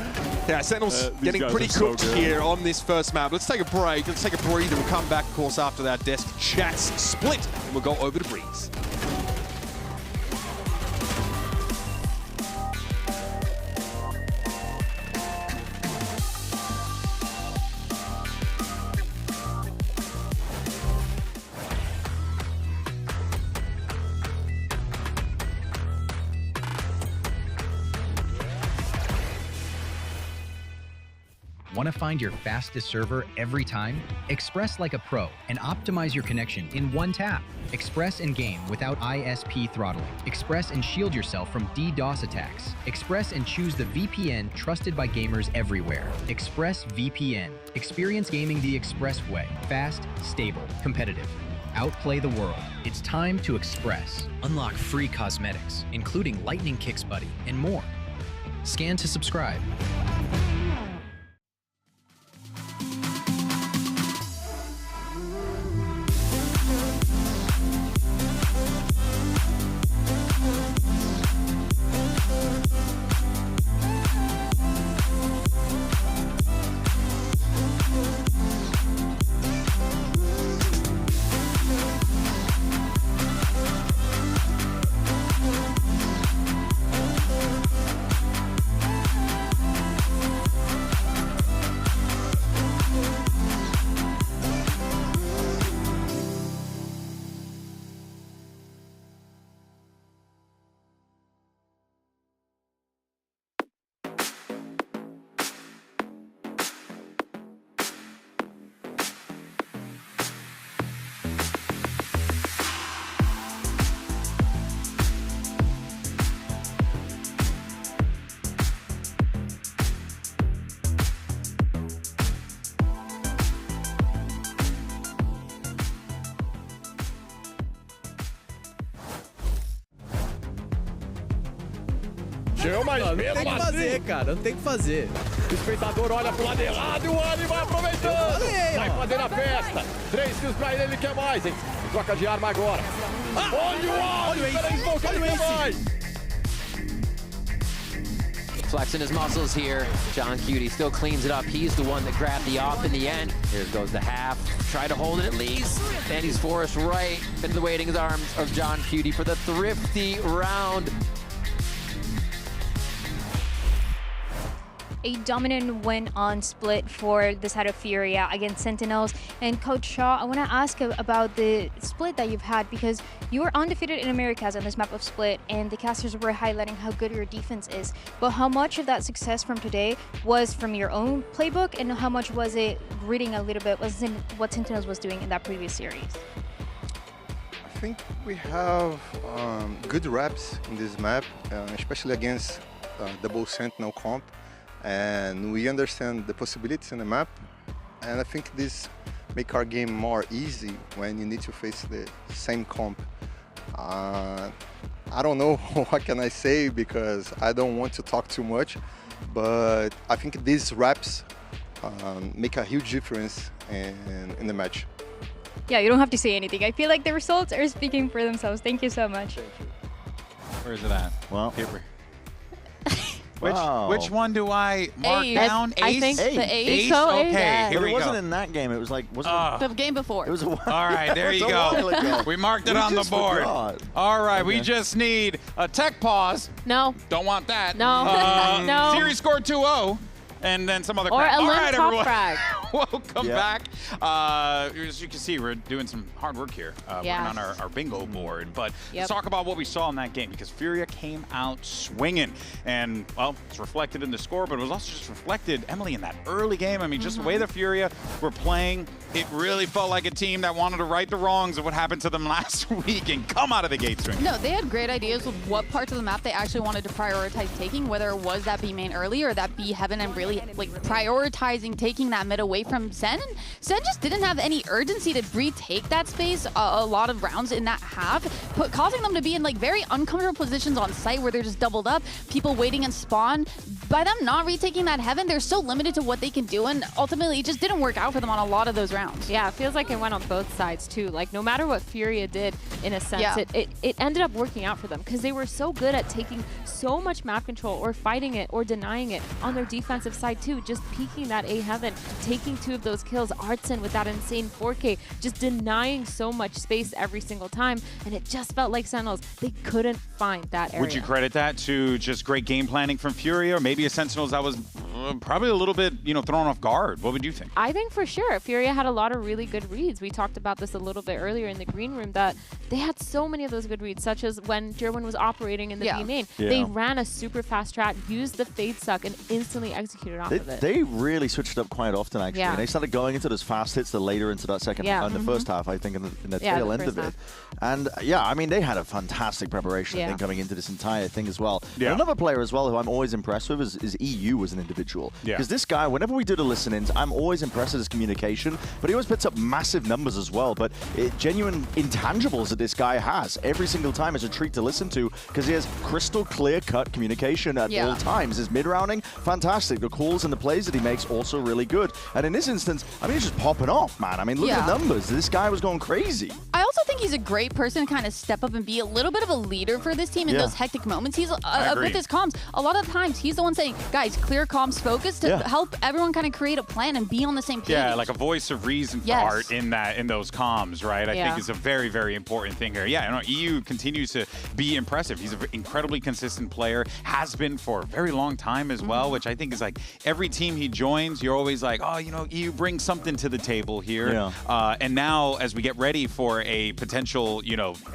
Yeah, Sentinel's getting pretty so cooked here on this first map. Let's take a break. Let's take a breather. We'll come back, of course, after that desk chats split. And we'll go over to Breeze. Want to find your fastest server every time? Express like a pro and optimize your connection in one tap. Express and game without ISP throttling. Express and shield yourself from DDoS attacks. Express and choose the VPN trusted by gamers everywhere. ExpressVPN. Experience gaming the Express way. Fast, stable, competitive. Outplay the world. It's time to Express. Unlock free cosmetics, including Lightning Kicks Buddy and more. Scan to subscribe. Mas mesmo tem que fazer, cara. Não tem que fazer. O espectador olha pro lado errado e o Ali vai aproveitando. Vai fazer a festa. 3 kills pra ele, ele quer mais, hein? Troca de arma agora. Olha o Ali, peraí, pouco, ele quer mais. Flexing his muscles here. John Cutie still cleans it up. He's the one that grabbed the off in the end. Here goes the half. Try to hold it at least. And he's forced right into the waiting arms of John Cutie for the thrifty round. A dominant win on Split for the side of Furia against Sentinels. And Coach Shaw, I want to ask about the split that you've had, because you were undefeated in Americas on this map of Split, and the casters were highlighting how good your defense is. But how much of that success from today was from your own playbook, and how much was it reading a little bit what Sentinels was doing in that previous series? I think we have good reps in this map, especially against double Sentinel comp. And we understand the possibilities in the map, and I think this make our game more easy when you need to face the same comp. I don't know what can I say, because I don't want to talk too much, but I think these reps make a huge difference in the match. Yeah, you don't have to say anything. I feel like the results are speaking for themselves. Thank you so much. Thank you. Where is it at? Well, here we Which one do I mark down? Ace? I think the ace. Okay, here we go. It wasn't in that game. It was like, wasn't the game before. It was a all right, there you go. We marked it on the board. Forgot. All right, we just need a tech pause. No. Don't want that. No. No. Series score 2-0. And then some other or crap. a All right, top everyone. frag. Welcome back. As you can see, we're doing some hard work here. Working on our bingo board. But let's talk about what we saw in that game, because Furia came out swinging. And, well, it's reflected in the score, but it was also just reflected, Emily, in that early game. I mean, just the way the Furia were playing, it really felt like a team that wanted to right the wrongs of what happened to them last week and come out of the gate swinging. No, they had great ideas with what parts of the map they actually wanted to prioritize taking, whether it was that B main early or that B heaven, and really like prioritizing taking that mid away away from SEN. And SEN just didn't have any urgency to retake that space a lot of rounds in that half, causing them to be in like very uncomfortable positions on site where they're just doubled up, people waiting in spawn. By them not retaking that heaven, they're so limited to what they can do, and ultimately it just didn't work out for them on a lot of those rounds. Yeah, it feels like it went on both sides too. Like no matter what Furia did, in a sense, it ended up working out for them because they were so good at taking so much map control or fighting it or denying it on their defensive side too, just peeking that A heaven, taking 2 of those kills, Artson with that insane 4K, just denying so much space every single time, and it just felt like Sentinels, they couldn't find that area. Would you credit that to just great game planning from Furia, or maybe a Sentinels that was probably a little bit, thrown off guard? What would you think? I think for sure Furia had a lot of really good reads. We talked about this a little bit earlier in the green room, that they had so many of those good reads, such as when Jerwin was operating in the B main. Yeah. They ran a super fast strat, used the fade suck, and instantly executed off of it. They really switched up quite often, actually. Yeah. And they started going into those fast hits the later into that second, in the first half, I think, in the tail end of it. And yeah, I mean, they had a fantastic preparation, I think, coming into this entire thing as well. Yeah. Another player as well who I'm always impressed with is EU as an individual. Because this guy, whenever we do the listen-ins, I'm always impressed with his communication, but he always puts up massive numbers as well. But genuine intangibles that this guy has every single time is a treat to listen to, because he has crystal clear-cut communication at all times. His mid-rounding, fantastic. The calls and the plays that he makes, also really good. And in this instance, I mean, he's just popping off, man. I mean, look at the numbers. This guy was going crazy. I also think he's a great person to kind of step up and be a little bit of a leader for this team in those hectic moments. He's with his comms. A lot of times, he's the one saying, guys, clear comms focus to help everyone kind of create a plan and be on the same page. Yeah, like a voice of reason for Art in those comms, right? I think is a very, very important thing here. Yeah, EU continues to be impressive. He's an incredibly consistent player, has been for a very long time as well, which I think is like every team he joins, you're always like, oh, EU brings something to the table here. Yeah. And now, as we get ready for a potential,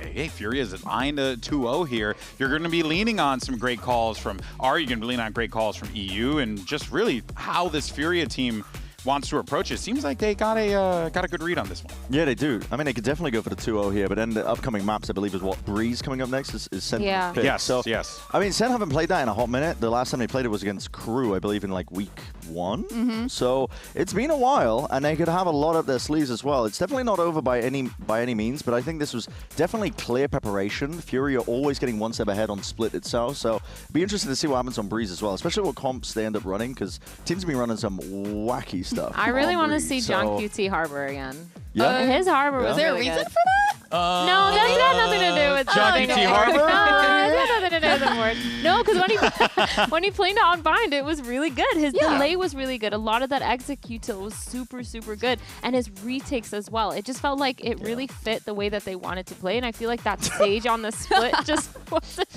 hey, Furia is behind a 2-0 here, you're going to be leaning on some great calls from Art, you're going to be leaning on great calls from EU, and just really how this Furia team wants to approach it. Seems like they got a good read on this one. Yeah, they do. I mean, they could definitely go for the 2-0 here, but then the upcoming maps, I believe, is what? Breeze coming up next is Sen. Pick. Yes, so, yes. I mean, Sen haven't played that in a hot minute. The last time they played it was against Crew, I believe, in like week 1. So it's been a while, and they could have a lot up their sleeves as well. It's definitely not over by any means, but I think this was definitely clear preparation. Furia always getting one step ahead on Split itself, so it'd be interesting to see what happens on Breeze as well, especially what comps they end up running, because teams have been running some wacky stuff. I really want to see John QT Harbor again. Yeah. His Harbor was Is there a really reason good. for that? No, that's got nothing to do with John QT Harbor? No, it's got nothing to do with the word. No, because when he played on Bind, it was really good. His delay was really good. A lot of that execute was super, super good. And his retakes as well. It just felt like it really fit the way that they wanted to play. And I feel like that stage on the split just wasn't...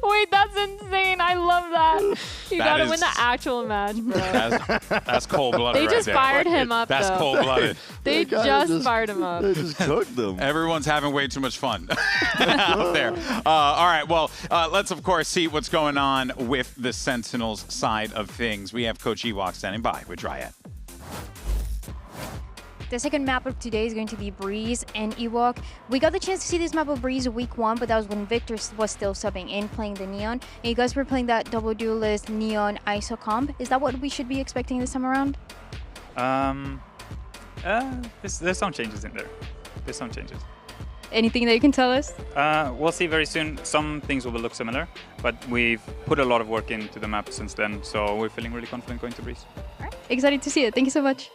Wait, that's insane. I love that. You got to win the actual match, bro. That's cold-blooded They just fired him up, That's though. cold-blooded. They just fired him up. They just cooked them. Everyone's having way too much fun out there. All right, well, let's, of course, see what's going on with the Sentinels side of things. We have Coach Ewok standing by with Dryad. The second map of today is going to be Breeze and Ewok. We got the chance to see this map of Breeze week 1, but that was when Victor was still subbing in, playing the Neon. And you guys were playing that double duelist Neon ISO comp. Is that what we should be expecting this time around? There's some changes in there. There's some changes. Anything that you can tell us? We'll see very soon. Some things will look similar, but we've put a lot of work into the map since then, so we're feeling really confident going to Breeze. All right. Excited to see it. Thank you so much.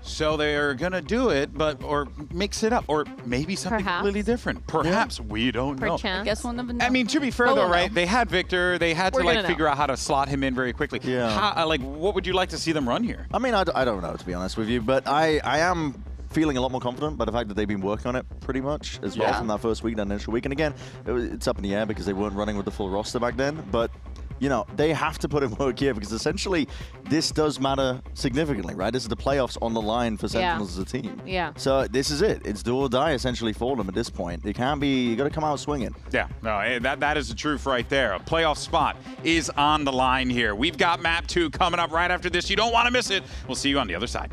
So they're going to do it, or mix it up, or maybe something completely different. Perhaps. We don't know. I guess we'll never know. I mean, to be fair, though, right? They had Victor. They had to figure out how to slot him in very quickly. Yeah. What would you like to see them run here? I mean, I don't know, to be honest with you, but I am feeling a lot more confident by the fact that they've been working on it pretty much as well from that first week, that initial week. And again, it's up in the air because they weren't running with the full roster back then, but they have to put in work here because essentially this does matter significantly, right? This is the playoffs on the line for Sentinels as a team. Yeah. So this is it. It's do or die essentially for them at this point. It can't be, you got to come out swinging. Yeah, no, that is the truth right there. A playoff spot is on the line here. We've got map 2 coming up right after this. You don't want to miss it. We'll see you on the other side.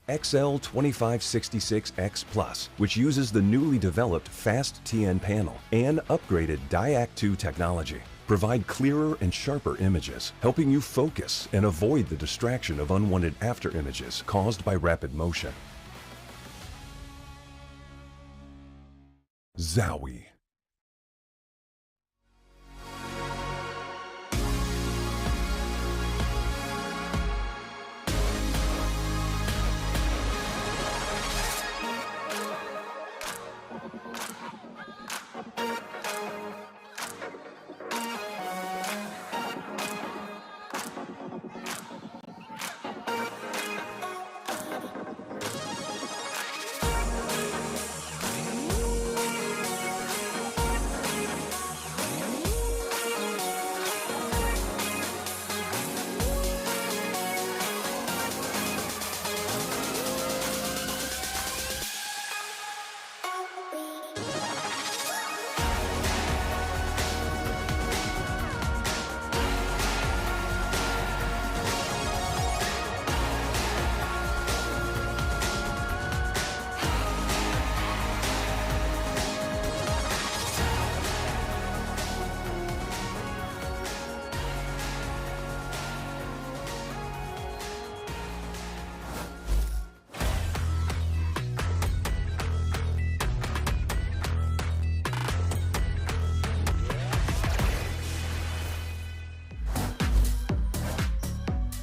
XL2566X Plus, which uses the newly developed Fast TN panel and upgraded Diac2 technology. Provide clearer and sharper images, helping you focus and avoid the distraction of unwanted after images caused by rapid motion. Zowie.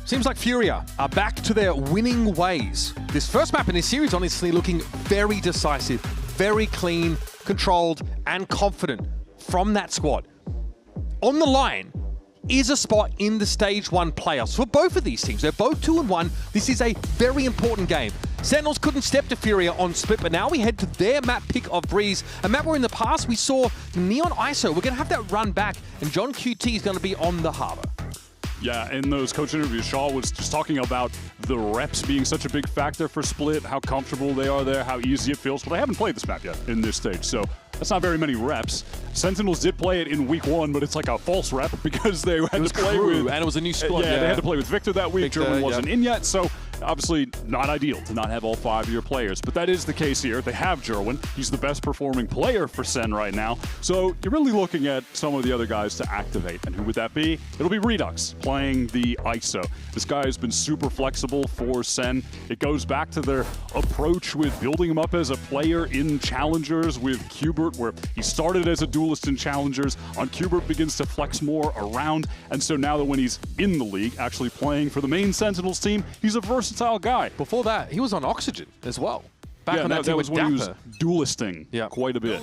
Seems like Furia are back to their winning ways. This first map in this series honestly looking very decisive, very clean, controlled, and confident from that squad. On the line is a spot in the Stage 1 playoffs for both of these teams. They're both 2-1. This is a very important game. Sentinels couldn't step to Furia on split, but now we head to their map pick of Breeze. A map where in the past we saw Neon ISO. We're going to have that run back, and John QT is going to be on the harbor. Yeah, in those coach interviews, Shaw was just talking about the reps being such a big factor for Split, how comfortable they are there, how easy it feels. Well, they haven't played this map yet in this stage, so that's not very many reps. Sentinels did play it in week 1, but it's like a false rep because they had to play with... and it was a new squad. Yeah, they had to play with Victor that week. German wasn't in yet, so obviously not ideal to not have all 5 of your players. But that is the case here. They have Jerwin. He's the best performing player for SEN right now. So you're really looking at some of the other guys to activate. And who would that be? It'll be Redux playing the ISO. This guy has been super flexible for SEN. It goes back to their approach with building him up as a player in Challengers with Qbert, where he started as a duelist in Challengers. On Qbert begins to flex more around. And so now that when he's in the league, actually playing for the main Sentinels team, he's a versatile guy. Before that, he was on Oxygen as well. Back on that was with when he was Dapper. duelisting quite a bit.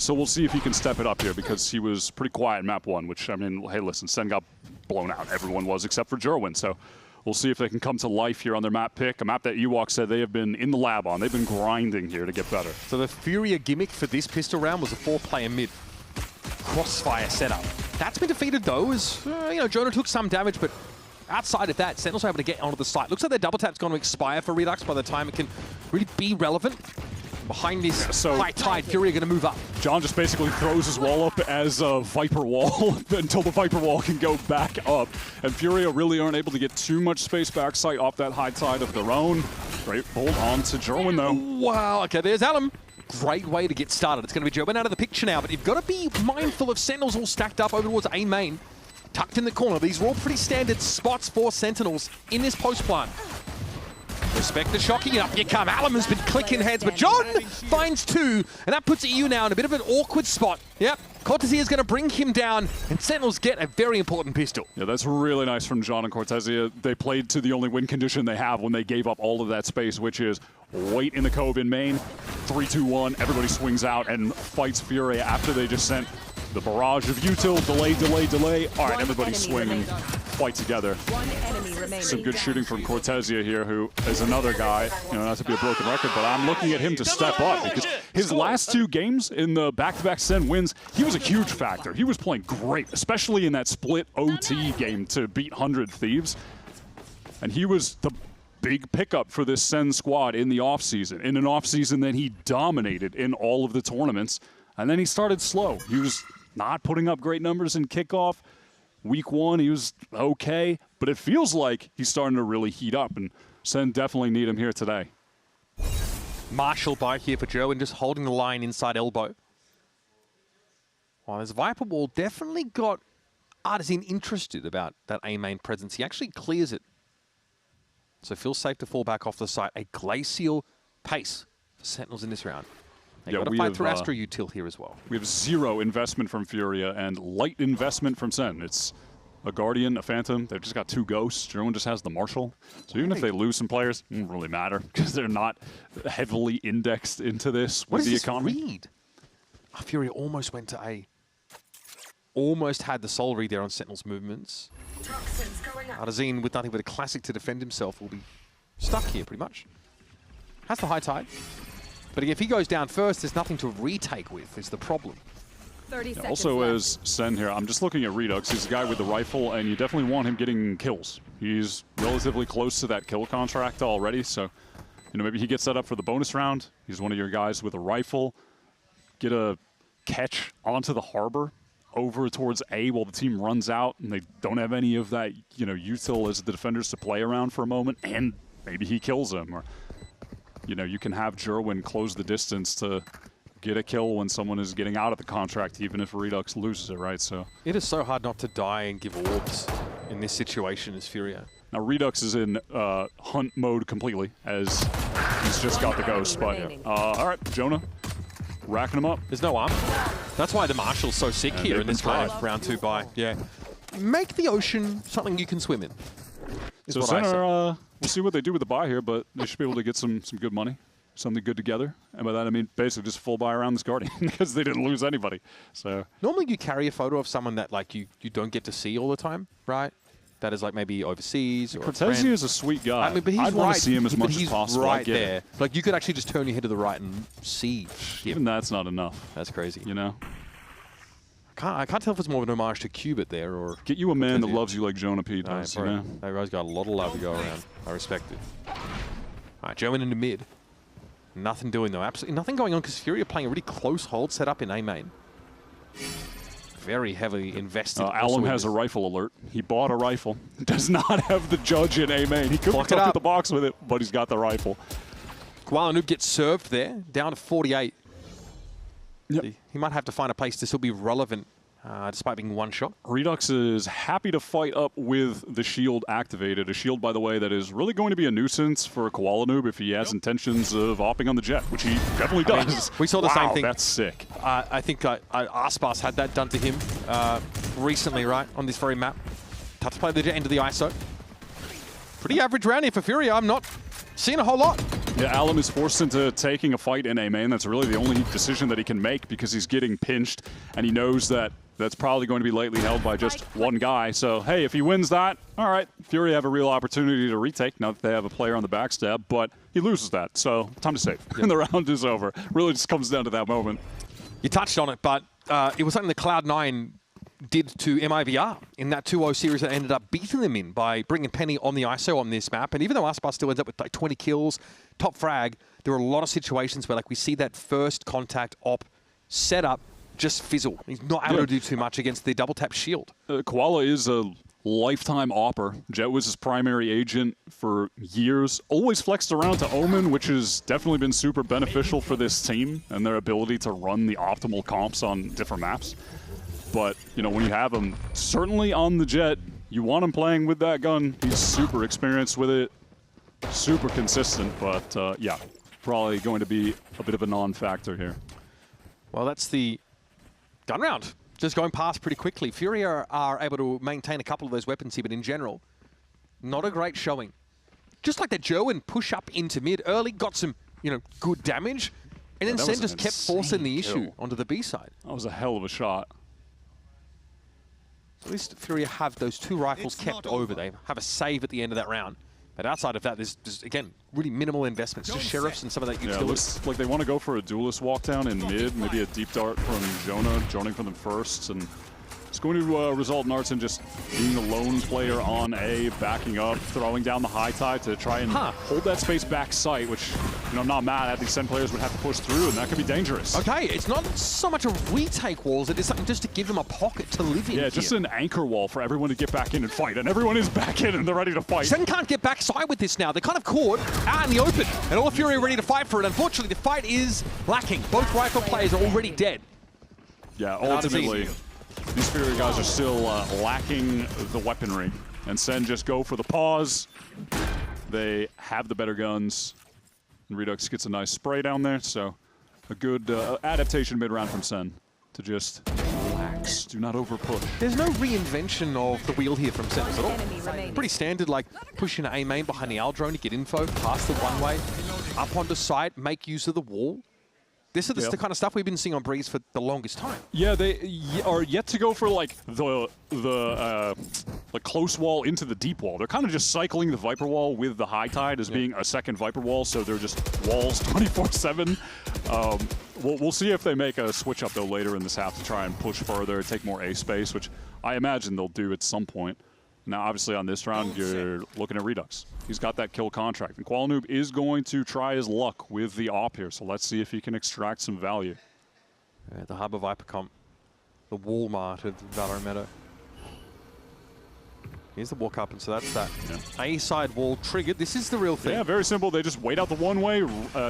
So we'll see if he can step it up here because he was pretty quiet in map 1, which, I mean, hey, listen, Sen got blown out. Everyone was except for Jerwin. So we'll see if they can come to life here on their map pick, a map that Ewok said they have been in the lab on. They've been grinding here to get better. So the Furia gimmick for this pistol round was a 4-player mid crossfire setup. That's been defeated though, as Jonah took some damage, but outside of that, Sentinels are able to get onto the site. Looks like their double tap's going to expire for Redux by the time it can really be relevant. Behind this high tide, Furia going to move up. John just basically throws his wall up as a Viper wall until the Viper wall can go back up. And Furia really aren't able to get too much space backside off that high tide of their own. Great hold on to Jerwin though. Wow, okay, there's Alum. Great way to get started. It's going to be Jerwin out of the picture now, but you've got to be mindful of Sentinels all stacked up over towards A main. Tucked in the corner. These are all pretty standard spots for Sentinels in this post plant. Respect the shocking, up you come. Alum has been clicking heads, but John finds 2, and that puts EU now in a bit of an awkward spot. Yep, Cortesia is going to bring him down, and Sentinels get a very important pistol. Yeah, that's really nice from John and Cortesia. They played to the only win condition they have when they gave up all of that space, which is wait in the cove in main, 3-2-1, everybody swings out and fights Furia after they just sent the barrage of util, delay. All right, everybody swing and fight together. Some good shooting from Cortesia here, who is another guy, not to be a broken record, but I'm looking at him to step up because his last 2 games in the back-to-back SEN wins, he was a huge factor. He was playing great, especially in that split OT game to beat 100 Thieves. And he was the big pickup for this SEN squad in the offseason, in an offseason that he dominated in all of the tournaments. And then he started slow. He was not putting up great numbers in kickoff. Week 1, he was okay, but it feels like he's starting to really heat up. And SEN definitely need him here today. Marshall by here for Joe and just holding the line inside elbow. While there's Viper Wall, definitely got Artisan interested about that A main presence. He actually clears it. So feels safe to fall back off the site. A glacial pace for Sentinels in this round. They got to fight through Astro Util here as well. We have 0 investment from Furia and light investment from SEN. It's a Guardian, a Phantom. They've just got 2 Ghosts. Jerome just has the Marshal. So even if they lose some players, it doesn't really matter because they're not heavily indexed into this with the economy. Read? Oh, Furia almost went to A. Almost had the soul read there on Sentinel's movements. Artisan, with nothing but a classic to defend himself, will be stuck here pretty much. Has the high tide. But if he goes down first, there's nothing to retake with, is the problem. 30 seconds Also, left. as SEN here, I'm just looking at Redux. He's a guy with the rifle, and you definitely want him getting kills. He's relatively close to that kill contract already, so maybe he gets set up for the bonus round. He's one of your guys with a rifle. Get a catch onto the harbor over towards A while the team runs out, and they don't have any of that, util as the defenders to play around for a moment, and maybe he kills him. Or, you can have Jerwin close the distance to get a kill when someone is getting out of the contract, even if Redux loses it, right? So it is so hard not to die and give orbs in this situation as Furia. Now Redux is in hunt mode completely, as he's just got the Ghost. But all right, Jonah, racking him up. There's no arm. That's why the Marshal's so sick here in this round 2 buy. Yeah, make the ocean something you can swim in. So Center, we'll see what they do with the buy here, but they should be able to get some good money. Something good together, and by that I mean basically just full buy around this Guardian because they didn't lose anybody. So normally you carry a photo of someone that you don't get to see all the time, right? That is maybe overseas or Cortesi is a sweet guy. I mean, but he's I'd want to see him as much as possible. Right there. Like you could actually just turn your head to the right and see him. Even that's not enough. That's crazy. I can't tell if it's more of an homage to Cubit there or get you a man that loves you like Jonah P does. That guy's got a lot of love to go around. I respect it. All right, Joe in the mid. Nothing doing though, absolutely nothing going on because Furia playing a really close hold set up in A main. Very heavily invested. Alum has a rifle alert. He bought a rifle. Does not have the judge in A main. He could have come to the box with it, but he's got the rifle. Gualanoob gets served there, down to 48. Yep. He might have to find a place to still be relevant despite being one shot. Redux is happy to fight up with the shield activated. A shield, by the way, that is really going to be a nuisance for Gualanoob if he has intentions of opting on the jet, which he definitely does. We saw the same thing. That's sick. I think Aspas had that done to him recently, right, on this very map. Tough to play the jet into the ISO. Pretty average round here for Furia. I'm not seeing a whole lot. Yeah, Alum is forced into taking a fight in A main. That's really the only decision that he can make because he's getting pinched, and he knows that that's probably going to be lightly held by just one guy. So, hey, if he wins that, all right, Fury have a real opportunity to retake now that they have a player on the backstab, but he loses that. So, time to save. And the round is over. Really just comes down to that moment. You touched on it, but it was something that Cloud9 did to MIBR in that 2-0 series that ended up beating them in by bringing Penny on the ISO on this map. And even though Aspas still ends up with 20 kills, top frag, there were a lot of situations where we see that first contact op setup just fizzle. He's not able to do too much against the double tap shield. Koala is a lifetime opper. Jet was his primary agent for years. Always flexed around to Omen, which has definitely been super beneficial for this team and their ability to run the optimal comps on different maps. But, when you have him certainly on the jet, you want him playing with that gun. He's super experienced with it, super consistent, but yeah, probably going to be a bit of a non-factor here. Well, that's the gun round. Just going past pretty quickly. Furia are able to maintain a couple of those weapons here, but in general, not a great showing. Just like that Jerwin push up into mid early, got some, good damage, and then SEN just kept forcing the issue onto the B side. That was a hell of a shot. At least Furia have those 2 rifles kept over. They have a save at the end of that round. But outside of that, there's again, really minimal investments. Just sheriffs and some of that utility. Yeah, it looks like they want to go for a duelist walk down in mid, maybe a deep dart from Jonah, joining from them first, and It's going to result in Artson just being a lone player on A, backing up, throwing down the high tide to try and hold that space back sight, which, you know, I'm not mad at. These SEN players would have to push through, and that could be dangerous. Okay, it's not so much a retake walls, it is something just to give them a pocket to live in. Yeah, just an anchor wall for everyone to get back in and fight, and everyone is back in and they're ready to fight. SEN can't get backside with this now. They're kind of caught out in the open, and all of Furia are ready to fight for it. Unfortunately, the fight is lacking. Both rifle players are already dead. Yeah, ultimately, these Furia guys are still lacking the weaponry, and SEN just go for the pause. They have the better guns, and Redux gets a nice spray down there, so a good adaptation mid-round from SEN to just relax, do not overpush. There's no reinvention of the wheel here from SEN at all. Pretty standard, like pushing an A main behind the L drone to get info, pass the one-way, up onto site, make use of the wall. This is the kind of stuff we've been seeing on Breeze for the longest time. Yeah, they are yet to go for like the close wall into the deep wall. They're kind of just cycling the Viper wall with the high tide as being a second Viper wall, so they're just walls 24/7. We'll see if they make a switch up though later in this half to try and push further, take more A space, which I imagine they'll do at some point. Now, obviously, on this round, you're looking at Redux. He's got that kill contract. And Qualinoob is going to try his luck with the AWP here, so let's see if he can extract some value. The Harbor Viper comp, the Walmart of VALORANT Meadow. Here's the walk up, and so that's that. A-side wall triggered. This is the real thing. Yeah, very simple. They just wait out the one-way,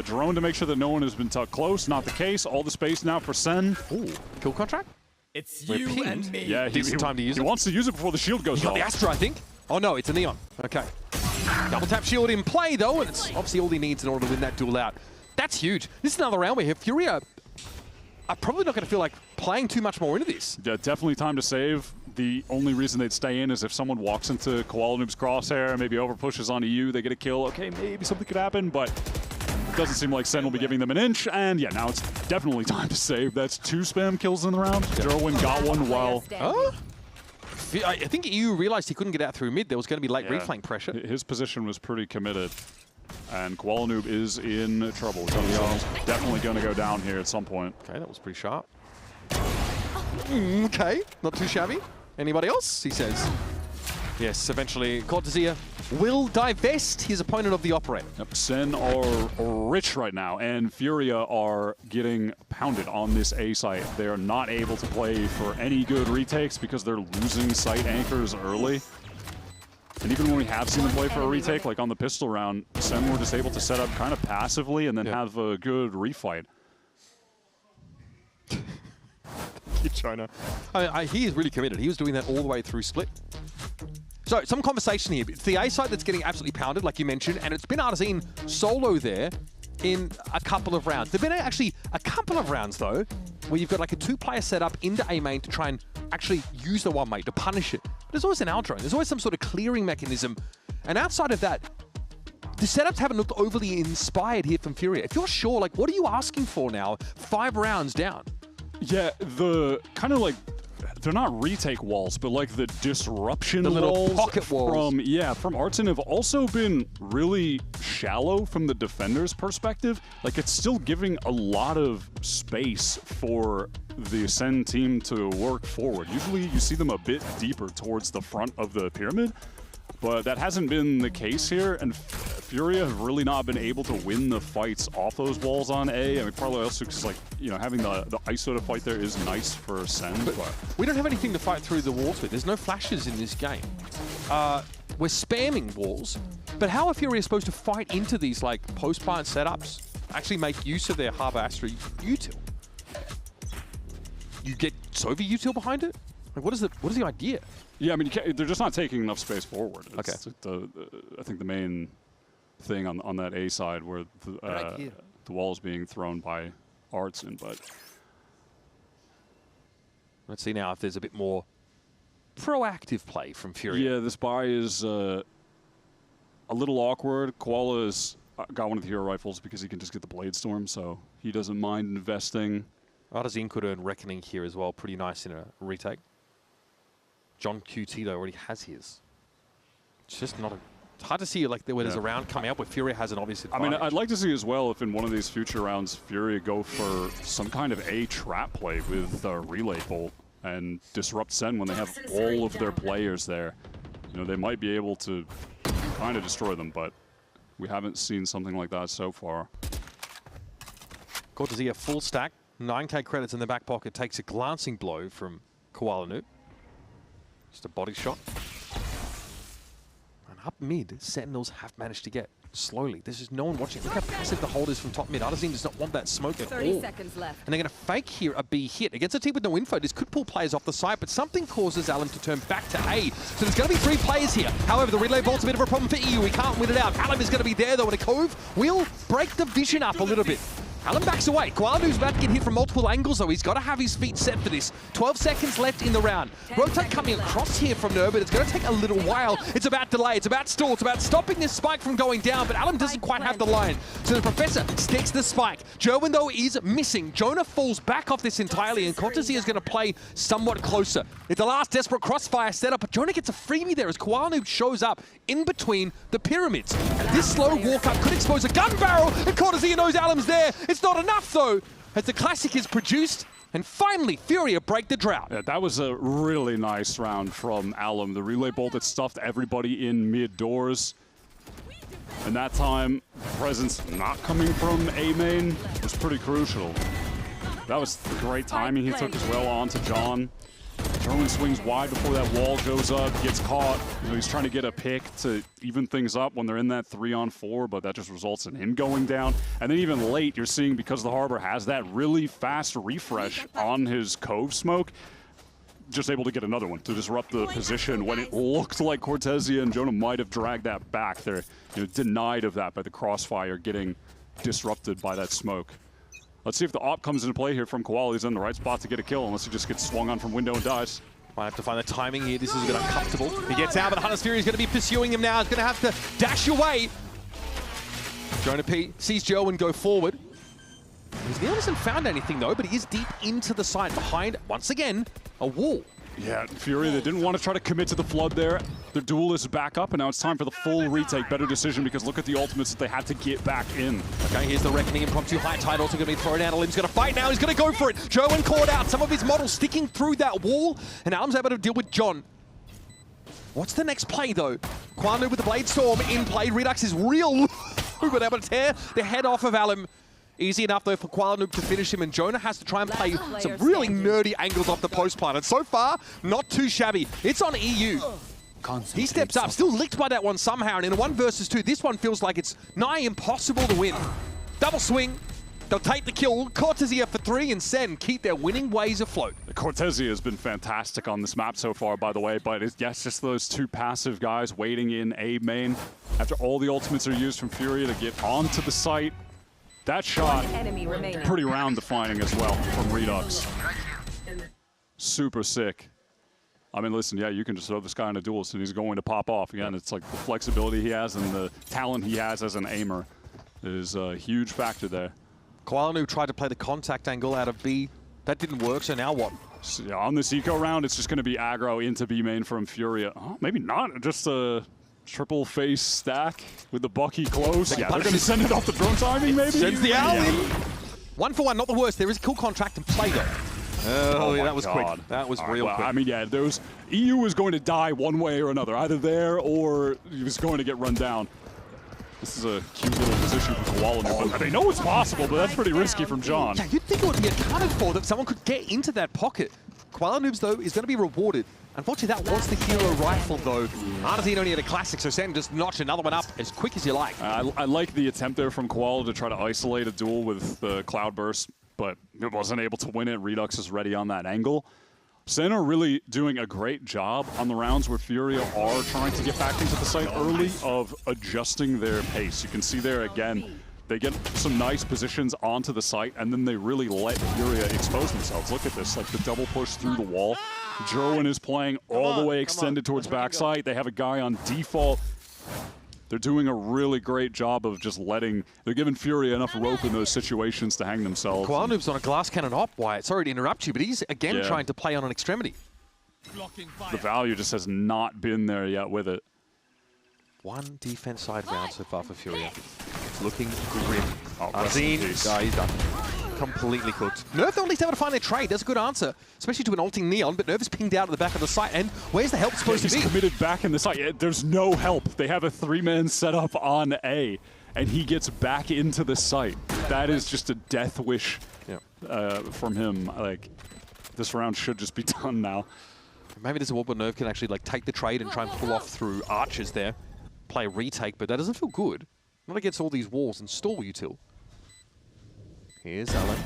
drone to make sure that no one has been tucked close. Not the case. All the space now for SEN. Ooh, kill contract? It's We're you pinned. and me. Yeah, he time to use it. He wants to use it before the shield goes Got off. the Astra, I think. Oh no, it's a Neon. Okay. Double tap shield in play though, and it's obviously all he needs in order to win that duel out. That's huge. This is another round where Furia are probably not going to feel like playing too much more into this. Yeah, definitely time to save. The only reason they'd stay in is if someone walks into Qualinoob's crosshair, maybe over pushes onto you, they get a kill. Okay, maybe something could happen, but it doesn't seem like SEN will be giving them an inch. And yeah, now it's definitely time to save. That's 2 spam kills in the round. Derwin got one while... I think EU realized he couldn't get out through mid. There was going to be late reflank pressure. His position was pretty committed. And Qualinoob is in trouble. He's definitely going to go down here at some point. Okay, that was pretty sharp. Okay, not too shabby. Anybody else, he says. Yes, eventually Cortezia will divest his opponent of the operator. Yep, SEN are rich right now, and Furia are getting pounded on this A site. They are not able to play for any good retakes because they're losing site anchors early. And even when we have seen them play for a retake, like on the pistol round, SEN were just able to set up kind of passively and then have a good refight. China. He is really committed. He was doing that all the way through split. So, some conversation here. It's the A side that's getting absolutely pounded, like you mentioned, and it's been Arzine solo there in a couple of rounds. There've been actually a couple of rounds, though, where you've got like a 2-player setup into A main to try and actually use the one-way to punish it. There's always an out drone. There's always some sort of clearing mechanism. And outside of that, the setups haven't looked overly inspired here from Furia. If you're sure, like, what are you asking for now, 5 rounds down? Yeah, the kind of like, they're not retake walls, but like the disruption the little walls pocket walls from Artson have also been really shallow from the defender's perspective. Like, it's still giving a lot of space for the SEN team to work forward. Usually you see them a bit deeper towards the front of the pyramid, but that hasn't been the case here, and Furia have really not been able to win the fights off those walls on A. I mean, partly also because, like, you know, having the ISO to fight there is nice for SEN, but we don't have anything to fight through the walls with. There's no flashes in this game. We're spamming walls, but how are Furia supposed to fight into these, like, post-plant setups, actually make use of their Harbor Astra util? You get Sova util behind it? Like, what is the idea? Yeah, I mean, they're just not taking enough space forward. It's okay. I think the main thing on that A side where the wall is being thrown by Artson, but let's see now if there's a bit more proactive play from Furia. Yeah, this buy is a little awkward. Koala's got one of the hero rifles because he can just get the Blade Storm, so he doesn't mind investing. Arzine could earn Reckoning here as well. Pretty nice in a retake. John QT though already has his. It's just not it's hard to see like where there's a round coming up where Furia has an obvious advantage. I mean, I'd like to see as well if in one of these future rounds Furia go for some kind of A trap play with Relay Bolt. and disrupt SEN when they have all of their players there. You know, they might be able to kind of destroy them, but we haven't seen something like that so far. Cortezia full stack, 9k credits in the back pocket, takes a glancing blow from Koala9. Just a body shot. And up mid, Sentinels have managed to get slowly. There's just no one watching. Look how passive the hold is from top mid. Arzine does not want that smoke at 30 all. seconds left. And they're going to fake here a B hit. Against a team with no info, this could pull players off the site, but something causes Alum to turn back to A. So there's going to be 3 players here. However, the relay bolt's a bit of a problem for EU. He can't win it out. Alum is going to be there, though, and a Cove will break the vision up a little bit. Alum backs away. Koala9's about to get hit from multiple angles, though. He's got to have his feet set for this. 12 seconds left in the round. Rotate coming across here from Nerv, but it's going to take a little while. It's about delay. It's about stall. It's about stopping this spike from going down, but Alum doesn't quite have the line. So the Professor sticks the spike. Jerwin, though, is missing. Jonah falls back off this entirely, and Cortezia is going to play somewhat closer. It's the last desperate crossfire setup, but Jonah gets a freebie there as Koala9 shows up in between the pyramids. This slow walk-up could expose a gun barrel, and Cortezia knows Alum's there. It's not enough, though, as the classic is produced, and finally, Furia break the drought. Yeah, that was a really nice round from Alum. The relay bolt that stuffed everybody in mid-doors. And that time, presence not coming from A main was pretty crucial. That was great timing he took as well onto John. Jerwin swings wide before that wall goes up, gets caught. You know, he's trying to get a pick to even things up when they're in that 3-on-4, but that just results in him going down. And then even late, you're seeing, because the Harbor has that really fast refresh on his Cove smoke, just able to get another one to disrupt the position when it looked like Cortezia and Jonah might have dragged that back. They're denied of that by the crossfire getting disrupted by that smoke. Let's see if the op comes into play here from Koala. He's in the right spot to get a kill, unless he just gets swung on from window and dies. Might have to find the timing here. This is a bit uncomfortable. He gets out, but Hunter's Fury is going to be pursuing him now. He's going to have to dash away. Jonah P sees Jerwin go forward. He hasn't found anything, though, but he is deep into the side behind, once again, a wall. Yeah, Furia, they didn't want to try to commit to the flood there. Their duel is back up, and now it's time for the full retake. Better decision, because look at the ultimates that they had to get back in. Okay, here's the Reckoning. Impromptu high tide also going to be thrown out. Alim's going to fight now. He's going to go for it. Jerwin caught out. Some of his models sticking through that wall, and Alim's able to deal with John. What's the next play, though? Koala9 with the Blade Storm in play. Redux is real but able to tear the head off of Alim. Easy enough, though, for Koala9 to finish him, and Jonah has to try and play some really nerdy angles off the post plant. And so far, not too shabby. It's on EU. He steps up, still licked by that one somehow, and in a 1 versus 2, this one feels like it's nigh impossible to win. Double swing. They'll take the kill. Cortezia for 3, and SEN keep their winning ways afloat. Cortezia has been fantastic on this map so far, by the way, but it's just those 2 passive guys waiting in A main. After all the ultimates are used from Furia to get onto the site, that shot, pretty round-defining as well from Redux. Super sick. I mean, listen, yeah, you can just throw this guy in a duelist and he's going to pop off. Again, it's like the flexibility he has and the talent he has as an aimer is a huge factor there. Koala9 tried to play the contact angle out of B. That didn't work, so now what? So, yeah, on this eco round, it's just going to be aggro into B main from Furia. Oh, maybe not, just a triple face stack with the Bucky close. Yeah, they're going to send it off the drone timing, maybe? Sends the owl in. 1 for 1, not the worst. There is a kill contract in play, though. Oh, yeah, that was quick. That was real quick. I mean, yeah, EU was going to die one way or another, either there or he was going to get run down. This is a cute little position for Koala9, but they know it's possible, but that's pretty risky from John. Yeah, you'd think it would be accounted for that someone could get into that pocket. Koala9, though, is going to be rewarded. Unfortunately, that was the hero rifle, though. Arzine only had a classic, so SEN just notch another one up as quick as you like. I like the attempt there from Koala to try to isolate a duel with the Cloud Burst, but it wasn't able to win it. Redux is ready on that angle. SEN are really doing a great job on the rounds where Furia are trying to get back into the site early of adjusting their pace. You can see there again, they get some nice positions onto the site, and then they really let Furia expose themselves. Look at this, like the double push through the wall. Jerwin is playing all the way extended towards backside. They have a guy on default. They're doing a really great job of just they're giving Furia enough rope in those situations to hang themselves. Koala9's on a glass cannon op, Wyatt. Sorry to interrupt you, but he's again trying to play on an extremity. The value just has not been there yet with it. 1 defense side round so far for Furia. looking grim. Oh, Arzine, he's done. Completely cooked. Nerve, they'll at least able to find their trade. That's a good answer, especially to an ulting Neon, but Nerve is pinged out at the back of the site, and where's the help supposed to be? He's committed back in the site. There's no help. They have a 3-man setup on A, and he gets back into the site. That is just a death wish from him. Like, this round should just be done now. Maybe there's a world where Nerve can actually like take the trade and try and pull off through archers there, play a retake, but that doesn't feel good. Not against all these walls and stall util. Here's Alan.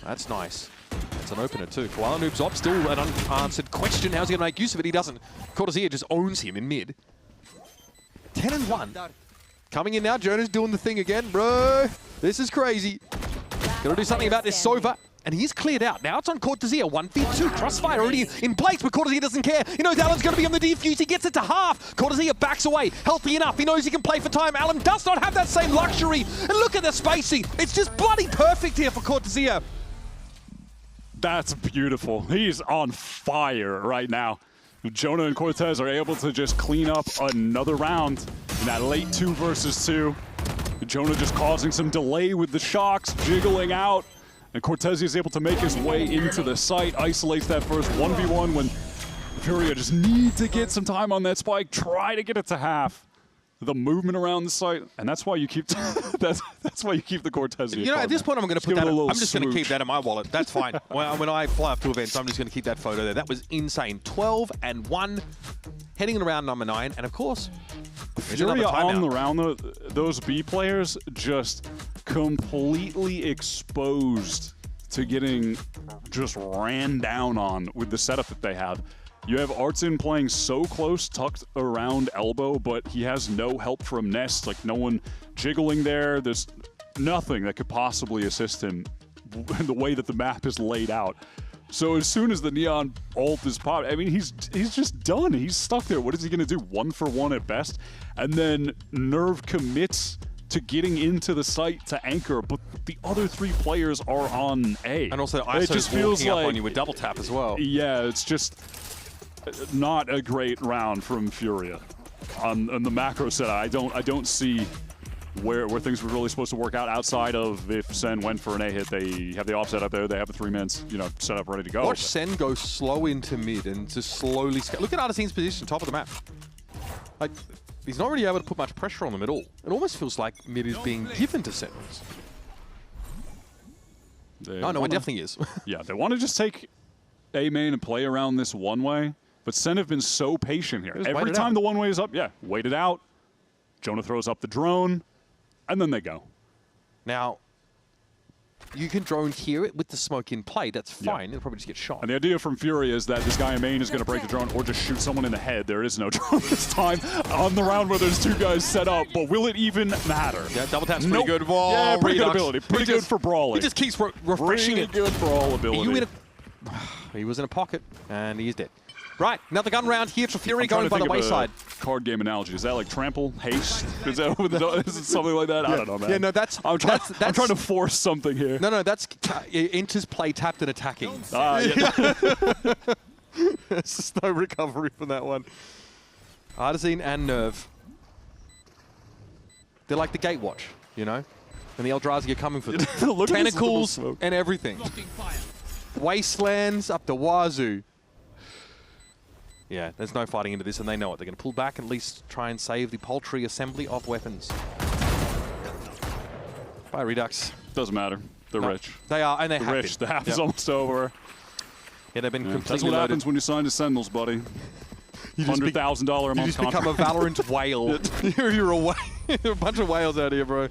That's nice. It's an opener too. Koala Noob's up, still an unanswered question. How's he going to make use of it? He doesn't. Cortezia just owns him in mid. 10 and 1. Coming in now, Jonah's doing the thing again, bro. This is crazy. Got to do something about this Sova. And he's cleared out. Now it's on Cortezia. 1v2. Crossfire already in place, but Cortezia doesn't care. He knows Alan's going to be on the defuse. He gets it to half. Cortezia backs away. Healthy enough. He knows he can play for time. Alan does not have that same luxury. And look at the spacing. It's just bloody perfect here for Cortezia. That's beautiful. He's on fire right now. Jonah and Cortez are able to just clean up another round in that late 2 versus 2. Jonah just causing some delay with the shocks, jiggling out. And Cortez is able to make his way into the site, isolates that first 1v1 when Furia just need to get some time on that spike, try to get it to half. The movement around the site, and that's why you keep that's why you keep the Cortez. You know, at this point, I'm going to put that. I'm just going to keep that in my wallet. That's fine. When I fly off to events, I'm just going to keep that photo there. That was insane. 12 and 1, heading in round number 9, and of course, Furia on the round. Those B players just completely exposed to getting just ran down on with the setup that they have. You have Artsin playing so close, tucked around elbow, but he has no help from Nest, like no one jiggling there. There's nothing that could possibly assist him in the way that the map is laid out. So as soon as the Neon ult is popped, I mean, he's just done. He's stuck there. What is he going to do? 1 for 1 at best? And then Nerve commits to getting into the site to anchor, but the other 3 players are on A. And also ISO's just feels walking like, up on you with double tap as well. Yeah, it's just not a great round from Furia. On the macro set, I don't see where things were really supposed to work out outside of if Sen went for an A hit. They have the offset up there. They have the 3-man, set up ready to go. Watch Sen go slow into mid and just slowly look at Artisan's position, top of the map. Like, he's not really able to put much pressure on them at all. It almost feels like mid is being given to Sentinels. Oh, no, it definitely is. Yeah, they want to just take A main and play around this one way, but Sen have been so patient here. Every time the one way is up, wait it out. Jonah throws up the drone, and then they go. Now, you can drone here with the smoke in play. That's fine. It'll probably just get shot. And the idea from Furia is that this guy in main is going to break the drone or just shoot someone in the head. There is no drone this time on the round where there's 2 guys set up, but will it even matter? Yeah, double tap's pretty good. Whoa, yeah, pretty good ability. Pretty good for brawling. He just keeps refreshing it. Pretty good brawl ability. He was in a pocket, and he's dead. Right, another gun round here for Fury going by the wayside. Card game analogy. Is that like trample, haste? Is it something like that? I don't know, man. Yeah, no, I'm trying to force something here. No, that's enters play tapped and attacking. Yeah. There's just no recovery from that one. Artisan and Nerve. They're like the Gatewatch, and the Eldrazi are coming for them. Tentacles and everything. Wastelands up to wazoo. Yeah, there's no fighting into this, and they know it. They're going to pull back and at least try and save the paltry assembly of weapons. Bye, Redux. Doesn't matter. They're rich. They are, and they're rich. The half is almost over. Yeah, they've been completely That's what loaded. happens when you sign to Sentinels, buddy. $100,000 a month contract. You just become a Valorant whale. You're a whale. A bunch of whales out here, bro.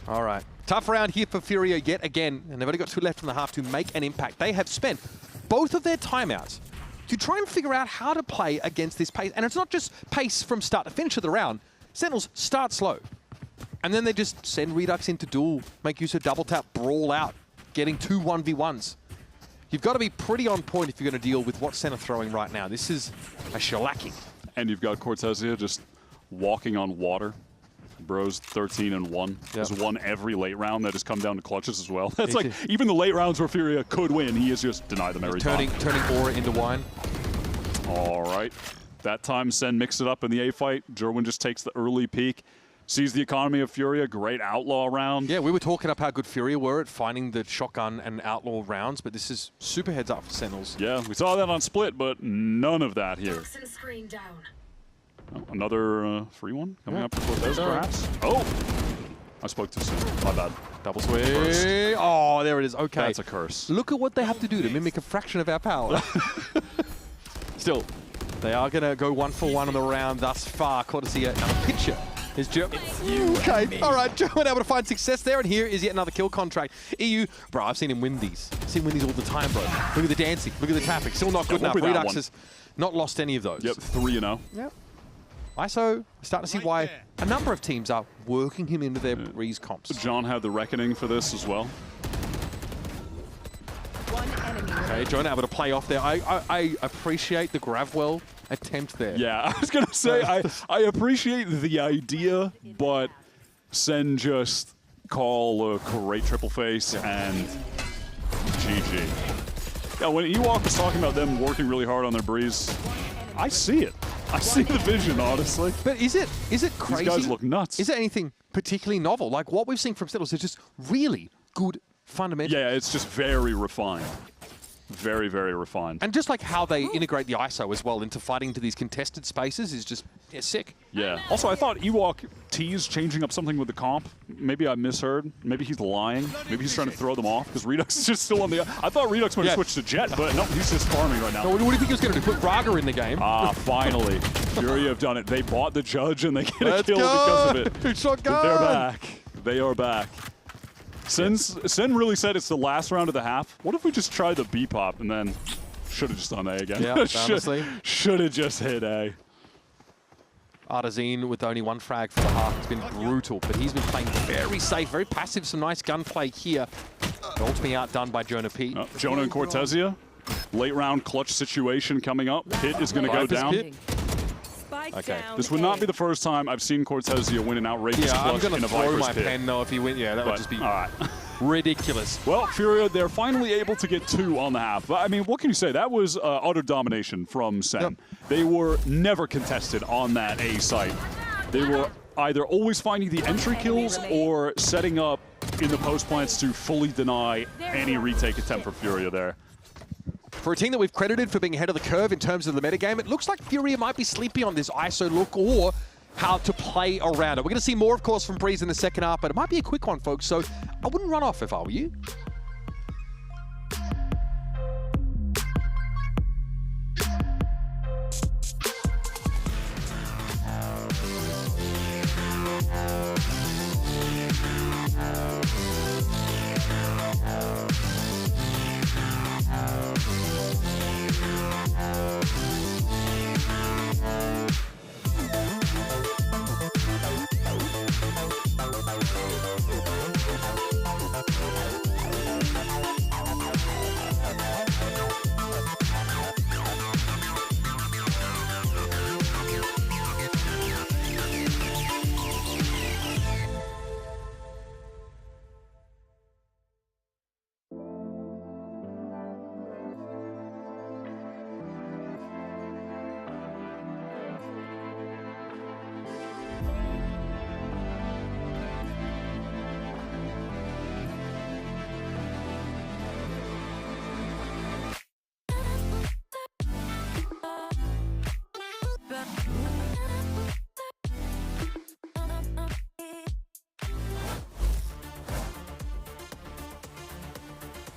All right. Tough round here for Furia yet again, and they've only got 2 left from the half to make an impact. They have spent both of their timeouts to try and figure out how to play against this pace. And it's not just pace from start to finish of the round. Sentinels start slow. And then they just send Redux into duel, make use of double tap, brawl out, getting 2 1v1s. You've got to be pretty on point if you're going to deal with what Sen are throwing right now. This is a shellacking. And you've got Cortez here just walking on water. Bro's 13 and 1. Has won every late round that has come down to clutches as well. That's like even the late rounds where Furia could win, he has just denied them every time. Turning aura into wine. All right. That time Sen mixed it up in the A fight. Jerwin just takes the early peek. sees the economy of Furia, great outlaw round. Yeah, we were talking up how good Furia were at finding the shotgun and outlaw rounds, but this is super heads up for Sentinels. Yeah, we saw that on Split, but none of that here. Oh, another free one coming up for Cortez, perhaps. Oh, I spoke too soon. My bad. Double swing. Oh, there it is. Okay. That's a curse. Look at what they have to do to mimic a fraction of our power. Still, they are going to go 1 for 1 on the round thus far. Courtesy another pitcher. Is Joe. Okay, all right. Joe went able to find success there, and here is yet another kill contract. EU, bro, I've seen him win these. I've seen him win these all the time, bro. Look at the dancing. Look at the tapping. Still not good enough. Redux has not lost any of those. Yep, 3-0. Yep. ISO, starting to see why a number of teams are working him into their Breeze comps. John had the reckoning for this as well. Okay, John able to play off there. I appreciate the Gravwell attempt there. Yeah, I was going to say, I appreciate the idea, but Sen just call a great triple face and GG. Yeah, when Ewok was talking about them working really hard on their Breeze, I see it. I see the vision, honestly. But is it crazy? These guys look nuts. Is there anything particularly novel? Like what we've seen from Sentinels is just really good fundamentals. Yeah, it's just very refined. Very, very refined. And just like how they integrate the ISO as well into fighting to these contested spaces is just sick. Yeah. Also, I thought Ewok teased changing up something with the comp. Maybe I misheard. Maybe he's lying. Maybe he's trying to throw them off because Redux is just still on the... I thought Redux might have switched to Jet, but no, he's just farming right now. No, what do you think he was going to do? Put Braga in the game? Ah, finally. Furia have done it. They bought the judge and they get a kill because of it. Shotgun. But they're back. They are back. Sen really said it's the last round of the half. What if we just tried the B-pop and then should have just done A again? Yeah, honestly. Should have just hit A. Artazine with only 1 frag for the half. It's been brutal, but he's been playing very safe, very passive. Some nice gunplay here. Ultimately outdone by Jonah P. Jonah and Cortezia. Late round clutch situation coming up. Pit is going to go down. Okay. This would not be the first time I've seen Cortezia win an outrageous clutch in a Viper's throw my pit. pen though if he wins. Yeah, that would just be ridiculous. Well, Furia, they're finally able to get 2 on the half. But I mean, what can you say? That was utter domination from Sen. Yep. They were never contested on that A site. They were either always finding the entry kills or setting up in the post plants to fully deny any retake attempt for Furia there. For a team that we've credited for being ahead of the curve in terms of the metagame, it looks like Furia might be sleepy on this ISO look or how to play around it. We're going to see more, of course, from Breeze in the second half, but it might be a quick one, folks, so I wouldn't run off if I were you.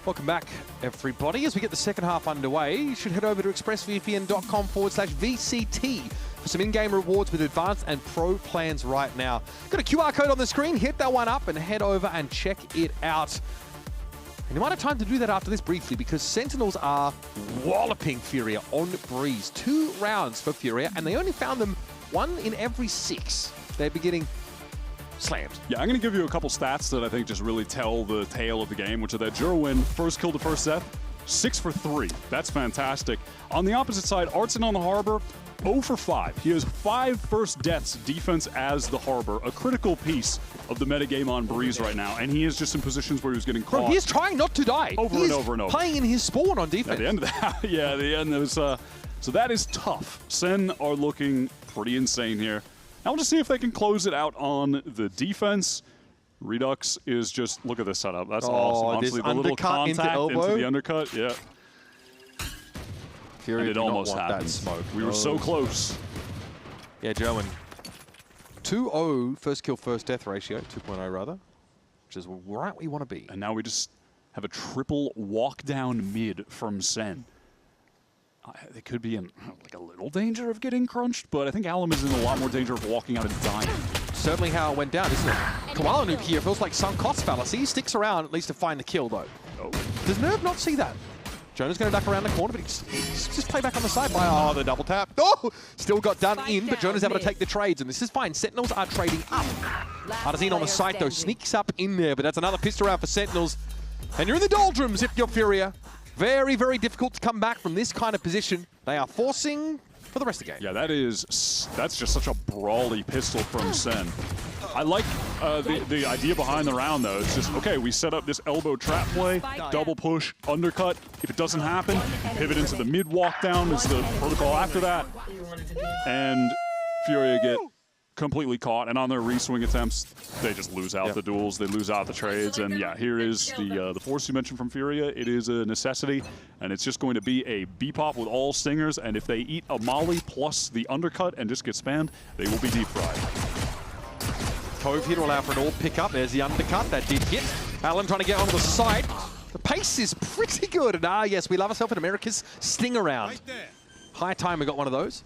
Welcome back, everybody. As we get the second half underway, you should head over to expressvpn.com/VCT for some in-game rewards with advanced and pro plans right now. Got a QR code on the screen. Hit that one up and head over and check it out. And you might have time to do that after this briefly because Sentinels are walloping Furia on Breeze. 2 rounds for Furia, and they only found them 1 in every 6. They're beginning slammed. Yeah, I'm going to give you a couple stats that I think just really tell the tale of the game, which are that Jerwin, first kill to first death, 6 for 3. That's fantastic. On the opposite side, Artson on the Harbor, 0 for 5. He has 5 first deaths defense as the Harbor, a critical piece of the metagame on Breeze right now, and he is just in positions where he was getting caught. Bro, he is trying not to die. Over and over and over. Playing in his spawn on defense. At the end of that, yeah, at the end, it was, so that is tough. Sen are looking pretty insane here. Now we'll just see if they can close it out on the defense. Redux is just, look at this setup. That's awesome. Honestly, the little contact into the undercut. Yeah. Furia and it almost happened. That smoke. We were so close. Yeah, Joe, 2-0 first kill, first death ratio, 2.0 rather, which is right where you want to be. And now we just have a triple walk down mid from SEN. They could be in like a little danger of getting crunched, but I think Alum is in a lot more danger of walking out and dying. Certainly how it went down, isn't it? Koala Noob here feels like sunk cost fallacy. He sticks around at least to find the kill, though. Oh. Does Nerve not see that? Jonah's going to duck around the corner, but he's just play back on the side by the double tap. Oh! Still got done in, but Jonah's able to take the trades, and this is fine. Sentinels are trading up. Artazine on the side, though, sneaks up in there, but that's another pistol round for Sentinels. And you're in the doldrums if you're Furia. Very, very difficult to come back from this kind of position. They are forcing for the rest of the game. Yeah, that's just such a brawly pistol from SEN. I like the idea behind the round, though. It's just, okay, we set up this elbow trap play, double push, undercut. If it doesn't happen, pivot into the mid walk down is the protocol after that. And Furia get completely caught, and on their re-swing attempts, they just lose out the duels, they lose out the trades, and yeah, here is the force you mentioned from Furia. It is a necessity, and it's just going to be a B-pop with all stingers, and if they eat a molly plus the undercut and just get spammed, they will be deep fried. Cove here to allow for an all pick up. There's the undercut, that did hit. Allen trying to get onto the side. The pace is pretty good, and yes, we love ourselves in America's sting around. High time, we got one of those.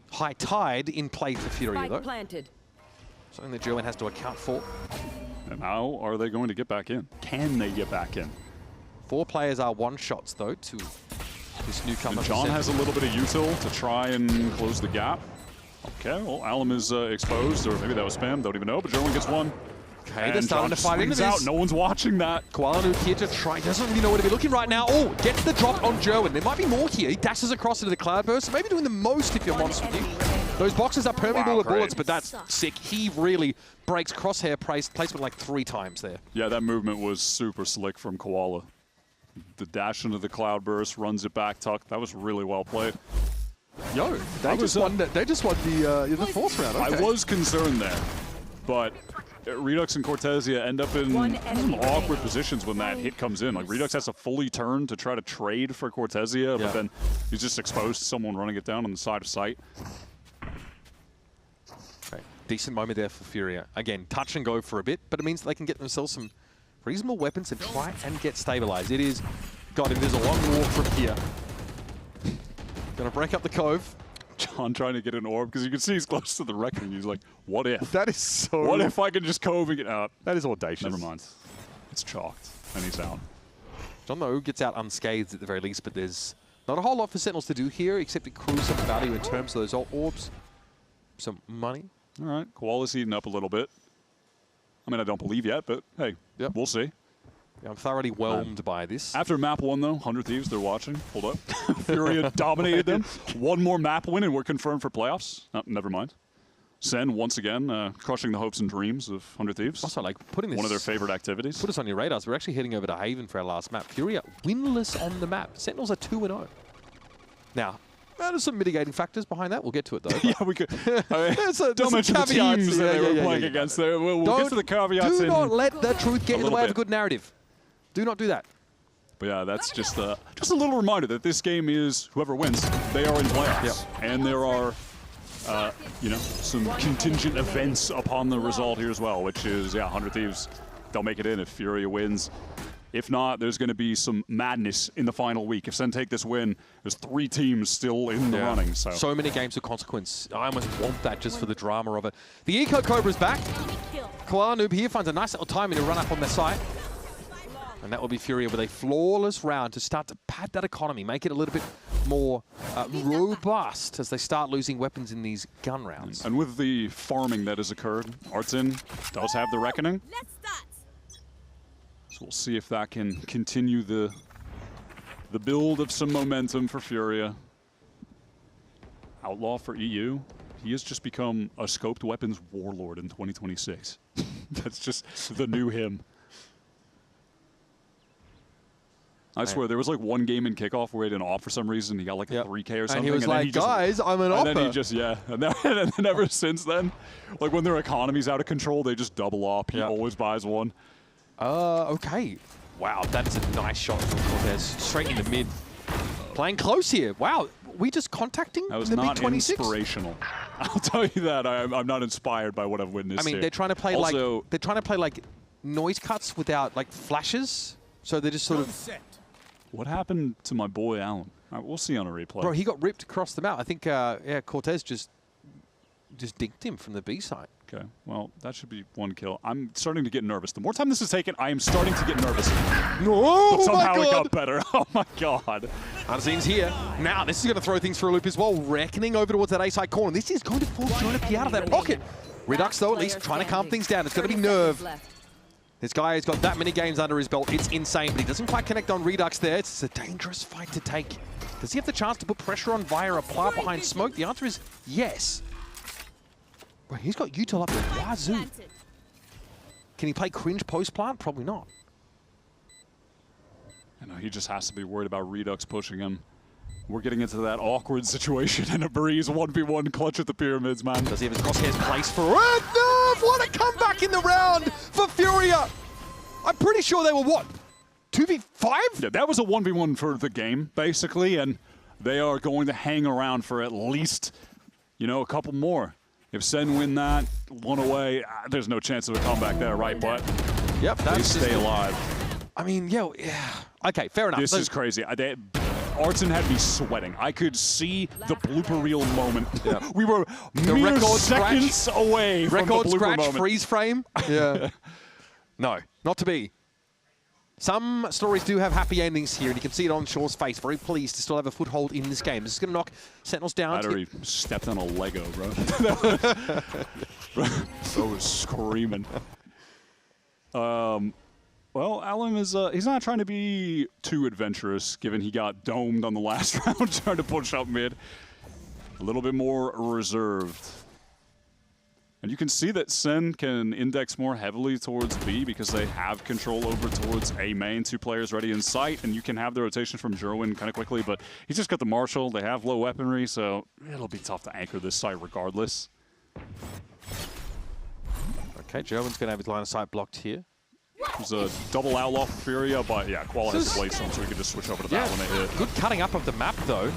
High tide in play for Furia, though. Planted. Something that Gerwin has to account for. And how are they going to get back in? Can they get back in? 4 players are one-shots, though, to this newcomer. And John has a little bit of util to try and close the gap. Okay, well, Alum is exposed, or maybe that was spam, don't even know, but Gerwin gets one. Okay, they're starting to fight into this. Out. No one's watching that. Koala Noob here to try. Doesn't really know where to be looking right now. Oh, gets the drop on Gerwin. There might be more here. He dashes across into the Cloudburst. Maybe doing the most if you're Monster View. Those boxes are permeable with bullets, but that's sick. He really breaks crosshair placement like 3 times there. Yeah, that movement was super slick from Koala. The dash into the Cloudburst, runs it back, tuck. That was really well played. Yo, they just won the fourth round. Okay. I was concerned there, but Redux and Cortesia end up in some awkward positions when that hit comes in. Like, Redux has to fully turn to try to trade for Cortesia, but then he's just exposed to someone running it down on the side of sight. Okay. Decent moment there for Furia. Again, touch and go for a bit, but it means they can get themselves some reasonable weapons and try and get stabilized. It is, God, if there's a long walk from here. Gonna break up the cove. John trying to get an orb, because you can see he's close to the Reckoning. He's like, what if? That is so... What if I can just cove and get out? That is audacious. Never mind. It's chalked, and he's out. John, though, gets out unscathed at the very least, but there's not a whole lot for Sentinels to do here, except accrue some value in terms of those orbs. Some money. All right, Koala's heating up a little bit. I mean, I don't believe yet, but hey, we'll see. Yeah, I'm thoroughly whelmed by this. After map 1, though, 100 Thieves, they're watching. Hold up. Furia dominated them. 1 more map win, and we're confirmed for playoffs. Oh, never mind. SEN, once again, crushing the hopes and dreams of 100 Thieves. Also, like, putting this... One of their favorite activities. Put us on your radars. We're actually heading over to Haven for our last map. Furia winless on the map. Sentinels are 2-0. Now, there's some mitigating factors behind that. We'll get to it, though. Yeah, we could. Don't mention the teams that they were playing against there. We'll get to the caveats. Do not let the truth get in the way of a good narrative. Do not do that. But yeah, that's just a little reminder that this game is, whoever wins, they are in playoffs. And there are, you know, some contingent events upon the result here as well, which is, 100 Thieves, they'll make it in if Furia wins. If not, there's going to be some madness in the final week. If SEN take this win, there's 3 teams still in the running. So many games of consequence. I almost want that just for the drama of it. The Eco Cobra's back. Koala Noob here finds a nice little timing to run up on their side. And that will be Furia with a flawless round to start to pad that economy, make it a little bit more robust as they start losing weapons in these gun rounds. And with the farming that has occurred, Artsin does have the Reckoning. So we'll see if that can continue the build of some momentum for Furia. Outlaw for EU. He has just become a scoped weapons warlord in 2026. That's just the new him. I swear, there was like one game in kickoff where he didn't off for some reason. He got like a 3K or something. And he was like, guys, I'm an opper. And then he just, and then ever since then, like when their economy's out of control, they just double up. He always buys one. Okay. Wow, that is a nice shot from Cortez. Straight in the mid. Playing close here. Wow, we just contacting that was the not B26? inspirational. I'll tell you that. I'm not inspired by what I've witnessed. I mean, here. they're trying to play like noise cuts without like flashes. So they're just sort of. What happened to my boy Alan? We'll see on a replay. Bro, he got ripped across the map. I think, Cortez just dinked him from the B side. Okay, well, that should be one kill. I'm starting to get nervous. The more time this is taken, I am starting to get nervous. No, but somehow it got better. Oh my god. Unseen's here. Now, this is going to throw things for a loop as well. Reckoning over towards that A-side corner. This is going to force Jonah P out of that pocket. Redux, though, at least trying to calm things down. It's going to be nerve. This guy has got that many games under his belt. It's insane, but he doesn't quite connect on Redux there. It's a dangerous fight to take. Does he have the chance to put pressure on via a plant behind smoke? The answer is yes. Bro, he's got util up there. Wazoo. Can he play cringe post-plant? Probably not. You know, he just has to be worried about Redux pushing him. We're getting into that awkward situation in a Breeze 1v1 clutch at the pyramids, man. Does he have his crosshairs placed for it? No! What a comeback in the round for Furia! I'm pretty sure they were, what, 2v5? Yeah, that was a 1v1 for the game, basically, and they are going to hang around for at least, you know, a couple more. If SEN win that, one away, there's no chance of a comeback there, right? But yep, they stay alive. I mean, yeah. Okay, fair enough. This is crazy. Artson had me sweating. I could see the blooper reel moment. Yeah. We were mere seconds away from the blooper moment. Freeze frame. Yeah. No, not to be. Some stories do have happy endings here, and you can see it on Shaw's face. Very pleased to still have a foothold in this game. This is going to knock Sentinels down. I'd already stepped on a Lego, bro. So was screaming. Well, Alan is, he's not trying to be too adventurous, given he got domed on the last round, trying to push up mid. A little bit more reserved. And you can see that SEN can index more heavily towards B because they have control over towards A main, 2 players ready in sight, and you can have the rotation from Jerwin kind of quickly, but he's just got the Marshal, they have low weaponry, so it'll be tough to anchor this site regardless. Okay, Jerwin's going to have his line of sight blocked here. There's a double outlaw for Furia, but yeah, Qual has the place on, so we can just switch over to that when they hit. Good cutting up of the map, though.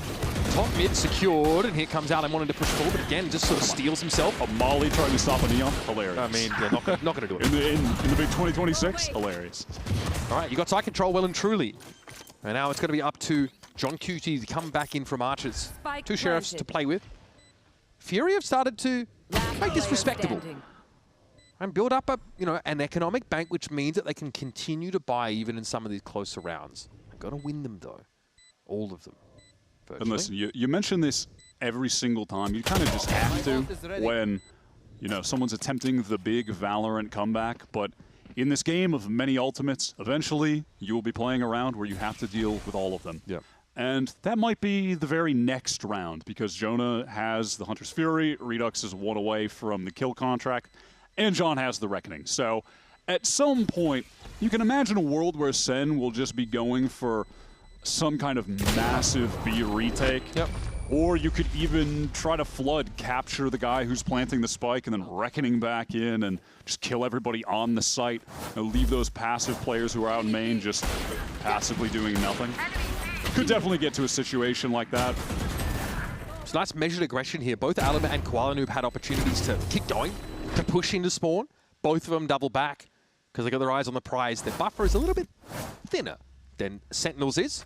Top mid secured, and here comes Alan wanting to push forward, but again, just sort of steals himself. A Molly trying to stop a Neon, hilarious. I mean, yeah, not going to do it. In the big 2026, hilarious. All right, you got side control well and truly. And now it's going to be up to John QT to come back in from Archers. 2 Sheriffs to play with. Fury have started to make this respectable. And build up an economic bank, which means that they can continue to buy even in some of these closer rounds. They've got to win them, though. All of them. Virtually. And listen, you mention this every single time. You kind of just have to when, someone's attempting the big Valorant comeback. But in this game of many ultimates, eventually you will be playing a round where you have to deal with all of them. Yeah. And that might be the very next round because Jonah has the Hunter's Fury, Redux is 1 away from the kill contract, and John has the Reckoning. So at some point, you can imagine a world where SEN will just be going for some kind of massive B retake. Yep. Or you could even try to flood, capture the guy who's planting the spike, and then Reckoning back in and just kill everybody on the site. And leave those passive players who are out in main just passively doing nothing. Could definitely get to a situation like that. So nice measured aggression here. Both Alima and Kuala had opportunities to keep going, to push into spawn. Both of them double back because they got their eyes on the prize. Their buffer is a little bit thinner than Sentinels is.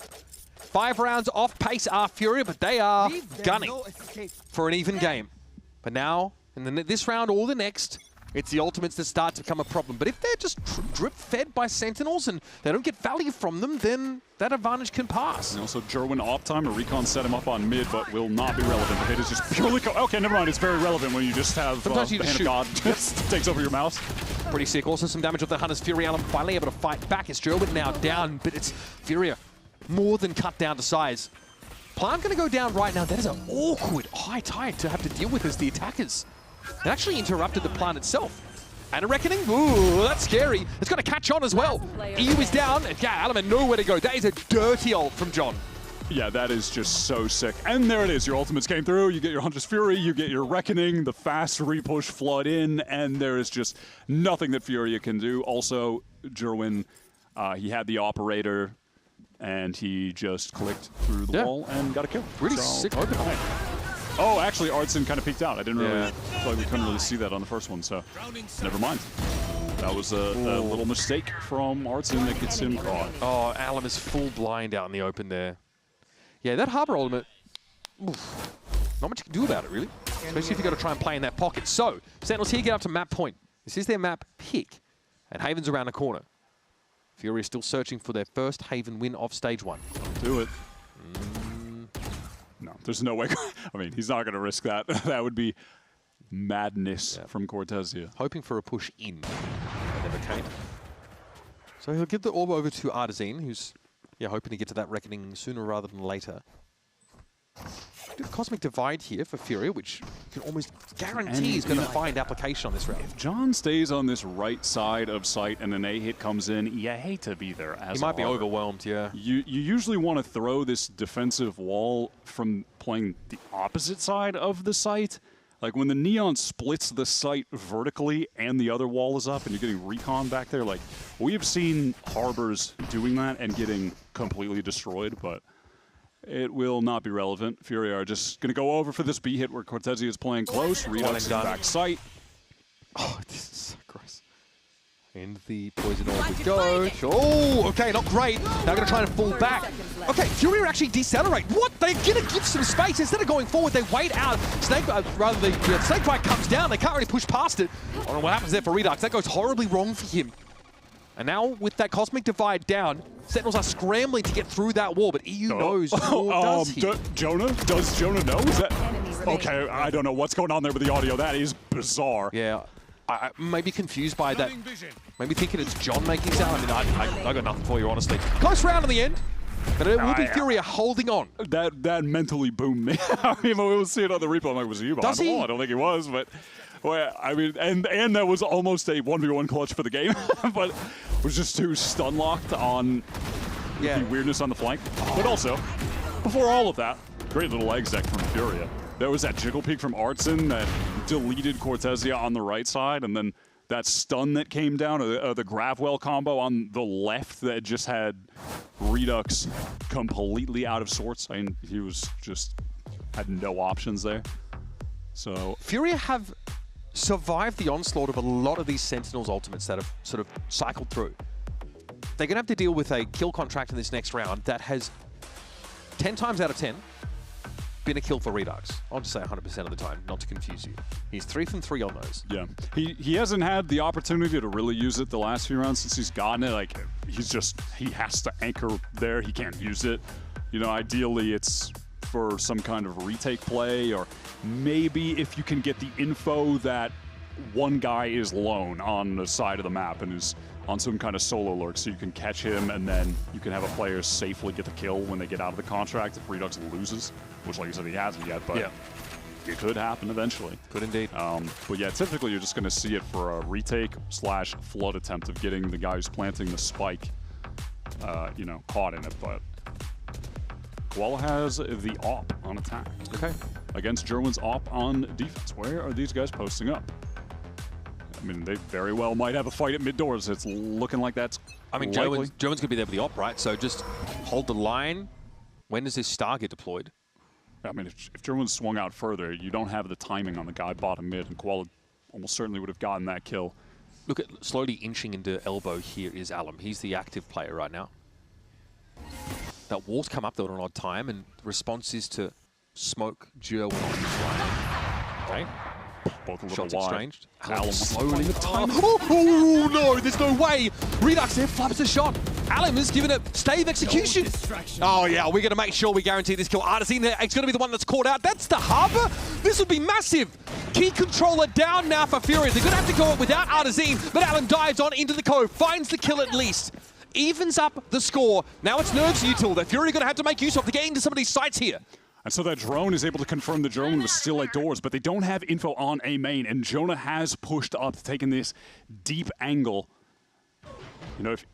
5 rounds off pace are Furia, but they are gunning for an even game. But now, in this round or the next, it's the ultimates that start to become a problem. But if they're just drip-fed by Sentinels and they don't get value from them, then that advantage can pass. And also, Jerwin off time, or Recon set him up on mid, but will not be relevant. The hit is just purely... Okay, never mind. It's very relevant when you just have the Hand of God just takes over your mouse. Pretty sick. Also some damage with the Hunter's Fury. Allen finally able to fight back. It's Jerwin now down, but it's Furia more than cut down to size. Plant going to go down right now. That is an awkward high tide to have to deal with as the attackers. It actually interrupted the plant itself. And a Reckoning. Ooh, that's scary. It's got to catch on as well. EU is down, and yeah, Element nowhere to go. That is a dirty ult from John. Yeah, that is just so sick. And there it is. Your ultimates came through. You get your Hunter's Fury. You get your Reckoning. The fast repush flood in. And there is just nothing that Furia can do. Also, Jerwin, he had the operator, and he just clicked through the wall and got a kill. Really sick open. Oh, actually, Artson kind of peeked out. I didn't really, like we couldn't really see that on the first one, so never mind. That was a little mistake from Artson that gets him caught. Oh, Alum is full blind out in the open there. Yeah, that Harbor ultimate, oof, not much you can do about it, really. Especially if you've got to try and play in that pocket. So, Sentinels here get up to map point. This is their map pick, and Haven's around the corner. Fury is still searching for their first Haven win of stage 1. Do it. No, there's no way. I mean, he's not going to risk that. That would be madness from Cortezia. Hoping for a push in. That never came. So he'll give the orb over to Artazine, who's hoping to get to that Reckoning sooner rather than later. Cosmic Divide here for Furia, which you can almost guarantee is going to find application on this round. If John stays on this right side of site and an A hit comes in, you hate to be there as he might be overwhelmed, yeah. You usually want to throw this defensive wall from playing the opposite side of the site. Like when the Neon splits the site vertically and the other wall is up and you're getting recon back there, like we have seen Harbors doing that and getting completely destroyed, but it will not be relevant. Furia are just going to go over for this B hit where Cortezia is playing close. Redux back sight. Oh, this is so gross. And the poison orb would go. Oh, okay, not great. Now going to try and fall back. Okay, Furia actually decelerate. What? They're going to give some space. Instead of going forward, they wait out. Snakebite comes down. They can't really push past it. I don't know what happens there for Redux. That goes horribly wrong for him. And now, with that Cosmic Divide down, Sentinels are scrambling to get through that wall, but EU knows. Jonah? Does Jonah know? Is that... Okay, I don't know what's going on there with the audio. That is bizarre. Yeah, I may be confused by that. Maybe thinking it's John making sound. I mean, I got nothing for you, honestly. Close round in the end, but it will be Furia holding on. That mentally boomed me. I mean, we'll see it on the replay. I'm like, was it you? Does he? I don't think he was, but... Well, I mean, and that was almost a 1v1 clutch for the game, but was just too stun locked on the weirdness on the flank. But also, before all of that, great little exec from Furia. There was that jiggle peek from Artson that deleted Cortezia on the right side, and then that stun that came down, the Gravwell combo on the left that just had Redux completely out of sorts. I mean, he was just had no options there. So Furia have survived the onslaught of a lot of these Sentinels ultimates that have sort of cycled through. They're going to have to deal with a kill contract in this next round that has 10 times out of 10 been a kill for Redux. I'll just say 100% of the time, not to confuse you. He's 3 from 3 on those. Yeah, he hasn't had the opportunity to really use it the last few rounds since he's gotten it. Like, he has to anchor there. He can't use it. You know, ideally it's for some kind of retake play, or maybe if you can get the info that one guy is lone on the side of the map and is on some kind of solo lurk, so you can catch him and then you can have a player safely get the kill when they get out of the contract if Redux loses, which like you said he hasn't yet, but it could happen eventually. Could indeed. But yeah, typically you're just going to see it for a retake / flood attempt of getting the guy who's planting the spike, you know, caught in it, but Koala has the op on attack. Okay. Against Jerwin's op on defense. Where are these guys posting up? I mean, they very well might have a fight at mid doors. It's looking like that's Jerwin's going to be there with the op, right? So just hold the line. When does this star get deployed? I mean, if Jerwin swung out further, you don't have the timing on the guy bottom mid, and Koala almost certainly would have gotten that kill. Look at slowly inching into elbow here is Alum. He's the active player right now. That wall's come up there at an odd time, and the response is to smoke Jerwin on his line. Okay. Both a little Shots wide. exchanged. Alum Slowly the time. Oh no, there's no way. Redux there flaps a shot. Alum is giving it stave execution. Oh yeah, we're going to make sure we guarantee this kill. Artazine there, it's going to be the one that's caught out. That's the Harbor. This would be massive. Key controller down now for Furia. They're going to have to go without Artazine, but Alum dives on into the cove, finds the kill at least. Evens up the score. Now it's Nerves util that Furia are going to have to make use of to get into some of these sites here. And so that drone is able to confirm the drone was still at doors, but they don't have info on A main, and Jonah has pushed up, taking this deep angle. You know, if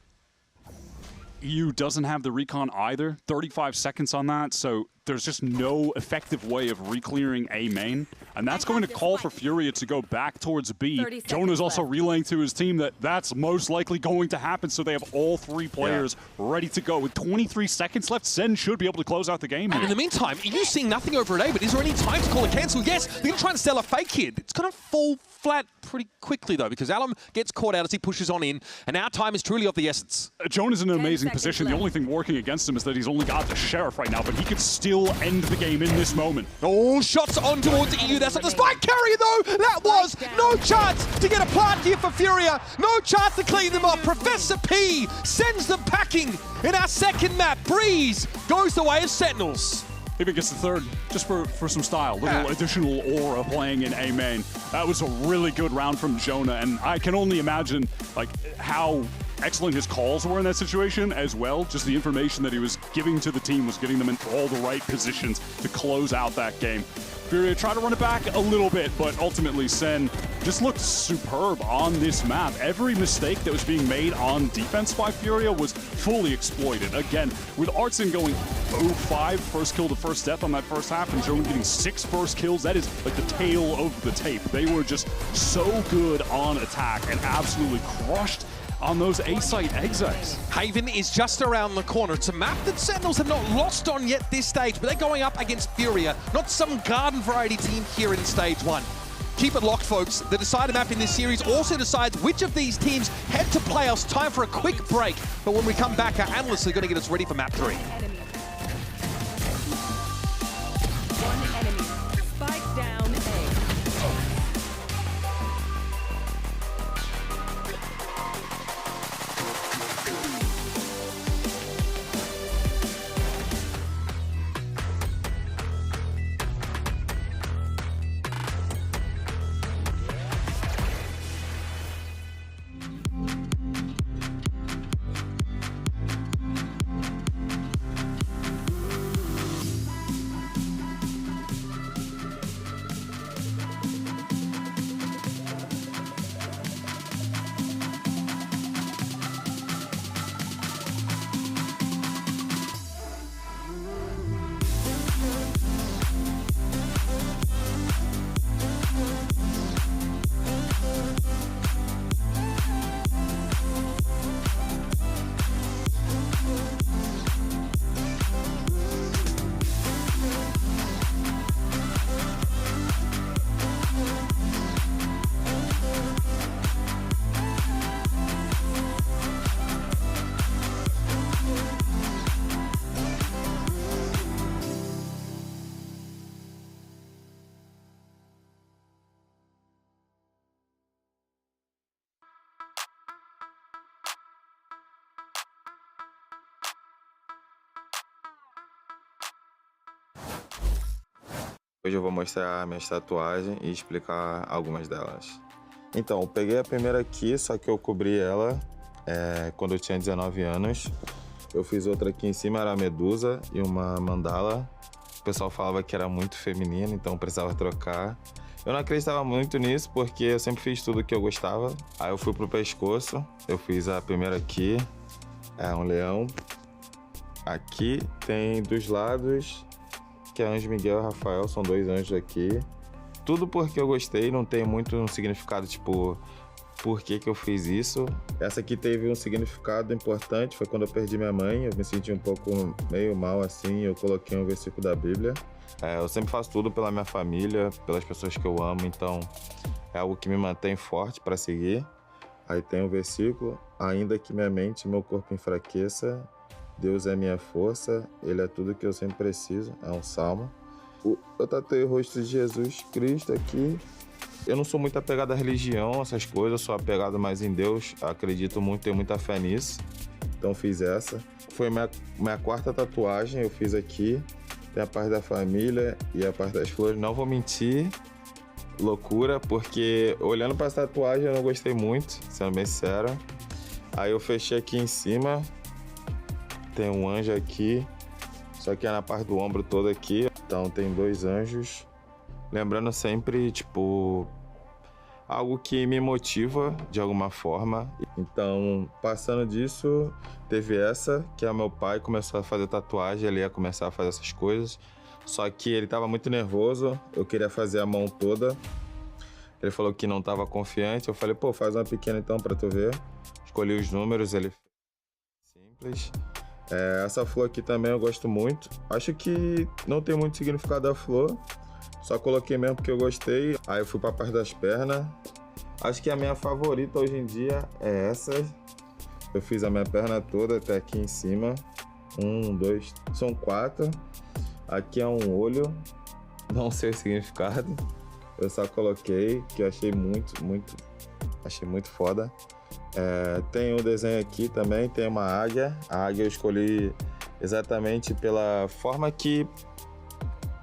EU doesn't have the recon either, 35 seconds on that, so there's just no effective way of re-clearing A main, and that's going to call for Furia to go back towards B. Jonah's also relaying to his team that that's most likely going to happen, so they have all three players ready to go. With 23 seconds left, SEN should be able to close out the game here. And in the meantime, you're seeing nothing over at A, but is there any time to call a cancel? Yes, they're going to try and sell a fake here. It's going to fall flat pretty quickly, though, because Alum gets caught out as he pushes on in, and our time is truly of the essence. Jonah's in an amazing position. The only thing working against him is that he's only got the Sheriff right now, but he could still end the game in this moment. Oh, shots on towards EU. That's not the spike carrier, though. That was no chance to get a plant here for Furia. No chance to clean them up. Professor P sends them packing in our second map. Breeze goes the way of Sentinels. Even gets the third, just for some style. Little additional aura playing in A main. That was a really good round from Jonah, and I can only imagine like how excellent his calls were in that situation as well. Just the information that he was giving to the team was getting them in all the right positions to close out that game. Furia tried to run it back a little bit, but ultimately SEN just looked superb on this map. Every mistake that was being made on defense by Furia was fully exploited. Again, with Artson going 0-5, first kill to first death on that first half, and Jonah getting 6 first kills, that is like the tail of the tape. They were just so good on attack and absolutely crushed on those A-site exits. Haven is just around the corner. It's a map that Sentinels have not lost on yet this stage, but they're going up against Furia, not some garden variety team here in stage 1. Keep it locked, folks. The decider map in this series also decides which of these teams head to playoffs. Time for a quick break, but when we come back, our analysts are going to get us ready for map 3. One enemy. Spike down A. Hoje eu vou mostrar minhas tatuagens e explicar algumas delas. Então, eu peguei a primeira aqui, só que eu cobri ela quando eu tinha 19 anos. Eu fiz outra aqui em cima, era a medusa e uma mandala. O pessoal falava que era muito feminino, então precisava trocar. Eu não acreditava muito nisso, porque eu sempre fiz tudo que eu gostava. Aí eu fui pro pescoço, eu fiz a primeira aqui, é um leão. Aqui tem dos lados, que é Anjo Miguel e Rafael, são 2 anjos aqui. Tudo porque eu gostei, não tem muito um significado, tipo, por que eu fiz isso. Essa aqui teve um significado importante, foi quando eu perdi minha mãe, eu me senti um pouco meio mal assim, eu coloquei um versículo da Bíblia. Eu sempre faço tudo pela minha família, pelas pessoas que eu amo, então é algo que me mantém forte para seguir. Aí tem um versículo, ainda que minha mente e meu corpo enfraqueça, Deus é minha força, Ele é tudo que eu sempre preciso, é um salmo. Eu tatuei o rosto de Jesus Cristo aqui. Eu não sou muito apegado à religião, essas coisas, eu sou apegado mais em Deus, acredito muito, tenho muita fé nisso. Então fiz essa. Foi minha 4ª tatuagem, eu fiz aqui. Tem a parte da família e a parte das flores. Não vou mentir, loucura, porque olhando para essa tatuagem eu não gostei muito, sendo bem sincero. Aí eu fechei aqui em cima. Tem um anjo aqui, Só que é na parte do ombro todo aqui. Então tem 2 anjos. Lembrando sempre, tipo, algo que me motiva de alguma forma. Então, passando disso, teve essa, que é meu pai começou a fazer tatuagem, ele ia começar a fazer essas coisas. Só que ele tava muito nervoso, eu queria fazer a mão toda. Ele falou que não tava confiante, eu falei, pô, faz uma pequena então pra tu ver. Escolhi os números, ele simples. Essa flor aqui também eu gosto muito. Acho que não tem muito significado a flor. Só coloquei mesmo porque eu gostei. Aí eu fui pra parte das pernas. Acho que a minha favorita hoje em dia é essa. Eu fiz a minha perna toda até aqui em cima. 1, 2, são 4. Aqui é um olho. Não sei o significado. Eu só coloquei, que eu achei achei muito foda. Tem um desenho aqui também, tem uma águia. A águia eu escolhi exatamente pela forma que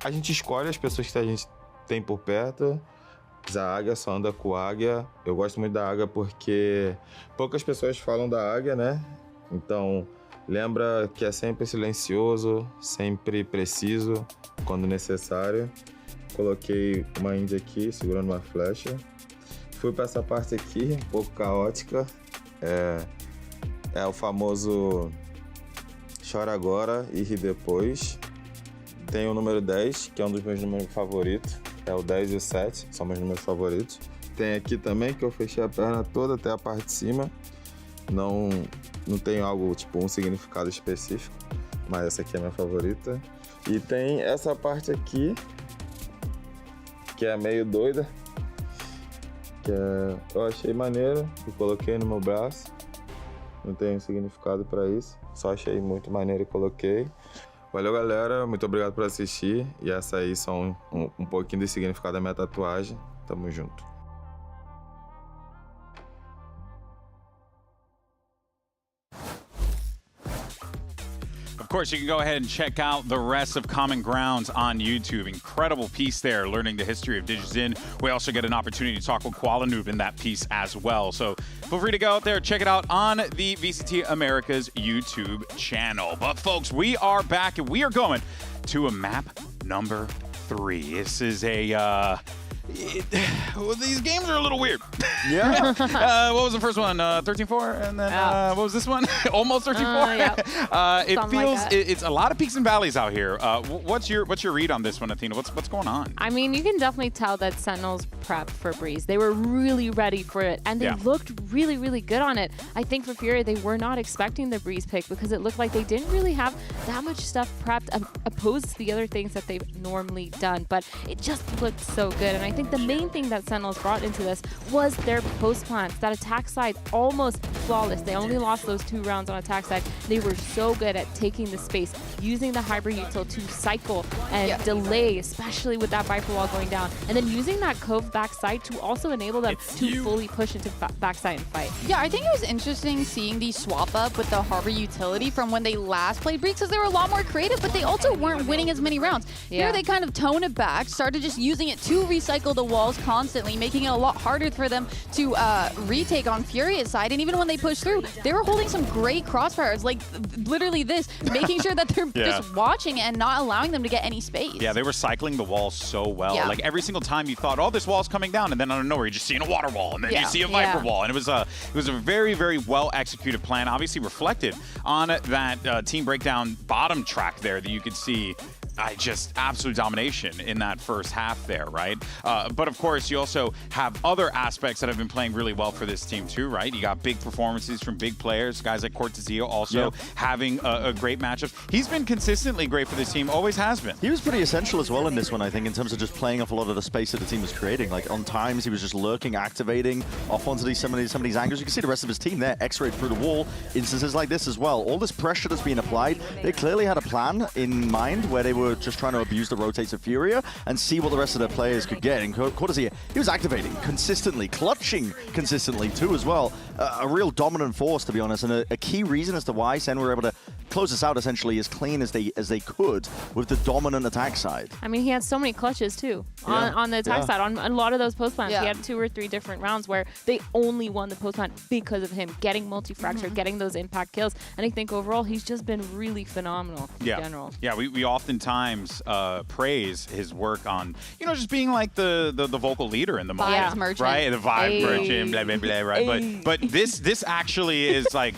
a gente escolhe as pessoas que a gente tem por perto. A águia só anda com águia. Eu gosto muito da águia porque poucas pessoas falam da águia, né? Então, lembra que é sempre silencioso, sempre preciso, quando necessário. Coloquei uma índia aqui, segurando uma flecha. Fui para essa parte aqui, um pouco caótica. É o famoso chora agora e ri depois. Tem o número 10, que é um dos meus números favoritos. É o 10 e o 7, são meus números favoritos. Tem aqui também que eu fechei a perna toda até a parte de cima. Não tem algo, tipo, um significado específico, mas essa aqui é a minha favorita. E tem essa parte aqui, que é meio doida, que eu achei maneiro e coloquei no meu braço. Não tem um significado para isso, só achei muito maneiro e coloquei. Valeu, galera, muito obrigado por assistir. E essa aí são um pouquinho do significado da minha tatuagem. Tamo junto. Of course, you can go ahead and check out the rest of Common Grounds on YouTube. Incredible piece there, learning the history of DigiZen. We also get an opportunity to talk with Qualanoob in that piece as well. So feel free to go out there, check it out on the VCT Americas YouTube channel. But folks, we are back and we are going to a map number 3. This is well, these games are a little weird. Yeah. What was the first one? 13-4, and then what was this one? Almost 13-4. Yeah. It feels it's a lot of peaks and valleys out here. What's your read on this one, Athena? What's going on? I mean, you can definitely tell that Sentinels prepped for Breeze. They were really ready for it, and they looked really, really good on it. I think for Furia, they were not expecting the Breeze pick because it looked like they didn't really have that much stuff prepped opposed to the other things that they've normally done, but it just looked so good. And I think the main thing that Sentinels brought into this was their post plants. That attack side almost flawless. They only lost those 2 rounds on attack side. They were so good at taking the space, using the hybrid util to cycle and delay, especially with that Viper wall going down, and then using that Cove backside to also enable them to fully push into backside and fight. Yeah, I think it was interesting seeing the swap up with the harbor utility from when they last played Breeze, because they were a lot more creative, but they also weren't winning as many rounds. Here they kind of tone it back, started just using it to recycle the walls constantly, making it a lot harder for them to retake on Furia's side. And even when they pushed through, they were holding some great crossfires, like literally this, making sure that they're just watching and not allowing them to get any space. Yeah, they were cycling the wall so well. Like every single time you thought, oh, this wall's coming down, and then out of nowhere, you're just seeing a water wall, and then you see a Viper wall. And it was a very, very well executed plan, obviously reflected on that team breakdown bottom track there that you could see. Just absolute domination in that first half there, right? But of course, you also have other aspects that have been playing really well for this team too, right? You got big performances from big players, guys like Cortezio also having a great matchup. He's been consistently great for this team, always has been. He was pretty essential as well in this one, I think, in terms of just playing off a lot of the space that the team was creating. Like on times, he was just lurking, activating off onto some of these angles. You can see the rest of his team there, X-rayed through the wall. Instances like this as well. All this pressure that's being applied, they clearly had a plan in mind where they were just trying to abuse the rotates of Furia and see what the rest of their players could get. And Cortezio, he was activating consistently, clutching consistently too as well. A real dominant force, to be honest, and a key reason as to why SEN were able to close this out essentially as clean as they could with the dominant attack side. I mean, he had so many clutches too on the attack side. On a lot of those post plants, he had 2 or 3 different rounds where they only won the post plant because of him getting multi-fracture, getting those impact kills. And I think overall, he's just been really phenomenal in general. Yeah, we oftentimes praise his work on, just being like the vocal leader in the moment. Merchant. Right, the vibe merchant, blah, blah, blah, right? But this actually is like,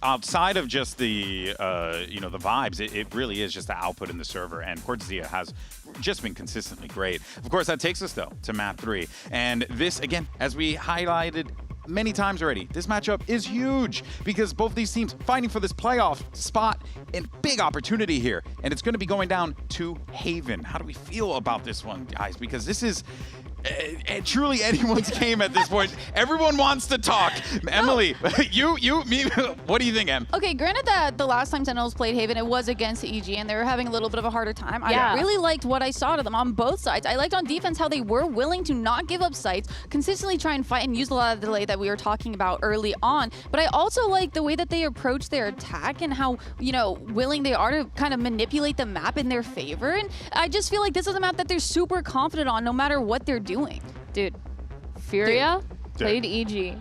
outside of just the, the vibes, it really is just the output in the server. And Cortezia has just been consistently great. Of course, that takes us, though, to map 3. And this, again, as we highlighted many times already, this matchup is huge because both these teams fighting for this playoff spot and big opportunity here. And it's going to be going down to Haven. How do we feel about this one, guys? Because this is truly anyone's game at this point. Everyone wants to talk. Emily, me, what do you think, Em? Okay, granted that the last time Sentinels played Haven, it was against EG, and they were having a little bit of a harder time. I really liked what I saw to them on both sides. I liked on defense how they were willing to not give up sites, consistently try and fight and use a lot of the delay that we were talking about early on. But I also like the way that they approach their attack and how, willing they are to kind of manipulate the map in their favor. And I just feel like this is a map that they're super confident on no matter what they're doing. Dude, Furia played EG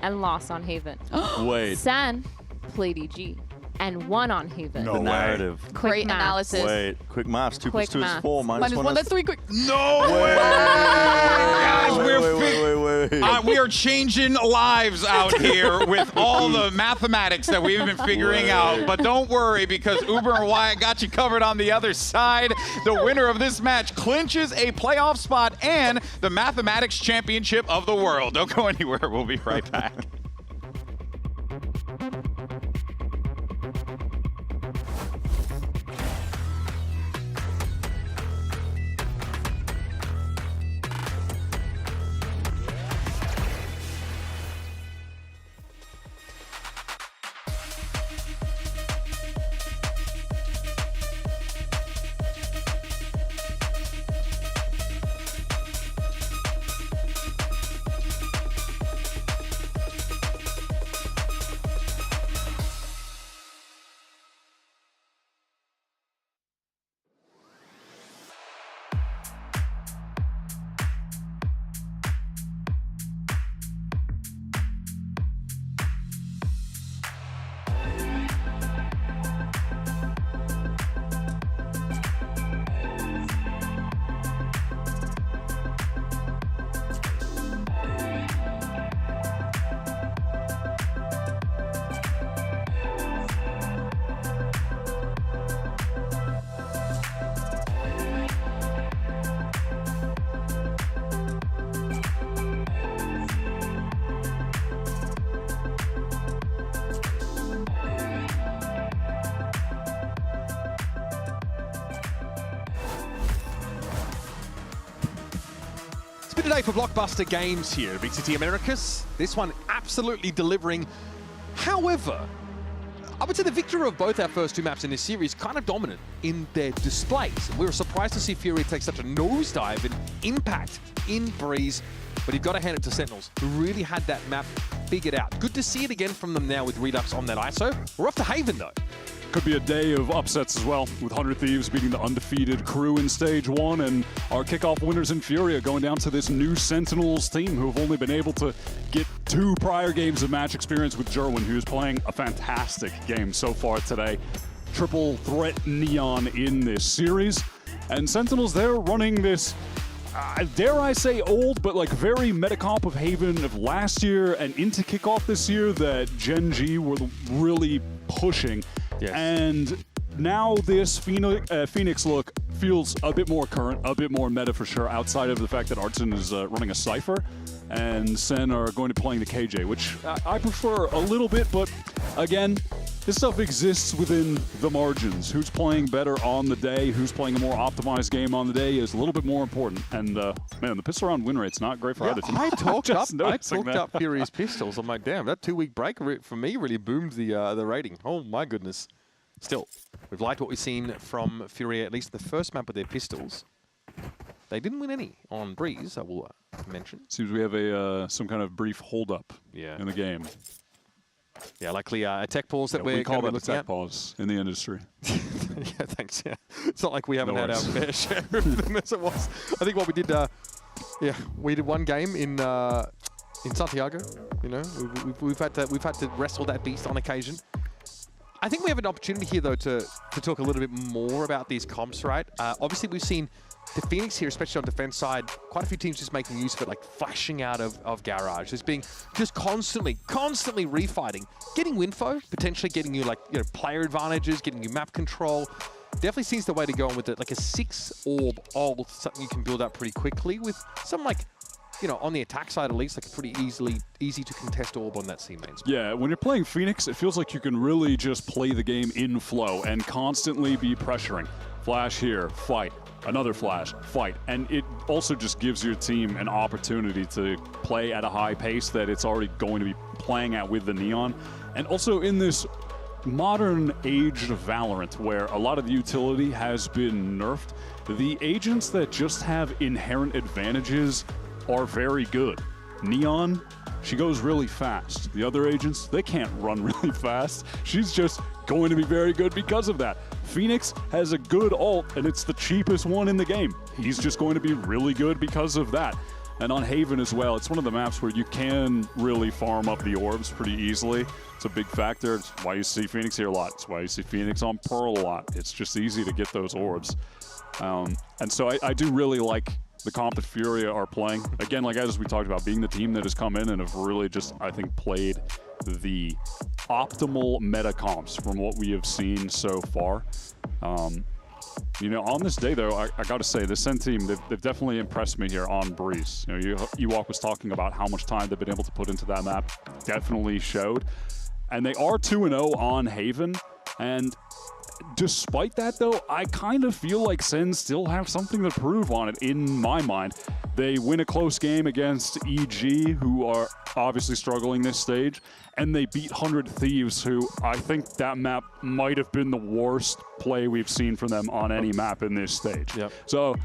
and lost on Haven. Wait. SEN played EG and won on Haven. No narrative. Great analysis. Wait, quick maths. 2 plus 2 is 4. Minus 1, that's 3 quick. No way! Guys, we are changing lives out here with all the mathematics that we've been figuring out. But don't worry, because Uber and Wyatt got you covered on the other side. The winner of this match clinches a playoff spot and the mathematics championship of the world. Don't go anywhere. We'll be right back. Today for blockbuster games here, VCT Americas. This one absolutely delivering. However, I would say the victor of both our first 2 maps in this series kind of dominant in their displays. We were surprised to see Furia take such a nosedive in impact in Breeze, but you've got to hand it to Sentinels, who really had that map figured out. Good to see it again from them now with Redux on that ISO. We're off to Haven though. Could be a day of upsets as well, with 100 Thieves beating the undefeated crew in Stage 1, and our kickoff winners in Furia going down to this new Sentinels team, who have only been able to get 2 prior games of match experience with Jerwin, who's playing a fantastic game so far today. Triple threat Neon in this series. And Sentinels, they're running this, dare I say old, but like very meta comp of Haven of last year and into kickoff this year that Gen G were really pushing. Yes. And now this Phoenix look feels a bit more current, a bit more meta for sure, outside of the fact that Artisan is running a Cypher and Sen are going to be playing the KJ, which I prefer a little bit, but again, this stuff exists within the margins. Who's playing better on the day, who's playing a more optimized game on the day is a little bit more important. And man, the pistol round win rate's not great for either team. I talked up Furia's pistols. I'm like, damn, that 2-week break for me really boomed the rating. Oh my goodness. Still, we've liked what we've seen from Furia, at least the first map with their pistols. They didn't win any on Breeze, I will mention. Seems we have a some kind of brief hold-up in the game. Yeah, likely a tech pause that we call that a tech pause in the industry. Yeah, thanks. Yeah, it's not like we haven't had our fair share of them as it was. I think what we did, yeah, we did one game in Santiago. You know, we've had to wrestle that beast on occasion. I think we have an opportunity here though to talk a little bit more about these comps, right? Obviously, we've seen the Phoenix here, especially on defense side, quite a few teams just making use of it, like flashing out of Garage. There's being just constantly refighting, getting winfo, potentially getting you player advantages, getting you map control. Definitely seems the way to go on with it. Like a 6-orb ult, something you can build up pretty quickly with some on the attack side at least, like a pretty easy to contest orb on that C main spot. Yeah, when you're playing Phoenix, it feels like you can really just play the game in flow and constantly be pressuring. Flash here, fight. Another flash, fight. And it also just gives your team an opportunity to play at a high pace that it's already going to be playing at with the Neon. And also in this modern age of Valorant, where a lot of the utility has been nerfed, the agents that just have inherent advantages are very good. Neon, she goes really fast. The other agents, they can't run really fast. She's just going to be very good because of that. Phoenix has a good ult, and it's the cheapest one in the game. He's just going to be really good because of that. And on Haven as well, it's one of the maps where you can really farm up the orbs pretty easily. It's a big factor. It's why you see Phoenix here a lot. It's why you see Phoenix on Pearl a lot. It's just easy to get those orbs. And so I do really like the comp that Furia are playing. Again, like as we talked about, being the team that has come in and have really just, I think, played the optimal meta comps from what we have seen so far. You know, on this day though, I got to say, the SEN team, they've definitely impressed me here on Breeze. You know, Ewok was talking about how much time they've been able to put into that map. Definitely showed. And they are 2-0 on Haven. And despite that though, I kind of feel like SEN still have something to prove on it in my mind. They win a close game against EG, who are obviously struggling this stage, and they beat 100 Thieves, who I think that map might have been the worst play we've seen from them on any map in this stage. Yep. So,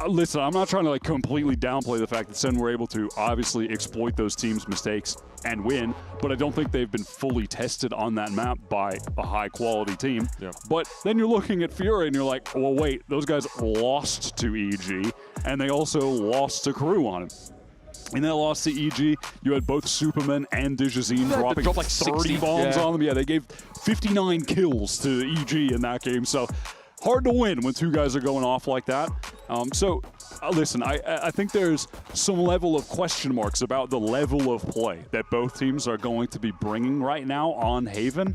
listen, I'm not trying to completely downplay the fact that SEN were able to obviously exploit those teams' mistakes and win, but I don't think they've been fully tested on that map by a high-quality team. Yeah. But then you're looking at Furia and you're like, well, wait, those guys lost to EG, and they also lost to Crew on it. In that loss to EG, you had both Superman and Dijazine dropping like 30 bombs on them. Yeah, they gave 59 kills to EG in that game, so hard to win when two guys are going off like that. Listen, I think there's some level of question marks about the level of play that both teams are going to be bringing right now on Haven,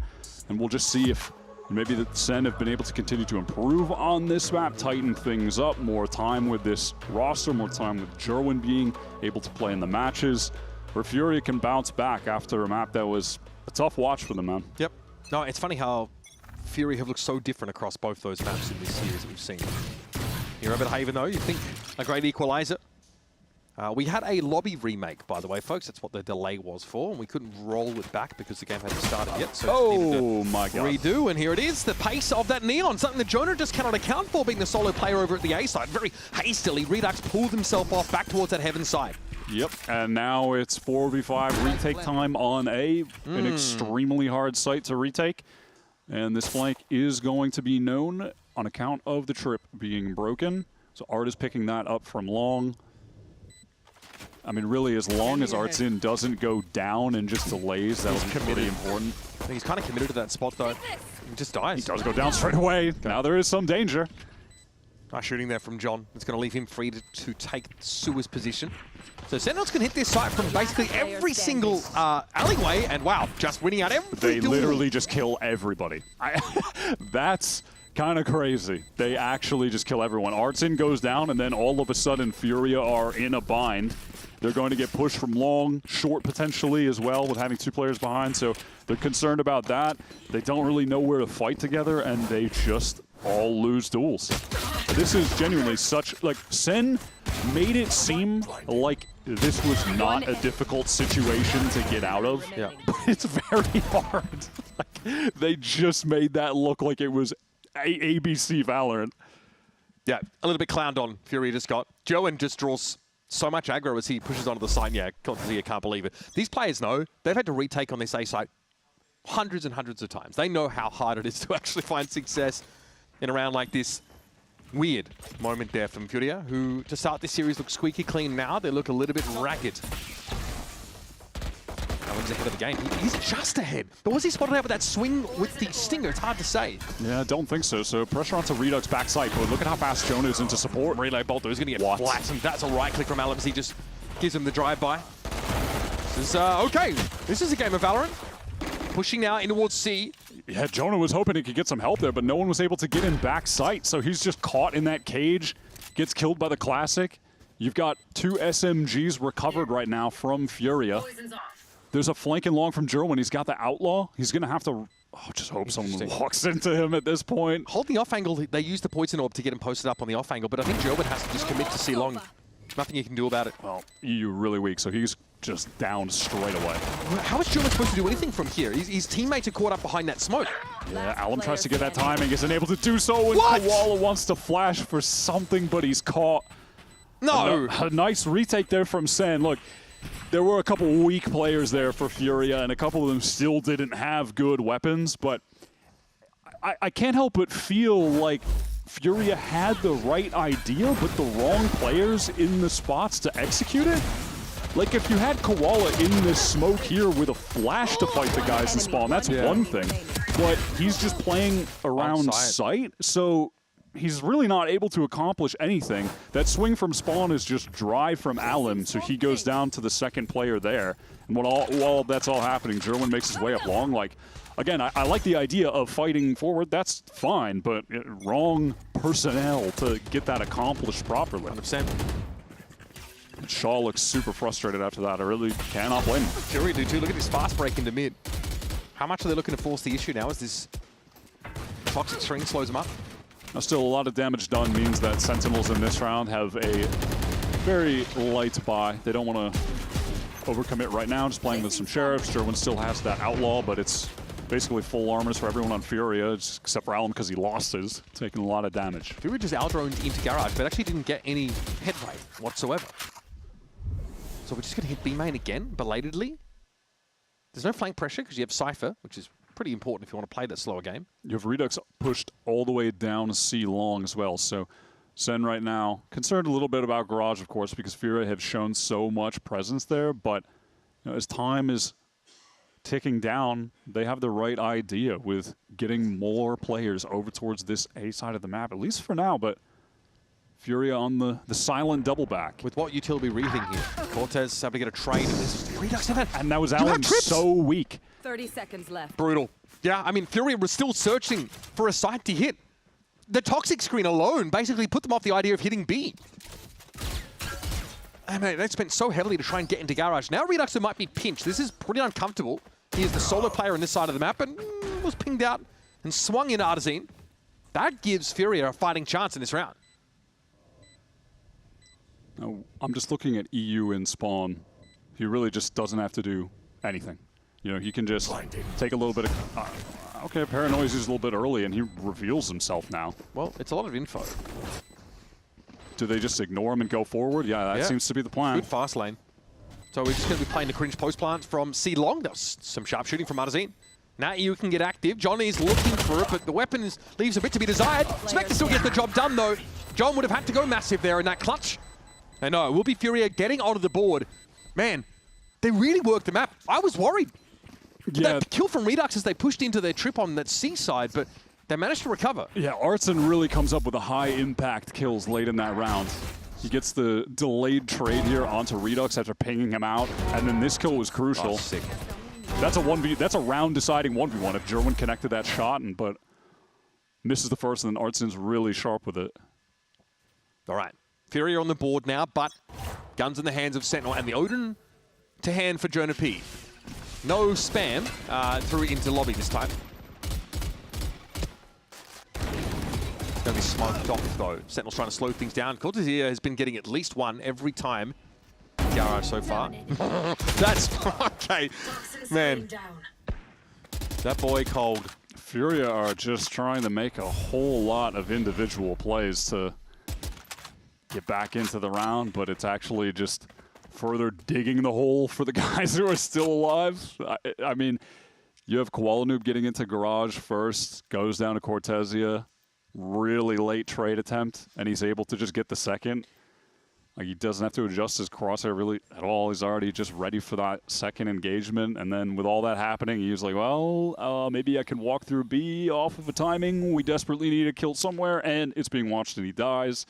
and we'll just see if maybe the SEN have been able to continue to improve on this map, tighten things up, more time with this roster, more time with Jerwin being able to play in the matches, where Furia can bounce back after a map that was a tough watch for them, man. Yep. No, it's funny how Fury have looked so different across both those maps in this series that we've seen. Here over at Haven, though, you think a great equalizer. We had a lobby remake, by the way, folks. That's what the delay was for, and we couldn't roll it back because the game hadn't started yet. So oh my god! Redo, and here it is, the pace of that Neon, something that Jonah just cannot account for, being the solo player over at the A side. Very hastily, Redux pulled himself off back towards that Heaven side. Yep, and now it's 4v5 retake time on A, an extremely hard site to retake. And this flank is going to be known on account of the trip being broken. So Art is picking that up from Long. I mean, really, as long as Artsin doesn't go down and just delays, that will be pretty important. I think he's kind of committed to that spot, though. He just dies. He does go down straight away. Now there is some danger. Nice shooting there from John. It's going to leave him free to take Sua's position. So Sentinels can hit this site from basically every single alleyway, and wow, just winning out every They literally just kill everybody. That's kind of crazy. They actually just kill everyone. Artsin goes down, and then all of a sudden, Furia are in a bind. They're going to get pushed from long, short potentially as well, with having two players behind, so they're concerned about that. They don't really know where to fight together, and they just all lose duels. This is genuinely such, like, SEN made it seem like this was not a difficult situation to get out of, but it's very hard. Like, they just made that look like it was ABC Valorant. Yeah, a little bit clowned on, Fury just got. Joen just draws so much aggro as he pushes onto the site. Yeah, I can't believe it. These players know they've had to retake on this A site hundreds and hundreds of times. They know how hard it is to actually find success in a round like this. Weird moment there from Furia, who to start this series look squeaky clean now. They look a little bit ragged. Alan's ahead of the game. He's just ahead. But was he spotted out with that swing with the stinger? It's hard to say. Yeah, I don't think so. So pressure onto Redux backside, but look at how fast Jonah is into support. Relay Bolter is going to get flattened. That's a right click from Alan as he just gives him the drive-by. This is, okay. This is a game of Valorant. Pushing now in towards C. Yeah, Jonah was hoping he could get some help there, but no one was able to get in backside. So he's just caught in that cage, gets killed by the Classic. You've got 2 SMGs recovered right now from Furia. There's a flanking long from Jerwin. He's got the Outlaw. He's going to have to just hope someone walks into him at this point. Hold the off angle. They used the poison orb to get him posted up on the off angle, but I think Jerwin has to just commit to C long. Nothing you can do about it. Well, EU really weak, so he's just down straight away. How is Jerwin supposed to do anything from here? His teammates are caught up behind that smoke. Yeah, Alan tries to get that timing, isn't able to do so, and Koala wants to flash for something, but he's caught. No! A nice retake there from SEN. Look, there were a couple weak players there for Furia, and a couple of them still didn't have good weapons, but I can't help but feel like Furia had the right idea, but the wrong players in the spots to execute it. Like, if you had Koala in this smoke here with a flash to fight the guys in spawn, that's one thing. But he's just playing around sight, so he's really not able to accomplish anything. That swing from spawn is just dry from Alan, so he goes down to the second player there. And while that's all happening, Jerwin makes his way up long. Like, again, I like the idea of fighting forward. That's fine, but wrong personnel to get that accomplished properly. 100%. Shaw looks super frustrated after that. I really cannot blame him. Fury do too. Look at this fast break into mid. How much are they looking to force the issue now as this toxic string slows them up? Now, still, a lot of damage done means that Sentinels in this round have a very light buy. They don't want to overcommit right now, just playing with some Sheriffs. Jerwin still has that Outlaw, but it's basically full armors for everyone on Furia, except for Alan because he lost his, taking a lot of damage. Fury just outdroned into Garage, but actually didn't get any head rate whatsoever. So we're just going to hit B main again, belatedly. There's no flank pressure because you have Cypher, which is pretty important if you want to play that slower game. You have Redux pushed all the way down C long as well, so SEN right now concerned a little bit about Garage, of course, because Furia have shown so much presence there, but you know, as time is ticking down, they have the right idea with getting more players over towards this A side of the map, at least for now, but Furia on the silent double back. With what util be reading here? Cortez having to get a trade in this. Redux have had, and that was Alan so weak. 30 seconds left. Brutal. Yeah, I mean, Furia was still searching for a site to hit. The toxic screen alone basically put them off the idea of hitting B. I mean, they spent so heavily to try and get into Garage. Now Redux might be pinched. This is pretty uncomfortable. He is the solo player on this side of the map and was pinged out and swung in Artazine. That gives Furia a fighting chance in this round. Now, I'm just looking at EU in spawn. He really just doesn't have to do anything. You know, he can just take a little bit of... okay, Paranoia is a little bit early, and he reveals himself now. Well, it's a lot of info. Do they just ignore him and go forward? Yeah, that seems to be the plan. Good fast lane. So we're just going to be playing the cringe post plant from C long. There's some sharp shooting from Artazine. Now EU can get active. Johnny's looking for it, but the weapon leaves a bit to be desired. Spectre still gets the job done, though. John would have had to go massive there in that clutch. I know, it will be Furia getting onto the board. Man, they really worked the map. I was worried. Yeah. That kill from Redux as they pushed into their trip on that C side, but they managed to recover. Yeah, Artson really comes up with a high impact kills late in that round. He gets the delayed trade here onto Redux after pinging him out, and then this kill was crucial. Oh, sick. That's a 1v. That's a round deciding 1v1 if Jerwin connected that shot, but misses the first, and then Artson's really sharp with it. All right. Furia on the board now, but guns in the hands of Sentinel, and the Odin to hand for Jonah P. No spam through into lobby this time. It's going to be smoked off, though. Sentinel's trying to slow things down. Cortez here has been getting at least one every time. Garage so far. That's okay. Man, that boy cold. Furia are just trying to make a whole lot of individual plays to get back into the round, but it's actually just further digging the hole for the guys who are still alive. I mean, you have Koala getting into Garage first, goes down to Cortesia, really late trade attempt, and he's able to just get the second. Like, he doesn't have to adjust his crosshair really at all. He's already just ready for that second engagement. And then with all that happening, he was like, well, maybe I can walk through B off of a timing. We desperately need to kill somewhere, and it's being watched, and he dies.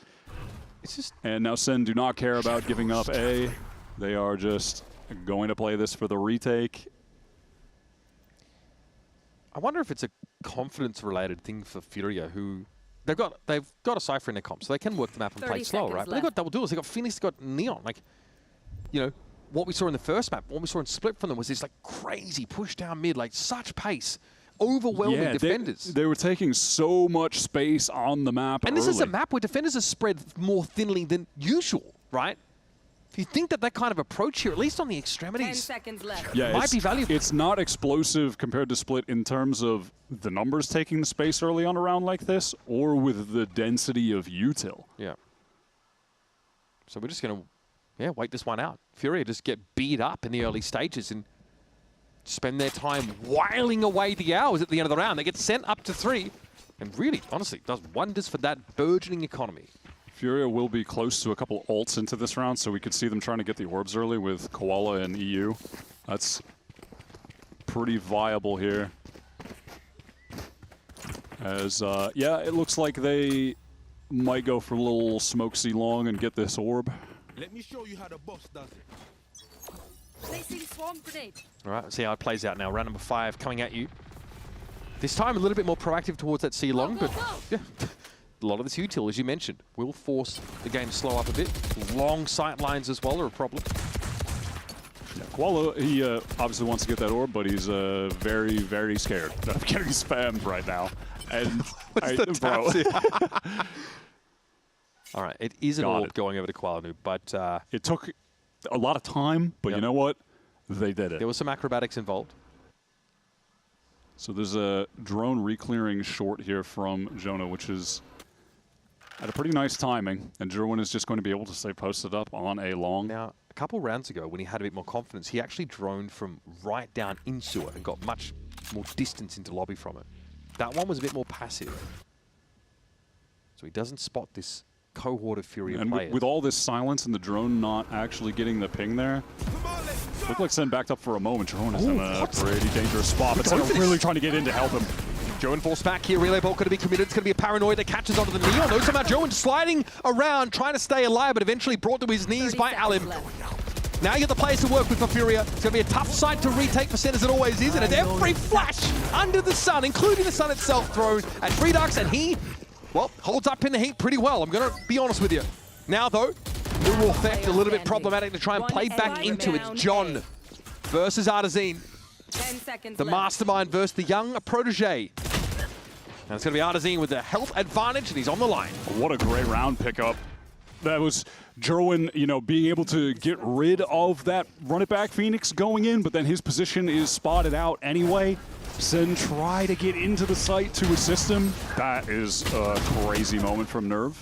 It's just... And now SEN do not care about giving up A. They are just going to play this for the retake. I wonder if it's a confidence-related thing for Furia, who... They've got a Cypher in their comp, so they can work the map and play slow, right? But they've got double duels. They've got Phoenix, they've got Neon. Like, you know, what we saw in the first map, what we saw in Split from them was this, like, crazy push down mid, like, such pace, overwhelming defenders. They were taking so much space on the map And this is a map where defenders are spread more thinly than usual, right? If you think that kind of approach here, at least on the extremities, 10 seconds left. Yeah, might be valuable. It's not explosive compared to Split in terms of the numbers taking the space early on a round like this, or with the density of util. Yeah. So we're just going to, wait this one out. Furia just get beat up in the early stages and spend their time whiling away the hours at the end of the round. They get sent up to 3, and really, honestly, does wonders for that burgeoning economy. Furia will be close to a couple ults into this round, so we could see them trying to get the orbs early with Koala and EU. That's pretty viable here. As, yeah, it looks like they might go for a little smokesy long and get this orb. Let me show you how the boss does it. Placing swarm grenade. All right, let's see how it plays out now. Round number 5 coming at you. This time a little bit more proactive towards that C long, but yeah. A lot of this util, as you mentioned, will force the game to slow up a bit. Long sight lines as well are a problem. Yeah, Koala, he obviously wants to get that orb, but he's very, very scared of getting spammed right now. And All right, it is an orb going over to Koala, but it took a lot of time. But you know what? They did it. There was some acrobatics involved. So there's a drone reclearing short here from Jonah, which is at a pretty nice timing, and Jerwin is just going to be able to stay posted up on a long. Now, a couple rounds ago, when he had a bit more confidence, he actually droned from right down into it and got much more distance into lobby from it. That one was a bit more passive. So he doesn't spot this cohort of Furia players. With all this silence and the drone not actually getting the ping there, looked like SEN backed up for a moment. Jerwin is in a pretty dangerous spot, but SEN are really trying to get in to help him. Joan falls back here. Relay ball going to be committed. It's going to be a paranoid that catches onto the Neon. No, somehow Joan sliding around, trying to stay alive, but eventually brought to his knees by Alim. Now you get the players to work with for Furia. It's going to be a tough side to retake for SEN as it always is. And it's every flash under the sun, including the sun itself, thrown at Freeducks. And he, well, holds up in the heat pretty well. I'm going to be honest with you. Now, though, Neural Theft a little bit problematic to try and play back into. It's John versus Artazine. 10 seconds the mastermind versus the young protege. And it's going to be Artazine with the health advantage, and he's on the line. What a great round pickup. That was Jerwin, you know, being able to get rid of that run-it-back Phoenix going in, but then his position is spotted out anyway. SEN try to get into the site to assist him. That is a crazy moment from Nerve.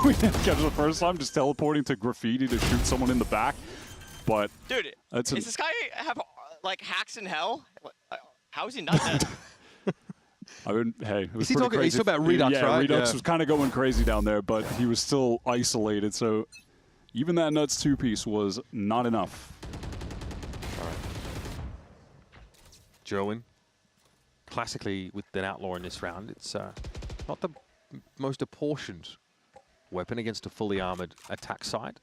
We didn't catch it the first time, just teleporting to Graffiti to shoot someone in the back. But dude, does this guy have like hacks in hell? How is he not dead? I mean, hey, it was pretty crazy. He's talking about Redux, yeah, right? Redux was kind of going crazy down there, but he was still isolated. So even that Nuts 2-piece was not enough. All right. Jerwin, classically with an outlaw in this round, it's not the most apportioned weapon against a fully armored attack side.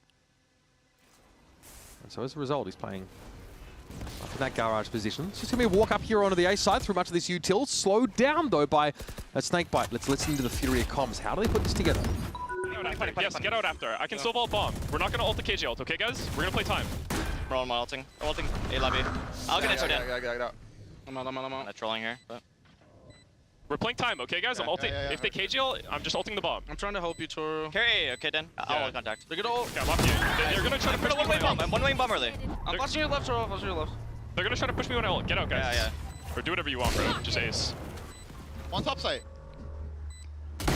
And so as a result, he's playing up in that garage position. It's just going to be a walk up here onto the A side through much of this util. Slowed down, though, by a Snakebite. Let's listen to the Furia comms. How do they put this together? Yes, get out after. I can still vault bomb. We're not going to ult the KJ ult, okay, guys? We're going to play time. We're on my ulting. I'm ulting A lobby. I'll get intro in. Get out. I'm not trolling here, but... We're playing time, okay, guys? I'm ulting. If they KJ ult, I'm just ulting the bomb. I'm trying to help you, Toro. Carry A, okay, then. I'll ult contact. They're gonna ult. Yeah, I'm up you. They're going to try to push me one-way bomb. I'm one-way bomb early. I'm flashing your left, Toro. Flashing your left. They're going to try to push me when I ult. Get out, guys. Yeah. Or do whatever you want, bro. Just ace. One top side.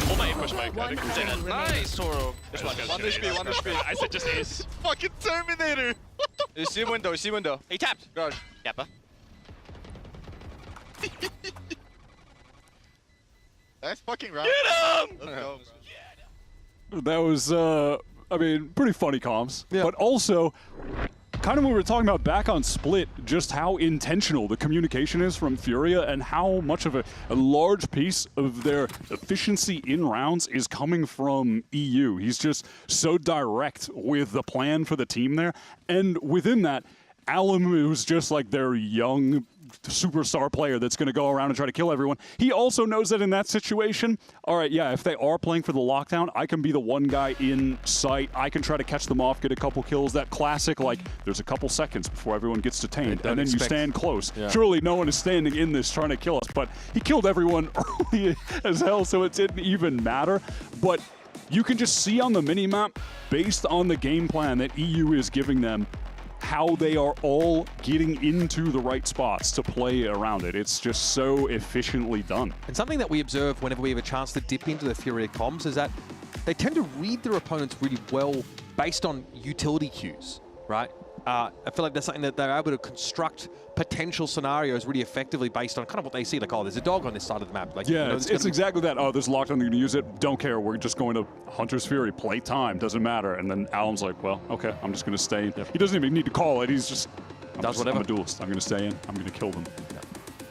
Hold my push mic. I think we're dead. Nice, Toro. This one HP, 1 HP. I said just ace. Fucking Terminator. You see window, you see window. He tapped. Garage. Kappa. That's fucking right. Get him! Let's go. That was, I mean, pretty funny comms. Yeah. But also, kind of what we were talking about back on Split, just how intentional the communication is from Furia and how much of a large piece of their efficiency in rounds is coming from EU. He's just so direct with the plan for the team there. And within that, Alum, who's just like their young superstar player that's going to go around and try to kill everyone. He also knows that in that situation, all right, yeah, if they are playing for the lockdown, I can be the one guy in sight. I can try to catch them off, get a couple kills. That classic, like, there's a couple seconds before everyone gets detained, and then you stand close. Yeah. Surely no one is standing in this trying to kill us, but he killed everyone early as hell, so it didn't even matter. But you can just see on the minimap, based on the game plan that EU is giving them, how they are all getting into the right spots to play around it. It's just so efficiently done. And something that we observe whenever we have a chance to dip into the Furia comms is that they tend to read their opponents really well based on utility cues, right? I feel like that's something that they're able to construct potential scenarios really effectively based on kind of what they see. Like, oh, there's a dog on this side of the map. Like, yeah, you know, it's exactly that. Oh, there's lockdown, they're going to use it. Don't care. We're just going to Hunter's Fury. Play time. Doesn't matter. And then Alum's like, well, okay, I'm just going to stay in. Yep. He doesn't even need to call it. He's just, whatever. I'm a duelist. I'm going to stay in. I'm going to kill them. Yep.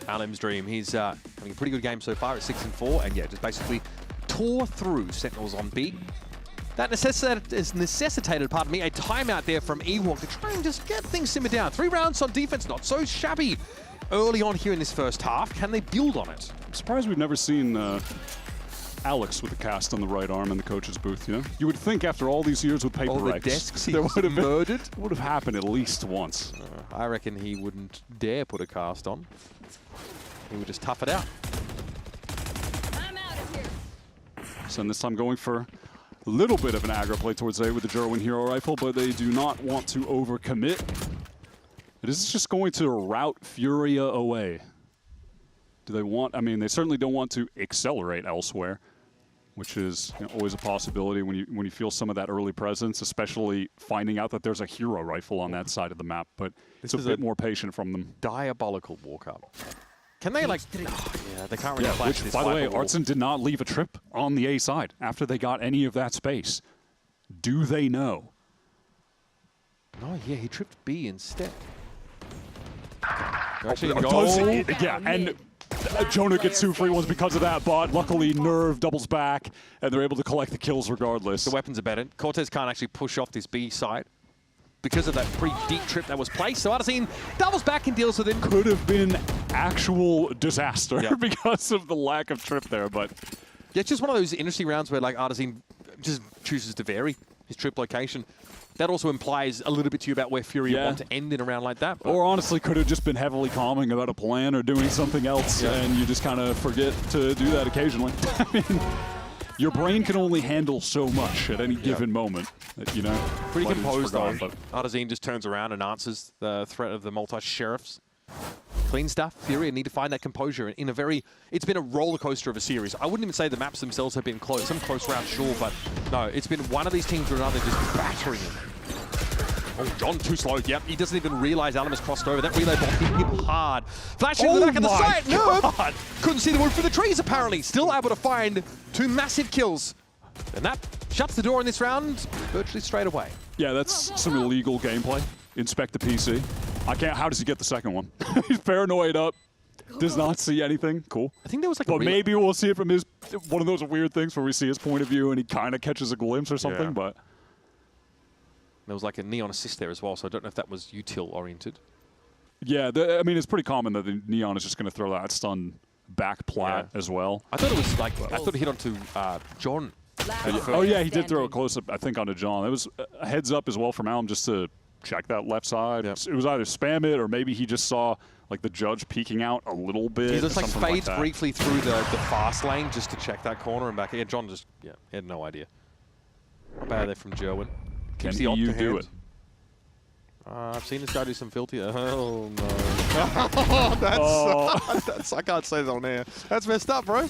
Alum's dream. He's having a pretty good game so far at 6-4. And yeah, just basically tore through Sentinels on B. That necessitated, pardon me, a timeout there from Ewok to try and just get things simmered down. 3 rounds on defense, not so shabby early on here in this first half. Can they build on it? I'm surprised we've never seen Alex with a cast on the right arm in the coach's booth, you know? You would think after all these years with Paper all the Rex, desks there would have murdered? Would have happened at least once. I reckon he wouldn't dare put a cast on. He would just tough it out. I'm out of here. So this time going for a little bit of an aggro play towards A with the Jerwin Hero Rifle, but they do not want to overcommit. This is just going to route Furia away. Do they want, I mean, they certainly don't want to accelerate elsewhere, which is always a possibility when you feel some of that early presence, especially finding out that there's a hero rifle on that side of the map, but it's a bit more patient from them. Diabolical walk-up. Can they, like, yeah, they can't really flash this. By the way, Artson did not leave a trip on the A side after they got any of that space. Do they know? Oh, yeah, he tripped B instead. Yeah, and Jonah gets 2 free ones because of that, but luckily Nerve doubles back, and they're able to collect the kills regardless. The weapons are better. Cortez can't actually push off this B side because of that pretty deep trip that was placed. So Artezine doubles back and deals with him. Could have been actual disaster because of the lack of trip there, but yeah, it's just one of those interesting rounds where like Artezine just chooses to vary his trip location. That also implies a little bit to you about where Furia want to end in a round like that. Or honestly, could have just been heavily calming about a plan or doing something else, and you just kind of forget to do that occasionally. I mean, your brain can only handle so much at any given moment, you know? Pretty composed, though. Artezine just turns around and answers the threat of the multi-sheriffs. Clean stuff. Furia need to find that composure in a very... It's been a roller coaster of a series. I wouldn't even say the maps themselves have been close. Some close rounds, sure, but no, it's been one of these teams or another just battering them. Oh, John too slow. Yep, he doesn't even realize Alum has crossed over. That relay ball hit him hard. Flashing to the back of the site. No! Couldn't see the wood for the trees, apparently. Still able to find 2 massive kills. And that shuts the door in this round virtually straight away. Yeah, that's some illegal gameplay. Inspect the PC. I can't. How does he get the second one? He's paranoid up. Does not see anything. Cool. I think there was like but maybe we'll see it from his one of those weird things where we see his point of view and he kind of catches a glimpse or something. But there was like a neon assist there as well, so I don't know if that was util oriented. Yeah, I mean it's pretty common that the neon is just going to throw that stun back plat as well. I thought it was like I thought it hit onto John. Oh yeah, he did throw a close up I think onto John. It was a heads up as well from Alum just to check that left side. It was either spam it or maybe he just saw like the judge peeking out a little bit. He just like fades briefly through the fast lane just to check that corner and back. Yeah, John just he had no idea. Not bad there from Jerwin. Can you do it? I've seen this guy do some filthy. Oh no! That's I can't say that on air. That's messed up, bro.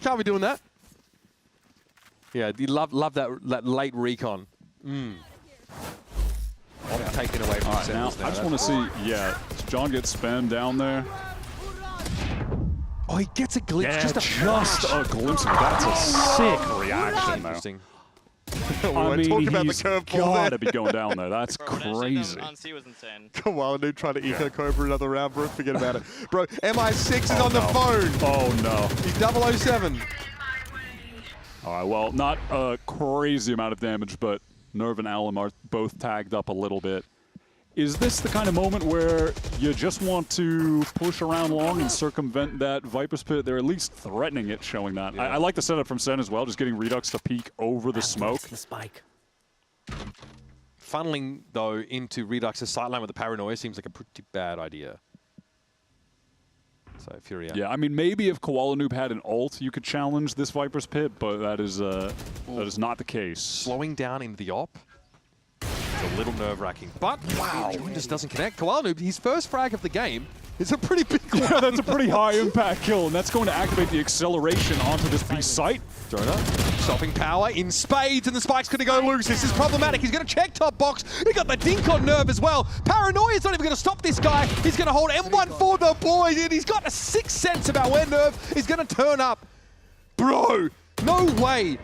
Can't be doing that. Yeah, you love that late recon. Taken away from All right, now I just want to see, yeah, does John get spammed down there? Oh, he gets a glimpse. Yeah, just a glimpse of it. That's a sick reaction, though. Interesting. I mean, talking about the he's curveball gotta there. be going down there. That's Bro, crazy. on C was insane. Come on, dude, trying to eco Cobra another round, bro. Forget about it. Bro, MI6 is on the phone. Oh, no. He's 007. All right, well, not a crazy amount of damage, but Nerve and Alum are both tagged up a little bit. Is this the kind of moment where you just want to push around long and circumvent that Viper's Pit? They're at least threatening it, showing that. Yeah. I like the setup from SEN as well, just getting Redux to peek over the smoke. The spike. Funneling, though, into Redux's sideline with the paranoia seems like a pretty bad idea. So, Furia. Yeah, I mean, maybe if Koala Noob had an ult, you could challenge this Viper's Pit, but that is not the case. Slowing down into the op. It's a little nerve-wracking. But, wow, just doesn't connect. Koala Noob, his first frag of the game. It's a pretty big one. Yeah, that's a pretty high impact kill, and that's going to activate the acceleration onto this B site. Jonah, stopping power in spades, and the spike's going to go loose. This is problematic. He's going to check top box. He got the dink on Nerve as well. Paranoia's not even going to stop this guy. He's going to hold M1 for the boys, and he's got a sixth sense about where Nerve is going to turn up. Bro, no way.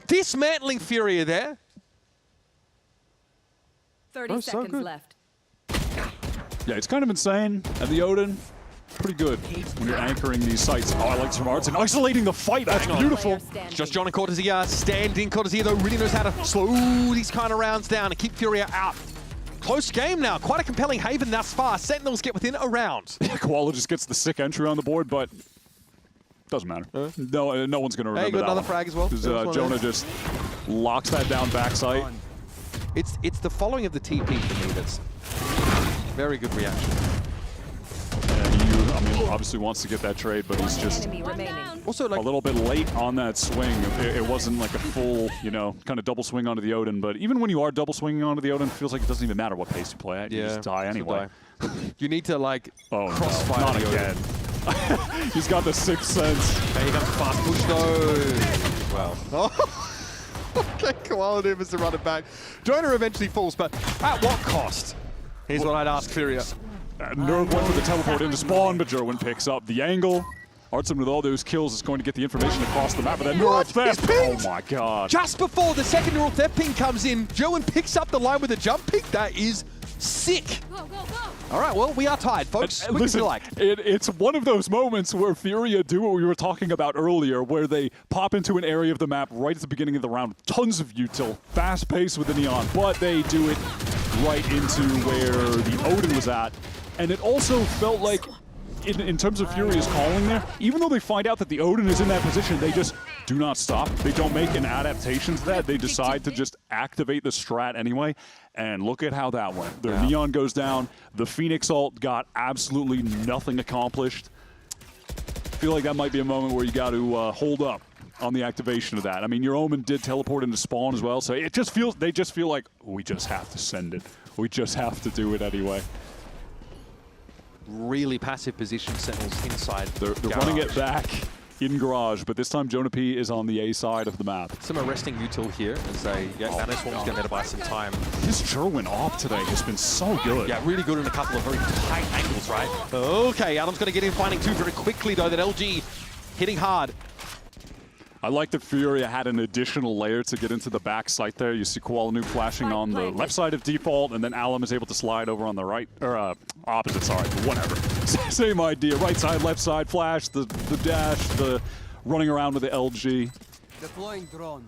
Dismantling Furia there. 30 seconds left. Yeah, it's kind of insane. And the Odin, pretty good when you're anchoring these sites. Oh, I like some arts and isolating the fight. That's beautiful. Just John and Cortezia standing. Cortezia, though, really knows how to slow these kind of rounds down and keep Furia out. Close game now. Quite a compelling haven thus far. Sentinels get within a round. Koala just gets the sick entry on the board, but doesn't matter. No one's going to remember Hey, got that another one. frag as well. Because Jonah just locks that down backside. It's the following of the TP for me that's very good reaction. I mean, obviously wants to get that trade, but he's just also like a little bit late on that swing. It wasn't like a full, kind of double swing onto the Odin. But even when you are double swinging onto the Odin, it feels like it doesn't even matter what pace you play at. You just die anyway. You need to like crossfire not the again. He's got the sixth sense. There you go, fast push though. Well. Okay, Koala Noob is to run it back. Jonah eventually falls, but at what cost? Here's what I'd ask Furia. Nerve went for the teleport into spawn, but Jerwin picks up the angle. Artson with all those kills is going to get the information across the map, but then neural theft. Oh my god. Just before the second neural theft ping comes in, Jerwin picks up the line with a jump pick. That is sick. Go, go, go. All right, well, we are tied, folks. Listen, it's one of those moments where Furia do what we were talking about earlier, where they pop into an area of the map right at the beginning of the round. Tons of util, fast pace with the Neon, but they do it right into where the Odin was at. And it also felt like, in terms of Furia's calling there, even though they find out that the Odin is in that position, they just do not stop. They don't make an adaptation to that. They decide to just activate the strat anyway. And look at how that went. Their Neon goes down. The Phoenix ult got absolutely nothing accomplished. I feel like that might be a moment where you got to hold up on the activation of that. I mean, your Omen did teleport into spawn as well, so it just feels, they just feel like, we just have to send it. We just have to do it anyway. Really passive position Sentinels inside. They're running it back in garage, but this time Jonah P is on the A side of the map. Some arresting util here as they Nano Swarm's going to buy some time. His Jerwin op today has been so good. Yeah, really good in a couple of very tight angles, right? Okay, Adam's going to get in finding two very quickly though. That LG hitting hard. I like that Furia had an additional layer to get into the back site there. You see Koala Noob flashing on the left side of default, and then Alum is able to slide over on the right, or opposite, sorry, whatever. Same idea, right side, left side, flash, the dash, the running around with the LG. Deploying drone.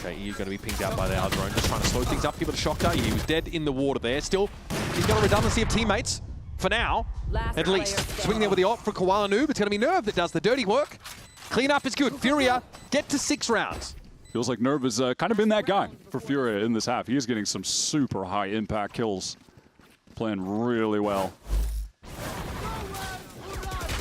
Okay, he's going to be pinged out by the R drone, just trying to slow things up, give it a shock. He was dead in the water there. Still, he's got a redundancy of teammates. For now, at least. Swing there with the op for Koala Noob. It's going to be Nerve that does the dirty work. Clean up is good. Furia get to 6 rounds. Feels like Nerve has kind of been that guy for Furia in this half. He is getting some super high impact kills. Playing really well.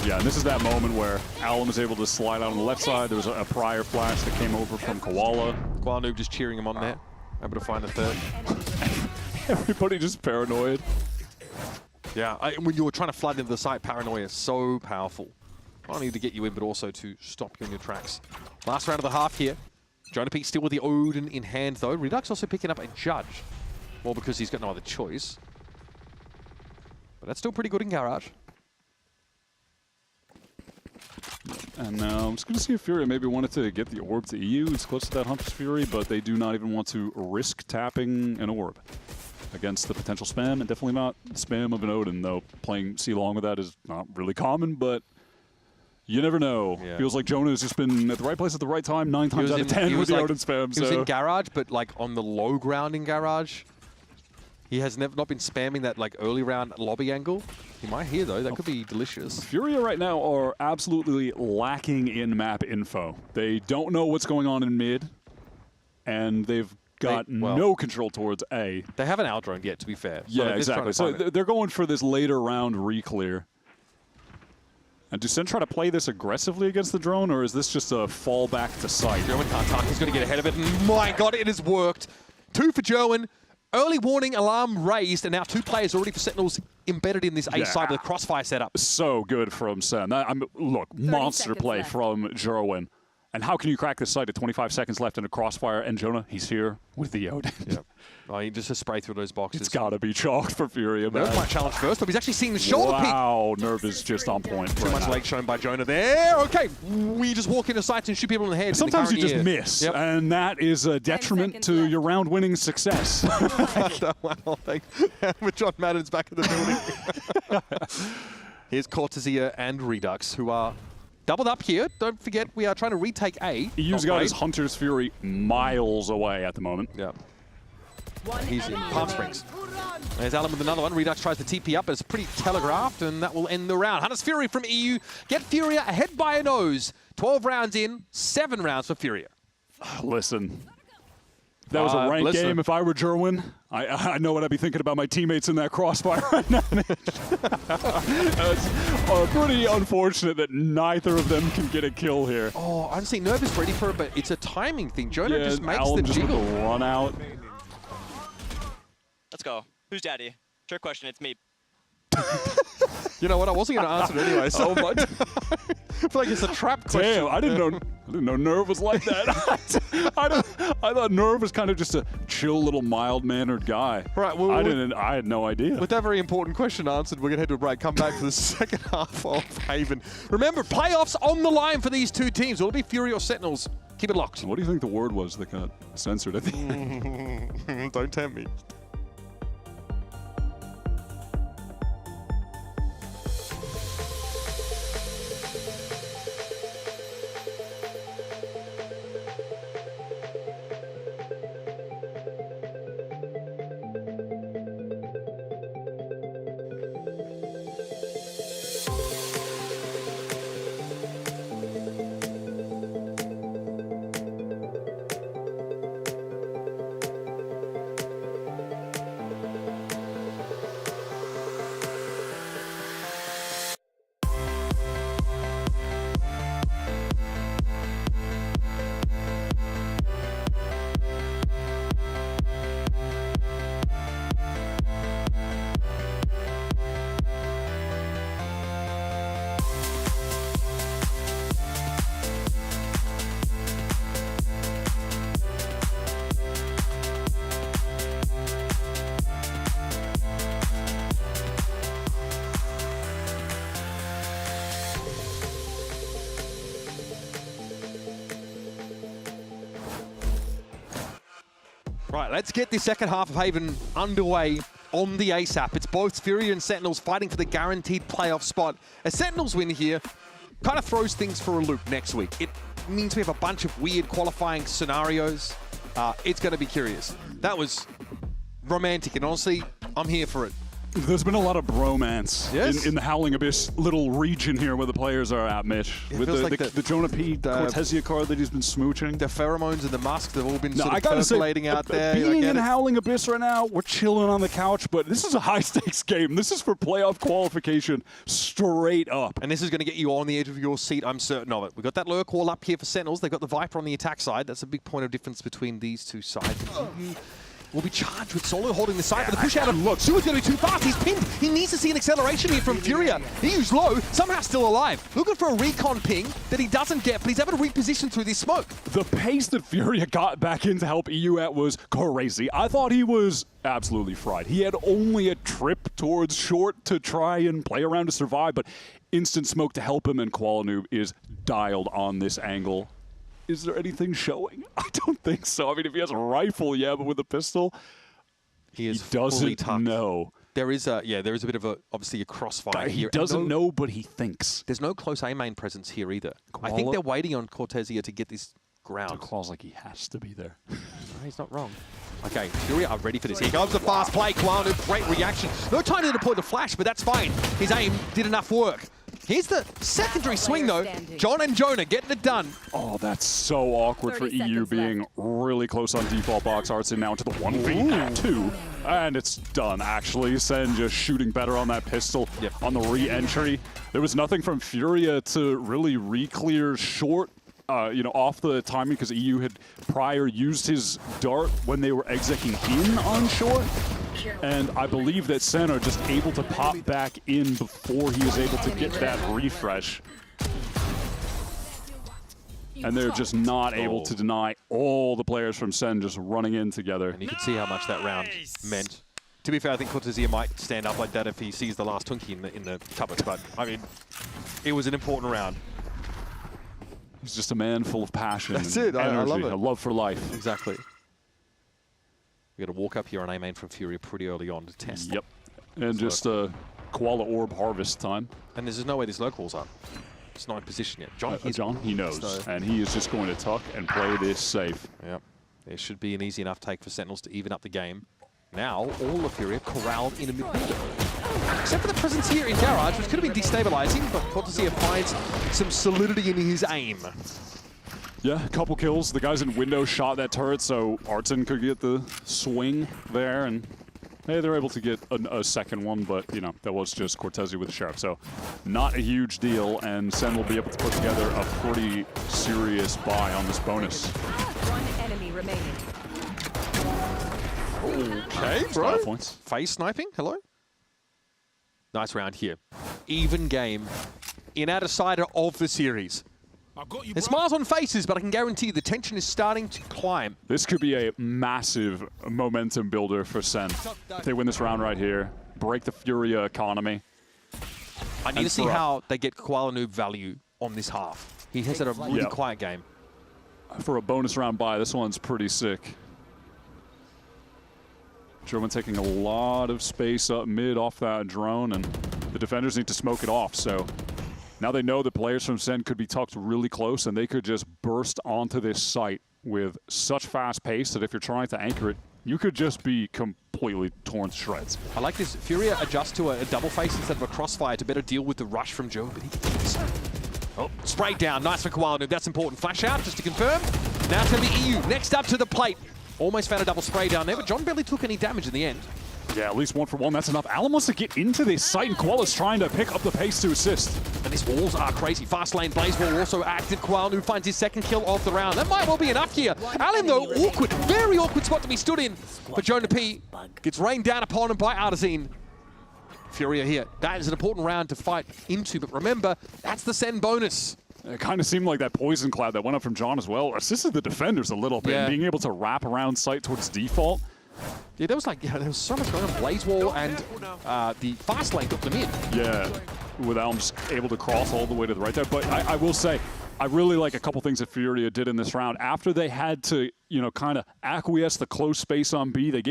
Yeah, and this is that moment where Alum is able to slide out on the left side. There was a prior flash that came over from Koala. Koala Noob just cheering him on there. Able to find a third. Everybody just paranoid. Yeah, when you were trying to flood into the site, paranoia is so powerful. Not only to get you in, but also to stop you in your tracks. Last round of the half here. Jonah P still with the Odin in hand, though. Redux also picking up a Judge. More because he's got no other choice. But that's still pretty good in Garage. And I'm just going to see if Furia maybe wanted to get the orb to EU. It's close to that Hunter's Fury, but they do not even want to risk tapping an orb against the potential spam, and definitely not spam of an Odin, though playing C-Long with that is not really common, but you never know. Yeah. Feels like Jonah has just been at the right place at the right time 9 times out of 10 with the Odin spam. He was in Garage, but like on the low ground in Garage. He has not been spamming that like early round lobby angle. He might here though, that could be delicious. Furia right now are absolutely lacking in map info. They don't know what's going on in mid, and they've got no control towards A. They haven't outdroned yet, to be fair. Yeah, exactly. So they're going for this later round re-clear. And do SEN try to play this aggressively against the drone, or is this just a fallback to sight? Joan can't talk. He's going to get ahead of it. And my God, it has worked. 2 for Joan. Early warning alarm raised, and now 2 players already for Sentinels embedded in this A side with a crossfire setup. So good from SEN. Look, monster play from Jerwin. And how can you crack this site at 25 seconds left in a crossfire? And Jonah, he's here with the Odin. Yep. Oh, he just spray through those boxes. It's got to be chalked for Furia, man. Nerve might challenge first, but he's actually seeing the shoulder pick. Wow, Nerve is just on point. Too much leg shown by Jonah there. Okay, we just walk into sites and shoot people in the head. Sometimes you just miss, and that is a detriment to your round-winning success. Wow, with John Madden's back in the building. Here's Cortesia and Redux, who are doubled up here. Don't forget, we are trying to retake A. EU's got his Hunter's Fury miles away at the moment. Yeah. He's in Palm Springs. There's Alan with another one. Redux tries to TP up, but it's pretty telegraphed, and that will end the round. Hunter's Fury from EU. Get Furia ahead by a nose. 12 rounds in, 7 rounds for Furia. Listen. That was a ranked game. If I were Jerwin, I know what I'd be thinking about my teammates in that crossfire right now. It's pretty unfortunate that neither of them can get a kill here. Oh, I'm seeing Nerve is ready for it, but it's a timing thing. Jonah just makes the jiggle. With the run out. Let's go. Who's daddy? Trick question, it's me. You know what? I wasn't going to answer it anyway. So I feel like it's a trap question. Damn, I didn't know Nerve was like that. I thought Nerve was kind of just a chill, little, mild-mannered guy. Right. Well, I had no idea. With that very important question answered, we're going to head to a break. Come back for the second half of Haven. Remember, playoffs on the line for these 2 teams. Will it be Fury or Sentinels? Keep it locked. What do you think the word was that got censored at the end? Don't tempt me. Right, let's get the second half of Haven underway on the ASAP. It's both Fury and Sentinels fighting for the guaranteed playoff spot. A Sentinels win here kind of throws things for a loop next week. It means we have a bunch of weird qualifying scenarios. It's going to be curious. That was romantic, and honestly, I'm here for it. There's been a lot of bromance in the Howling Abyss little region here where the players are at, Mitch. With the Jonah P. Cortesia card that he's been smooching. The pheromones and the masks have all been sort of percolating out there. Being in Howling Abyss right now, we're chilling on the couch, but this is a high-stakes game. This is for playoff qualification straight up. And this is going to get you on the edge of your seat, I'm certain of it. We've got that Lurk Wall up here for Sentinels. They've got the Viper on the attack side. That's a big point of difference between these 2 sides. will be charged with Solo holding the side, but the push out of Sua's going to be too fast. He's pinned. He needs to see an acceleration here from Furia. He used low, somehow still alive. Looking for a recon ping that he doesn't get, but he's able to reposition through this smoke. The pace that Furia got back in to help EU at was crazy. I thought he was absolutely fried. He had only a trip towards short to try and play around to survive, but instant smoke to help him, and Koala is dialed on this angle. Is there anything showing? I don't think so. I mean, if he has a rifle, yeah, but with a pistol, he doesn't know. There is a bit of obviously a crossfire he here. He doesn't know, but he thinks. There's no close A main presence here either. I think they're waiting on Cortezia to get this ground. Claw's like he has to be there. No, he's not wrong. Okay, Furia are ready for this. Here comes the fast play. Koala, great reaction. No time to deploy the flash, but that's fine. His aim did enough work. Here's the secondary swing, though. John and Jonah getting it done. Oh, that's so awkward for EU being really close on default box. Artson now into the 1v2. And it's done, actually. Sen just shooting better on that pistol on the re-entry. There was nothing from Furia to really re-clear short, off the timing, because EU had prior used his dart when they were executing in on short. And I believe that Sen are just able to pop back in before he is able to get that refresh. And they're just not able to deny all the players from Sen just running in together. And you can see how much that round meant. To be fair, I think Cortezia might stand up like that if he sees the last Tunky in the cupboard. But, I mean, it was an important round. He's just a man full of passion. That's and it. I love it. A love for life. Exactly. We got to walk up here on A main from Furia pretty early on to test. Yep. And just Koala Orb harvest time. And there's no way this local's up. It's not in position yet. John, he knows. And he is just going to tuck and play this safe. Yep. There should be an easy enough take for Sentinels to even up the game. Now, all of Furia corralled in a mid window. Except for the presence here in Garage, which could have been destabilizing, but Cortezia finds some solidity in his aim. Yeah, a couple kills. The guys in window shot that turret, so Artson could get the swing there, and hey, they're able to get a second one, but, that was just Cortezia with the Sheriff, so not a huge deal, and Sen will be able to put together a pretty serious buy on this bonus. One enemy remaining. Okay, bro. Phase sniping, hello? Nice round here. Even game in our decider of the series. There's smiles on faces, but I can guarantee the tension is starting to climb. This could be a massive momentum builder for Sen. If they win this round right here, break the Furia economy. I need to see how they get Koala Noob value on this half. He has had a really quiet game. For a bonus round buy, this one's pretty sick. German taking a lot of space up mid off that drone, and the defenders need to smoke it off, so now they know the players from Sen could be tucked really close, and they could just burst onto this site with such fast pace that if you're trying to anchor it, you could just be completely torn to shreds. I like this. Furia adjusts to a double face instead of a crossfire to better deal with the rush from Joe, but he can do this. Oh, sprayed down. Nice for Koala Noob. That's important. Flash out, just to confirm. Now it's going to be EU. Next up to the plate. Almost found a double spray down there, but John barely took any damage in the end. Yeah, at least 1 for 1. That's enough. Alan wants to get into this site, and Koala's trying to pick up the pace to assist. And these walls are crazy. Fast lane Blaze Wall also active. Koala Noob finds his second kill of the round. That might well be enough here. Alan, though, awkward. Very awkward spot to be stood in. But Jonah P gets rained down upon him by Artezine. Furia here. That is an important round to fight into, but remember, that's the Sen bonus. It kind of seemed like that poison cloud that went up from John as well assisted the defenders a little bit, being able to wrap around sight towards default. Yeah, there was so much going on. Blaze Wall and the fast lane took them in. Yeah, with Elms able to cross all the way to the right there. But I will say, I really like a couple things that Furia did in this round. After they had to, kind of acquiesce the close space on B, they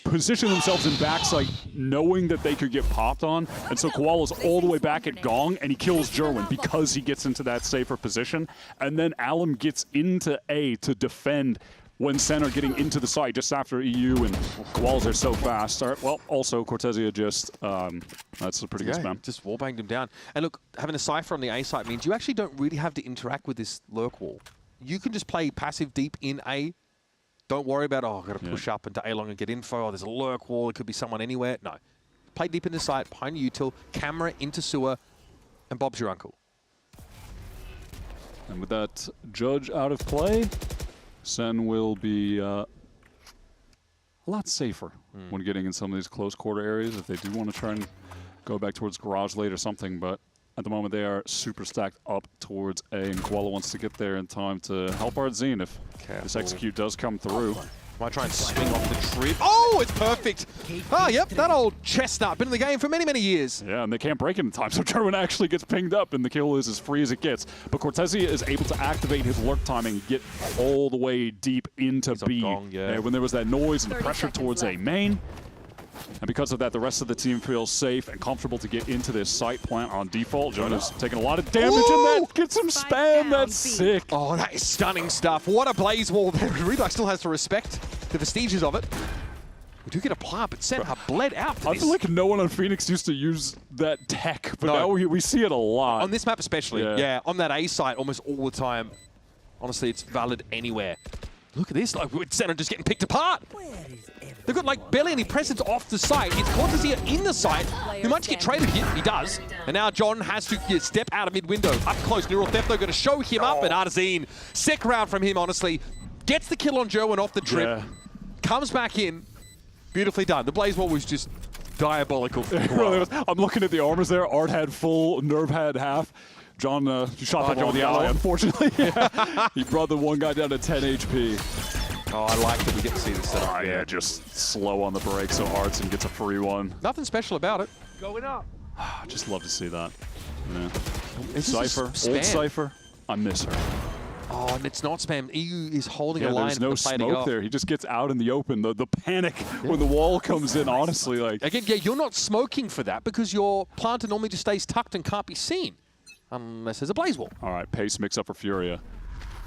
position themselves in backside knowing that they could get popped on. And so Koala's all the way back at Gong, and he kills Jerwin because he gets into that safer position. And then Alum gets into A to defend when Sen are getting into the site just after EU, and Koalas are so fast. Well, also Cortezia just, that's a pretty good spam. Just wallbanged him down. And look, having a Cypher on the A site means you actually don't really have to interact with this lurk wall. You can just play passive deep in A. Don't worry about, I've got to push up into A long and get info. There's a lurk wall. It could be someone anywhere. No. Play deep in the site, behind your util, camera into sewer, and Bob's your uncle. And with that Judge out of play, Sen will be a lot safer when getting in some of these close quarter areas if they do want to try and go back towards garage late or something. But at the moment, they are super stacked up towards A, and Koala wants to get there in time to help Ardzine if this execute does come through. Might try and swing off the trip. Oh, it's perfect. Oh, yep, that old chestnut. Been in the game for many, many years. Yeah, and they can't break it in time, so Gerwin actually gets pinged up, and the kill is as free as it gets. But Cortezia is able to activate his lurk timing and get all the way deep into B. When there was that noise and pressure towards A main. And because of that, the rest of the team feels safe and comfortable to get into this site plant on default. Jonah's taking a lot of damage in that. Get some spam. That's sick. Oh, that is stunning stuff. What a blaze wall there. Redux still has to respect the vestiges of it. We do get a plant, but Sen have bled out for I this. feel like no one on Phoenix used to use that tech, but now we see it a lot. On this map especially. Yeah, on that A site almost all the time. Honestly, it's valid anywhere. Look at this, like Sen just getting picked apart. They've got like barely any presence off the site. It's Cortezia in the site. He might just get traded here. He does. And now John has to step out of mid-window. Up close, Neural Theft, they're going to show him up. And Ardzine, sick round from him, honestly. Gets the kill on Jerwin off the trip. Comes back in. Beautifully done. The Blaze Wall was just diabolical. I'm looking at the armors there. Art had full, Nerve had half. John shot that with the ally, unfortunately. He brought the one guy down to 10 HP. Oh, I like that we get to see this setup. Yeah, just slow on the brakes so Ardzine gets a free one. Nothing special about it. Going up. I just love to see that. Yeah. Is Cypher, this old Cypher. I miss her. Oh, and it's not spam. EU is holding a line. There's no smoke there. He just gets out in the open. The panic when the wall comes in, honestly. Like again, you're not smoking for that because your planter normally just stays tucked and can't be seen. Unless there's a blaze wall. All right, pace mix up for Furia.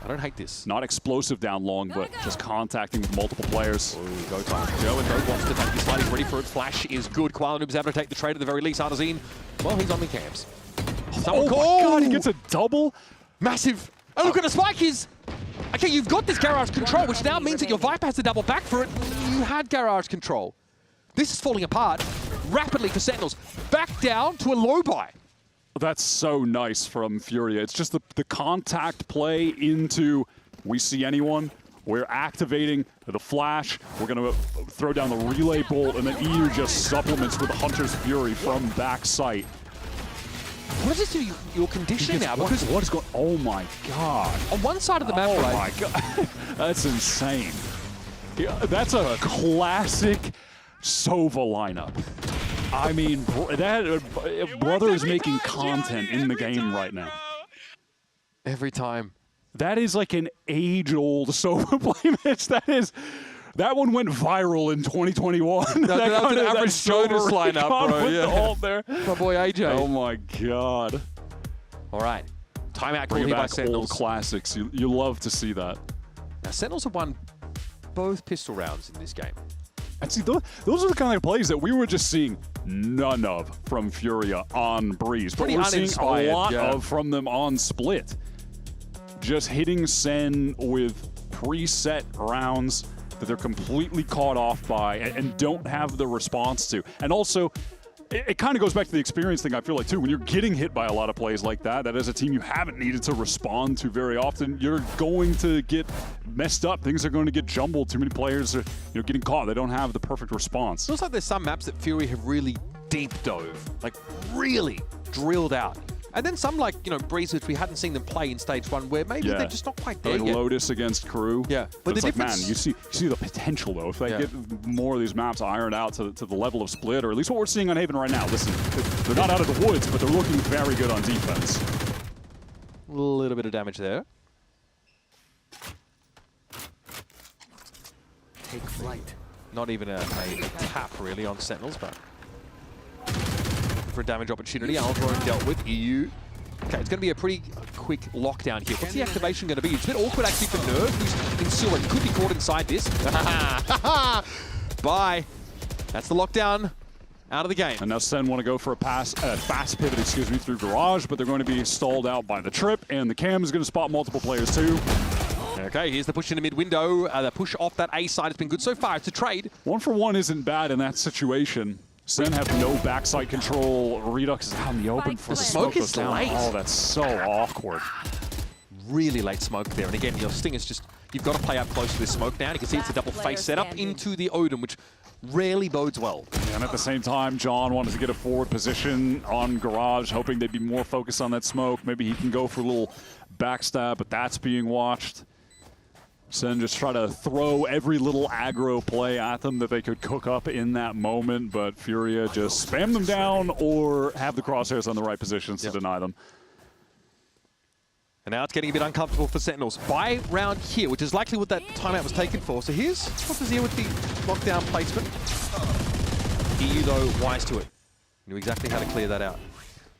I don't hate this. Not explosive down long, but just contacting with multiple players. Ooh, go time. Joe and Doe wants to take this slide. He's ready for it. Flash is good. Koala Noob's able to take the trade at the very least. Ardzine, well, he's on the cams. Oh my God, he gets a double. Massive. Oh, look at the spike is. Okay, you've got this garage control, which now means that your Viper has to double back for it. You had garage control. This is falling apart rapidly for Sentinels. Back down to a low buy. That's so nice from Furia. It's just the contact play into we see anyone, we're activating the flash, we're going to throw down the relay bolt, and then EU just supplements with the Hunter's Fury from back sight. What does this do your conditioning now? Because what is going on? Oh my God. On one side of the map, oh my God. That's insane. Yeah, that's a classic Sova lineup. I mean, that brother is making content in the game right now. Every time. That is like an age-old Sova play match. That one went viral in 2021. That was an average Jonas lineup, bro. Yeah. There. My boy AJ. Oh my God. All right. Timeout call Bring here by back Sentinels. Old classics. You love to see that. Now, Sentinels have won both pistol rounds in this game. And see, those are the kind of plays that we were just seeing none of from Furia on Breeze. But we're seeing a lot of from them on Split. Just hitting Sen with preset rounds that they're completely caught off by and don't have the response to. And also, it kind of goes back to the experience thing, I feel like, too. When you're getting hit by a lot of plays like that as a team you haven't needed to respond to very often, you're going to get messed up. Things are going to get jumbled. Too many players are getting caught. They don't have the perfect response. It looks like there's some maps that Fury have really deep dove, like really drilled out. And then some like, Breeze, which we hadn't seen them play in stage 1, where maybe they're just not quite there like yet. Lotus against Crew. Yeah. But it's like, man, you see the potential, though. If they get more of these maps ironed out to the level of Split, or at least what we're seeing on Haven right now. Listen, they're not out of the woods, but they're looking very good on defense. A little bit of damage there. Take flight. Not even a tap, really, on Sentinels, but for a damage opportunity. Aldrone dealt with. EU. Okay, it's going to be a pretty quick lockdown here. What's the activation going to be? It's a bit awkward, actually, for Nerve, who's in silver. He could be caught inside this. Bye. That's the lockdown. Out of the game. And now Sen want to go for a fast pivot, through Garage, but they're going to be stalled out by the trip, and the Cam is going to spot multiple players, too. Okay, here's the push in the mid-window. The push off that A side has been good so far. It's a trade. 1-for-1 isn't bad in that situation. Sen have no backside control. Redux is out in the open for the smoke is late. Oh, that's so awkward. Really late smoke there. And again, your Sting is just you've got to play up close to this smoke now. You can see it's a double face setup into the Odin, which rarely bodes well. And at the same time, John wanted to get a forward position on Garage, hoping they'd be more focused on that smoke. Maybe he can go for a little backstab, but that's being watched. SEN just try to throw every little aggro play at them that they could cook up in that moment, but Furia just spam them down or have the crosshairs on the right positions to deny them. And now it's getting a bit uncomfortable for Sentinels. Buy round here, which is likely what that timeout was taken for. So here's what was here with the lockdown placement. EU, though, wise to it. Knew exactly how to clear that out.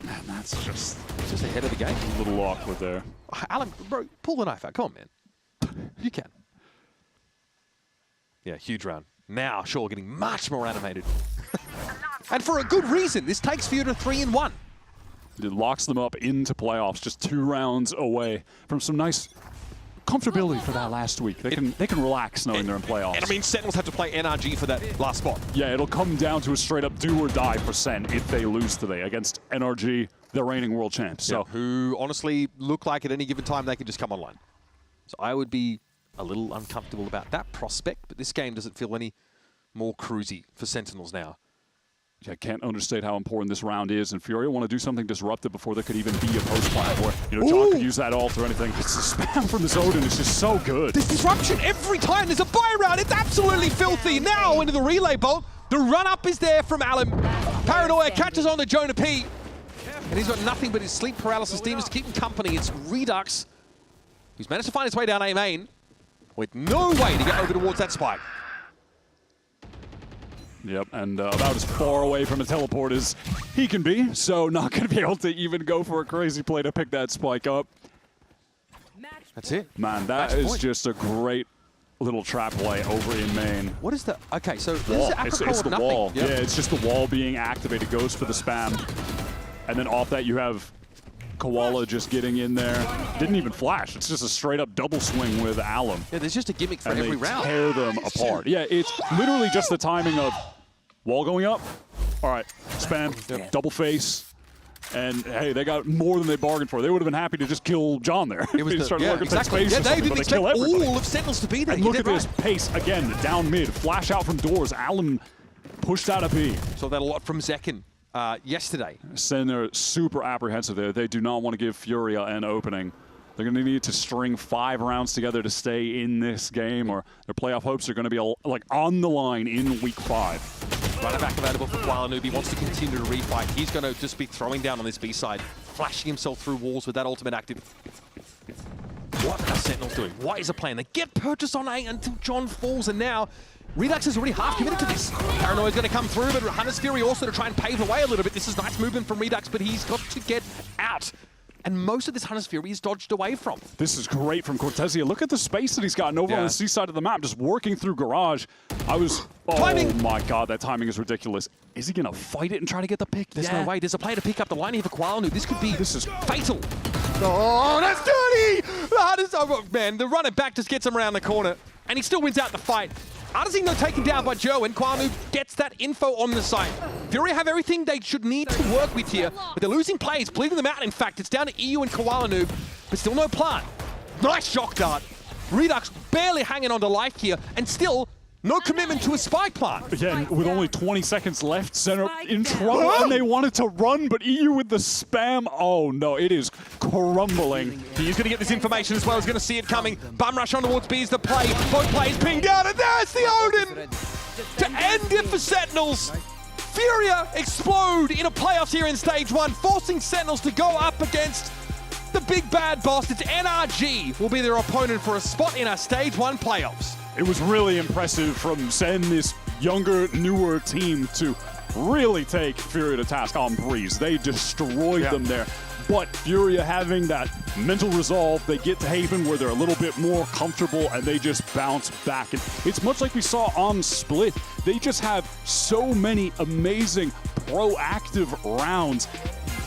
Man, that's just ahead of the game. A little awkward there. Alan, bro, pull the knife out. Come on, man. You can. Yeah, huge round. Now, Shaw getting much more animated. And for a good reason. This takes Furia to 3-1. It locks them up into playoffs, just 2 rounds away from some nice comfortability for that last week. They can relax knowing they're in playoffs. And I mean, Sentinels have to play NRG for that last spot. Yeah, it'll come down to a straight-up do or die for SEN if they lose today against NRG, the reigning world champs. So who honestly look like at any given time they could just come online. So I would be a little uncomfortable about that prospect, but this game doesn't feel any more cruisy for Sentinels now. Yeah, I can't understate how important this round is, and Furia want to do something disruptive before there could even be a post-plant where, you know, John could use that ult or anything. It's the spam from this Odin is just so good. This disruption every time there's a buy round, it's absolutely filthy. Now into the relay bolt, the run-up is there from Alan. Paranoia catches on to Jonah P, and he's got nothing but his sleep paralysis demons to keep him company. It's Redux, who's managed to find his way down A main with no way to get over towards that spike. Yep, and about as far away from a teleport as he can be, so not going to be able to even go for a crazy play to pick that spike up. That's it. Man, that is just a great little trap play over in main. What is the... Okay, so this is it's the nothing. wall. Yep. Yeah, it's just the wall being activated, goes for the spam. And then off that you have Koala just getting in there. Didn't even flash. It's just a straight up double swing with Alum. Yeah, there's just a gimmick for and every they round. Tear them apart. Yeah, it's literally just the timing of wall going up. All right, spam, double face. And hey, they got more than they bargained for. They would have been happy to just kill John there. It was exactly. Yeah, they didn't expect all of Sentinels to be there. And look at this pace again, down mid, flash out from doors. Alum pushed out a B. Saw that a lot from Zekken yesterday. SEN are super apprehensive there. They do not want to give Furia an opening. They're going to need to string 5 rounds together to stay in this game, or their playoff hopes are going to be like on the line in week 5. Runner back available for Koala. He wants to continue to refight. He's going to just be throwing down on this B side, flashing himself through walls with that ultimate active. What are Sentinels doing? What is the plan? They get purchased on A until John falls, and now Redux is already half committed to this. Paranoia is going to come through, but Hunter's Fury also to try and pave the way a little bit. This is nice movement from Redux, but he's got to get out. And most of this Hunter's Fury is dodged away from. This is great from Cortezia. Look at the space that he's gotten over on the C side of the map, just working through Garage. Oh my god, that timing is ridiculous. Is he going to fight it and try to get the pick? There's no way. There's a player to pick up the line here for Koala. This could be fatal. Oh, that's dirty! Oh, man, the runner back just gets him around the corner, and he still wins out the fight. Artesino taken down by Joe, and Kwanu gets that info on the site. Furia have everything they should need to work with here, but they're losing plays, bleeding them out. In fact, it's down to EU and Koala Noob, but still no plant. Nice shock dart. Redux barely hanging on to life here, and still no commitment to a spike plant. Again, with only 20 seconds left, Center in trouble, and they wanted to run, but EU with the spam. Oh no, it is crumbling. He's going to get this information as well. He's going to see it coming. Bum rush on towards B is the play. Both players ping down, and there's the Odin to end it for Sentinels. Furia explode in a playoffs here in Stage 1, forcing Sentinels to go up against the big bad boss. It's NRG will be their opponent for a spot in our Stage 1 playoffs. It was really impressive from SEN, this younger, newer team, to really take Furia to task on Breeze. They destroyed them there. But Furia having that mental resolve, they get to Haven where they're a little bit more comfortable and they just bounce back. And it's much like we saw on Split. They just have so many amazing proactive rounds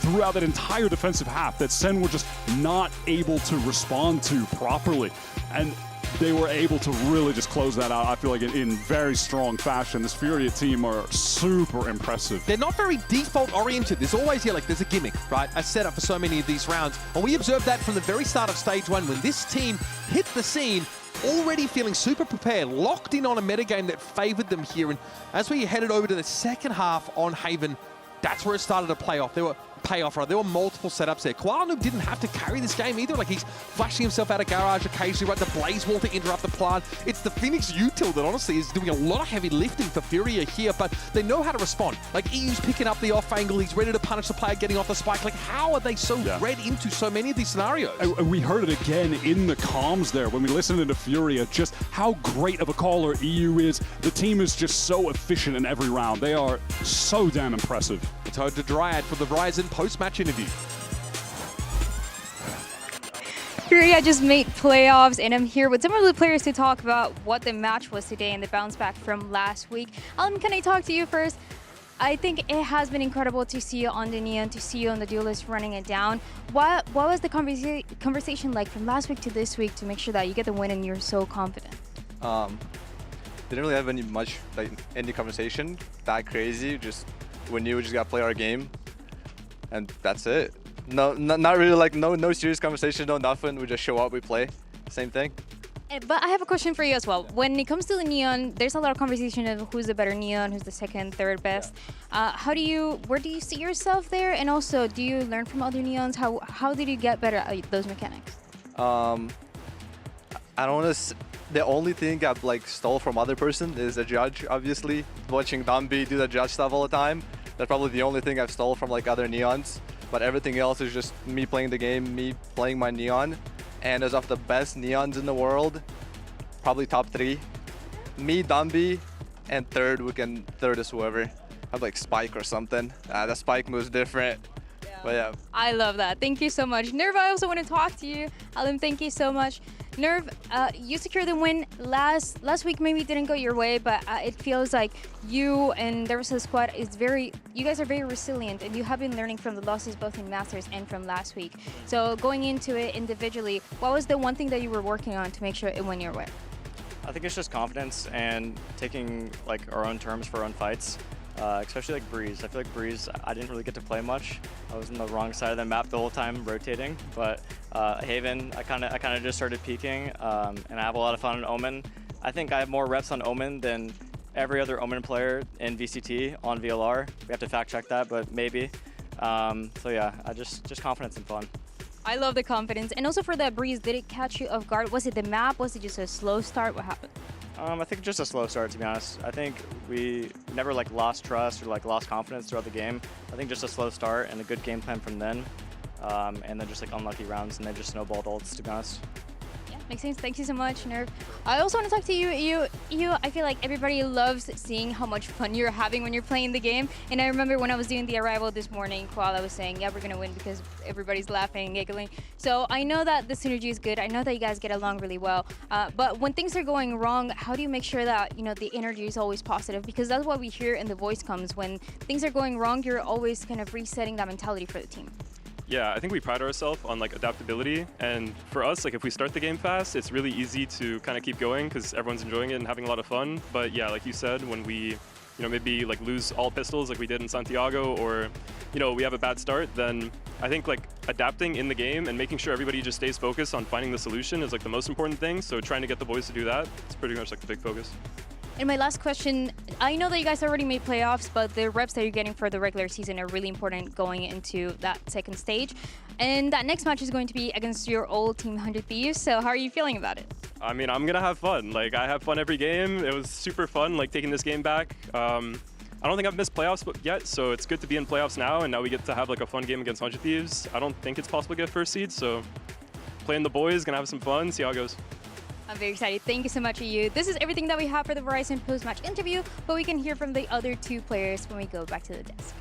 throughout that entire defensive half that SEN were just not able to respond to properly. And they were able to really just close that out, I feel like, in very strong fashion. This Furia team are super impressive. They're not very default-oriented. There's always, there's a gimmick, right? A setup for so many of these rounds. And we observed that from the very start of Stage 1 when this team hit the scene. already feeling super prepared, locked in on a metagame that favored them here. And as we headed over to the second half on Haven, that's where it started to play off. There were multiple setups there. Koala didn't have to carry this game either. Like, he's flashing himself out of garage occasionally, right? The Blaze Wall to interrupt the plant. It's the Phoenix util that honestly is doing a lot of heavy lifting for Furia here, but they know how to respond. Like, EU's picking up the off angle. He's ready to punish the player getting off the spike. Like, how are they so read into so many of these scenarios? We heard it again in the comms there when we listened to Furia, just how great of a caller EU is. The team is just so efficient in every round. They are so damn impressive. It's over to Dryad for the Verizon post-match interview. Furia just made playoffs, and I'm here with some of the players to talk about what the match was today and the bounce back from last week. Can I talk to you first? I think it has been incredible to see you on the Neon, to see you on the Duelist running it down. What was the conversation like from last week to this week to make sure that you get the win and you're so confident? Didn't really have any conversation that crazy. Just we knew we just gotta play our game, and that's it. No, not really like no serious conversation, no nothing. We just show up, we play, same thing. But I have a question for you as well. When it comes to the Neon, there's a lot of conversation of who's the better Neon, who's the second, third best. Where do you see yourself there? And also, do you learn from other Neons? How did you get better at those mechanics? I don't want to. The only thing I've stole from other person is a judge. Obviously, watching Dumby do the judge stuff all the time. That's probably the only thing I've stole from other Neons. But everything else is just me playing the game, me playing my Neon. And as of the best Neons in the world, probably top 3. Me, Dumby, and third is whoever. I have Spike or something. The Spike move's different. But yeah. I love that. Thank you so much. Nerv, I also want to talk to you. Alim, thank you so much. Nerv, you secured the win last week. Maybe it didn't go your way, but it feels like you and the rest of the squad you guys are very resilient, and you have been learning from the losses both in Masters and from last week. So going into it individually, what was the one thing that you were working on to make sure it went your way? I think it's just confidence and taking our own terms for our own fights. Especially Breeze. I feel like Breeze, I didn't really get to play much. I was on the wrong side of the map the whole time, rotating. But Haven, I kind of just started peeking, and I have a lot of fun on Omen. I think I have more reps on Omen than every other Omen player in VCT on VLR. We have to fact check that, but maybe. So yeah, I just confidence and fun. I love the confidence. And also for that Breeze, did it catch you off guard? Was it the map? Was it just a slow start? What happened? I think just a slow start, to be honest. I think we never lost trust or lost confidence throughout the game. I think just a slow start and a good game plan from then, and then just unlucky rounds, and then just snowballed ults, to be honest. Yeah, makes sense. Thank you so much, Nerv. I also want to talk to you. I feel like everybody loves seeing how much fun you're having when you're playing the game. And I remember when I was doing the Arrival this morning, Koala was saying, yeah, we're going to win because everybody's laughing and giggling. So I know that the synergy is good. I know that you guys get along really well. But when things are going wrong, how do you make sure that, the energy is always positive? Because that's what we hear in the voice comes. When things are going wrong, you're always kind of resetting that mentality for the team. Yeah, I think we pride ourselves on adaptability, and for us, if we start the game fast, it's really easy to kind of keep going because everyone's enjoying it and having a lot of fun. But yeah, like you said, when we maybe lose all pistols like we did in Santiago, or we have a bad start, then I think adapting in the game and making sure everybody just stays focused on finding the solution is the most important thing. So trying to get the boys to do that, it's pretty much the big focus. And my last question, I know that you guys already made playoffs, but the reps that you're getting for the regular season are really important going into that second stage. And that next match is going to be against your old team, 100 Thieves. So how are you feeling about it? I mean, I'm going to have fun. I have fun every game. It was super fun, taking this game back. I don't think I've missed playoffs yet, so it's good to be in playoffs now, and now we get to have a fun game against 100 Thieves. I don't think it's possible to get first seed, so playing the boys, going to have some fun, see how it goes. I'm very excited. Thank you so much, EU. This is everything that we have for the Verizon post-match interview, but we can hear from the other two players when we go back to the desk.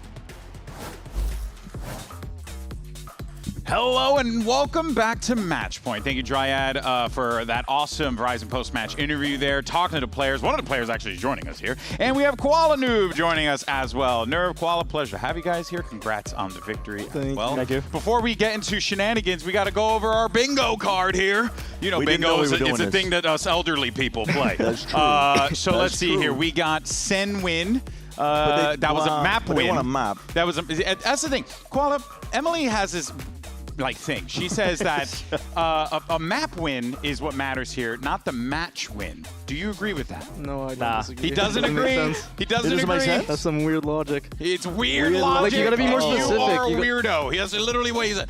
Hello and welcome back to Matchpoint. Thank you, Dryad, for that awesome Verizon post-match interview there, talking to the players. One of the players actually is joining us here. And we have Koala Noob joining us as well. Nerv, Koala, pleasure to have you guys here. Congrats on the victory as well. Thank you. Before we get into shenanigans, we got to go over our bingo card here. Bingo is a thing that us elderly people play. That's true. So let's see here. We got SEN win. That was a map win. They want a map. That's the thing. Koala, Emily has this thing. She says that a map win is what matters here, not the match win. Do you agree with that? No, I don't disagree. He doesn't agree. He doesn't agree. That's some weird logic. It's weird logic. Like, you gotta be more specific. You are a weirdo. He has literally what he said.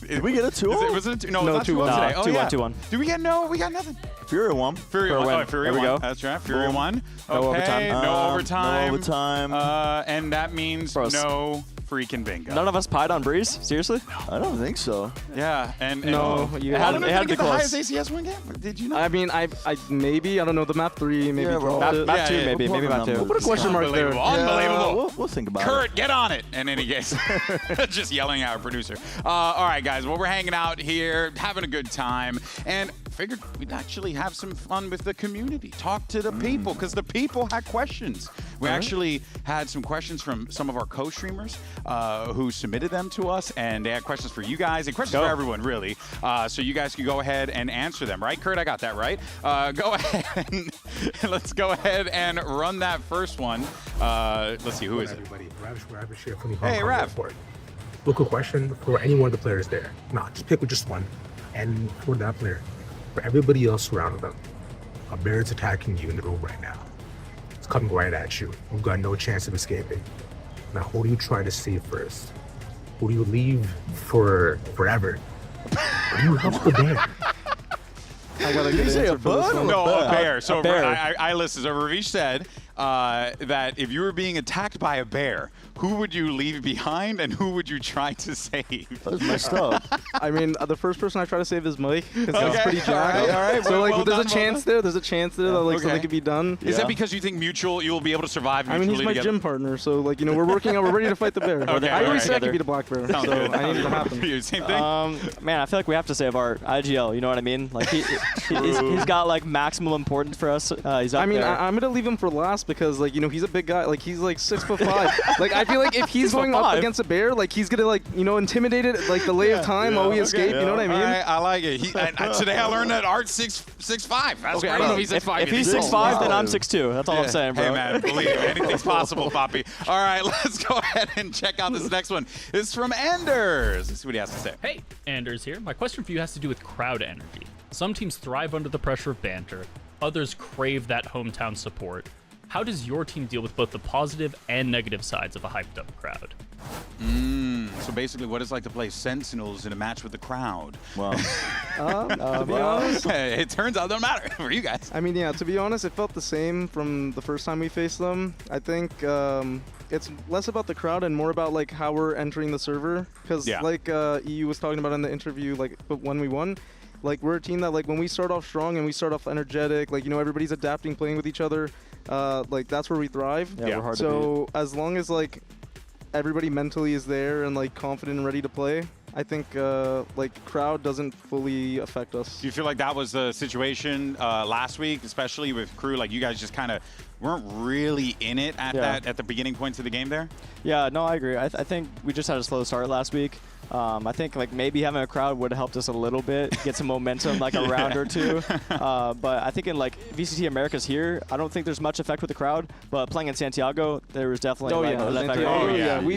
Did we get a 2-0? Was it a 2? No, No, not 2-1 today. Oh, 2-1, yeah. 2-1. Did we get no? We got nothing. Furia won. Furia won. Oh, Furia There we won. go. That's right. Furia won. No overtime. No overtime. No overtime. And that means no freaking bingo. None of us pied on Breeze? Seriously? I don't think so. Yeah, and No, you It had to be the highest close. ACS win game. Did you know? I mean, I maybe, I don't know, the map 3, maybe. Yeah, bro. Map 2, maybe. Maybe map 2. We'll put a question mark there. Unbelievable. We'll think about it. Kurt, get on it. In any case, just yelling at our producer. All right, guys. Well, we're hanging out here, having a good time, and figured we'd actually have some fun with the community. Talk to the people, because the people had questions. We actually had some questions from some of our co-streamers who submitted them to us, and they had questions for you guys and questions for everyone, really. So you guys can go ahead and answer them, right? Kurt, I got that right. Go ahead and let's go ahead and run that first one. Let's see, who is it? Everybody, Ravish here from the Hey, Hong Kong Rav. Airport. Look, a question for any one of the players there. No, just pick with just one. And for that player, for everybody else surrounding them, a bear is attacking you in the room right now. It's coming right at you. You've got no chance of escaping. Now, who do you try to save first? Who do you leave for forever? Or do you help the bear? I got a Did good you say answer a for this bird one. or No, a bear. So A bear. I listened. So Ravish said that if you were being attacked by a bear, who would you leave behind and who would you try to save? That was messed up. I mean, the first person I try to save is Mike, because he's Okay. pretty jacked. All right. So, like, Well there's done, a chance there. There's a chance there that, like, Okay. something could be done. Is that because you think you'll be able to survive I mean, mutually he's my together? gym partner, so, like, you know, we're working out. We're ready to fight the bear. Okay, I always said I together. could beat a black bear, Sounds so good. I need it to happen. Same thing? Man, I feel like we have to save our IGL. You know what I mean? Like he's got like maximum importance for us. He's up I mean, there. I'm gonna leave him for last because, like, you know, he's a big guy. Like, he's like 6'5". Like, I feel like if he's going up against a bear, like, he's gonna, like, you know, intimidate it, like, delay of time while we escape. You know what I mean? All right, I like it. Today I learned that Art's 6'5". That's Okay, great. I don't know if He's if he's 6'5", then I'm 6'2". That's all I'm saying, bro. Hey, man, believe me, anything's possible, Poppy. All right, let's go ahead and check out this next one. It's from Anders. Let's see what he has to say. Hey, Anders here. My question for you has to do with crowd energy. Some teams thrive under the pressure of banter. Others crave that hometown support. How does your team deal with both the positive and negative sides of a hyped up crowd? So basically, what it's like to play Sentinels in a match with the crowd. Well, to be honest, it turns out it don't matter for you guys. I mean, yeah, to be honest, it felt the same from the first time we faced them. I think it's less about the crowd and more about, like, how we're entering the server. Because, like EU was talking about in the interview, like, when we won, like, we're a team that, like, when we start off strong and we start off energetic, like, you know, everybody's adapting, playing with each other, like, that's where we thrive. Yeah, we're hard to so as long as, like, everybody mentally is there and, like, confident and ready to play, I think, like, crowd doesn't fully affect us. Do you feel like that was the situation last week, especially with crew? Like, you guys just kind of weren't really in it at the beginning points of the game there? Yeah, no, I agree. I think we just had a slow start last week. I think, like, maybe having a crowd would have helped us a little bit, get some momentum, like a round or two. But I think in, like, VCT Americas here, I don't think there's much effect with the crowd. But playing in Santiago, there was definitely an effect.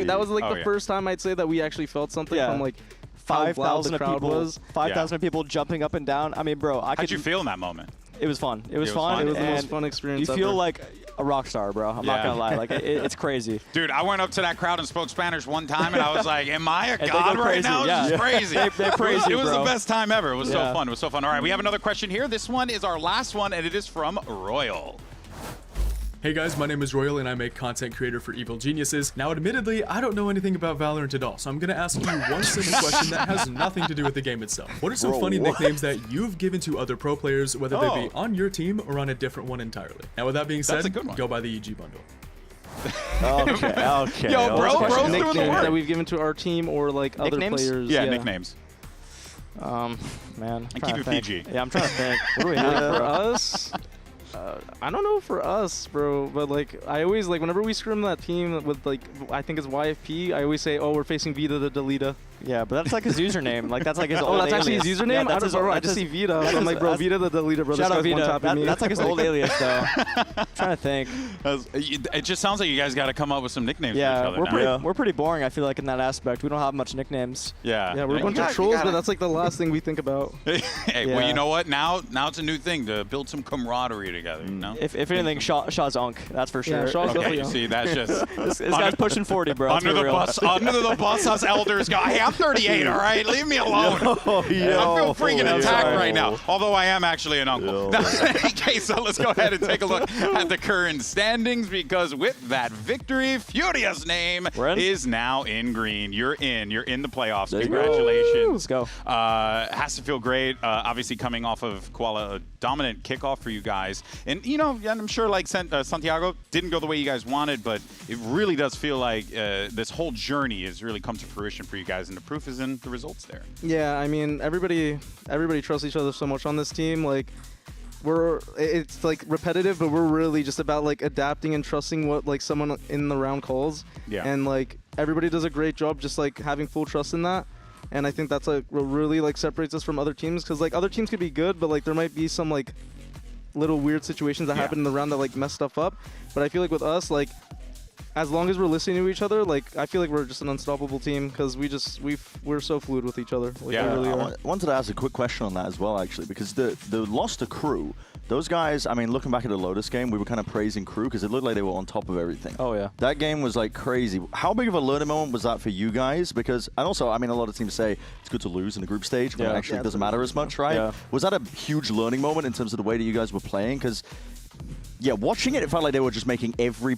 That was, like, the first time I'd say that we actually felt something from, like, 5,000 people. 5,000 people jumping up and down. I mean, bro, How'd you feel in that moment? It was fun. It was fun. It was the most fun experience You feel ever. like a rock star, bro. I'm not gonna lie. Like, it's crazy. Dude, I went up to that crowd and spoke Spanish one time, and I was like, "Am I a And they god go right crazy. now? Yeah. This is crazy." They're crazy, It was bro. the best time ever. It was so Yeah. fun. It was so fun. All right, we have another question here. This one is our last one, and it is from Royal. Hey guys, my name is Royal and I'm a content creator for Evil Geniuses. Now admittedly, I don't know anything about Valorant at all, so I'm gonna ask you one simple question that has nothing to do with the game itself. What are some Bro, funny what? nicknames that you've given to other pro players, whether they be on your team or on a different one entirely? Now with that being said, That's a good one. go by the EG bundle. okay. Yo, bro's doing the nicknames work. that we've given to our team or, like, other Nicknames? players. Yeah, nicknames. Man. And keep it PG. Yeah, I'm trying to think. What do we have For for us, I don't know for us, bro, but like I always like whenever we scrim that team with like I think it's YFP, I always say, oh, we're facing Vita the Delita. Yeah, but that's like his username. Like that's like his old Oh, that's alias. actually his username? Yeah, I don't know. I just see Vita. So I'm like, bro, Vita the Delita, bro. Shout out Vita. Me. That's like his old alias, though. I'm trying to think. It just sounds like you guys got to come up with some nicknames for each other. We're pretty boring, I feel like, in that aspect. We don't have much nicknames. Yeah. Yeah, we're a bunch of trolls, but that's like the last thing we think about. Hey, well, you know what? Now it's a new thing to build some camaraderie together, you know? If anything, Shaw's Unk, that's for sure. Yeah, Shaw's definitely Unk. See, that's just... this guy's pushing 40, bro. Under the bus, us elders go, hey, I'm 38, all right? Leave me alone. I feel freaking attacked right now, although I am actually an uncle. Okay, so let's go ahead and take a look at the current standings, because with that victory, Furia's name is now in green. You're in the playoffs. Congratulations. Let's go. Has to feel great, obviously coming off of Koala, a dominant kickoff for you guys. And, you know, I'm sure like Santiago didn't go the way you guys wanted, but it really does feel like this whole journey has really come to fruition for you guys, and the proof is in the results there. Yeah, I mean, everybody trusts each other so much on this team. Like, it's like repetitive, but we're really just about like adapting and trusting what like someone in the round calls. Yeah. And like everybody does a great job just like having full trust in that. And I think that's like what really like separates us from other teams, because like other teams could be good, but like there might be some like little weird situations that happen in the round that like mess stuff up. But I feel like with us, like as long as we're listening to each other, like I feel like we're just an unstoppable team, because we're so fluid with each other. Like, yeah, really I wanted to ask a quick question on that as well, actually, because the loss to Crew, those guys, I mean, looking back at the Lotus game, we were kind of praising Crew because it looked like they were on top of everything. Oh, yeah. That game was like crazy. How big of a learning moment was that for you guys? Because, and also, I mean, a lot of teams say it's good to lose in the group stage when it actually doesn't matter as much, right? Yeah. Was that a huge learning moment in terms of the way that you guys were playing? Because, yeah, watching it felt like they were just making every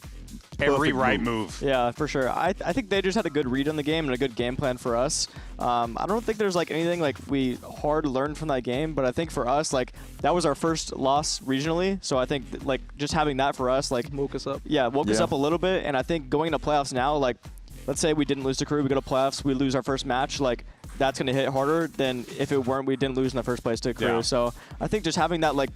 right move. Yeah, for sure. I think they just had a good read on the game and a good game plan for us. I don't think there's like anything like we hard learned from that game, but I think for us, like that was our first loss regionally. So I think like just having that for us, like woke us up. Yeah, woke us up a little bit. And I think going into playoffs now, like let's say we didn't lose to Crew, we go to playoffs, we lose our first match, like that's going to hit harder than if we didn't lose in the first place to Crew. Yeah. So I think just having that like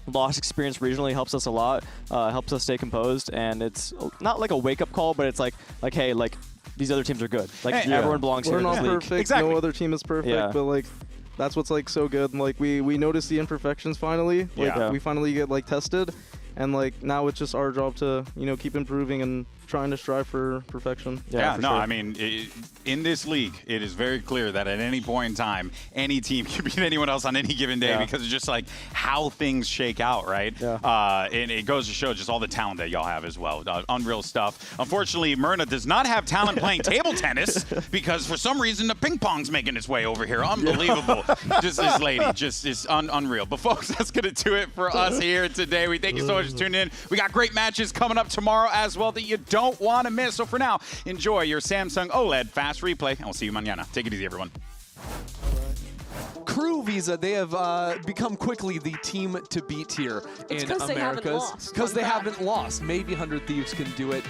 loss experience regionally helps us a lot, helps us stay composed, and it's not like a wake-up call, but it's like hey, like these other teams are good. Like everyone belongs here in this league. We're not perfect. Exactly. No other team is perfect, but like that's what's like so good. Like we notice the imperfections finally. Like we finally get like tested, and like now it's just our job to keep improving and trying to strive for perfection. Yeah, no, I mean, in this league, it is very clear that at any point in time, any team can beat anyone else on any given day because it's just like how things shake out, right? Yeah. And it goes to show just all the talent that y'all have as well. Unreal stuff. Unfortunately, Myrna does not have talent playing table tennis because for some reason the ping pong's making its way over here. Unbelievable. Just this lady, just is unreal. But folks, that's going to do it for us here today. We thank you so much for tuning in. We got great matches coming up tomorrow as well that you don't want to miss. So for now, enjoy your Samsung OLED fast replay, and we'll see you mañana. Take it easy, everyone. Crew Visa, they have become quickly the team to beat here in Americas. Because they haven't lost. Maybe 100 Thieves can do it.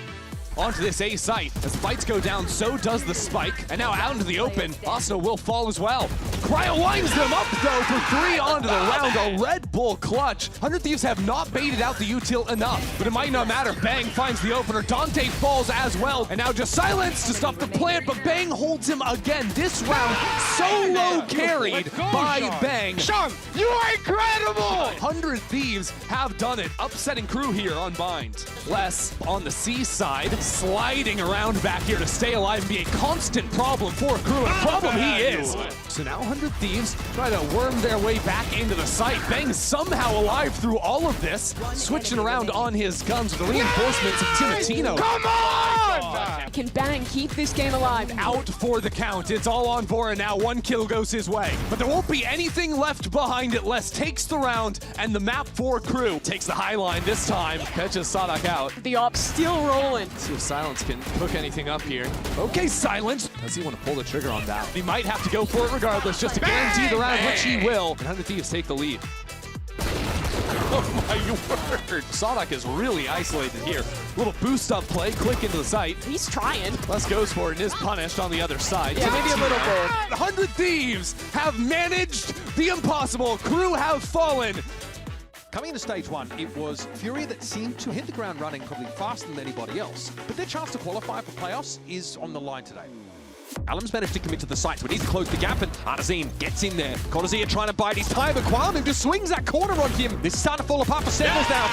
Onto this A site. As the lights go down, so does the spike. And now out into the open, Asno will fall as well. Cryo winds them up, though, for 3 onto the round. A Red Bull clutch. 100 Thieves have not baited out the util enough, but it might not matter. Bang finds the opener. Dante falls as well. And now just silence to stop the plant, but Bang holds him again. This round solo carried by Bang. Sean, you are incredible! 100 Thieves have done it, upsetting Crew here on Bind. Less on the C side, sliding around back here to stay alive and be a constant problem for Crew, and a problem he is. So now 100 Thieves try to worm their way back into the site. Bang somehow alive through all of this, switching around on his guns with the reinforcements of Timatino. Come on! Can Bang keep this game alive? Out for the count. It's all on Bora now. 1 kill goes his way. But there won't be anything left behind it. Les takes the round, and the map for Crew takes the high line this time. Catches Sadak out. The op still rolling. See if Silence can cook anything up here. Okay, Silence. Does he want to pull the trigger on that? He might have to go for it regardless, just to guarantee the round, which he will. And 100 Thieves take the lead. Oh my word! Sadak is really isolated here. Little boost up play, quick into the site. He's trying. Les goes for it and is punished on the other side. Yeah, maybe a little bit. 100 Thieves have managed the impossible. Crew have fallen. Coming into stage one, it was Furia that seemed to hit the ground running probably faster than anybody else, but their chance to qualify for playoffs is on the line today. Alam's managed to commit to the site, so he needs to close the gap, and Artazine gets in there. Cortazia trying to bide his time, but Qualnu just swings that corner on him. This is starting to fall apart for Sentinels now.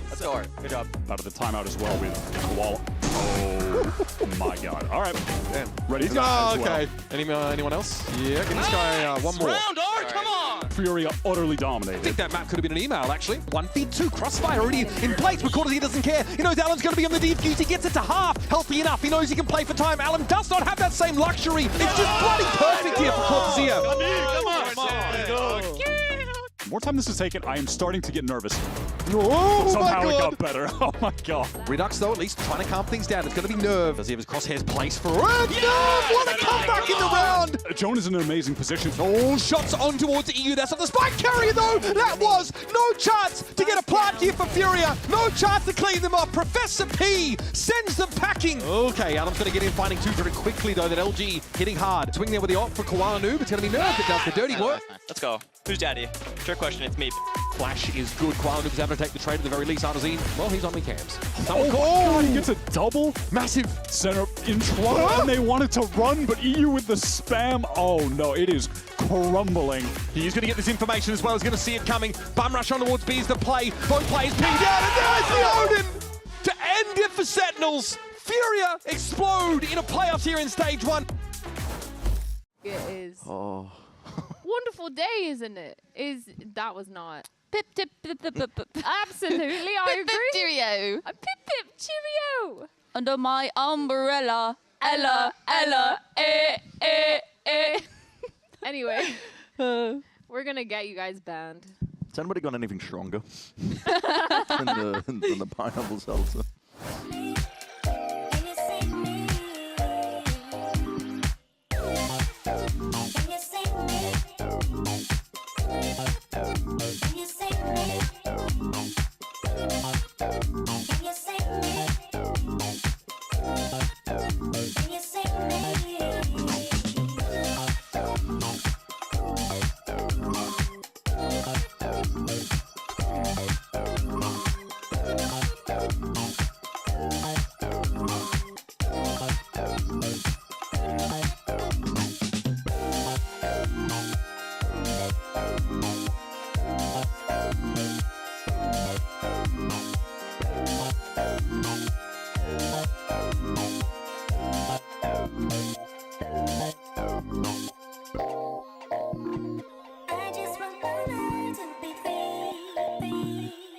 Let's go, Art. Good job. Out of the timeout as well with Koala. Oh my god. All right. Damn. Ready to go. Okay. Anyone else? Yeah, give this guy one more. Round, Art, come on! Furia utterly dominated. I think that map could have been an email, actually. 1v2, Crossfire already in place, but Cortazia doesn't care. He knows Alan's going to be on the defuse. He gets it to half. Healthy enough. He knows he can play for time. Alan does not have that same luxury. It's just bloody perfect here for Cortazia. Come on. The more time this is taken, I am starting to get nervous. Oh Somehow my it god. got better. Oh my god. Redux, though, at least trying to calm things down. It's going to be Nerve. Does he have his crosshairs placed for it? Nerve! What a comeback in the round! Joan is in an amazing position. Oh, shots on towards EU. That's not the spike carrier, though. That was no chance to get a plant here for Furia. No chance to clean them up. Professor P sends them packing. Okay, Adam's going to get in, finding two very quickly, though. That LG hitting hard. Swing there with the ult for Koala Noob. It's going to be Nerve that does the dirty work. Let's go. Who's daddy? Trick question, it's me. Flash is good. Koala Noob's able to take the trade at the very least. Artazine, well, he's on the cams. Oh, God, he gets a double. Massive center in trouble, and they wanted to run, but EU with the spam. Oh, no, it is crumbling. He's going to get this information as well. He's going to see it coming. Bum rush on towards B is the play. Both players pinged out, and there's the Odin to end it for Sentinels. Furia explode in a playoffs here in stage one. It is wonderful day, isn't it? That was not. Pip tip pip pip pip pip. Absolutely, I agree. Pip cheerio. Pip pip cheerio. Under my umbrella, Ella, Ella, Anyway, we're gonna get you guys banned. Has anybody got anything stronger than the pineapple salsa? I just want my life to be free.